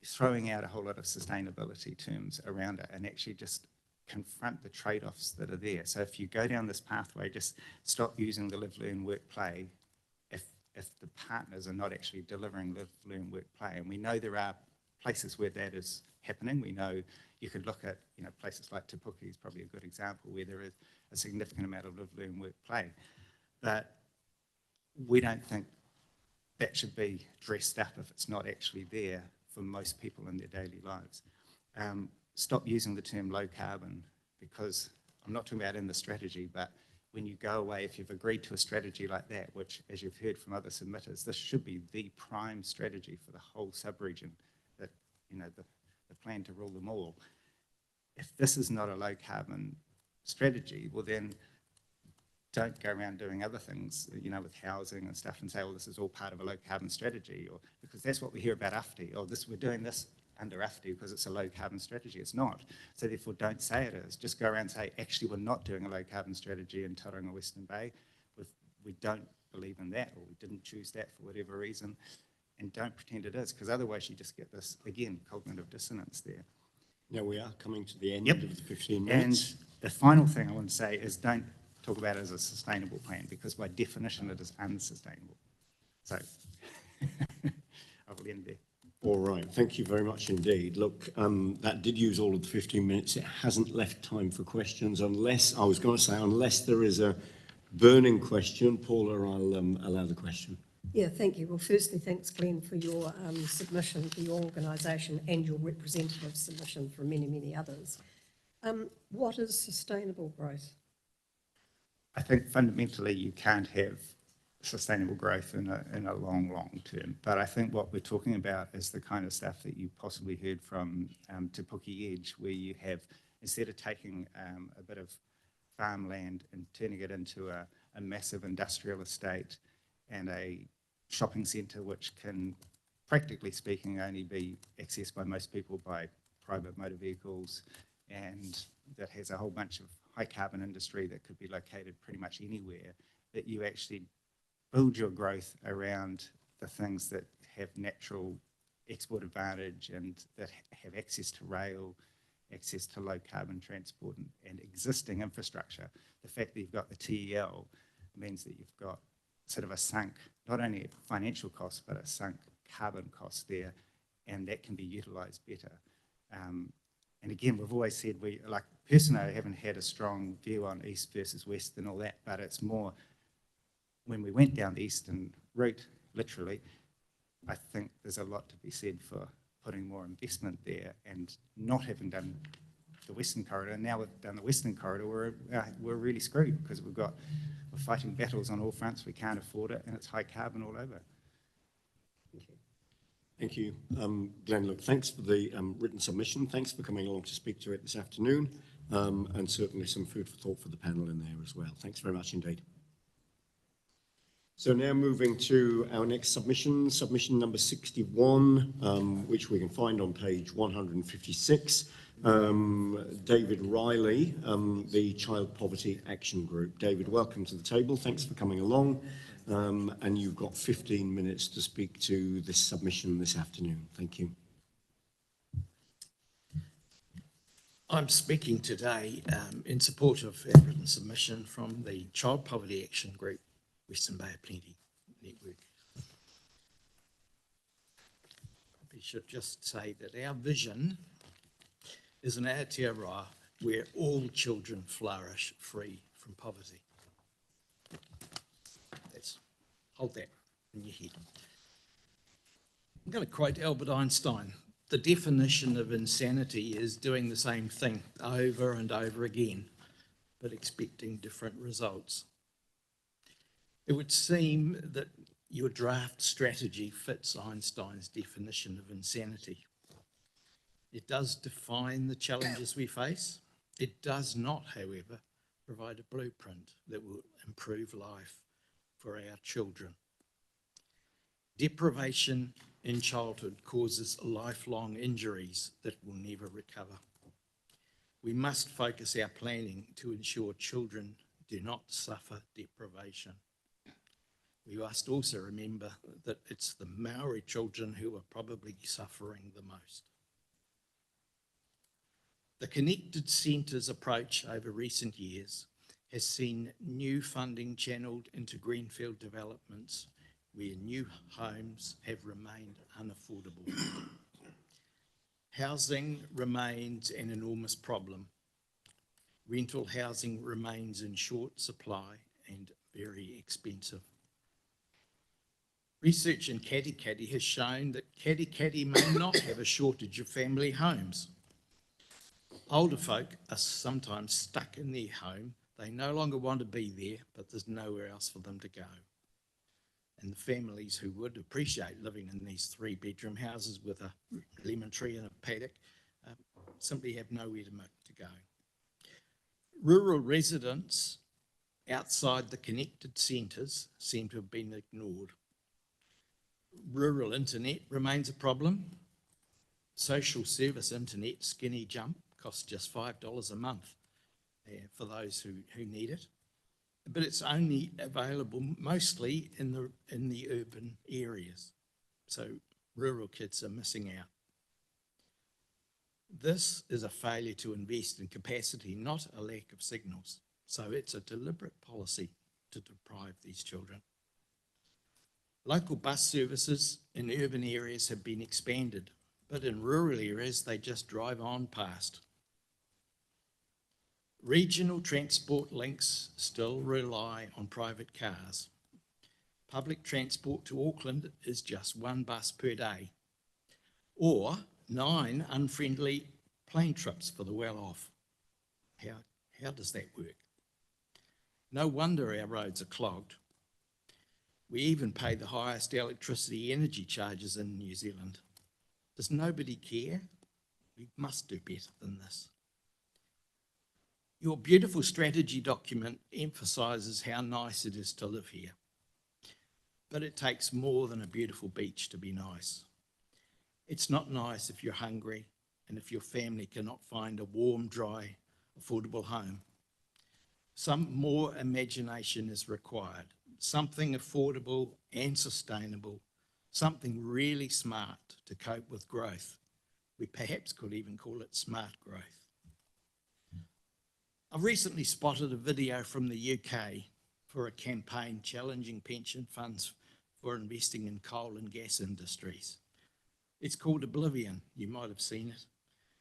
throwing out a whole lot of sustainability terms around it and actually just confront the trade-offs that are there. So if you go down this pathway, just stop using the live, learn, work, play if the partners are not actually delivering live, learn, work, play. And we know there are places where that is happening. We know you could look at, places like Te Puke is probably a good example where there is a significant amount of live, learn, work, play. But we don't think that should be dressed up if it's not actually there for most people in their daily lives. Stop using the term low carbon, because I'm not talking about in the strategy, but when you go away, if you've agreed to a strategy like that, which, as you've heard from other submitters, this should be the prime strategy for the whole sub-region, that, the plan to rule them all. If this is not a low carbon strategy, well then don't go around doing other things, with housing and stuff and say, well, this is all part of a low carbon strategy, or because that's what we hear about AFTI, or we're doing this under AFTI because it's a low carbon strategy. It's not. So therefore don't say it is. Just go around and say, actually, we're not doing a low carbon strategy in Tauranga Western Bay. We don't believe in that, or we didn't choose that for whatever reason, and don't pretend it is, because otherwise you just get this, again, cognitive dissonance there. Now we are coming to the end of the 15 minutes. And the final thing I want to say is don't talk about it as a sustainable plan, because by definition it is unsustainable. So I will end there. All right, thank you very much indeed. Look, that did use all of the 15 minutes. It hasn't left time for questions unless there is a burning question. Paula, I'll allow the question. Yeah, thank you. Well, firstly, thanks, Glenn, for your submission, for your organisation and your representative submission from many, many others. What is sustainable growth? I think fundamentally you can't have sustainable growth in a long, long term. But I think what we're talking about is the kind of stuff that you possibly heard from Te Puke Edge, where you have, instead of taking a bit of farmland and turning it into a massive industrial estate and a shopping centre, which can, practically speaking, only be accessed by most people by private motor vehicles, and that has a whole bunch of high carbon industry that could be located pretty much anywhere, that you actually build your growth around the things that have natural export advantage and that have access to rail, access to low carbon transport and existing infrastructure. The fact that you've got the TEL means that you've got sort of a sunk, not only a financial cost, but a sunk carbon cost there, and that can be utilised better. And again, we've always said, personally, I haven't had a strong view on East versus West and all that, but it's more, when we went down the eastern route, literally, I think there's a lot to be said for putting more investment there and not having done the Western Corridor. And now we've done the Western Corridor, we're really screwed, because we're fighting battles on all fronts, we can't afford it, and it's high carbon all over. Thank you, Glenn. Look, thanks for the written submission. Thanks for coming along to speak to it this afternoon, and certainly some food for thought for the panel in there as well. Thanks very much indeed. So now moving to our next submission, submission number 61, which we can find on page 156. David Riley, the Child Poverty Action Group. David, welcome to the table. Thanks for coming along. And you've got 15 minutes to speak to this submission this afternoon. Thank you. I'm speaking today in support of our written submission from the Child Poverty Action Group, Western Bay of Plenty Network. We should just say that our vision is an Aotearoa where all children flourish free from poverty. Hold that in your head. I'm going to quote Albert Einstein. The definition of insanity is doing the same thing over and over again, but expecting different results. It would seem that your draft strategy fits Einstein's definition of insanity. It does define the challenges we face. It does not, however, provide a blueprint that will improve life for our children. Deprivation in childhood causes lifelong injuries that will never recover. We must focus our planning to ensure children do not suffer deprivation. we must also remember that it's the Maori children who are probably suffering the most. The connected centres approach over recent years has seen new funding channelled into greenfield developments where new homes have remained unaffordable. Housing remains an enormous problem. Rental housing remains in short supply and very expensive. Research in Katikati has shown that Katikati may not have a shortage of family homes. Older folk are sometimes stuck in their home. They no longer want to be there, but there's nowhere else for them to go. And the families who would appreciate living in these 3-bedroom houses with a lemon tree and a paddock simply have nowhere to go. Rural residents outside the connected centres seem to have been ignored. Rural internet remains a problem. Social service internet, skinny jump, costs just $5 a month for those who need it. But it's only available mostly in the urban areas. So rural kids are missing out. This is a failure to invest in capacity, not a lack of signals. So it's a deliberate policy to deprive these children. Local bus services in urban areas have been expanded, but in rural areas, they just drive on past. Regional transport links still rely on private cars. Public transport to Auckland is just 1 bus per day, or 9 unfriendly plane trips for the well-off. How does that work? No wonder our roads are clogged. We even pay the highest electricity energy charges in New Zealand. Does nobody care? We must do better than this. Your beautiful strategy document emphasises how nice it is to live here. But it takes more than a beautiful beach to be nice. It's not nice if you're hungry and if your family cannot find a warm, dry, affordable home. Some more imagination is required, something affordable and sustainable, something really smart to cope with growth. We perhaps could even call it smart growth. I've recently spotted a video from the UK for a campaign challenging pension funds for investing in coal and gas industries. It's called Oblivion. You might have seen it.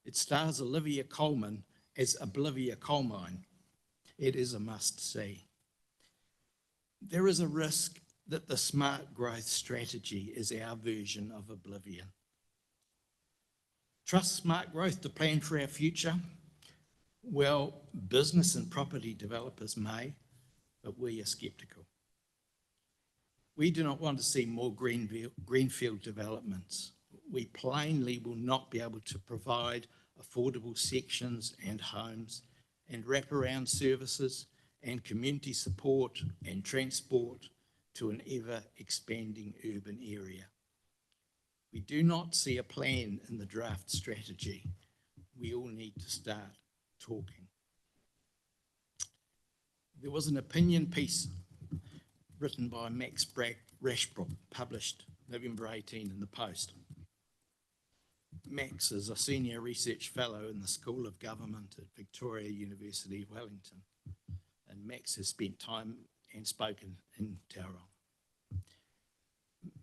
It stars Olivia Colman as Oblivia Coalmine. It is a must-see. There is a risk that the smart growth strategy is our version of Oblivion. Trust smart growth to plan for our future? Well, business and property developers may, but we are sceptical. We do not want to see more greenfield developments. We plainly will not be able to provide affordable sections and homes and wraparound services and community support and transport to an ever-expanding urban area. We do not see a plan in the draft strategy. We all need to start talking. There was an opinion piece written by Max Rashbrook, published November 18 in the Post. Max is a senior research fellow in the School of Government at Victoria University, Wellington, and Max has spent time and spoken in Tauranga.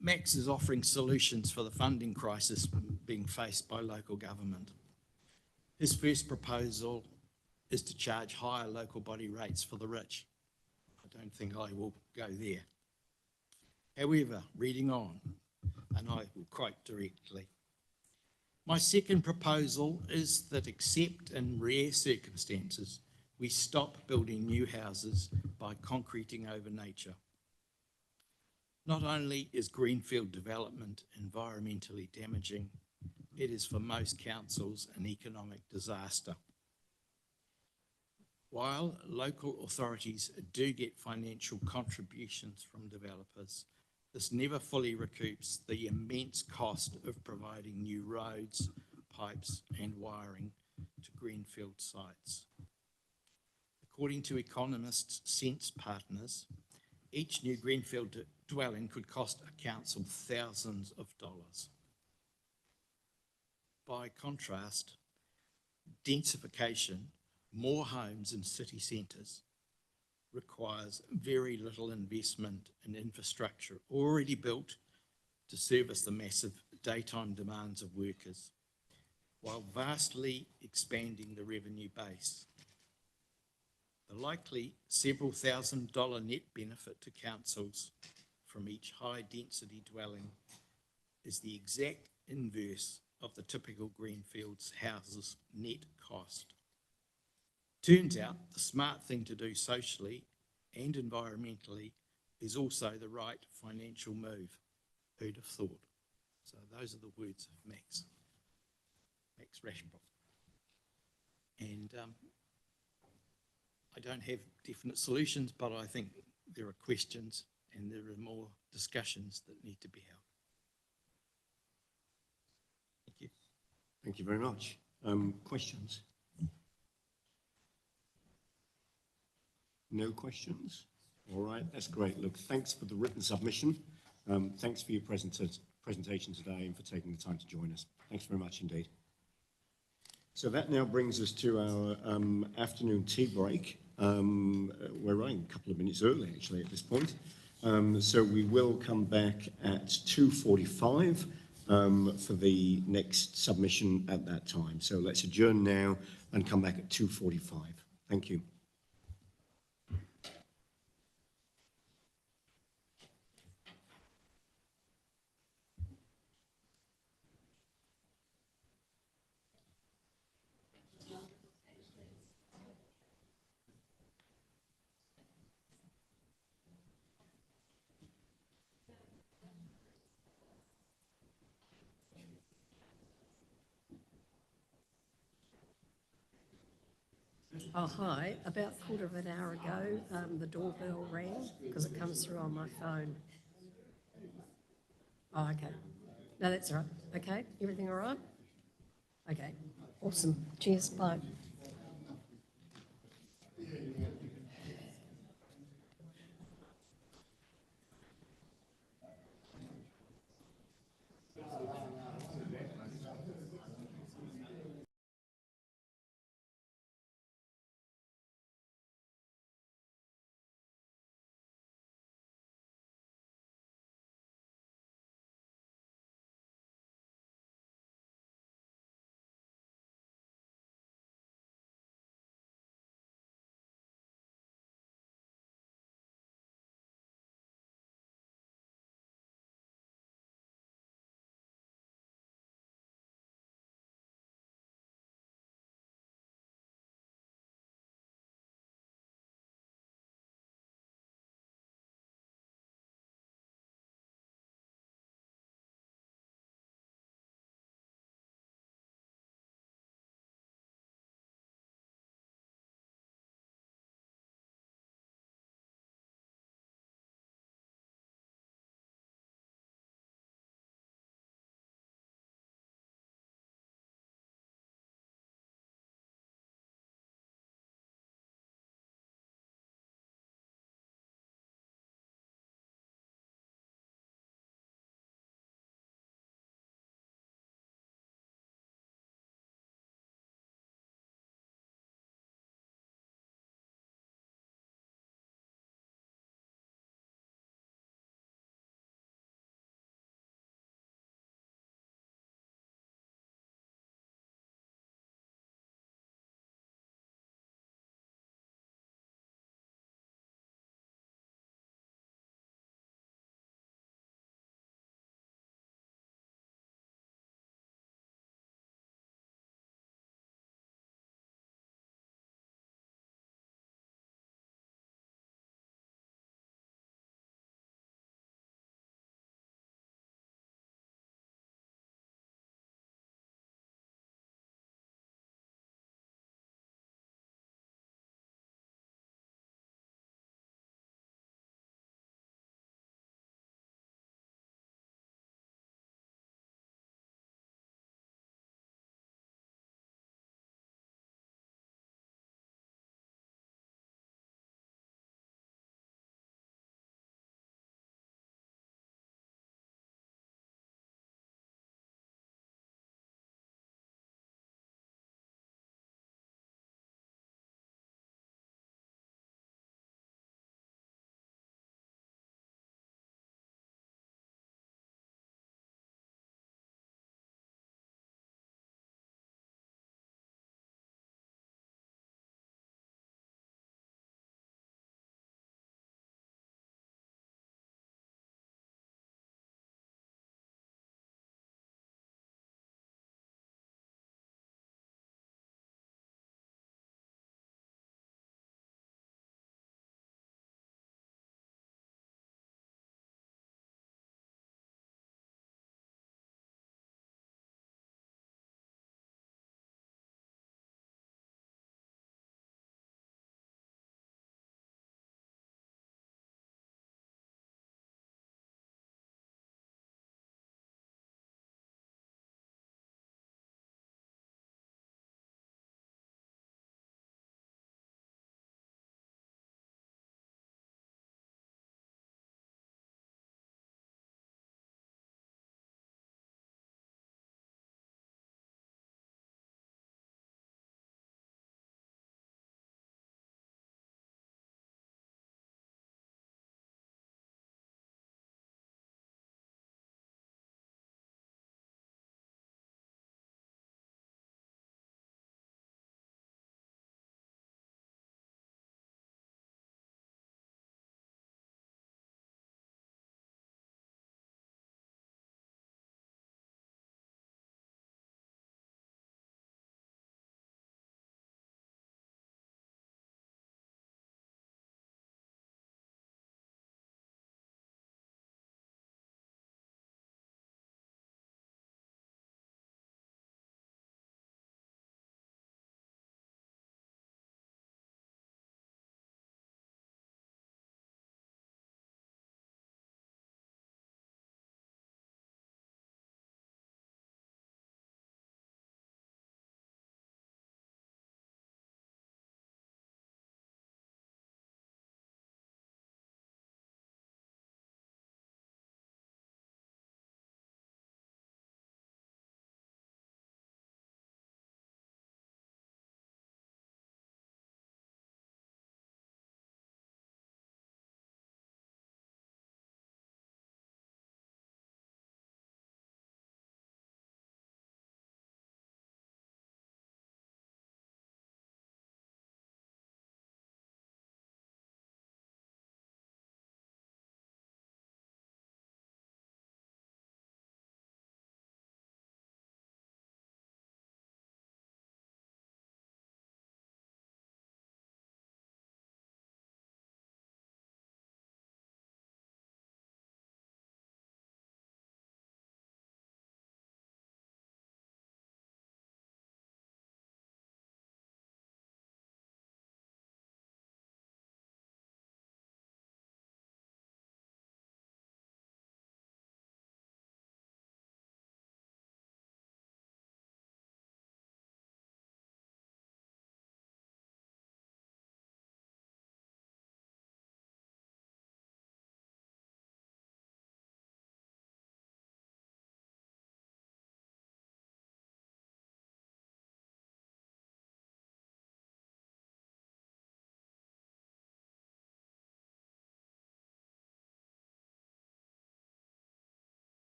Max is offering solutions for the funding crisis being faced by local government. His first proposal is to charge higher local body rates for the rich. I don't think I will go there. However, reading on, and I will quote directly, my second proposal is that except in rare circumstances, we stop building new houses by concreting over nature. Not only is greenfield development environmentally damaging, it is for most councils an economic disaster. While local authorities do get financial contributions from developers, this never fully recoups the immense cost of providing new roads, pipes and wiring to greenfield sites. According to economists Sense Partners, each new greenfield dwelling could cost a council thousands of dollars. By contrast, densification, more homes in city centres, requires very little investment in infrastructure already built to service the massive daytime demands of workers, while vastly expanding the revenue base. The likely several $1,000s net benefit to councils from each high-density dwelling is the exact inverse of the typical greenfields house's net cost. Turns out the smart thing to do socially and environmentally is also the right financial move. Who'd have thought? So those are the words of Max Raschenbrock. And I don't have definite solutions, but I think there are questions and there are more discussions that need to be held. Thank you. Thank you very much. Questions? No questions? All right, that's great. Look, thanks for the written submission. Thanks for your presentation today and for taking the time to join us. Thanks very much indeed. So that now brings us to our afternoon tea break. We're running a couple of minutes early actually at this point. So we will come back at 2:45 for the next submission at that time. So let's adjourn now and come back at 2:45. Thank you. Oh, hi. About a quarter of an hour ago, the doorbell rang because it comes through on my phone. Oh, okay. No, that's all right. Okay, everything all right? Okay, awesome. Cheers, bye.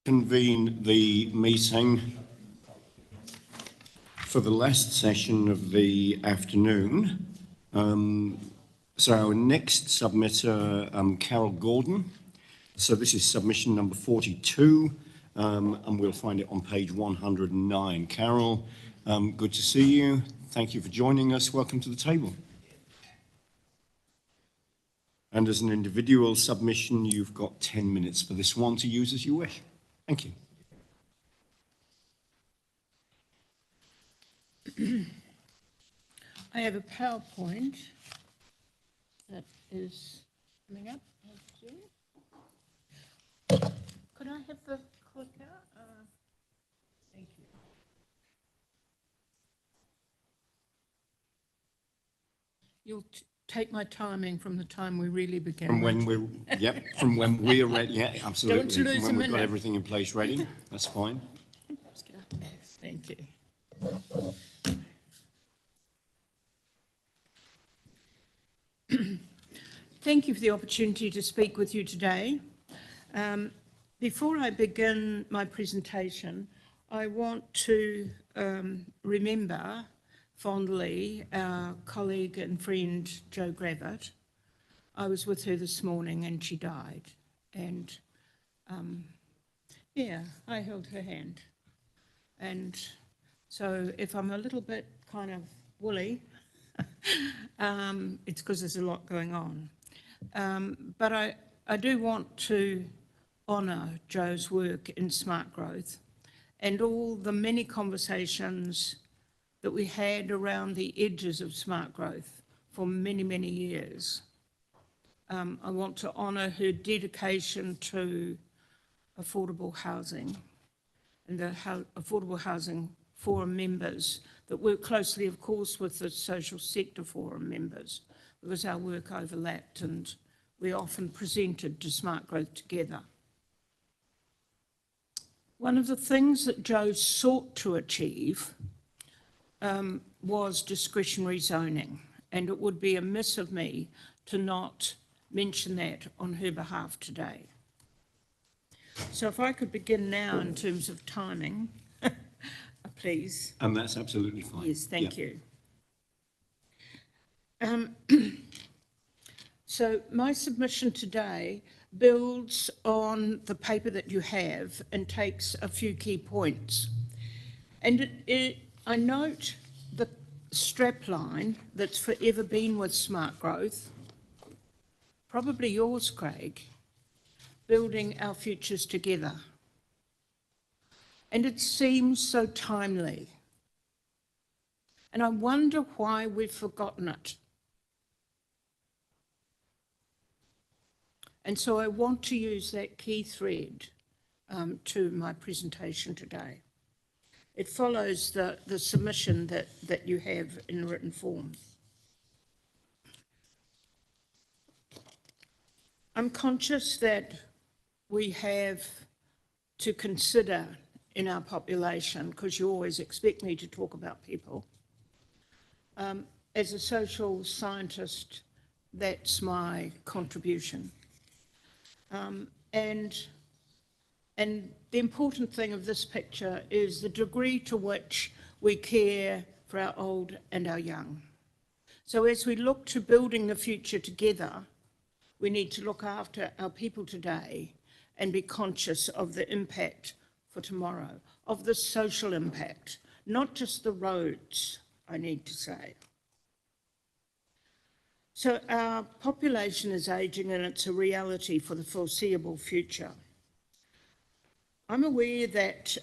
Convene the meeting for the last session of the afternoon. So our next submitter, Carol Gordon. So this is submission number 42, and we'll find it on page 109. Carol, good to see you. Thank you for joining us. Welcome to the table. And as an individual submission, you've got 10 minutes for this one to use as you wish. Thank you. I have a PowerPoint that is coming up. Could I have the clicker? Thank you. You'll take my timing from the time we really began. From when we're, yep, from when we're ready, yeah, absolutely. Don't lose from when a we've got minute. everything in place ready, that's fine. Thank you. Thank you for the opportunity to speak with you today. Before I begin my presentation, I want to remember fondly our colleague and friend Jo Gravett. I was with her this morning and she died. And yeah, I held her hand. And so if I'm a little bit kind of woolly, it's because there's a lot going on. But I do want to honour Jo's work in SmartGrowth and all the many conversations that we had around the edges of SmartGrowth for many, many years. I want to honour her dedication to affordable housing and the Affordable Housing Forum members that work closely, of course, with the Social Sector Forum members because our work overlapped and we often presented to SmartGrowth together. One of the things that Jo sought to achieve was discretionary zoning, and it would be amiss of me to not mention that on her behalf today. So if I could begin now in terms of timing, please. And that's absolutely fine. Yes, thank you. So my submission today builds on the paper that you have and takes a few key points. And I note the strapline that's forever been with SmartGrowth, probably yours, Craig, building our futures together. And it seems so timely. And I wonder why we've forgotten it. And so I want to use that key thread to my presentation today. It follows the submission that you have in written form. I'm conscious that we have to consider in our population, because you always expect me to talk about people. As a social scientist, that's my contribution. And the important thing of this picture is the degree to which we care for our old and our young. So as we look to building the future together, we need to look after our people today and be conscious of the impact for tomorrow, of the social impact, not just the roads, I need to say. So our population is ageing and it's a reality for the foreseeable future. I'm aware that,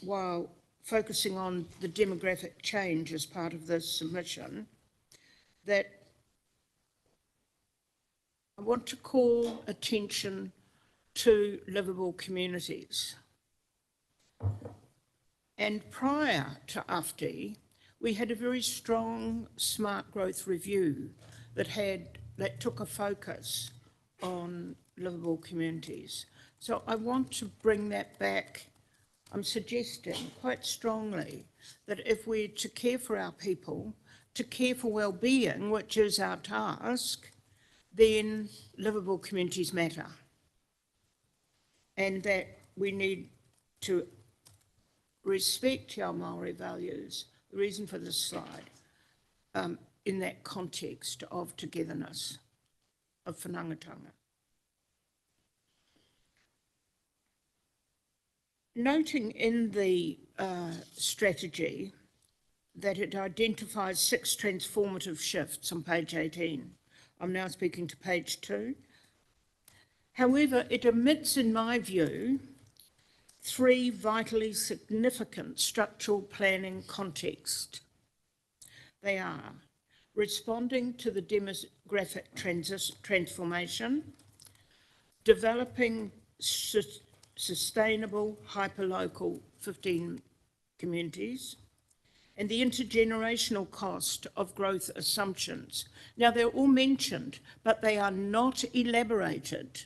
while focusing on the demographic change as part of this submission, that I want to call attention to livable communities. And prior to AFTI, we had a very strong SmartGrowth review that took a focus on livable communities. So I want to bring that back. I'm suggesting quite strongly that if we're to care for our people, to care for well-being, which is our task, then livable communities matter. and that we need to respect Te Ao Māori values, the reason for this slide, in that context of togetherness, of whanangatanga. Noting in the strategy that it identifies 6 transformative shifts on page 18. I'm now speaking to page 2. However, it omits, in my view, 3 vitally significant structural planning contexts. They are responding to the demographic transformation, developing sustainable hyperlocal 15 communities, and the intergenerational cost of growth assumptions. Now, they're all mentioned, but they are not elaborated.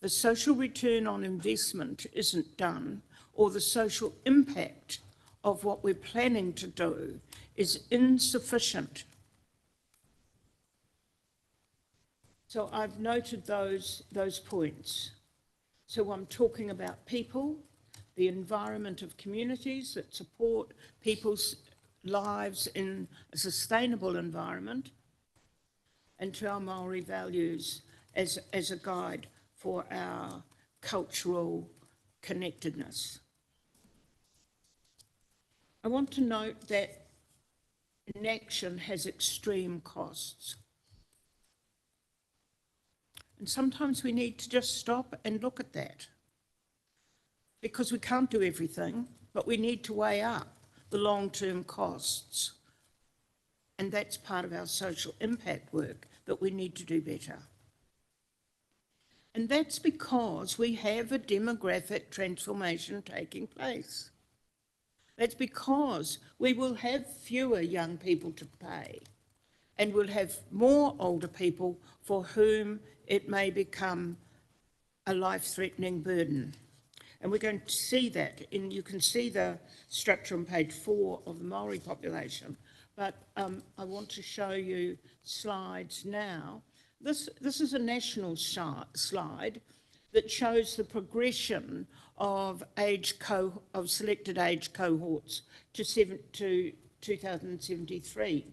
The social return on investment isn't done, or the social impact of what we're planning to do is insufficient. So I've noted those points. So I'm talking about people, the environment of communities that support people's lives in a sustainable environment, and Te Ao Māori values as a guide for our cultural connectedness. I want to note that inaction has extreme costs. And sometimes we need to just stop and look at that, because we can't do everything, but we need to weigh up the long-term costs. And that's part of our social impact work that we need to do better. And that's because we have a demographic transformation taking place. That's because we will have fewer young people to pay, and we'll have more older people for whom it may become a life-threatening burden. And we're going to see that, you can see the structure on page 4 of the Maori population, but I want to show you slides now. This is a national slide that shows the progression of selected age cohorts to 2073.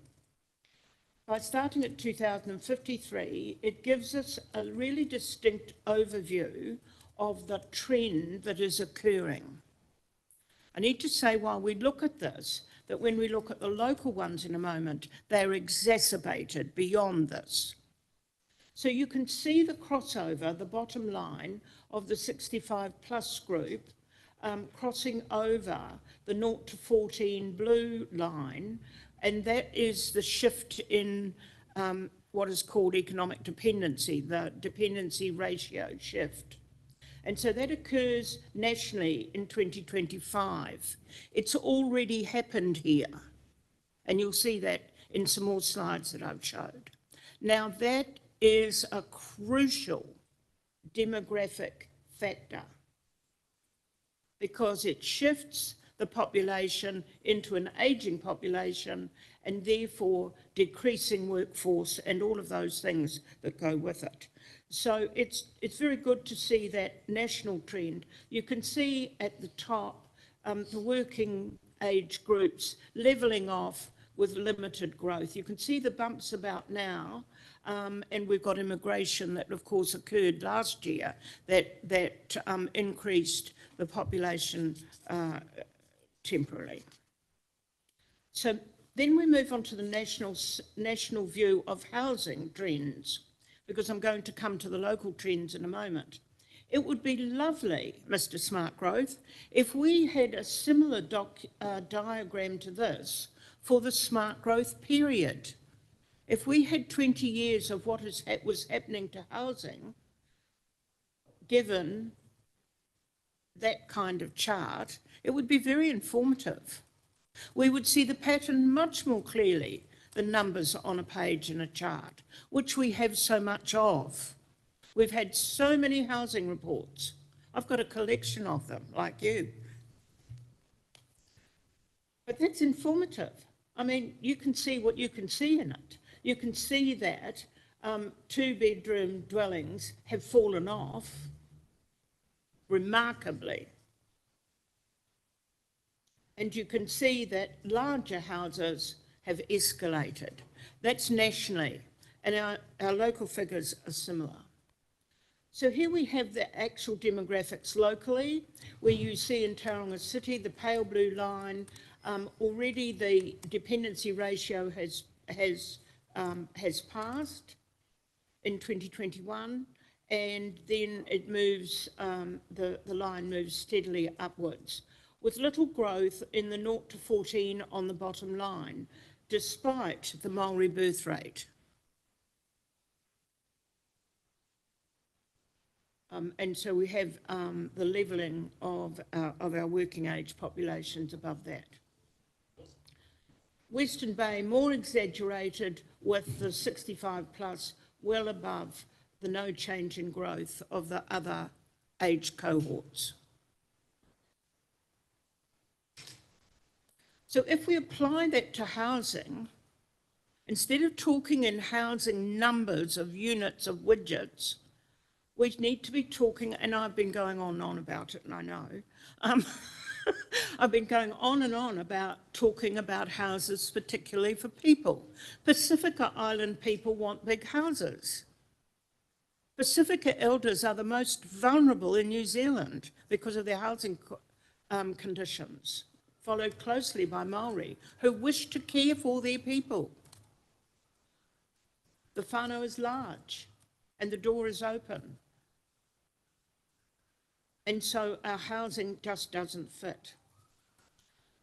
By starting at 2053, it gives us a really distinct overview of the trend that is occurring. I need to say, while we look at this, that when we look at the local ones in a moment, they're exacerbated beyond this. So you can see the crossover, the bottom line of the 65 plus group, crossing over the 0 to 14 blue line, and that is the shift in what is called economic dependency, the dependency ratio shift. And so that occurs nationally in 2025. It's already happened here, and you'll see that in some more slides that I've showed. Now, that is a crucial demographic factor because it shifts the population into an ageing population and therefore decreasing workforce and all of those things that go with it. So it's very good to see that national trend. You can see at the top the working age groups levelling off with limited growth. You can see the bumps about now, and we've got immigration that of course occurred last year that increased the population temporarily. So then we move on to the national view of housing trends, because I'm going to come to the local trends in a moment. It would be lovely, Mr. SmartGrowth, if we had a similar diagram to this for the SmartGrowth period. If we had 20 years of what was happening to housing, given that kind of chart, it would be very informative. We would see the pattern much more clearly than numbers on a page in a chart, which we have so much of. We've had so many housing reports. I've got a collection of them, like you. But that's informative. I mean, you can see what you can see in it. You can see that 2-bedroom dwellings have fallen off remarkably. And you can see that larger houses have escalated. That's nationally, and our local figures are similar. So here we have the actual demographics locally, where you see in Tauranga City, the pale blue line, already the dependency ratio has passed in 2021, and then it moves, the line moves steadily upwards, with little growth in the 0 to 14 on the bottom line, despite the Māori birth rate. And so we have the levelling of our working age populations above that. Western Bay, more exaggerated, with the 65 plus well above the no change in growth of the other age cohorts. So if we apply that to housing, instead of talking in housing numbers of units of widgets, we need to be talking, and I've been going on and on about it, and I know, I've been going on and on about talking about houses, particularly for people. Pacifica Island people want big houses. Pacifica elders are the most vulnerable in New Zealand because of their housing conditions, followed closely by Māori, who wish to care for their people. The whānau is large and the door is open. And so our housing just doesn't fit.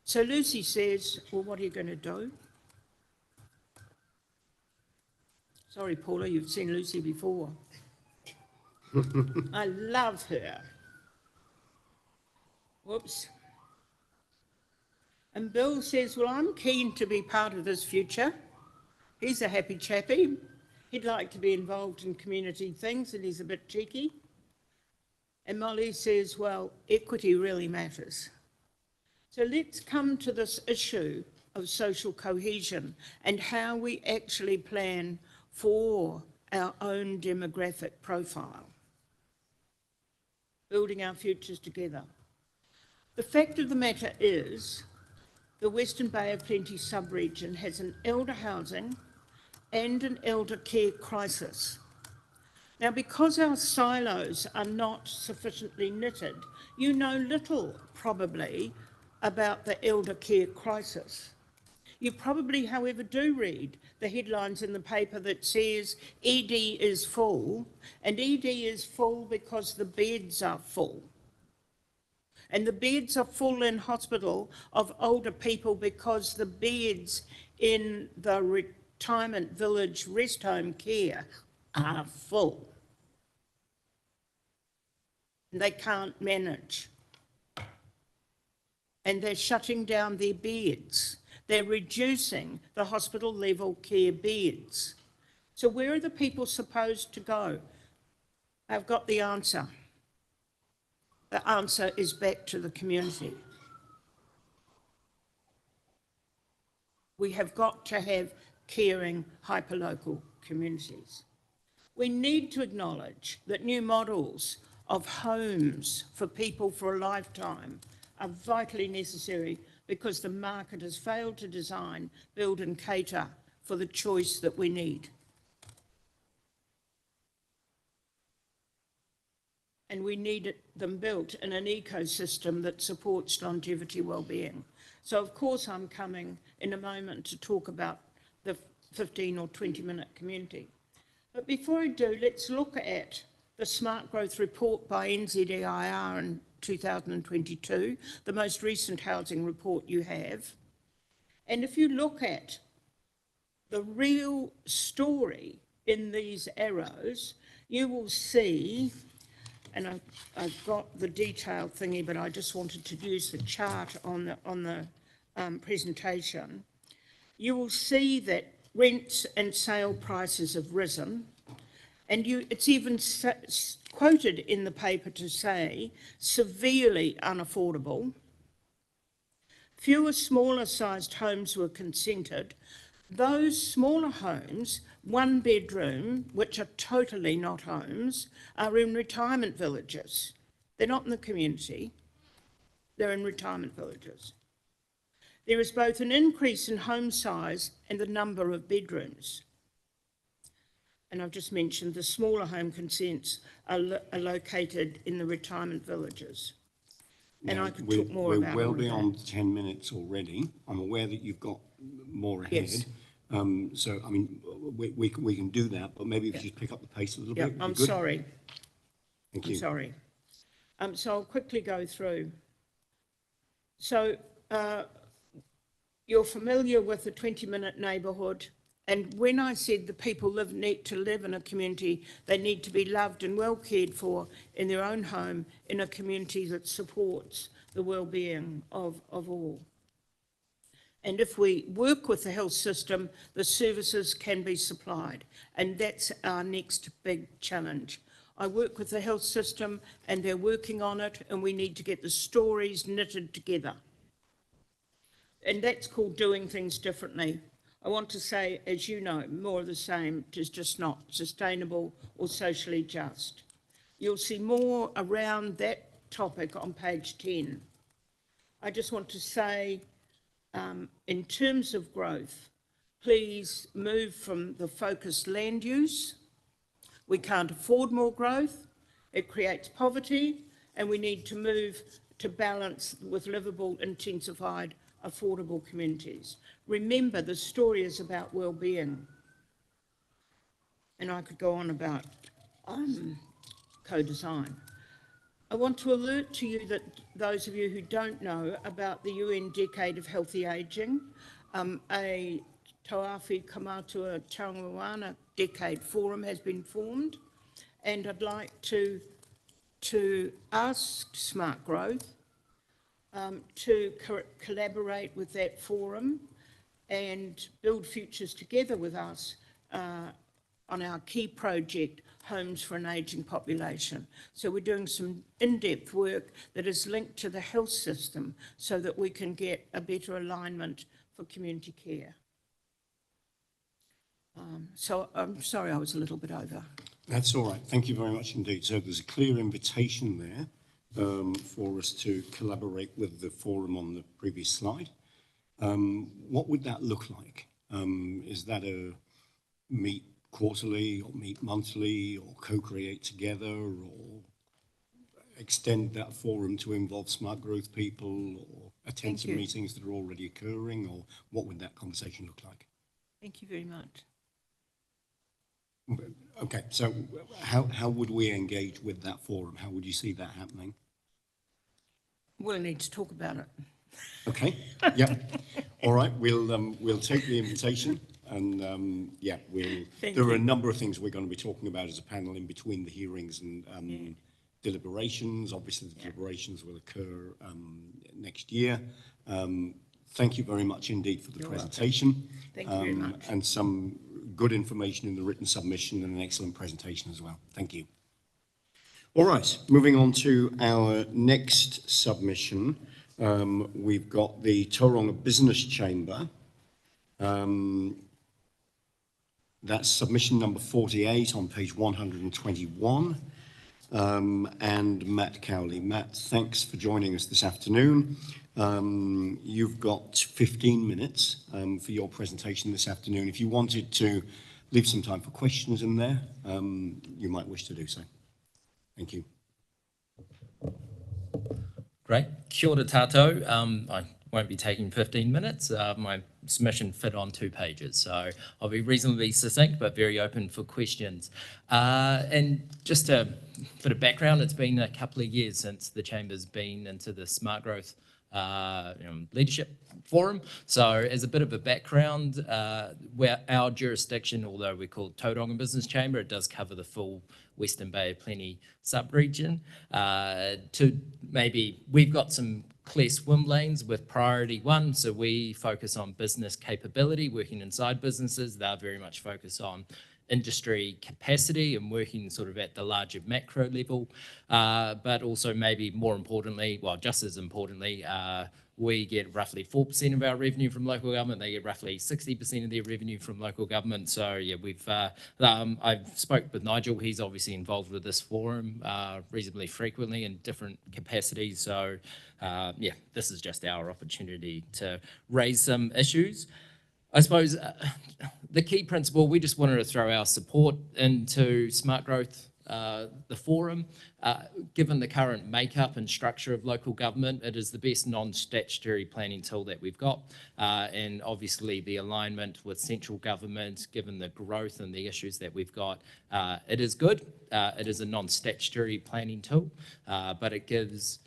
So Lucy says, well, what are you going to do? Sorry, Paula, you've seen Lucy before. I love her. Whoops. And Bill says, well, I'm keen to be part of this future. He's a happy chappy. He'd like to be involved in community things, and he's a bit cheeky. And Molly says, well, equity really matters. So let's come to this issue of social cohesion and how we actually plan for our own demographic profile, building our futures together. The fact of the matter is, the Western Bay of Plenty sub-region has an elder housing and an elder care crisis. Now, because our silos are not sufficiently knitted, you know little, probably, about the elder care crisis. You probably, however, do read the headlines in the paper that says ED is full, and ED is full because the beds are full. And the beds are full in hospital of older people because the beds in the retirement village rest home care are full. And they can't manage. And they're shutting down their beds. They're reducing the hospital level care beds. So where are the people supposed to go? I've got the answer. The answer is back to the community. We have got to have caring, hyperlocal communities. We need to acknowledge that new models of homes for people for a lifetime are vitally necessary because the market has failed to design, build and cater for the choice that we need. And we need them built in an ecosystem that supports longevity well-being. So of course I'm coming in a moment to talk about the 15 or 20-minute community. But before I do, let's look at the SmartGrowth report by NZEIR in 2022, the most recent housing report you have. And if you look at the real story in these arrows, you will see, and I've got the detailed thingy, but I just wanted to use the chart on the presentation. You will see that rents and sale prices have risen, and it's even quoted in the paper to say severely unaffordable. Fewer smaller sized homes were consented. Those smaller homes, one bedroom, which are totally not homes, are in retirement villages. They're not in the community, they're in retirement villages. There is both an increase in home size and the number of bedrooms. And I've just mentioned the smaller home consents are located in the retirement villages. And I could talk more about We're all well of that. beyond 10 minutes already. I'm aware that you've got more ahead. Yes. So, I mean, we can do that, but maybe if you just pick up the pace a little bit. I'm good. sorry. Thank I'm you. sorry. So I'll quickly go through. So you're familiar with the 20-minute neighbourhood. And when I said the people need to live in a community, they need to be loved and well cared for in their own home, in a community that supports the well-being of all. And if we work with the health system, the services can be supplied. And that's our next big challenge. I work with the health system and they're working on it, and we need to get the stories knitted together. And that's called doing things differently. I want to say, as you know, more of the same is just not sustainable or socially just. You'll see more around that topic on page 10. I just want to say, in terms of growth, please move from the focused land use. We can't afford more growth. It creates poverty, and we need to move to balance with livable, intensified, affordable communities. Remember, the story is about well-being. And I could go on about co-design. I want to alert to you that those of you who don't know about the UN Decade of Healthy Ageing, a Tawawhi Kamatua Changawana Decade Forum has been formed, and I'd like to ask SmartGrowth to collaborate with that forum and build futures together with us on our key project, Homes for an Ageing Population. So we're doing some in-depth work that is linked to the health system so that we can get a better alignment for community care. So I'm sorry I was a little bit over. That's all right. Thank you very much indeed. So there's a clear invitation there for us to collaborate with the forum on the previous slide. What would that look like? Is that a meet quarterly or meet monthly or co-create together or extend that forum to involve SmartGrowth people or attend some meetings that are already occurring, or what would that conversation look like? Thank you very much. Okay, so how would we engage with that forum? How would you see that happening? We'll need to talk about it. Okay, yeah. All right, we'll take the invitation, and yeah, there are a number of things we're going to be talking about as a panel in between the hearings and deliberations. Obviously, the deliberations will occur next year. Thank you very much indeed for the presentation. Thank you very much. And some good information in the written submission and an excellent presentation as well. Thank you. All right, moving on to our next submission. We've got the Tauranga Business Chamber. That's submission number 48 on page 121. And Matt Cowley. Matt, thanks for joining us this afternoon. You've got 15 minutes for your presentation this afternoon. If you wanted to leave some time for questions in there, you might wish to do so. Thank you. Great. Kia ora tātou. I won't be taking 15 minutes. My submission fit on 2 pages, so I'll be reasonably succinct but very open for questions. And just a bit of background, it's been a couple of years since the Chamber's been into the SmartGrowth leadership forum. So as a bit of a background, where our jurisdiction, although we're called Tauranga Business Chamber, it does cover the full Western Bay of Plenty sub-region. We've got some clear swim lanes with priority 1, so we focus on business capability, working inside businesses. They're very much focused on industry capacity and working sort of at the larger macro level, but also maybe more importantly, well, just as importantly, we get roughly 4% of our revenue from local government. They get roughly 60% of their revenue from local government. So yeah, I've spoke with Nigel. He's obviously involved with this forum reasonably frequently in different capacities. So yeah, this is just our opportunity to raise some issues. I suppose the key principle, we just wanted to throw our support into SmartGrowth, the forum. Given the current makeup and structure of local government, it is the best non-statutory planning tool that we've got. And obviously the alignment with central government, given the growth and the issues that we've got, it is good. It is a non-statutory planning tool, but it gives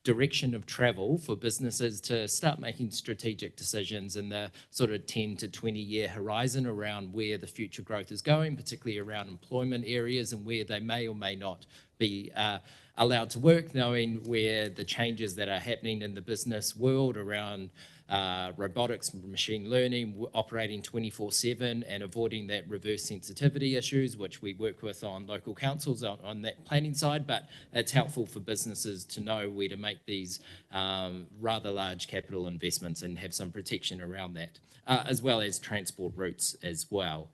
direction of travel for businesses to start making strategic decisions in the sort of 10 to 20 year horizon around where the future growth is going, particularly around employment areas and where they may or may not be allowed to work, knowing where the changes that are happening in the business world around robotics, machine learning, operating 24/7 and avoiding that reverse sensitivity issues, which we work with on local councils on that planning side, but it's helpful for businesses to know where to make these rather large capital investments and have some protection around that, as well as transport routes as well.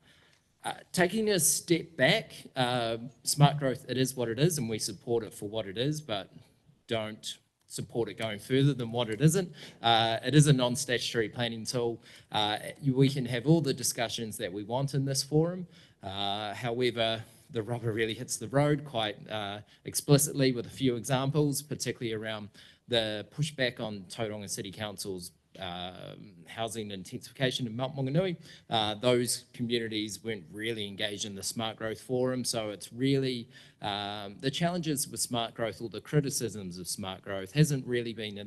Taking a step back, SmartGrowth, it is what it is, and we support it for what it is, but don't support it going further than what it isn't. It is a non-statutory planning tool. We can have all the discussions that we want in this forum. However, the rubber really hits the road quite explicitly with a few examples, particularly around the pushback on Tauranga City Council's housing intensification in Mount Maunganui. Those communities weren't really engaged in the SmartGrowth forum, so it's really the challenges with SmartGrowth or the criticisms of SmartGrowth hasn't really been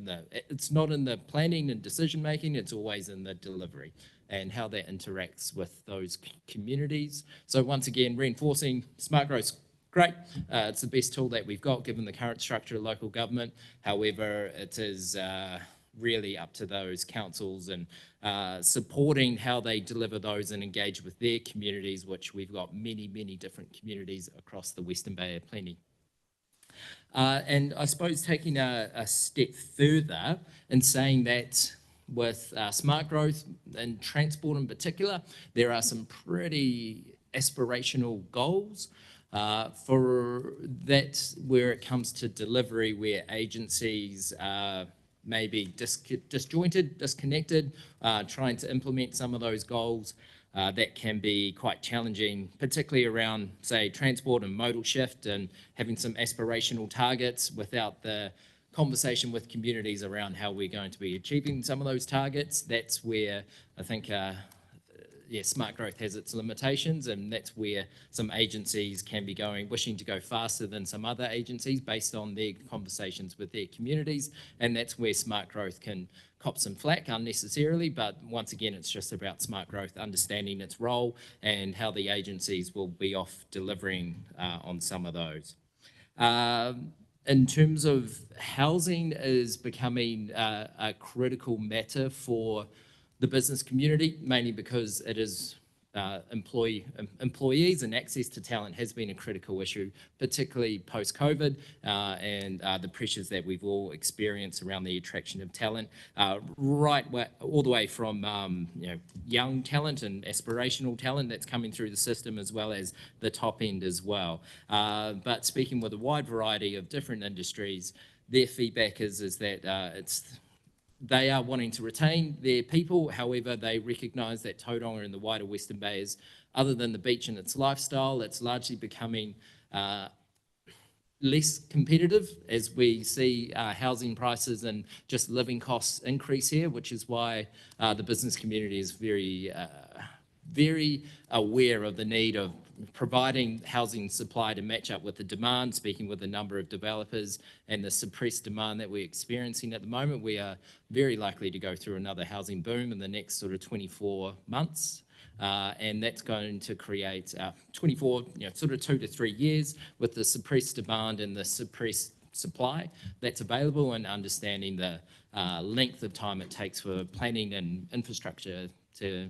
it's not in the planning and decision making, it's always in the delivery and how that interacts with those communities. So once again, reinforcing SmartGrowth's great. It's the best tool that we've got given the current structure of local government. However, it is really up to those councils and supporting how they deliver those and engage with their communities, which we've got many, many different communities across the Western Bay of Plenty. And I suppose taking a step further and saying that with SmartGrowth and transport in particular, there are some pretty aspirational goals for that where it comes to delivery, where agencies maybe disjointed, disconnected, trying to implement some of those goals. That can be quite challenging, particularly around, say, transport and modal shift and having some aspirational targets without the conversation with communities around how we're going to be achieving some of those targets. That's where I think SmartGrowth has its limitations, and that's where some agencies can be wishing to go faster than some other agencies based on their conversations with their communities, and that's where SmartGrowth can cop some flack unnecessarily, but once again, it's just about SmartGrowth understanding its role and how the agencies will be off delivering on some of those. In terms of housing is becoming a critical matter for the business community, mainly because it is employees and access to talent has been a critical issue, particularly post-COVID and the pressures that we've all experienced around the attraction of talent, all the way from young talent and aspirational talent that's coming through the system, as well as the top end as well. But speaking with a wide variety of different industries, their feedback is that they are wanting to retain their people. However, they recognise that Tauranga and the wider Western Bay is, other than the beach and its lifestyle, it's largely becoming less competitive as we see housing prices and just living costs increase here, which is why the business community is very aware of the need of providing housing supply to match up with the demand. Speaking with a number of developers and the suppressed demand that we're experiencing at the moment, we are very likely to go through another housing boom in the next sort of 24 months. And that's going to create 2 to 3 years with the suppressed demand and the suppressed supply that's available, and understanding the length of time it takes for planning and infrastructure to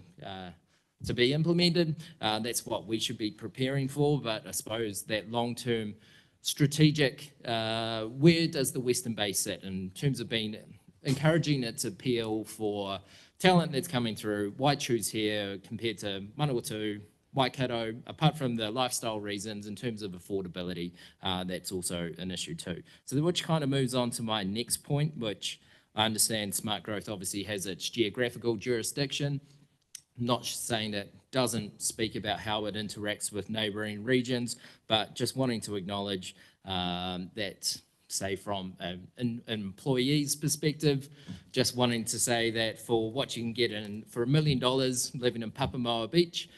be implemented. That's what we should be preparing for, but I suppose that long-term strategic, where does the Western Bay sit in terms of being encouraging its appeal for talent that's coming through? Why choose here compared to Manawatu, Waikato, apart from the lifestyle reasons in terms of affordability, that's also an issue too. So which kind of moves on to my next point, which I understand Smart Growth obviously has its geographical jurisdiction. Not saying that doesn't speak about how it interacts with neighbouring regions, but just wanting to acknowledge that, say from an employee's perspective, just wanting to say that for what you can get for $1 million living in Papamoa Beach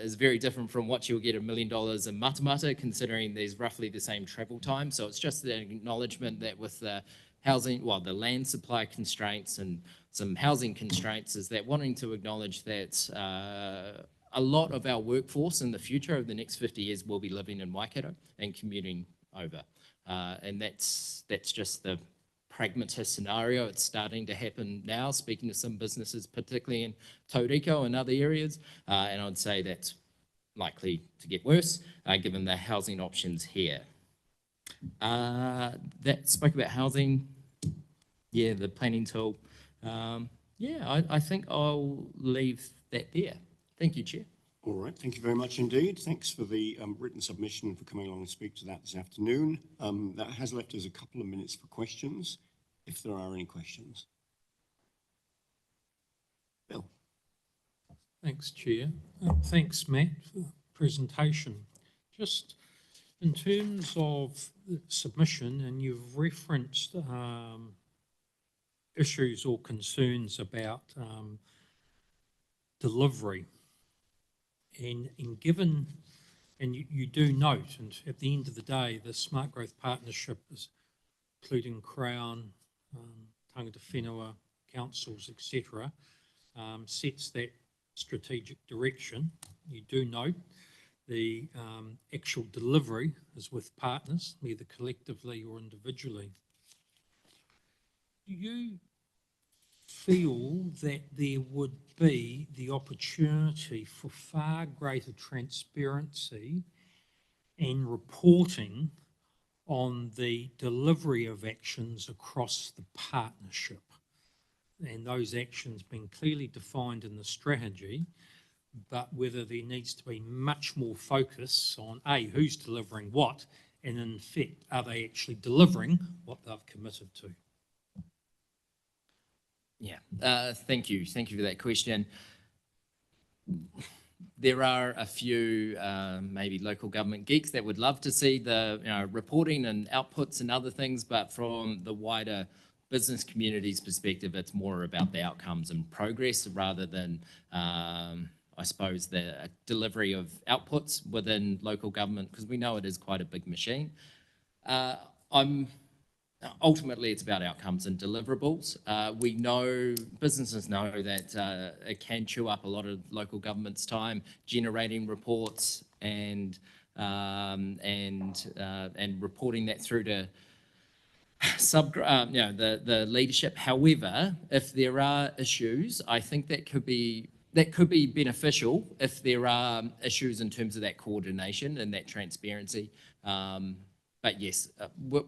is very different from what you'll get $1 million in Matamata, considering there's roughly the same travel time. So it's just an acknowledgement that with the housing, well, the land supply constraints and some housing constraints, is that wanting to acknowledge that a lot of our workforce in the future over the next 50 years will be living in Waikato and commuting over. And that's just the pragmatist scenario. It's starting to happen now, speaking to some businesses, particularly in Tauriko and other areas. And I'd say that's likely to get worse, given the housing options here. That spoke about housing. Yeah, the planning tool. Yeah, I think I'll leave that there. Thank you, Chair. All right, thank you very much indeed. Thanks for the written submission and for coming along and speak to that this afternoon. That has left us a couple of minutes for questions, if there are any questions. Bill. Thanks, Chair. Thanks, Matt, for the presentation. Just in terms of submission, and you've referenced issues or concerns about delivery. And given, and you do note, and at the end of the day, the Smart Growth Partnership is including Crown, Tangata Whenua, councils, etc., sets that strategic direction. You do note the actual delivery is with partners, either collectively or individually. Do you feel that there would be the opportunity for far greater transparency and reporting on the delivery of actions across the partnership, and those actions being clearly defined in the strategy, but whether there needs to be much more focus on A, who's delivering what, and in fact, are they actually delivering what they've committed to? Yeah, thank you. Thank you for that question. There are a few maybe local government geeks that would love to see the reporting and outputs and other things, but from the wider business community's perspective, it's more about the outcomes and progress rather than, I suppose, the delivery of outputs within local government, because we know it is quite a big machine. Ultimately, it's about outcomes and deliverables. We know, businesses know that it can chew up a lot of local government's time generating reports and reporting that through to the leadership. However, if there are issues, I think that could be beneficial if there are issues in terms of that coordination and that transparency. But yes,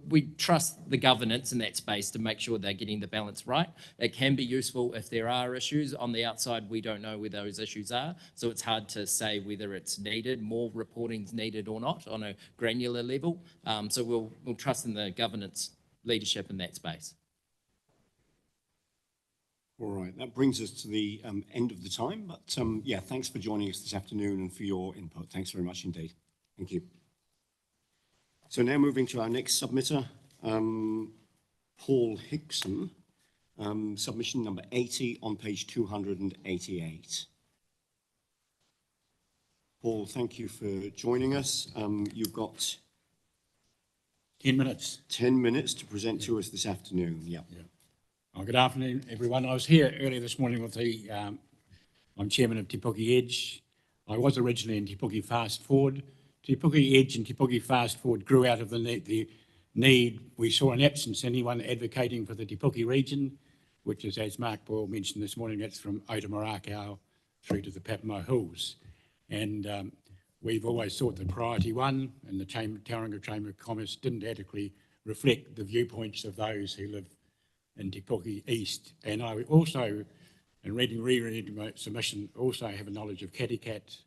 we trust the governance in that space to make sure they're getting the balance right. It can be useful if there are issues. On the outside, we don't know where those issues are, so it's hard to say whether it's needed, more reporting's needed or not on a granular level. So we'll trust in the governance leadership in that space. All right, that brings us to the end of the time, but yeah, thanks for joining us this afternoon and for your input. Thanks very much indeed. Thank you. So now moving to our next submitter, Paul Hickson, submission number 80 on page 288. Paul, thank you for joining us. You've got 10 minutes. 10 minutes to present to us this afternoon. Yeah. Oh, good afternoon, everyone. I was here earlier this morning with the, I'm chairman of Te Puke Edge. I was originally in Te Puke Fast Forward. Te Puke Edge and Te Puke Fast Forward grew out of the need. We saw an absence anyone advocating for the Te Puke region, which is, as Mark Boyle mentioned this morning, that's from Otamarākau through to the Papamoa Hills. And we've always thought that priority one and the Tauranga Chamber of Commerce didn't adequately reflect the viewpoints of those who live in Te Puke East. And I also, in rereading my submission, also have a knowledge of Caticat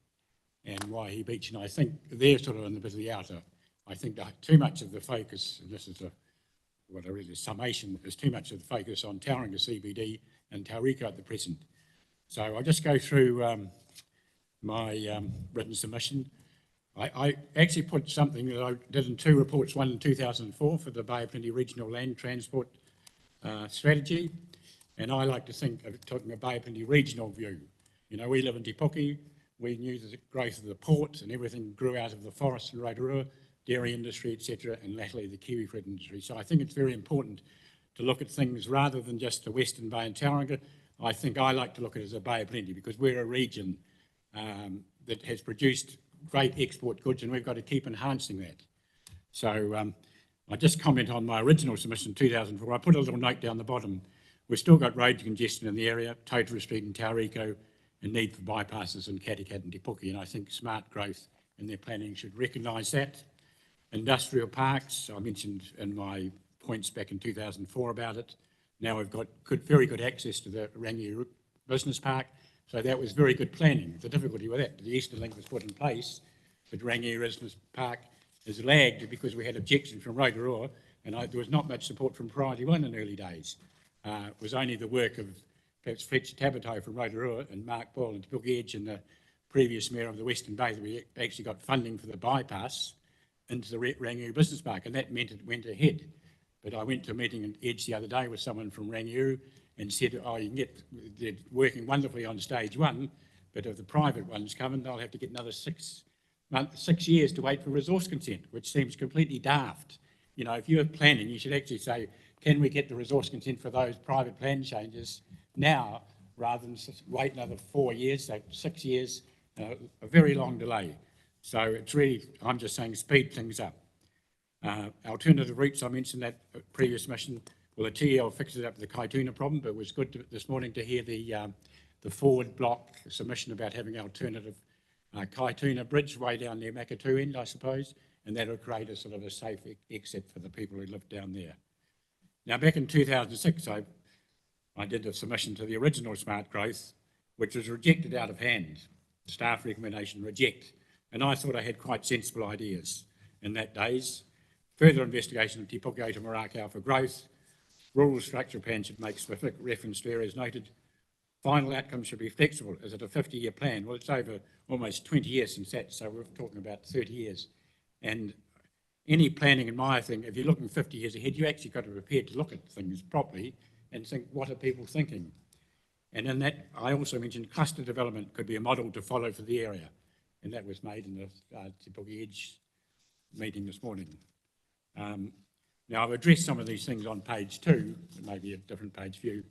and Waihi Beach, and I think they're sort of in the bit of the outer. I think that too much of the focus, and this is what I read as summation, is too much of the focus on Tauranga CBD and Tauriko at the present. So I'll just go through my written submission. I actually put something that I did in two reports, one in 2004 for the Bay of Plenty Regional Land Transport Strategy, and I like to think of taking a Bay of Plenty regional view. You know, we live in Te Puke, we knew the growth of the port and everything grew out of the forest in Rotorua, dairy industry, etc., and latterly the kiwifruit industry. So I think it's very important to look at things rather than just the Western Bay and Tauranga. I think I like to look at it as a Bay of Plenty because we're a region that has produced great export goods and we've got to keep enhancing that. So I just comment on my original submission in 2004. I put a little note down the bottom. We've still got road congestion in the area, Totara Street and Tauriko, and need for bypasses in Caticat and Te Puke, and I think SmartGrowth and their planning should recognise that. Industrial parks, I mentioned in my points back in 2004 about it. Now we've got very good access to the Rangiora Business Park, so that was very good planning. The difficulty with that, the Eastern Link was put in place, but Rangiora Business Park has lagged because we had objections from Rotorua, and there was not much support from Priority One in early days. It was only the work of perhaps Fletcher Tabato from Rotorua and Mark Boyle and Te Puke Edge and the previous mayor of the Western Bay that we actually got funding for the bypass into the Rangiora Business Park, and that meant it went ahead. But I went to a meeting in Edge the other day with someone from Rangiora and said, oh, you can get, they're working wonderfully on stage one, but if the private ones come in, they'll have to get another 6 years to wait for resource consent, which seems completely daft. You know, if you're planning, you should actually say, can we get the resource consent for those private plan changes now, rather than wait another 4 years, so 6 years, a very long delay. So it's really, I'm just saying, speed things up. Alternative routes, I mentioned that previous mission. Well, the TL fixes up the Kaituna problem, but it was good this morning to hear the forward block submission about having alternative Kaituna bridge way down near Makatu end, I suppose, and that will create a sort of a safe exit for the people who live down there. Now, back in 2006, I did a submission to the original SmartGrowth, which was rejected out of hand. Staff recommendation reject. And I thought I had quite sensible ideas in that days. Further investigation of Te Puke to Morakau for growth. Rural structure plan should make specific reference to areas noted. Final outcome should be flexible. Is it a 50-year plan? Well, it's over almost 20 years since that, so we're talking about 30 years. And any planning, in my thing, if you're looking 50 years ahead, you actually got to be prepared to look at things properly and think, what are people thinking? And in that, I also mentioned cluster development could be a model to follow for the area. And that was made in the Te Puke Edge meeting this morning. Now, I've addressed some of these things on page 2, maybe a different page view.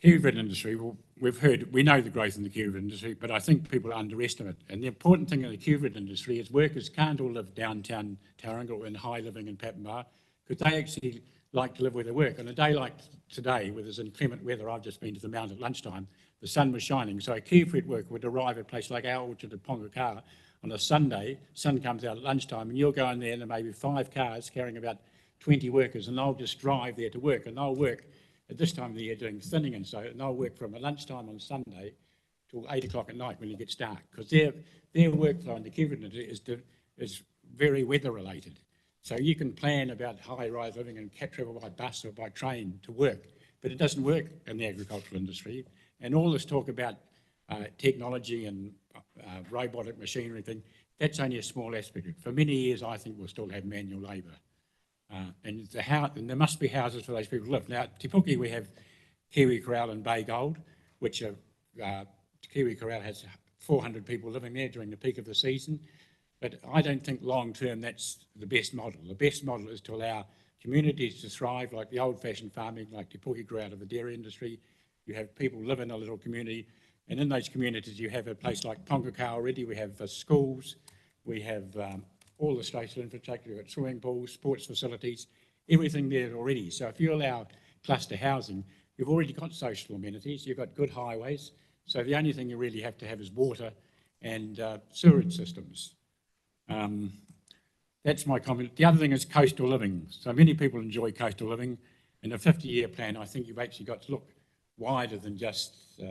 Kiwifruit industry, well, we know the growth in the kiwifruit industry, but I think people underestimate it. And the important thing in the kiwifruit industry is workers can't all live downtown Tauranga or in high living in Papenbar, because they actually like to live where they work. On a day like today, where there's inclement weather, I've just been to the mount at lunchtime, the sun was shining, so a kiwifruit worker would arrive at a place like our orchard at Pongakawa on a Sunday, sun comes out at lunchtime, and you'll go in there and there may be 5 cars carrying about 20 workers, and they'll just drive there to work, and they'll work at this time of the year doing thinning and so, and they'll work from lunchtime on Sunday till 8 o'clock at night when it gets dark, because their workflow in the kiwifruit industry is very weather related. So you can plan about high-rise living and travel by bus or by train to work, but it doesn't work in the agricultural industry. And all this talk about technology and robotic machinery thing, that's only a small aspect. For many years, I think we'll still have manual labour. And there must be houses for those people to live. Now, at Te Puke, we have Kiwi Corral and Bay Gold, which Kiwi Corral has 400 people living there during the peak of the season. But I don't think long-term that's the best model. The best model is to allow communities to thrive, like the old-fashioned farming, like Te Puke grew out of the dairy industry. You have people live in a little community, and in those communities you have a place like Pongakawa already. We have schools, we have all the social infrastructure, we've got swimming pools, sports facilities, everything there already. So if you allow cluster housing, you've already got social amenities, you've got good highways, so the only thing you really have to have is water and sewerage systems. That's my comment. The other thing is coastal living. So many people enjoy coastal living. In a 50-year plan, I think you've actually got to look wider than just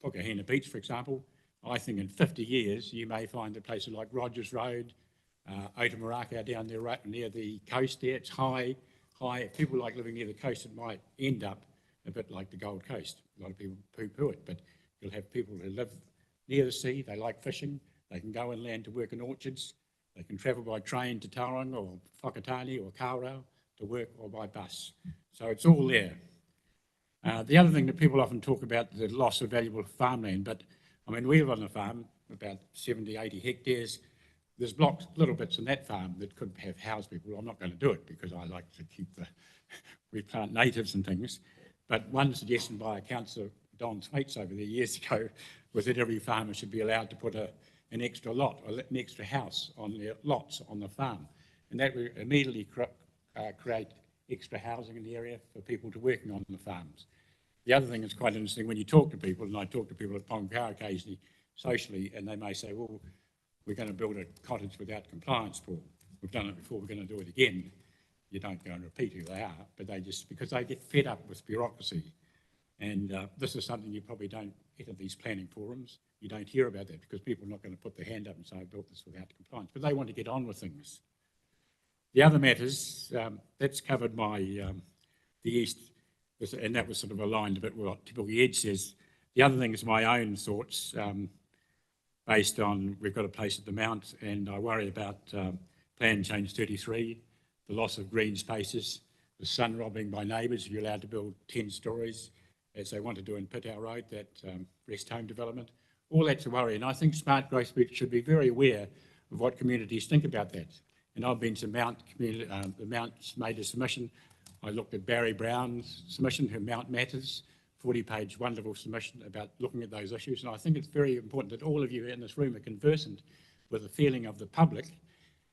Pukahina Beach, for example. I think in 50 years, you may find that places like Rogers Road, Otamaraka down there right near the coast there, it's high. If people like living near the coast, it might end up a bit like the Gold Coast. A lot of people poo-poo it, but you'll have people who live near the sea, they like fishing, they can go inland to work in orchards, they can travel by train to Tauranga or Whakatane or Kawerau to work, or by bus. So it's all there. The other thing that people often talk about is the loss of valuable farmland, but I mean, we live on a farm, about 70, 80 hectares. There's blocks, little bits in that farm that could have housed people. I'm not going to do it because I like to keep we plant natives and things. But one suggestion by Councillor Don Thwaites over there years ago was that every farmer should be allowed to put an extra lot, or an extra house on their lots on the farm. And that would immediately create extra housing in the area for people to working on the farms. The other thing that's quite interesting, when you talk to people, and I talk to people at Pongokawa occasionally, socially, and they may say, well, we're going to build a cottage without compliance, Paul. We've done it before, we're going to do it again. You don't go and repeat who they are, but they just, because they get fed up with bureaucracy. And this is something you probably don't get at these planning forums. You don't hear about that because people are not going to put their hand up and say, I built this without compliance, but they want to get on with things. The other matters, that's covered by the East, and that was sort of aligned a bit with what Te Puke Edge says. The other thing is my own thoughts, based on we've got a place at the Mount, and I worry about Plan Change 33, the loss of green spaces, the sun robbing by neighbours. You're allowed to build 10 stories, as they want to do in Pitau Road, that rest home development. All that's a worry, and I think SmartGrowth should be very aware of what communities think about that. And I've been to Mount community, the Mount's made a submission. I looked at Barry Brown's submission, her Mount Matters, 40-page wonderful submission about looking at those issues. And I think it's very important that all of you in this room are conversant with the feeling of the public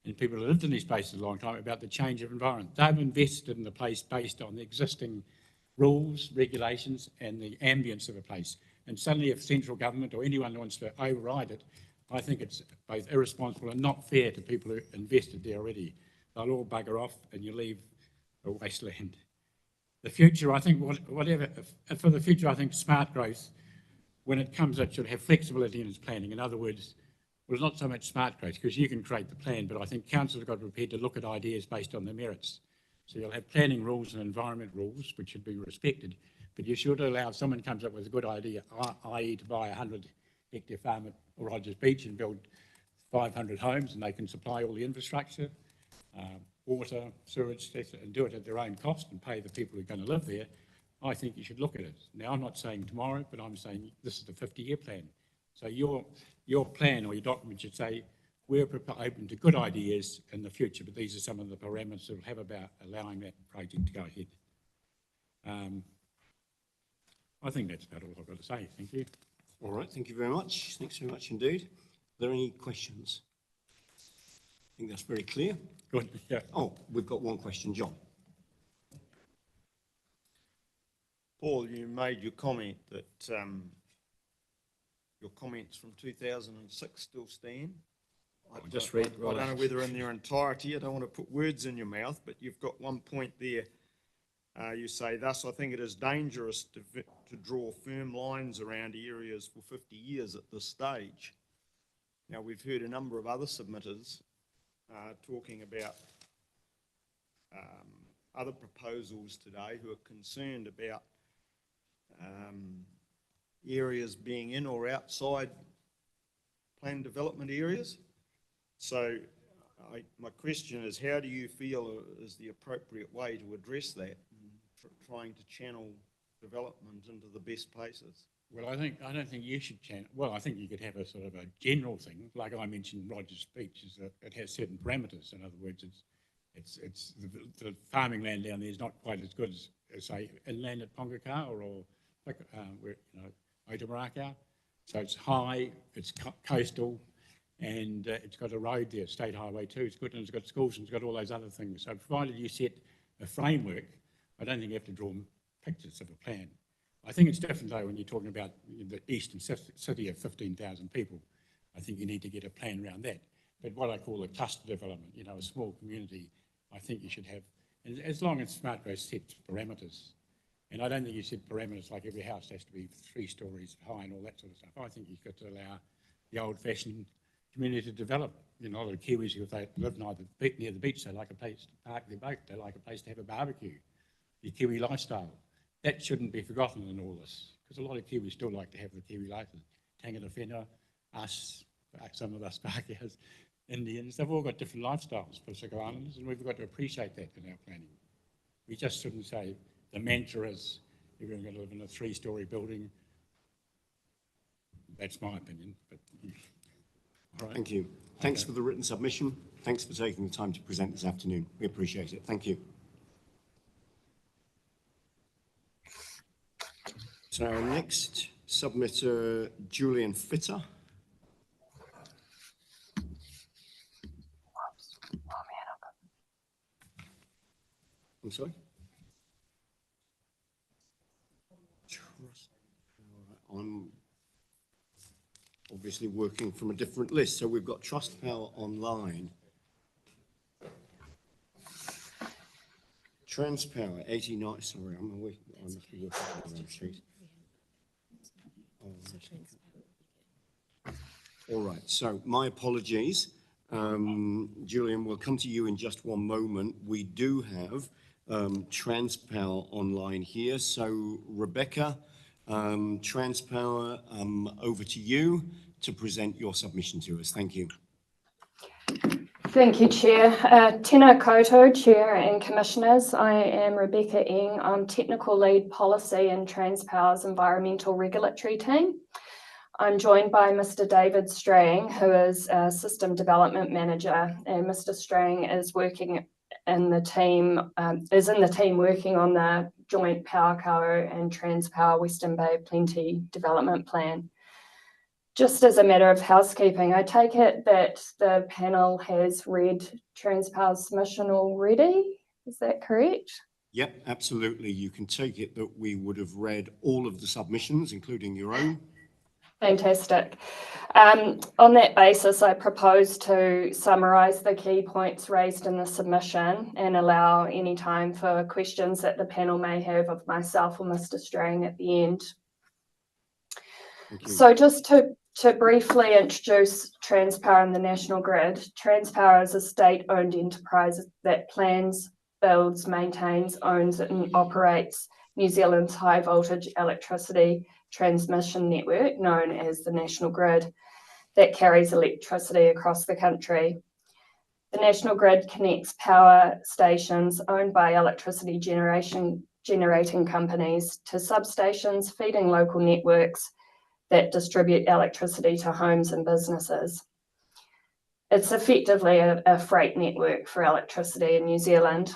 and people who lived in these places a long time about the change of environment. They've invested in the place based on the existing rules, regulations, and the ambience of a place. And suddenly if central government or anyone wants to override it, I think it's both irresponsible and not fair to people who invested there already. They'll all bugger off and you leave a wasteland. The future, I think, for the future, I think SmartGrowth, when it comes, it should have flexibility in its planning. In other words, well, not so much SmartGrowth, because you can create the plan, but I think council have got to be prepared to look at ideas based on their merits. So you'll have planning rules and environment rules, which should be respected, but you should allow if someone comes up with a good idea, i.e. to buy a 100-hectare farm at Rogers Beach and build 500 homes, and they can supply all the infrastructure, water, sewage, and do it at their own cost and pay the people who are going to live there, I think you should look at it. Now, I'm not saying tomorrow, but I'm saying this is the 50-year plan. So your plan or your document should say, we're open to good ideas in the future, but these are some of the parameters we'll have about allowing that project to go ahead. I think that's about all I've got to say. Thank you. All right, thank you very much. Thanks very much indeed. Are there any questions? I think that's very clear. Good. Yeah. Oh, we've got one question, John. Paul, you made your comment that your comments from 2006 still stand. I don't know whether in their entirety, I don't want to put words in your mouth, but you've got one point there. You say, thus, I think it is dangerous to draw firm lines around areas for 50 years at this stage. Now, we've heard a number of other submitters talking about other proposals today who are concerned about areas being in or outside planned development areas. So my question is, how do you feel is the appropriate way to address that, trying to channel development into the best places? Well, I don't think you should channel. Well, I think you could have a sort of a general thing, like I mentioned Rogers Beach, is that it has certain parameters. In other words, it's the farming land down there is not quite as good as say inland at Pongokawa or Otamaraka. So it's high, it's coastal, and it's got a road there, State Highway 2. It's good, and it's got schools, and it's got all those other things. So provided you set a framework, I don't think you have to draw pictures of a plan. I think it's different though when you're talking about the eastern city of 15,000 people. I think you need to get a plan around that. But what I call a cluster development, you know, a small community, I think you should have, as long as SmartGrowth sets parameters. And I don't think you set parameters like every house has to be 3 stories high and all that sort of stuff. I think you've got to allow the old-fashioned community to develop. You know, a lot of Kiwis, if they live near the beach, they like a place to park their boat, they like a place to have a barbecue. The Kiwi lifestyle. That shouldn't be forgotten in all this, because a lot of Kiwis still like to have the Kiwi lifestyle. Tangata whenua, us, some of us Pākehās, Indians, they've all got different lifestyles, Pacific Islanders, and we've got to appreciate that in our planning. We just shouldn't say the mantra is everyone's going to live in a 3-story building. That's my opinion. But, all right. Thank you. Thanks for the written submission. Thanks for taking the time to present this afternoon. We appreciate it. Thank you. So our next submitter, Julian Fitter. I'm sorry? I'm obviously working from a different list. So we've got Trustpower Online. Transpower, 89, sorry, I'm away. I must be working on the wrong sheet. All right, so my apologies. Julian, we'll come to you in just one moment. We do have Transpower Online here. So Rebecca, Transpower, over to you to present your submission to us. Thank you. Thank you, Chair. Tēnā koutou, Chair and Commissioners. I am Rebecca Eng. I'm Technical Lead Policy in Transpower's Environmental Regulatory Team. I'm joined by Mr. David Strang, who is a System Development Manager, and Mr. Strang is working in the team, working on the joint Powerco and Transpower Western Bay Plenty Development Plan. Just as a matter of housekeeping, I take it that the panel has read Transpower's submission already. Is that correct? Yep, absolutely. You can take it that we would have read all of the submissions, including your own. Fantastic. On that basis, I propose to summarise the key points raised in the submission and allow any time for questions that the panel may have of myself or Mr. Strang at the end. So just to briefly introduce Transpower and the National Grid, Transpower is a state-owned enterprise that plans, builds, maintains, owns and operates New Zealand's high-voltage electricity transmission network, known as the National Grid, that carries electricity across the country. The National Grid connects power stations owned by electricity generating companies to substations feeding local networks that distribute electricity to homes and businesses. It's effectively a freight network for electricity in New Zealand.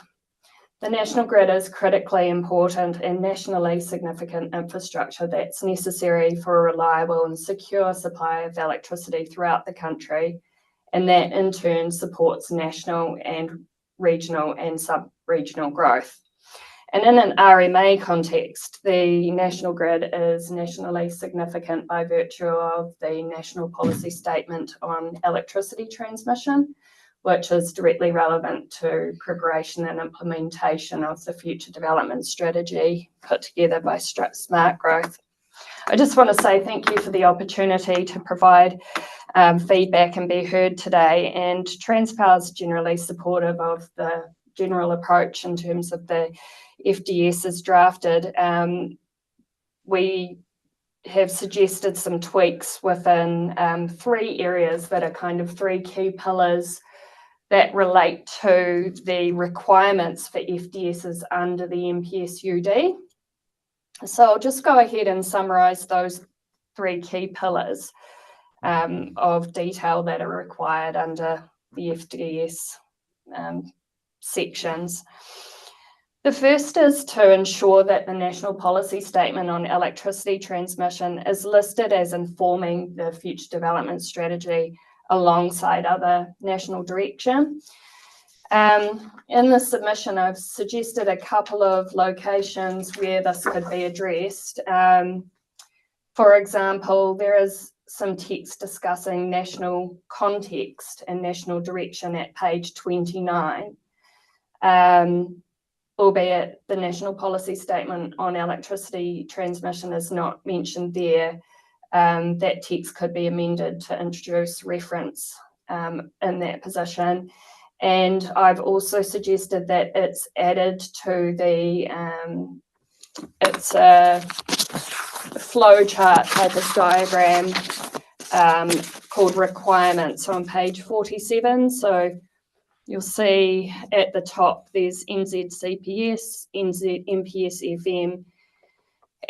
The National Grid is critically important and nationally significant infrastructure that's necessary for a reliable and secure supply of electricity throughout the country, and that in turn supports national and regional and sub-regional growth. And in an RMA context, the National Grid is nationally significant by virtue of the National Policy Statement on Electricity Transmission, which is directly relevant to preparation and implementation of the future development strategy put together by SmartGrowth. I just want to say thank you for the opportunity to provide feedback and be heard today. And Transpower is generally supportive of the general approach in terms of the FDS as drafted. We have suggested some tweaks within 3 areas that are kind of 3 key pillars that relate to the requirements for FDSs under the MPSUD. So I'll just go ahead and summarise those 3 key pillars of detail that are required under the FDS sections. The first is to ensure that the National Policy Statement on Electricity Transmission is listed as informing the future development strategy alongside other national direction. In the submission, I've suggested a couple of locations where this could be addressed. For example, there is some text discussing national context and national direction at page 29, albeit the national policy statement on electricity transmission is not mentioned there. That text could be amended to introduce reference in that position. And I've also suggested that it's added to the, it's a flow chart type of diagram called requirements on page 47. So you'll see at the top there's NZCPS, MPS FM,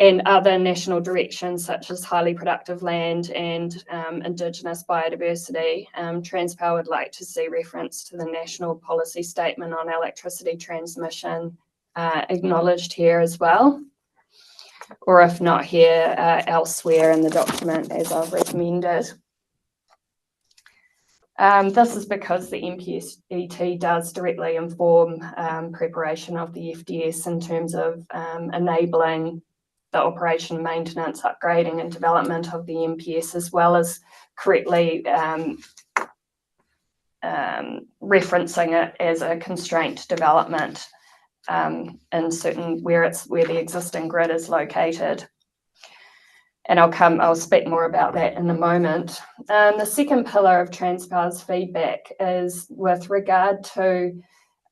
and other national directions such as highly productive land and Indigenous biodiversity. Transpower would like to see reference to the national policy statement on electricity transmission acknowledged here as well, or if not here, elsewhere in the document as I've recommended. This is because the MPSET does directly inform preparation of the FDS in terms of enabling the operation, maintenance, upgrading and development of the MPS, as well as correctly referencing it as a constraint development in certain where the existing grid is located. And I'll speak more about that in a moment. The second pillar of Transpower's feedback is with regard to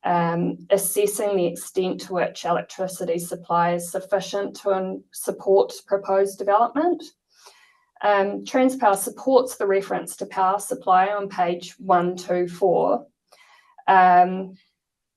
assessing the extent to which electricity supply is sufficient to support proposed development. Transpower supports the reference to power supply on page 124.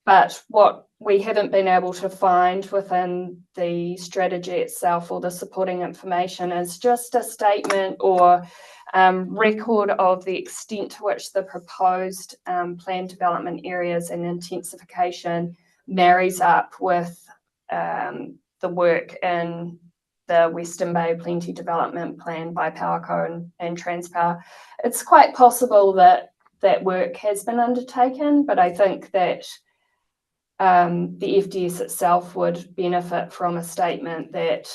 But what we haven't been able to find within the strategy itself or the supporting information is just a statement or record of the extent to which the proposed planned development areas and intensification marries up with the work in the Western Bay Plenty Development Plan by Powerco and Transpower. It's quite possible that that work has been undertaken, but I think that the FDS itself would benefit from a statement that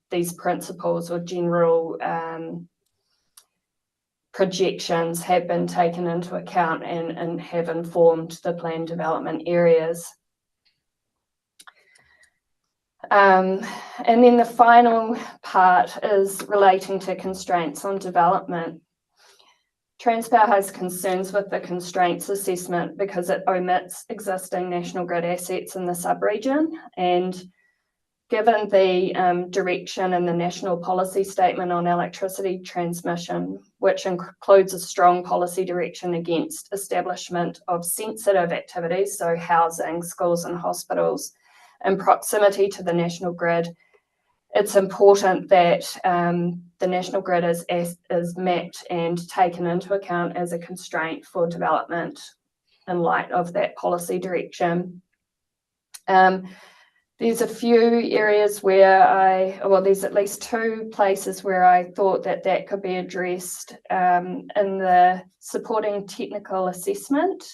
these principles or general projections have been taken into account and have informed the planned development areas. And then the final part is relating to constraints on development. Transpower has concerns with the constraints assessment because it omits existing national grid assets in the sub-region, and given the direction in the national policy statement on electricity transmission, which includes a strong policy direction against establishment of sensitive activities, so housing, schools and hospitals, in proximity to the national grid, it's important that the national grid is mapped and taken into account as a constraint for development in light of that policy direction. There's a few areas where there's at least two places where I thought that could be addressed in the supporting technical assessment,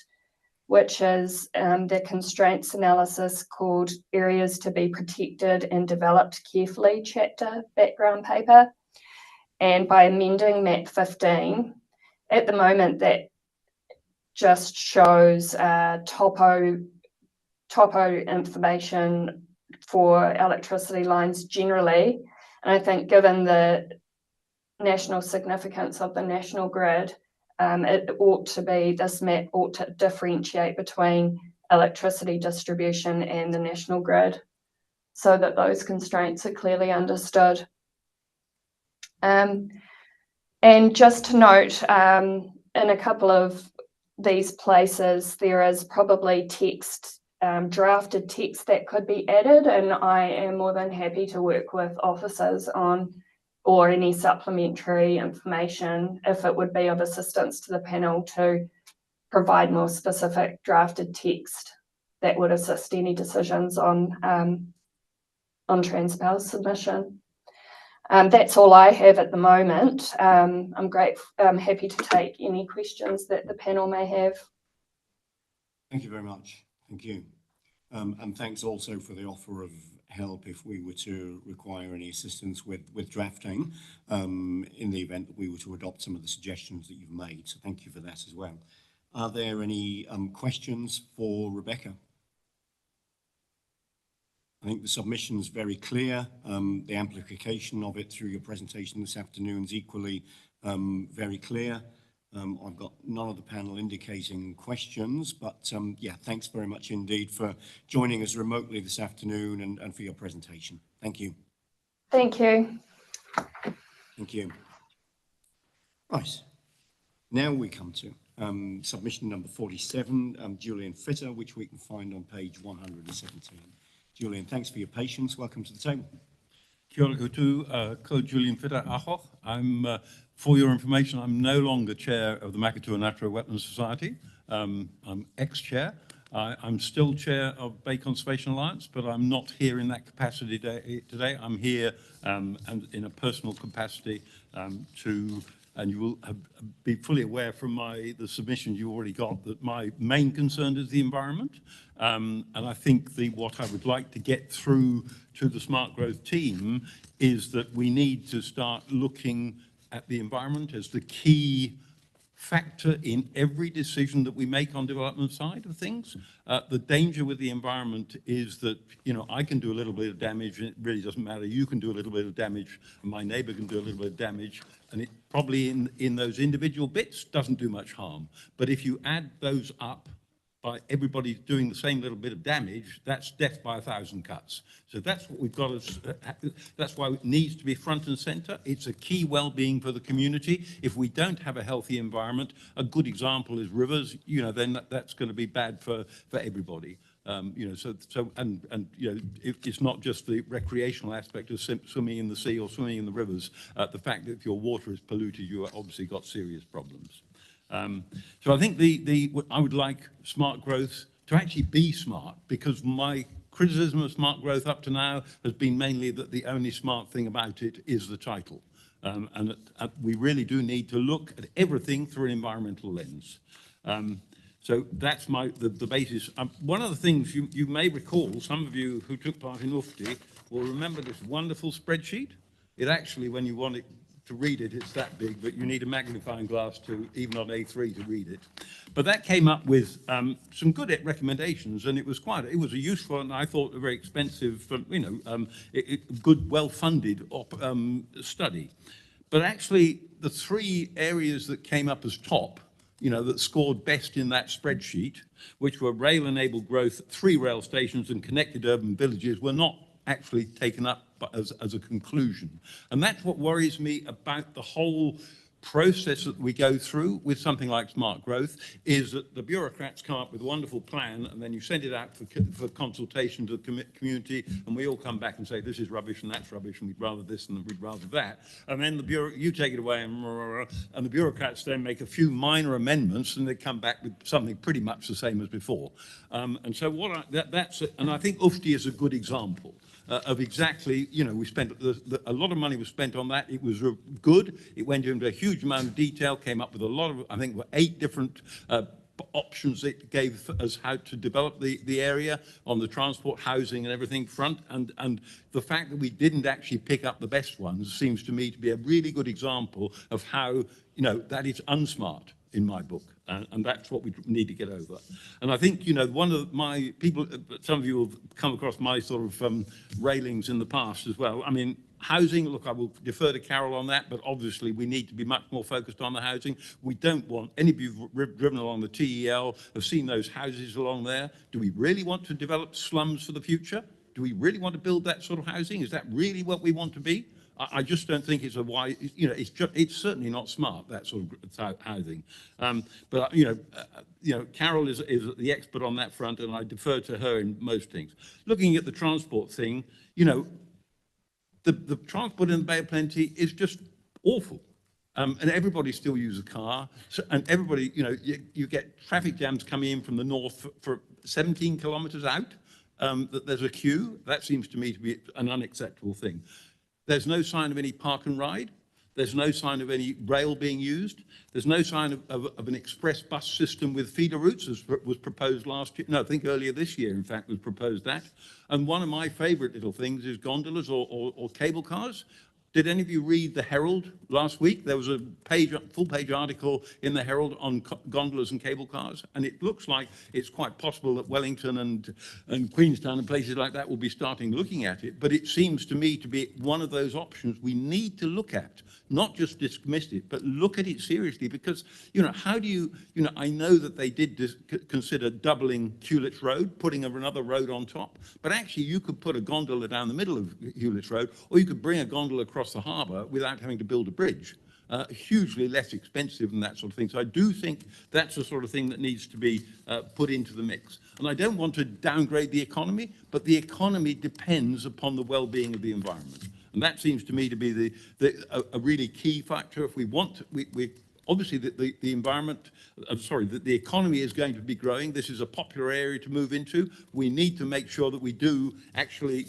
which is the constraints analysis called Areas to be Protected and Developed Carefully chapter background paper. And by amending map 15, at the moment that just shows topo information for electricity lines generally. And I think given the national significance of the national grid, this map ought to differentiate between electricity distribution and the national grid so that those constraints are clearly understood. And just to note, in a couple of these places, there is probably text, drafted text that could be added, and I am more than happy to work with officers on or any supplementary information if it would be of assistance to the panel to provide more specific drafted text that would assist any decisions on Transpower's submission. That's all I have at the moment. I'm happy to take any questions that the panel may have. Thank you very much. Thank you. And thanks also for the offer of help if we were to require any assistance with drafting in the event that we were to adopt some of the suggestions that you've made. So thank you for that as well. Are there any questions for Rebecca? I think the submission is very clear. The amplification of it through your presentation this afternoon is equally very clear. I've got none of the panel indicating questions, but yeah, thanks very much indeed for joining us remotely this afternoon and for your presentation. Thank you. Thank you. Thank you. Right, now we come to submission number 47, Julian Fitter, which we can find on page 117. Julian, thanks for your patience. Welcome to the table. Kia ora koutou, ko Julian Fitter aho. For your information, I'm no longer chair of the Makatua Natural Wetlands Society. I'm ex-chair. I'm still chair of Bay Conservation Alliance, but I'm not here in that capacity today. I'm here and in a personal capacity and you will be fully aware from the submissions you already got that my main concern is the environment. And I think what I would like to get through to the Smart Growth team is that we need to start looking at the environment as the key factor in every decision that we make on development side of things. The danger with the environment is that, I can do a little bit of damage and it really doesn't matter. You can do a little bit of damage and my neighbor can do a little bit of damage, and it probably in those individual bits doesn't do much harm. But if you add those up by everybody doing the same little bit of damage, that's death by 1,000 cuts. So that's what we've got that's why it needs to be front and center. It's a key well-being for the community. If we don't have a healthy environment, a good example is rivers, then that's going to be bad for everybody. It's not just the recreational aspect of swimming in the sea or swimming in the rivers. The fact that if your water is polluted, you have obviously got serious problems. So I think I would like Smart Growth to actually be smart, because my criticism of Smart Growth up to now has been mainly that the only smart thing about it is the title. And we really do need to look at everything through an environmental lens. So that's the basis. One of the things you may recall, some of you who took part in UFTI will remember this wonderful spreadsheet. It actually, when you want it to read it, it's that big, but you need a magnifying glass even on A3 to read it. But that came up with some good recommendations, and it was a useful and I thought a very expensive, good, well-funded study. But actually, the three areas that came up as top, that scored best in that spreadsheet, which were rail-enabled growth, 3 rail stations and connected urban villages, were not actually taken up as a conclusion. And that's what worries me about the whole process that we go through with something like Smart Growth, is that the bureaucrats come up with a wonderful plan and then you send it out for consultation to the community, and we all come back and say this is rubbish and that's rubbish and we'd rather this and we'd rather that, and then you take it away and the bureaucrats then make a few minor amendments and they come back with something pretty much the same as before. And so and I think UFTI is a good example of exactly, we spent a lot of money was spent on that. It was good. It went into a huge amount of detail, came up with a lot of, I think, 8 different options it gave us how to develop the area on the transport, housing and everything front. And the fact that we didn't actually pick up the best ones seems to me to be a really good example of how, that is unsmart in my book. And that's what we need to get over. And I think, one of my people, some of you have come across my sort of railings in the past as well. I mean, housing, look, I will defer to Carol on that, but obviously we need to be much more focused on the housing. We don't want, any of you who've driven along the TEL have seen those houses along there. Do we really want to develop slums for the future? Do we really want to build that sort of housing? Is that really what we want to be? I just don't think it's a wise, it's certainly not smart, that sort of housing. But Carol is the expert on that front, and I defer to her in most things. Looking at the transport thing, the transport in the Bay of Plenty is just awful. And everybody still uses a car. And everybody, you get traffic jams coming in from the north for 17 kilometres out. That there's a queue. That seems to me to be an unacceptable thing. There's no sign of any park and ride. There's no sign of any rail being used. There's no sign of an express bus system with feeder routes, as was proposed last year. No, I think earlier this year, in fact, was proposed that. And one of my favourite little things is gondolas or cable cars. Did any of you read the Herald last week? There was a full-page article in the Herald on gondolas and cable cars, and it looks like it's quite possible that Wellington and Queenstown and places like that will be starting looking at it. But it seems to me to be one of those options we need to look at, not just dismiss it, but look at it seriously. Because, how do you, I know that they did consider doubling Hewlett's Road, putting another road on top, but actually you could put a gondola down the middle of Hewlett's Road, or you could bring a gondola across the harbour without having to build a bridge. Hugely less expensive and that sort of thing. So I do think that's the sort of thing that needs to be put into the mix. And I don't want to downgrade the economy, but the economy depends upon the well-being of the environment. And that seems to me to be a really key factor. If we want, obviously the environment, the economy is going to be growing. This is a popular area to move into. We need to make sure that we do actually,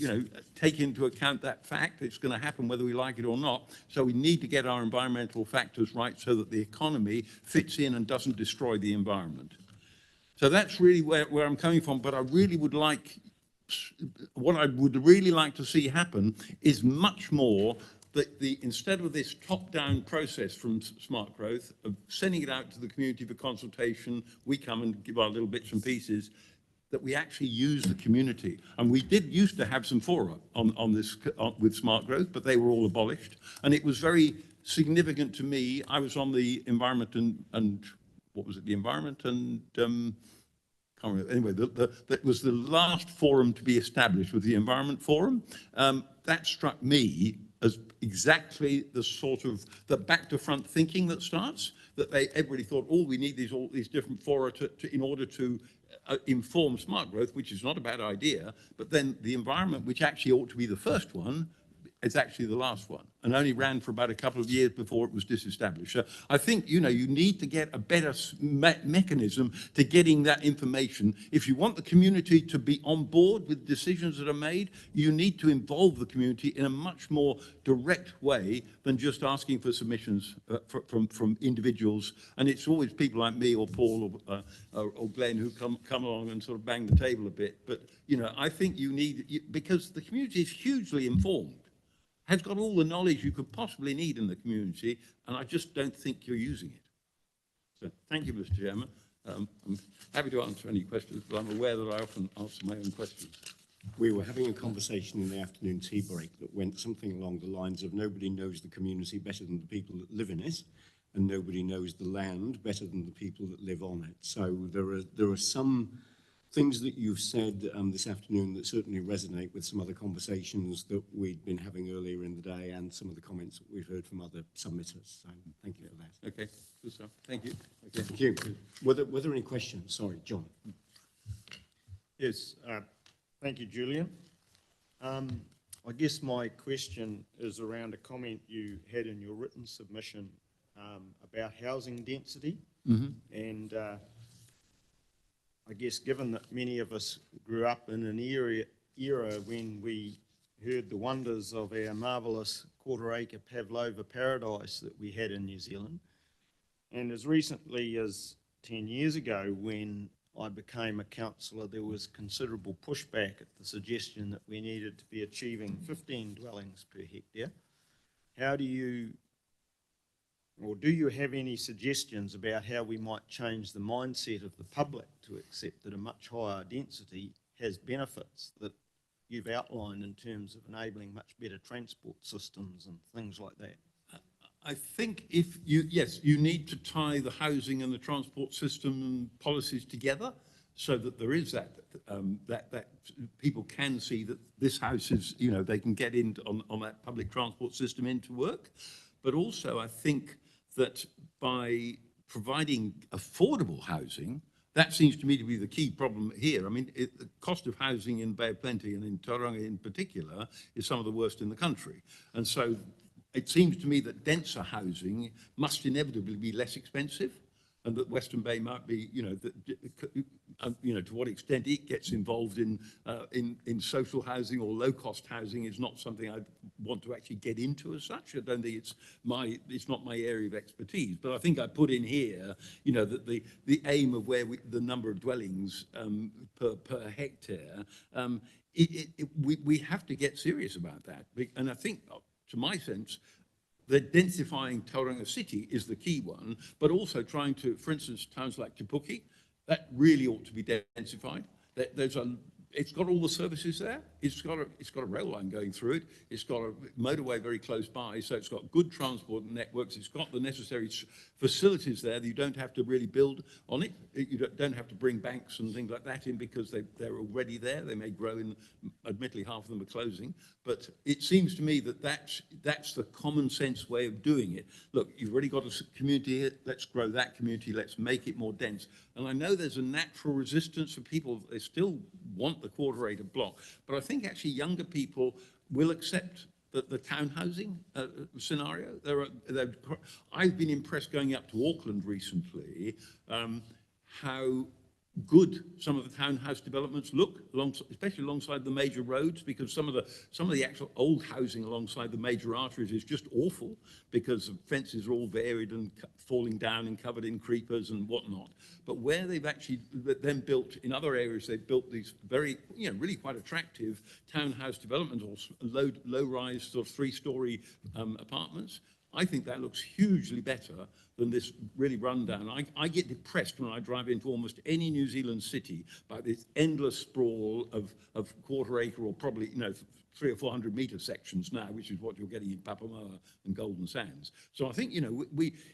take into account that fact. It's going to happen whether we like it or not. So we need to get our environmental factors right so that the economy fits in and doesn't destroy the environment. So that's really where I'm coming from, but I really would like, what I would really like to see happen is much more that instead of this top-down process from SmartGrowth of sending it out to the community for consultation, we come and give our little bits and pieces, that we actually use the community. And we used to have some fora on this with SmartGrowth, but they were all abolished. And it was very significant to me. I was on the environment and what was it? The environment and can't remember. Anyway, that was the last forum to be established, with the Environment Forum. That struck me as exactly the sort of the back to front thinking that starts, that everybody thought, oh, we need all these different fora in order to inform SmartGrowth, which is not a bad idea, but then the environment, which actually ought to be the first one, is actually the last one, and only ran for about a couple of years before it was disestablished. So I think, you need to get a better mechanism to getting that information. If you want the community to be on board with decisions that are made, you need to involve the community in a much more direct way than just asking for submissions from individuals. And it's always people like me or Paul or Glenn who come along and sort of bang the table a bit. But, I think you need, because the community is hugely informed, has got all the knowledge you could possibly need in the community, and I just don't think you're using it. So thank you, Mr. Chairman. I'm happy to answer any questions, but I'm aware that I often answer my own questions. We were having a conversation in the afternoon tea break that went something along the lines of nobody knows the community better than the people that live in it, and nobody knows the land better than the people that live on it. So there are some things that you've said this afternoon that certainly resonate with some other conversations that we'd been having earlier in the day and some of the comments that we've heard from other submitters. So thank you for that. Okay, good stuff. Thank you. Okay. Thank you. Were there any questions? Sorry, John. Yes, thank you, Julian. I guess my question is around a comment you had in your written submission about housing density. Mm-hmm. And I guess given that many of us grew up in an era when we heard the wonders of our marvellous quarter-acre pavlova paradise that we had in New Zealand, and as recently as 10 years ago when I became a councillor, there was considerable pushback at the suggestion that we needed to be achieving 15 dwellings per hectare. How do you, or do you have any suggestions about how we might change the mindset of the public to accept that a much higher density has benefits that you've outlined in terms of enabling much better transport systems and things like that? I think you need to tie the housing and the transport system and policies together so that there is that people can see that this house is, they can get in on that public transport system into work. But also I think that by providing affordable housing, that seems to me to be the key problem here. I mean, the cost of housing in Bay of Plenty and in Tauranga in particular is some of the worst in the country. And so it seems to me that denser housing must inevitably be less expensive. and that Western Bay might be, to what extent it gets involved in social housing or low-cost housing is not something I want to actually get into as such. I don't think it's not my area of expertise. But I think I put in here, that the aim of the number of dwellings per hectare, we have to get serious about that. And I think, to my sense, the densifying Tauranga City is the key one, but also trying to, for instance, towns like Te Puke, that really ought to be densified. It's got all the services there. It's got a rail line going through it. It's got a motorway very close by, so it's got good transport networks. It's got the necessary facilities there that you don't have to really build on it. You don't have to bring banks and things like that in because they're already there. They may grow in, admittedly half of them are closing, but it seems to me that that's the common sense way of doing it. Look, you've already got a community here. Let's grow that community. Let's make it more dense. And I know there's a natural resistance for people. They still want the quarter-acre block, but I think actually younger people will accept the townhousing scenario. I've been impressed going up to Auckland recently, how good some of the townhouse developments look, especially alongside the major roads, because some of the actual old housing alongside the major arteries is just awful because the fences are all varied and falling down and covered in creepers and whatnot. But where they've actually then built, in other areas, they've built these very, really quite attractive townhouse developments or low-rise sort of three-story apartments. I think that looks hugely better than this really rundown. I get depressed when I drive into almost any New Zealand city by this endless sprawl of quarter-acre or probably, 300 or 400 metre sections now, which is what you're getting in Papamoa and Golden Sands. So I think,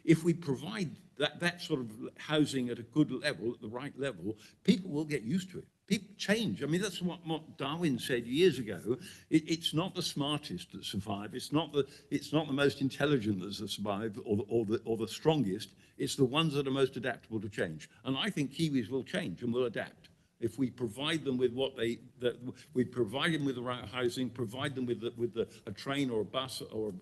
if we provide that sort of housing at a good level, at the right level, people will get used to it. People change. I mean, that's what Darwin said years ago. It's not the smartest that survive. It's not the most intelligent that survive or the strongest. It's the ones that are most adaptable to change. And I think Kiwis will change and will adapt if we provide them with we provide them with the right housing, provide them with a train or a bus or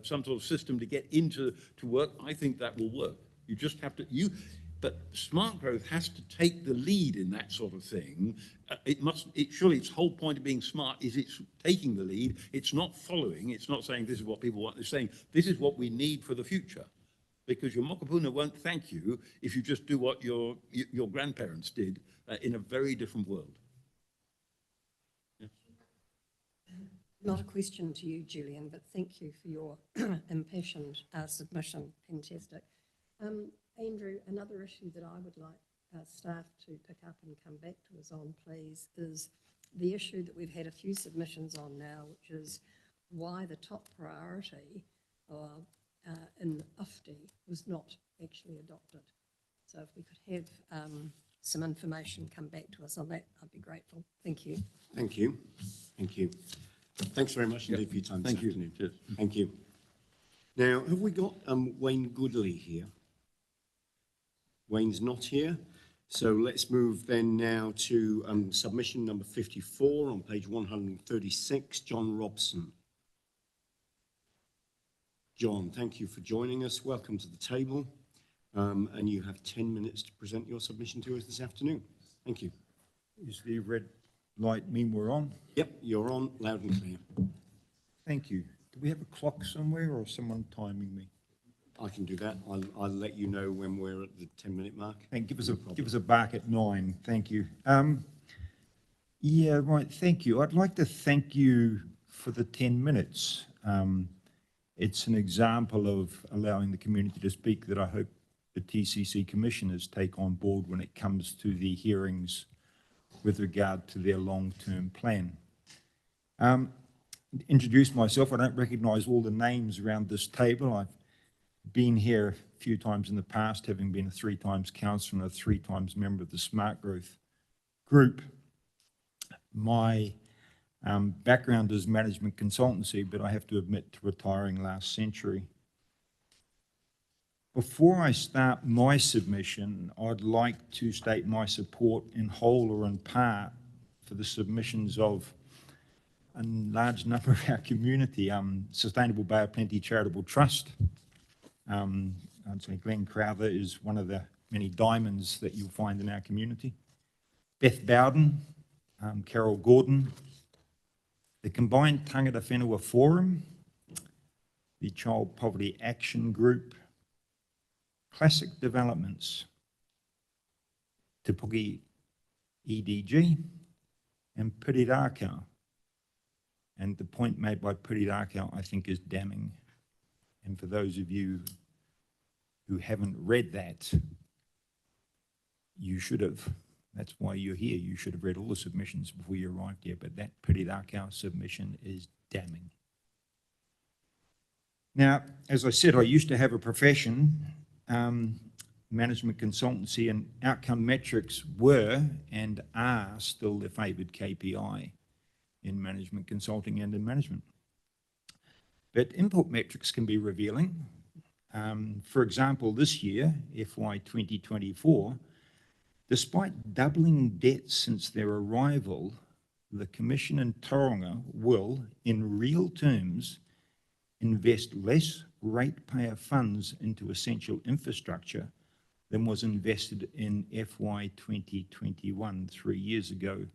some sort of system to get into work. I think that will work. You just have to But SmartGrowth has to take the lead in that sort of thing. Surely its whole point of being smart is it's taking the lead. It's not following. It's not saying this is what people want. It's saying this is what we need for the future. Because your mokopuna won't thank you if you just do what your grandparents did in a very different world. Yeah. Not a question to you, Julian, but thank you for your impassioned submission. Fantastic. Andrew, another issue that I would like staff to pick up and come back to us on, please, is the issue that we've had a few submissions on now, which is why the top priority in UFTI was not actually adopted. So if we could have some information come back to us on that, I'd be grateful. Thank you. Thank you. Thank you. Thanks very much indeed for your time this afternoon. Cheers. Thank you. Now, have we got Wayne Goodley here? Wayne's not here. So let's move then now to submission number 54 on page 136, John Robson. John, thank you for joining us. Welcome to the table. And you have 10 minutes to present your submission to us this afternoon. Thank you. Is the red light mean we're on? Yep, you're on, loud and clear. Thank you. Do we have a clock somewhere or is someone timing me? I can do that. I'll let you know when we're at the 10-minute mark. And give us a bark at 9. Thank you. Yeah, right. Thank you. I'd like to thank you for the 10 minutes. It's an example of allowing the community to speak that I hope the TCC commissioners take on board when it comes to the hearings with regard to their long-term plan. Introduce myself. I don't recognise all the names around this table. I've been here a few times in the past, having been a 3 times councillor and a 3 times member of the SmartGrowth group. My background is management consultancy, but I have to admit to retiring last century. Before I start my submission, I'd like to state my support in whole or in part for the submissions of a large number of our community, Sustainable Bay of Plenty Charitable Trust, I'd say Glenn Crowther is one of the many diamonds that you'll find in our community. Beth Bowden, Carol Gordon, the Combined Tangata Whenua Forum, the Child Poverty Action Group, Classic Developments, Te Puke EDG, and Pirirakau. And the point made by Pirirakau, I think, is damning. And for those of you who haven't read that, you should have. That's why you're here. You should have read all the submissions before you arrived here, but that Pirirakau submission is damning. Now, as I said, I used to have a profession, management consultancy, and outcome metrics were and are still the favoured KPI in management consulting and in management. But input metrics can be revealing. For example, this year, FY 2024, despite doubling debt since their arrival, the Commission in Tauranga will, in real terms, invest less ratepayer funds into essential infrastructure than was invested in FY 2021, 3 years ago,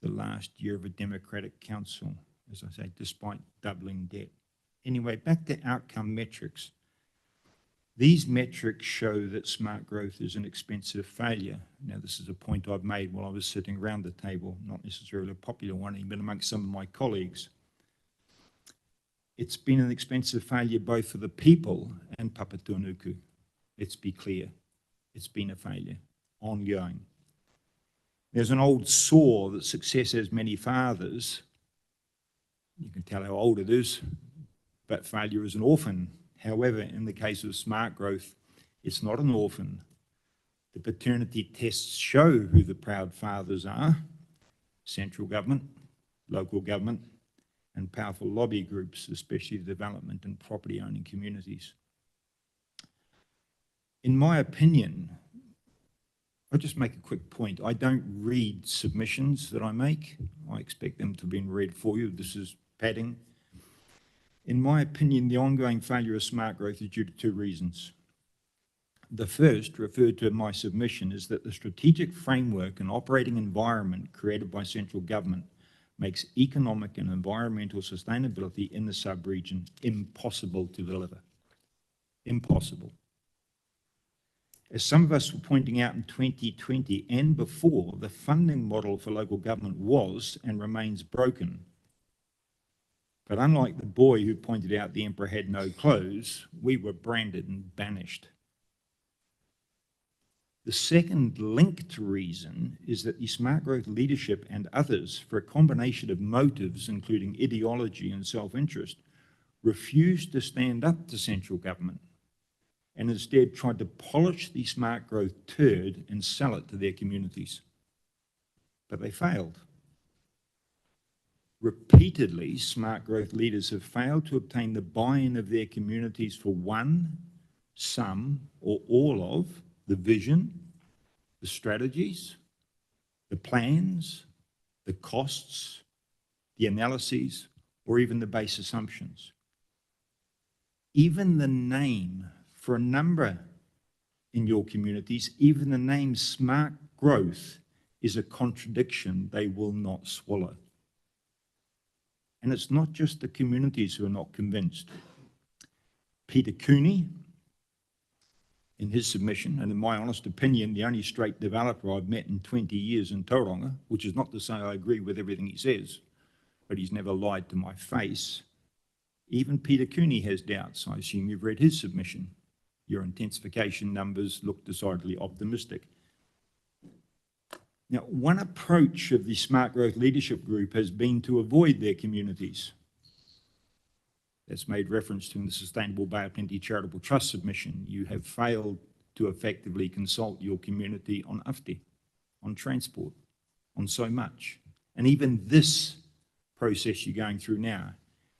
the last year of a Democratic council, as I say, despite doubling debt. Anyway, back to outcome metrics. These metrics show that smart growth is an expensive failure. Now, this is a point I've made while I was sitting around the table, not necessarily a popular one, even amongst some of my colleagues. It's been an expensive failure both for the people and Papatūānuku. Let's be clear. It's been a failure, ongoing. There's an old saw that success has many fathers. You can tell how old it is, but failure is an orphan. However, in the case of smart growth, it's not an orphan. The paternity tests show who the proud fathers are: central government, local government, and powerful lobby groups, especially the development and property owning communities. In my opinion, I'll just make a quick point. I don't read submissions that I make. I expect them to have been read for you. This is padding. In my opinion, the ongoing failure of smart growth is due to two reasons. The first, referred to in my submission, is that the strategic framework and operating environment created by central government makes economic and environmental sustainability in the sub-region impossible to deliver. Impossible. As some of us were pointing out in 2020 and before, the funding model for local government was and remains broken. But unlike the boy who pointed out the emperor had no clothes, we were branded and banished. The second linked reason is that the smart growth leadership and others, for a combination of motives, including ideology and self-interest, refused to stand up to central government and instead tried to polish the smart growth turd and sell it to their communities. But they failed. Repeatedly, smart growth leaders have failed to obtain the buy-in of their communities for one, some, or all of the vision, the strategies, the plans, the costs, the analyses, or even the base assumptions. Even the name for a number in your communities, even the name smart growth is a contradiction they will not swallow. And it's not just the communities who are not convinced. Peter Cooney, in his submission, and in my honest opinion, the only straight developer I've met in 20 years in Tauranga, which is not to say I agree with everything he says, but he's never lied to my face. Even Peter Cooney has doubts. I assume you've read his submission. Your intensification numbers look decidedly optimistic. Now, one approach of the Smart Growth Leadership Group has been to avoid their communities. That's made reference to in the Sustainable Bay of Plenty Charitable Trust submission. You have failed to effectively consult your community on AFTE, on transport, on so much. And even this process you're going through now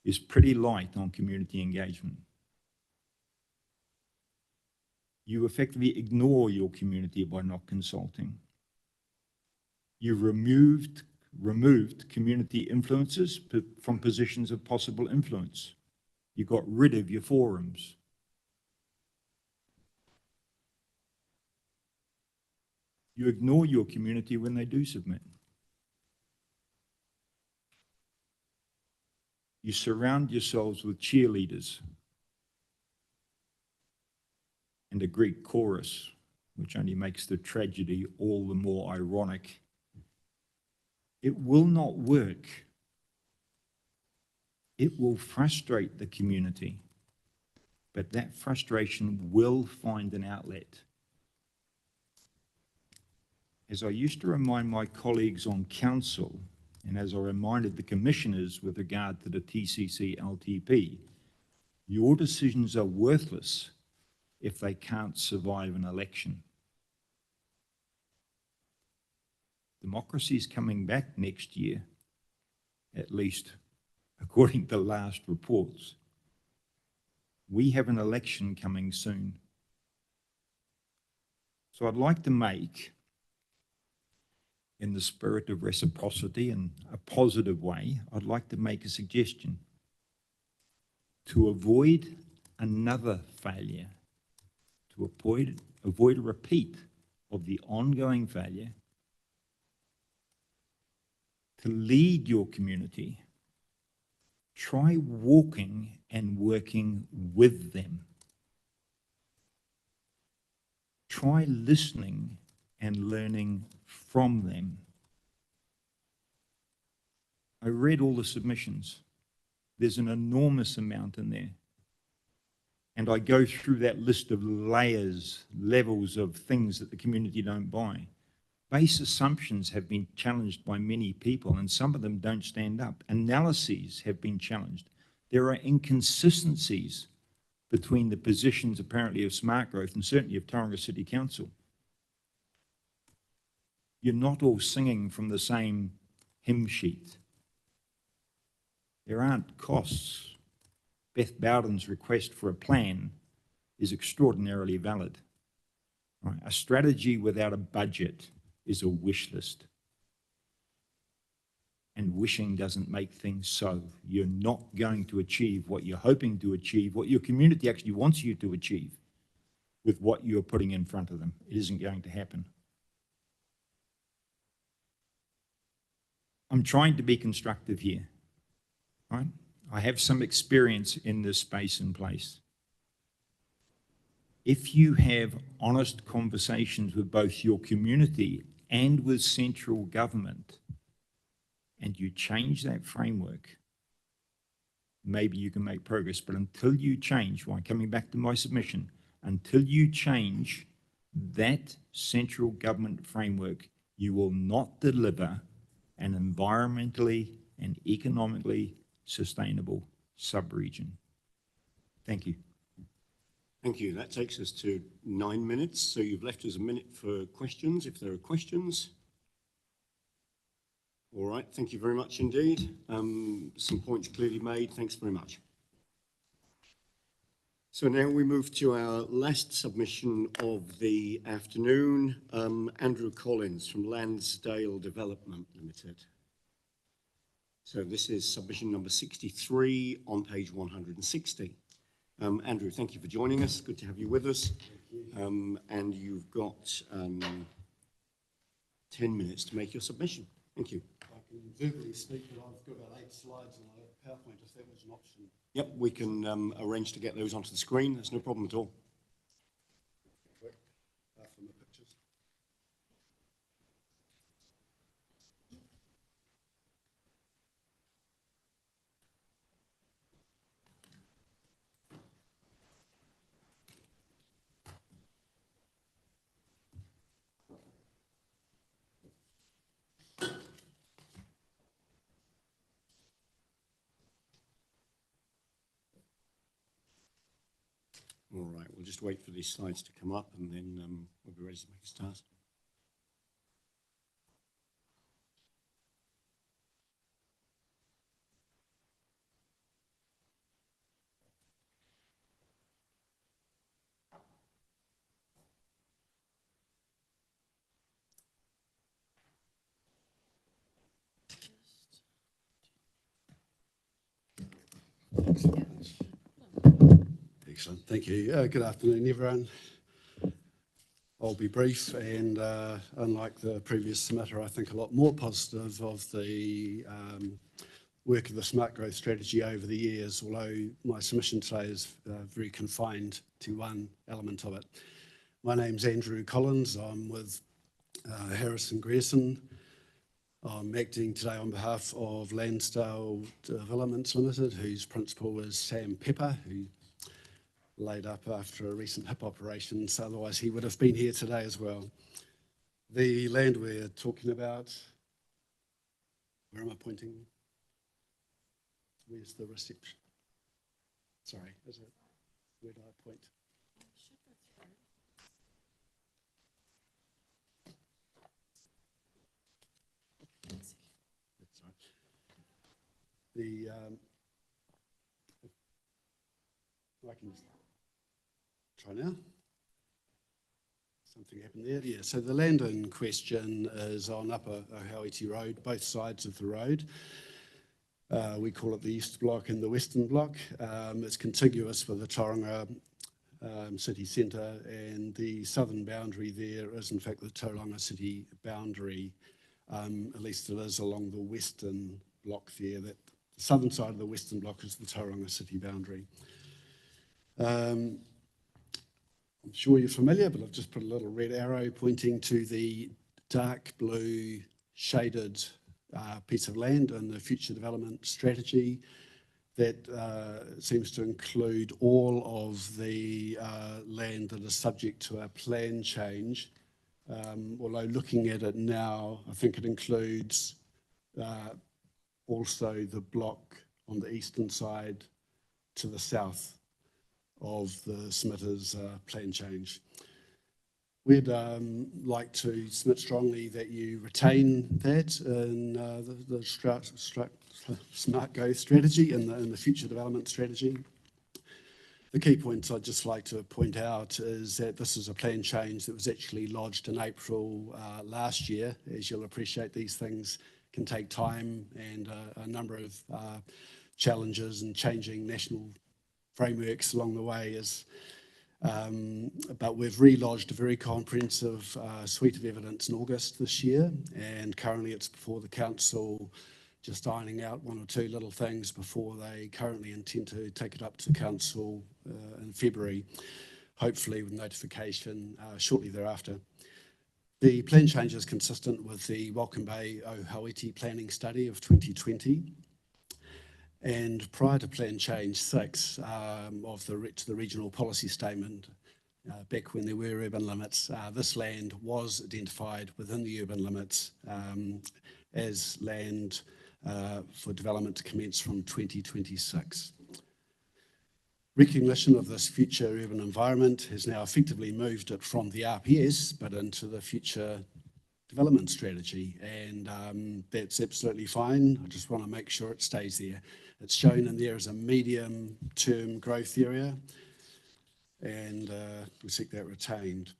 is pretty light on community engagement. You effectively ignore your community by not consulting. You've removed community influencers from positions of possible influence. You got rid of your forums. You ignore your community when they do submit. You surround yourselves with cheerleaders and a Greek chorus, which only makes the tragedy all the more ironic. It will not work. It will frustrate the community, but that frustration will find an outlet. As I used to remind my colleagues on council, and as I reminded the commissioners with regard to the TCC LTP, your decisions are worthless if they can't survive an election. Democracy is coming back next year, at least according to last reports. We have an election coming soon. So I'd like to make, in the spirit of reciprocity and a positive way, I'd like to make a suggestion. To avoid another failure, to avoid a repeat of the ongoing failure, to lead your community, try walking and working with them. Try listening and learning from them. I read all the submissions. There's an enormous amount in there. And I go through that list of layers, levels of things that the community don't buy. Base assumptions have been challenged by many people, and some of them don't stand up. Analyses have been challenged. There are inconsistencies between the positions, apparently, of SmartGrowth and certainly of Tauranga City Council. You're not all singing from the same hymn sheet. There aren't costs. Beth Bowden's request for a plan is extraordinarily valid. Right? A strategy without a budget is a wish list. And wishing doesn't make things so. You're not going to achieve what you're hoping to achieve, what your community actually wants you to achieve with what you're putting in front of them. It isn't going to happen. I'm trying to be constructive here, right? I have some experience in this space and place. If you have honest conversations with both your community and with central government, and you change that framework, maybe you can make progress. But until you change, well, coming back to my submission, until you change that central government framework, you will not deliver an environmentally and economically sustainable sub-region. Thank you. Thank you. That takes us to 9 minutes. So you've left us a minute for questions, if there are questions. All right, thank you very much indeed. Some points clearly made. Thanks very much. So now we move to our last submission of the afternoon. Andrew Collins from Lansdale Development Limited. So this is submission number 63 on page 160. Andrew, thank you for joining us. Good to have you with us. And you've got 10 minutes to make your submission. Thank you. I can verbally speak, but I've got about 8 slides and a PowerPoint if that was an option. Yep, we can arrange to get those onto the screen. That's no problem at all. Quick, from the pictures. All right, we'll just wait for these slides to come up and then we'll be ready to make a start. Excellent, thank you. Good afternoon, everyone. I'll be brief and unlike the previous submitter, I think a lot more positive of the work of the Smart Growth strategy over the years, although my submission today is very confined to one element of it. My name's Andrew Collins. I'm with Harrison Grierson. I'm acting today on behalf of Landsdale Developments Limited, whose principal is Sam Pepper, who laid up after a recent hip operation, so otherwise he would have been here today as well. The land we're talking about, where am I pointing? Where's the reception? Sorry, is it? Where do I point? That's right. I can try now. Something happened there. Yeah, so the land in question is on Upper Ohauiti Road, both sides of the road. We call it the East Block and the Western Block. It's contiguous with the Tauranga city centre, and the southern boundary there is in fact the Tauranga city boundary. At least it is along the Western Block there. That the southern side of the Western Block is the Tauranga city boundary. I'm sure you're familiar, but I've just put a little red arrow pointing to the dark blue shaded piece of land in the future development strategy that seems to include all of the land that is subject to a plan change. Although looking at it now, I think it includes also the block on the eastern side to the south of the submitter's plan change. We'd like to submit strongly that you retain that in the Smart Growth strategy and the future development strategy. The key points I'd just like to point out is that this is a plan change that was actually lodged in April last year. As you'll appreciate, these things can take time and a number of challenges and changing national frameworks along the way. But we've relodged a very comprehensive suite of evidence in August this year, and currently it's before the council, just ironing out one or two little things before they currently intend to take it up to council in February, hopefully with notification shortly thereafter. The plan change is consistent with the Welcome Bay Ohauiti planning study of 2020. And prior to Plan Change 6 of the regional policy statement, back when there were urban limits, this land was identified within the urban limits as land for development to commence from 2026. Recognition of this future urban environment has now effectively moved it from the RPS but into the future development strategy, and that's absolutely fine. I just want to make sure it stays there. It's shown in there as a medium-term growth area, and we seek that retained.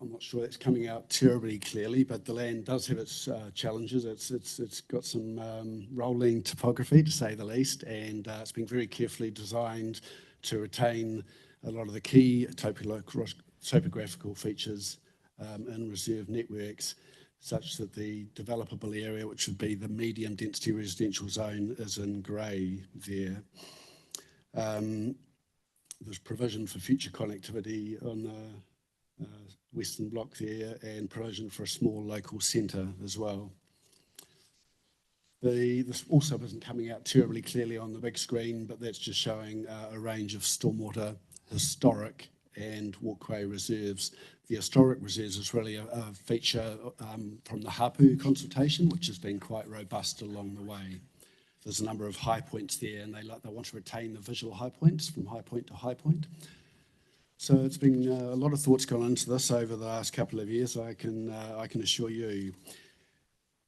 I'm not sure that's coming out terribly clearly, but the land does have its challenges. It's got some rolling topography, to say the least, and it's been very carefully designed to retain a lot of the key topographical features in reserve networks, such that the developable area, which would be the medium density residential zone, is in grey there. There's provision for future connectivity on the Western Block there, and provision for a small local centre as well. This also isn't coming out terribly clearly on the big screen, but that's just showing a range of stormwater, historic and walkway reserves. The historic reserves is really a feature from the Hapu consultation, which has been quite robust along the way. There's a number of high points there, and they want to retain the visual high points from high point to high point. So it's been a lot of thoughts gone into this over the last couple of years, I can assure you.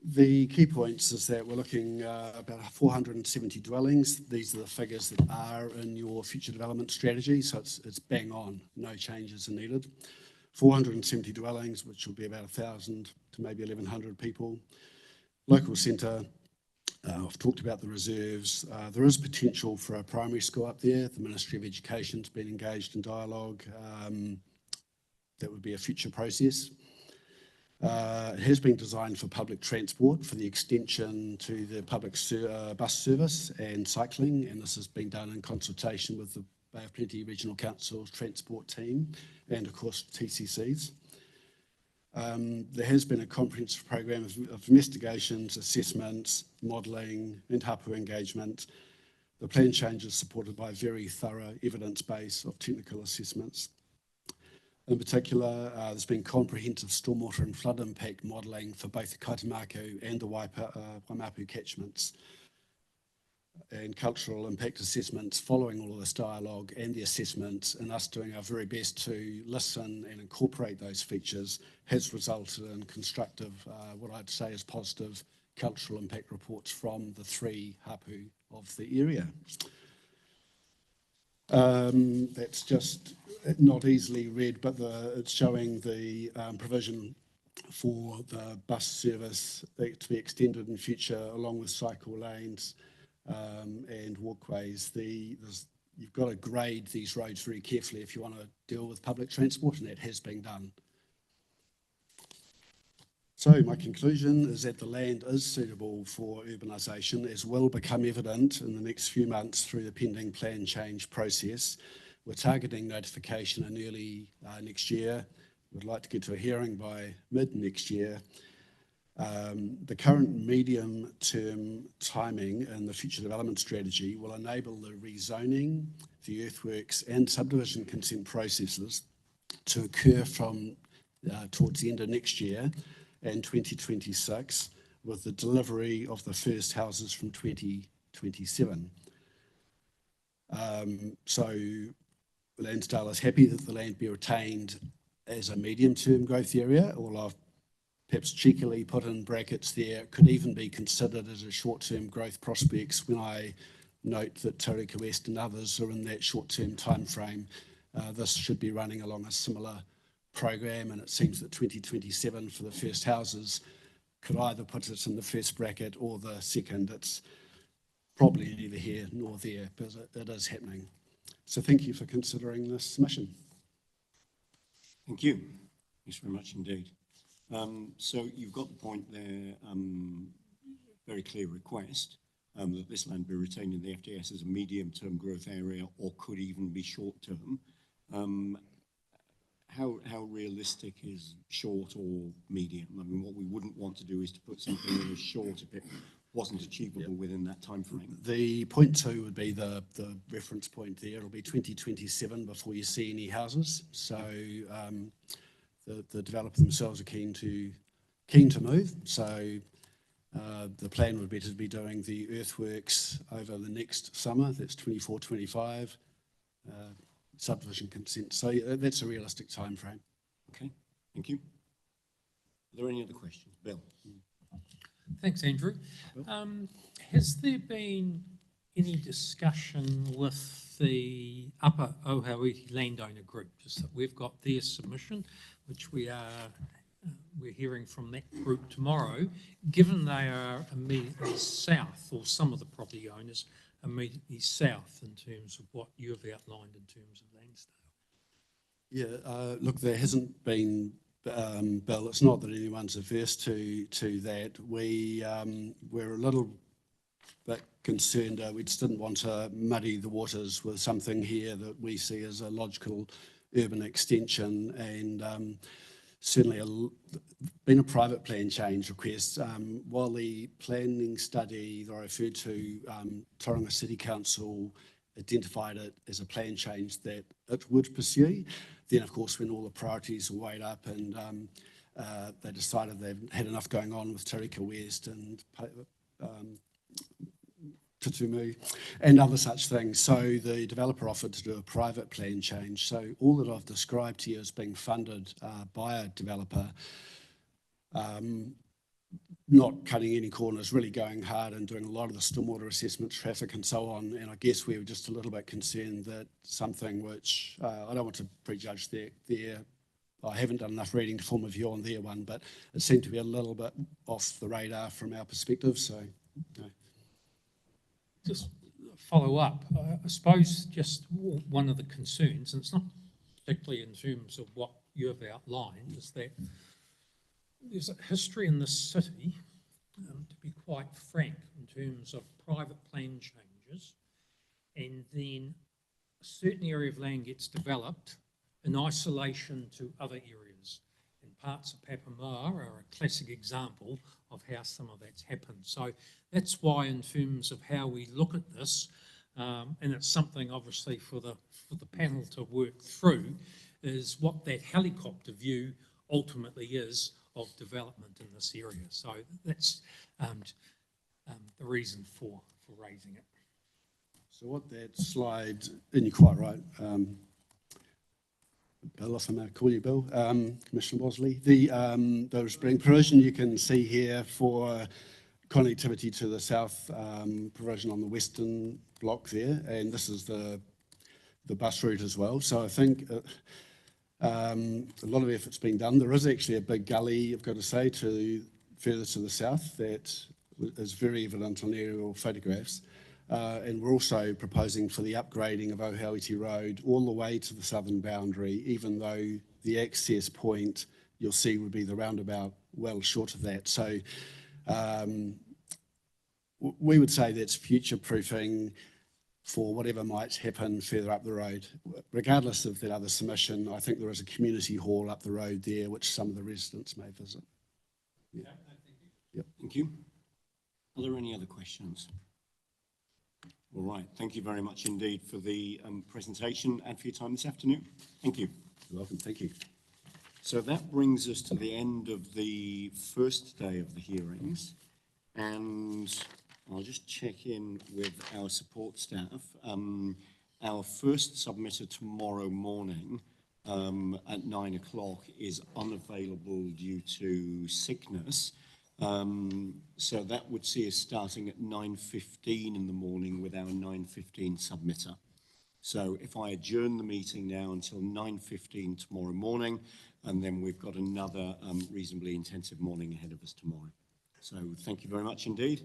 The key points is that we're looking about 470 dwellings. These are the figures that are in your future development strategy, so it's bang on, no changes are needed. 470 dwellings, which will be about 1,000 to maybe 1,100 people. Local centre, I've talked about the reserves. There is potential for a primary school up there. The Ministry of Education's been engaged in dialogue that would be a future process. It has been designed for public transport, for the extension to the public bus service and cycling, and this has been done in consultation with the Bay of Plenty Regional Council's transport team and of course TCCs. There has been a comprehensive program of investigations, assessments, modelling and hapu engagement. The plan change is supported by a very thorough evidence base of technical assessments. In particular, there's been comprehensive stormwater and flood impact modelling for both the Kaitamaku and the Waimapu catchments, and cultural impact assessments following all of this dialogue and the assessments, and us doing our very best to listen and incorporate those features has resulted in constructive, what I'd say is positive cultural impact reports from the 3 hapu of the area. That's just not easily read, but it's showing the provision for the bus service to be extended in future along with cycle lanes and walkways. You've got to grade these roads very carefully if you want to deal with public transport, and that has been done. So my conclusion is that the land is suitable for urbanisation, as will become evident in the next few months through the pending plan change process. We're targeting notification in early next year. We'd like to get to a hearing by mid next year. The current medium-term timing and the future development strategy will enable the rezoning, the earthworks and subdivision consent processes to occur from towards the end of next year and 2026, with the delivery of the first houses from 2027. So Landsdale is happy that the land be retained as a medium-term growth area, or I've perhaps cheekily put in brackets there, it could even be considered as a short-term growth prospects when I note that Taurika West and others are in that short-term time frame. This should be running along a similar program, and it seems that 2027 for the first houses could either put it in the first bracket or the second. It's probably neither here nor there, but it is happening. So thank you for considering this submission. Thank you. Thanks very much indeed. So you've got the point there, very clear request that this land be retained in the FDS as a medium-term growth area or could even be short-term. How realistic is short or medium? I mean, what we wouldn't want to do is to put something in as short if it wasn't achievable within that time frame. The point 2 would be the reference point there. It'll be 2027 before you see any houses. So the developer themselves are keen to move. So the plan would be to be doing the earthworks over the next summer. That's 24-25. Subdivision consent. So that's a realistic time frame. Okay, thank you. Are there any other questions? Bill? Thanks, Andrew. Has there been any discussion with the Upper Ohauiti landowner group? Just that we've got their submission, which we're hearing from that group tomorrow. Given they are immediately south, or some of the property owners immediately south in terms of what you have outlined in terms of Landsdale. Yeah, look, there hasn't been, Bill, it's not that anyone's averse to that. We're a little bit concerned. We just didn't want to muddy the waters with something here that we see as a logical urban extension, and certainly been a private plan change request. While the planning study that I referred to, Tauranga City Council identified it as a plan change that it would pursue. Then, of course, when all the priorities were weighed up and they decided they'd had enough going on with Taurika West and Tutumu and other such things. So the developer offered to do a private plan change. So all that I've described here is being funded by a developer, not cutting any corners, really going hard and doing a lot of the stormwater assessment, traffic and so on. And I guess we were just a little bit concerned that something which, I don't want to prejudge their I haven't done enough reading to form a view on their one, but it seemed to be a little bit off the radar from our perspective. So, no. Just follow up. I suppose just one of the concerns, and it's not particularly in terms of what you have outlined, is that there's a history in this city, to be quite frank, in terms of private plan changes, and then a certain area of land gets developed in isolation to other areas. And parts of Papamoa are a classic example of how some of that's happened. So that's why, in terms of how we look at this, and it's something obviously for the panel to work through, is what that helicopter view ultimately is of development in this area. So that's the reason for raising it. So what that slide, and you're quite right, Bill, if I may call you Bill, Commissioner Bosley, those bring provision you can see here for connectivity to the south provision on the western block there, and this is the bus route as well. So I think a lot of effort's been done. There is actually a big gully, I've got to say, further to the south that is very evident on aerial photographs. And we're also proposing for the upgrading of Ohauiti Road all the way to the southern boundary, even though the access point you'll see would be the roundabout well short of that. So we would say that's future-proofing for whatever might happen further up the road. Regardless of that other submission, I think there is a community hall up the road there which some of the residents may visit. Yeah. Yep. Thank you. Are there any other questions? All right. Thank you very much indeed for the presentation and for your time this afternoon. Thank you. You're welcome. Thank you. So that brings us to the end of the first day of the hearings, and I'll just check in with our support staff. Our first submitter tomorrow morning at 9 o'clock is unavailable due to sickness. So that would see us starting at 9:15 in the morning with our 9:15 submitter. So if I adjourn the meeting now until 9:15 tomorrow morning, and then we've got another reasonably intensive morning ahead of us tomorrow. So thank you very much indeed.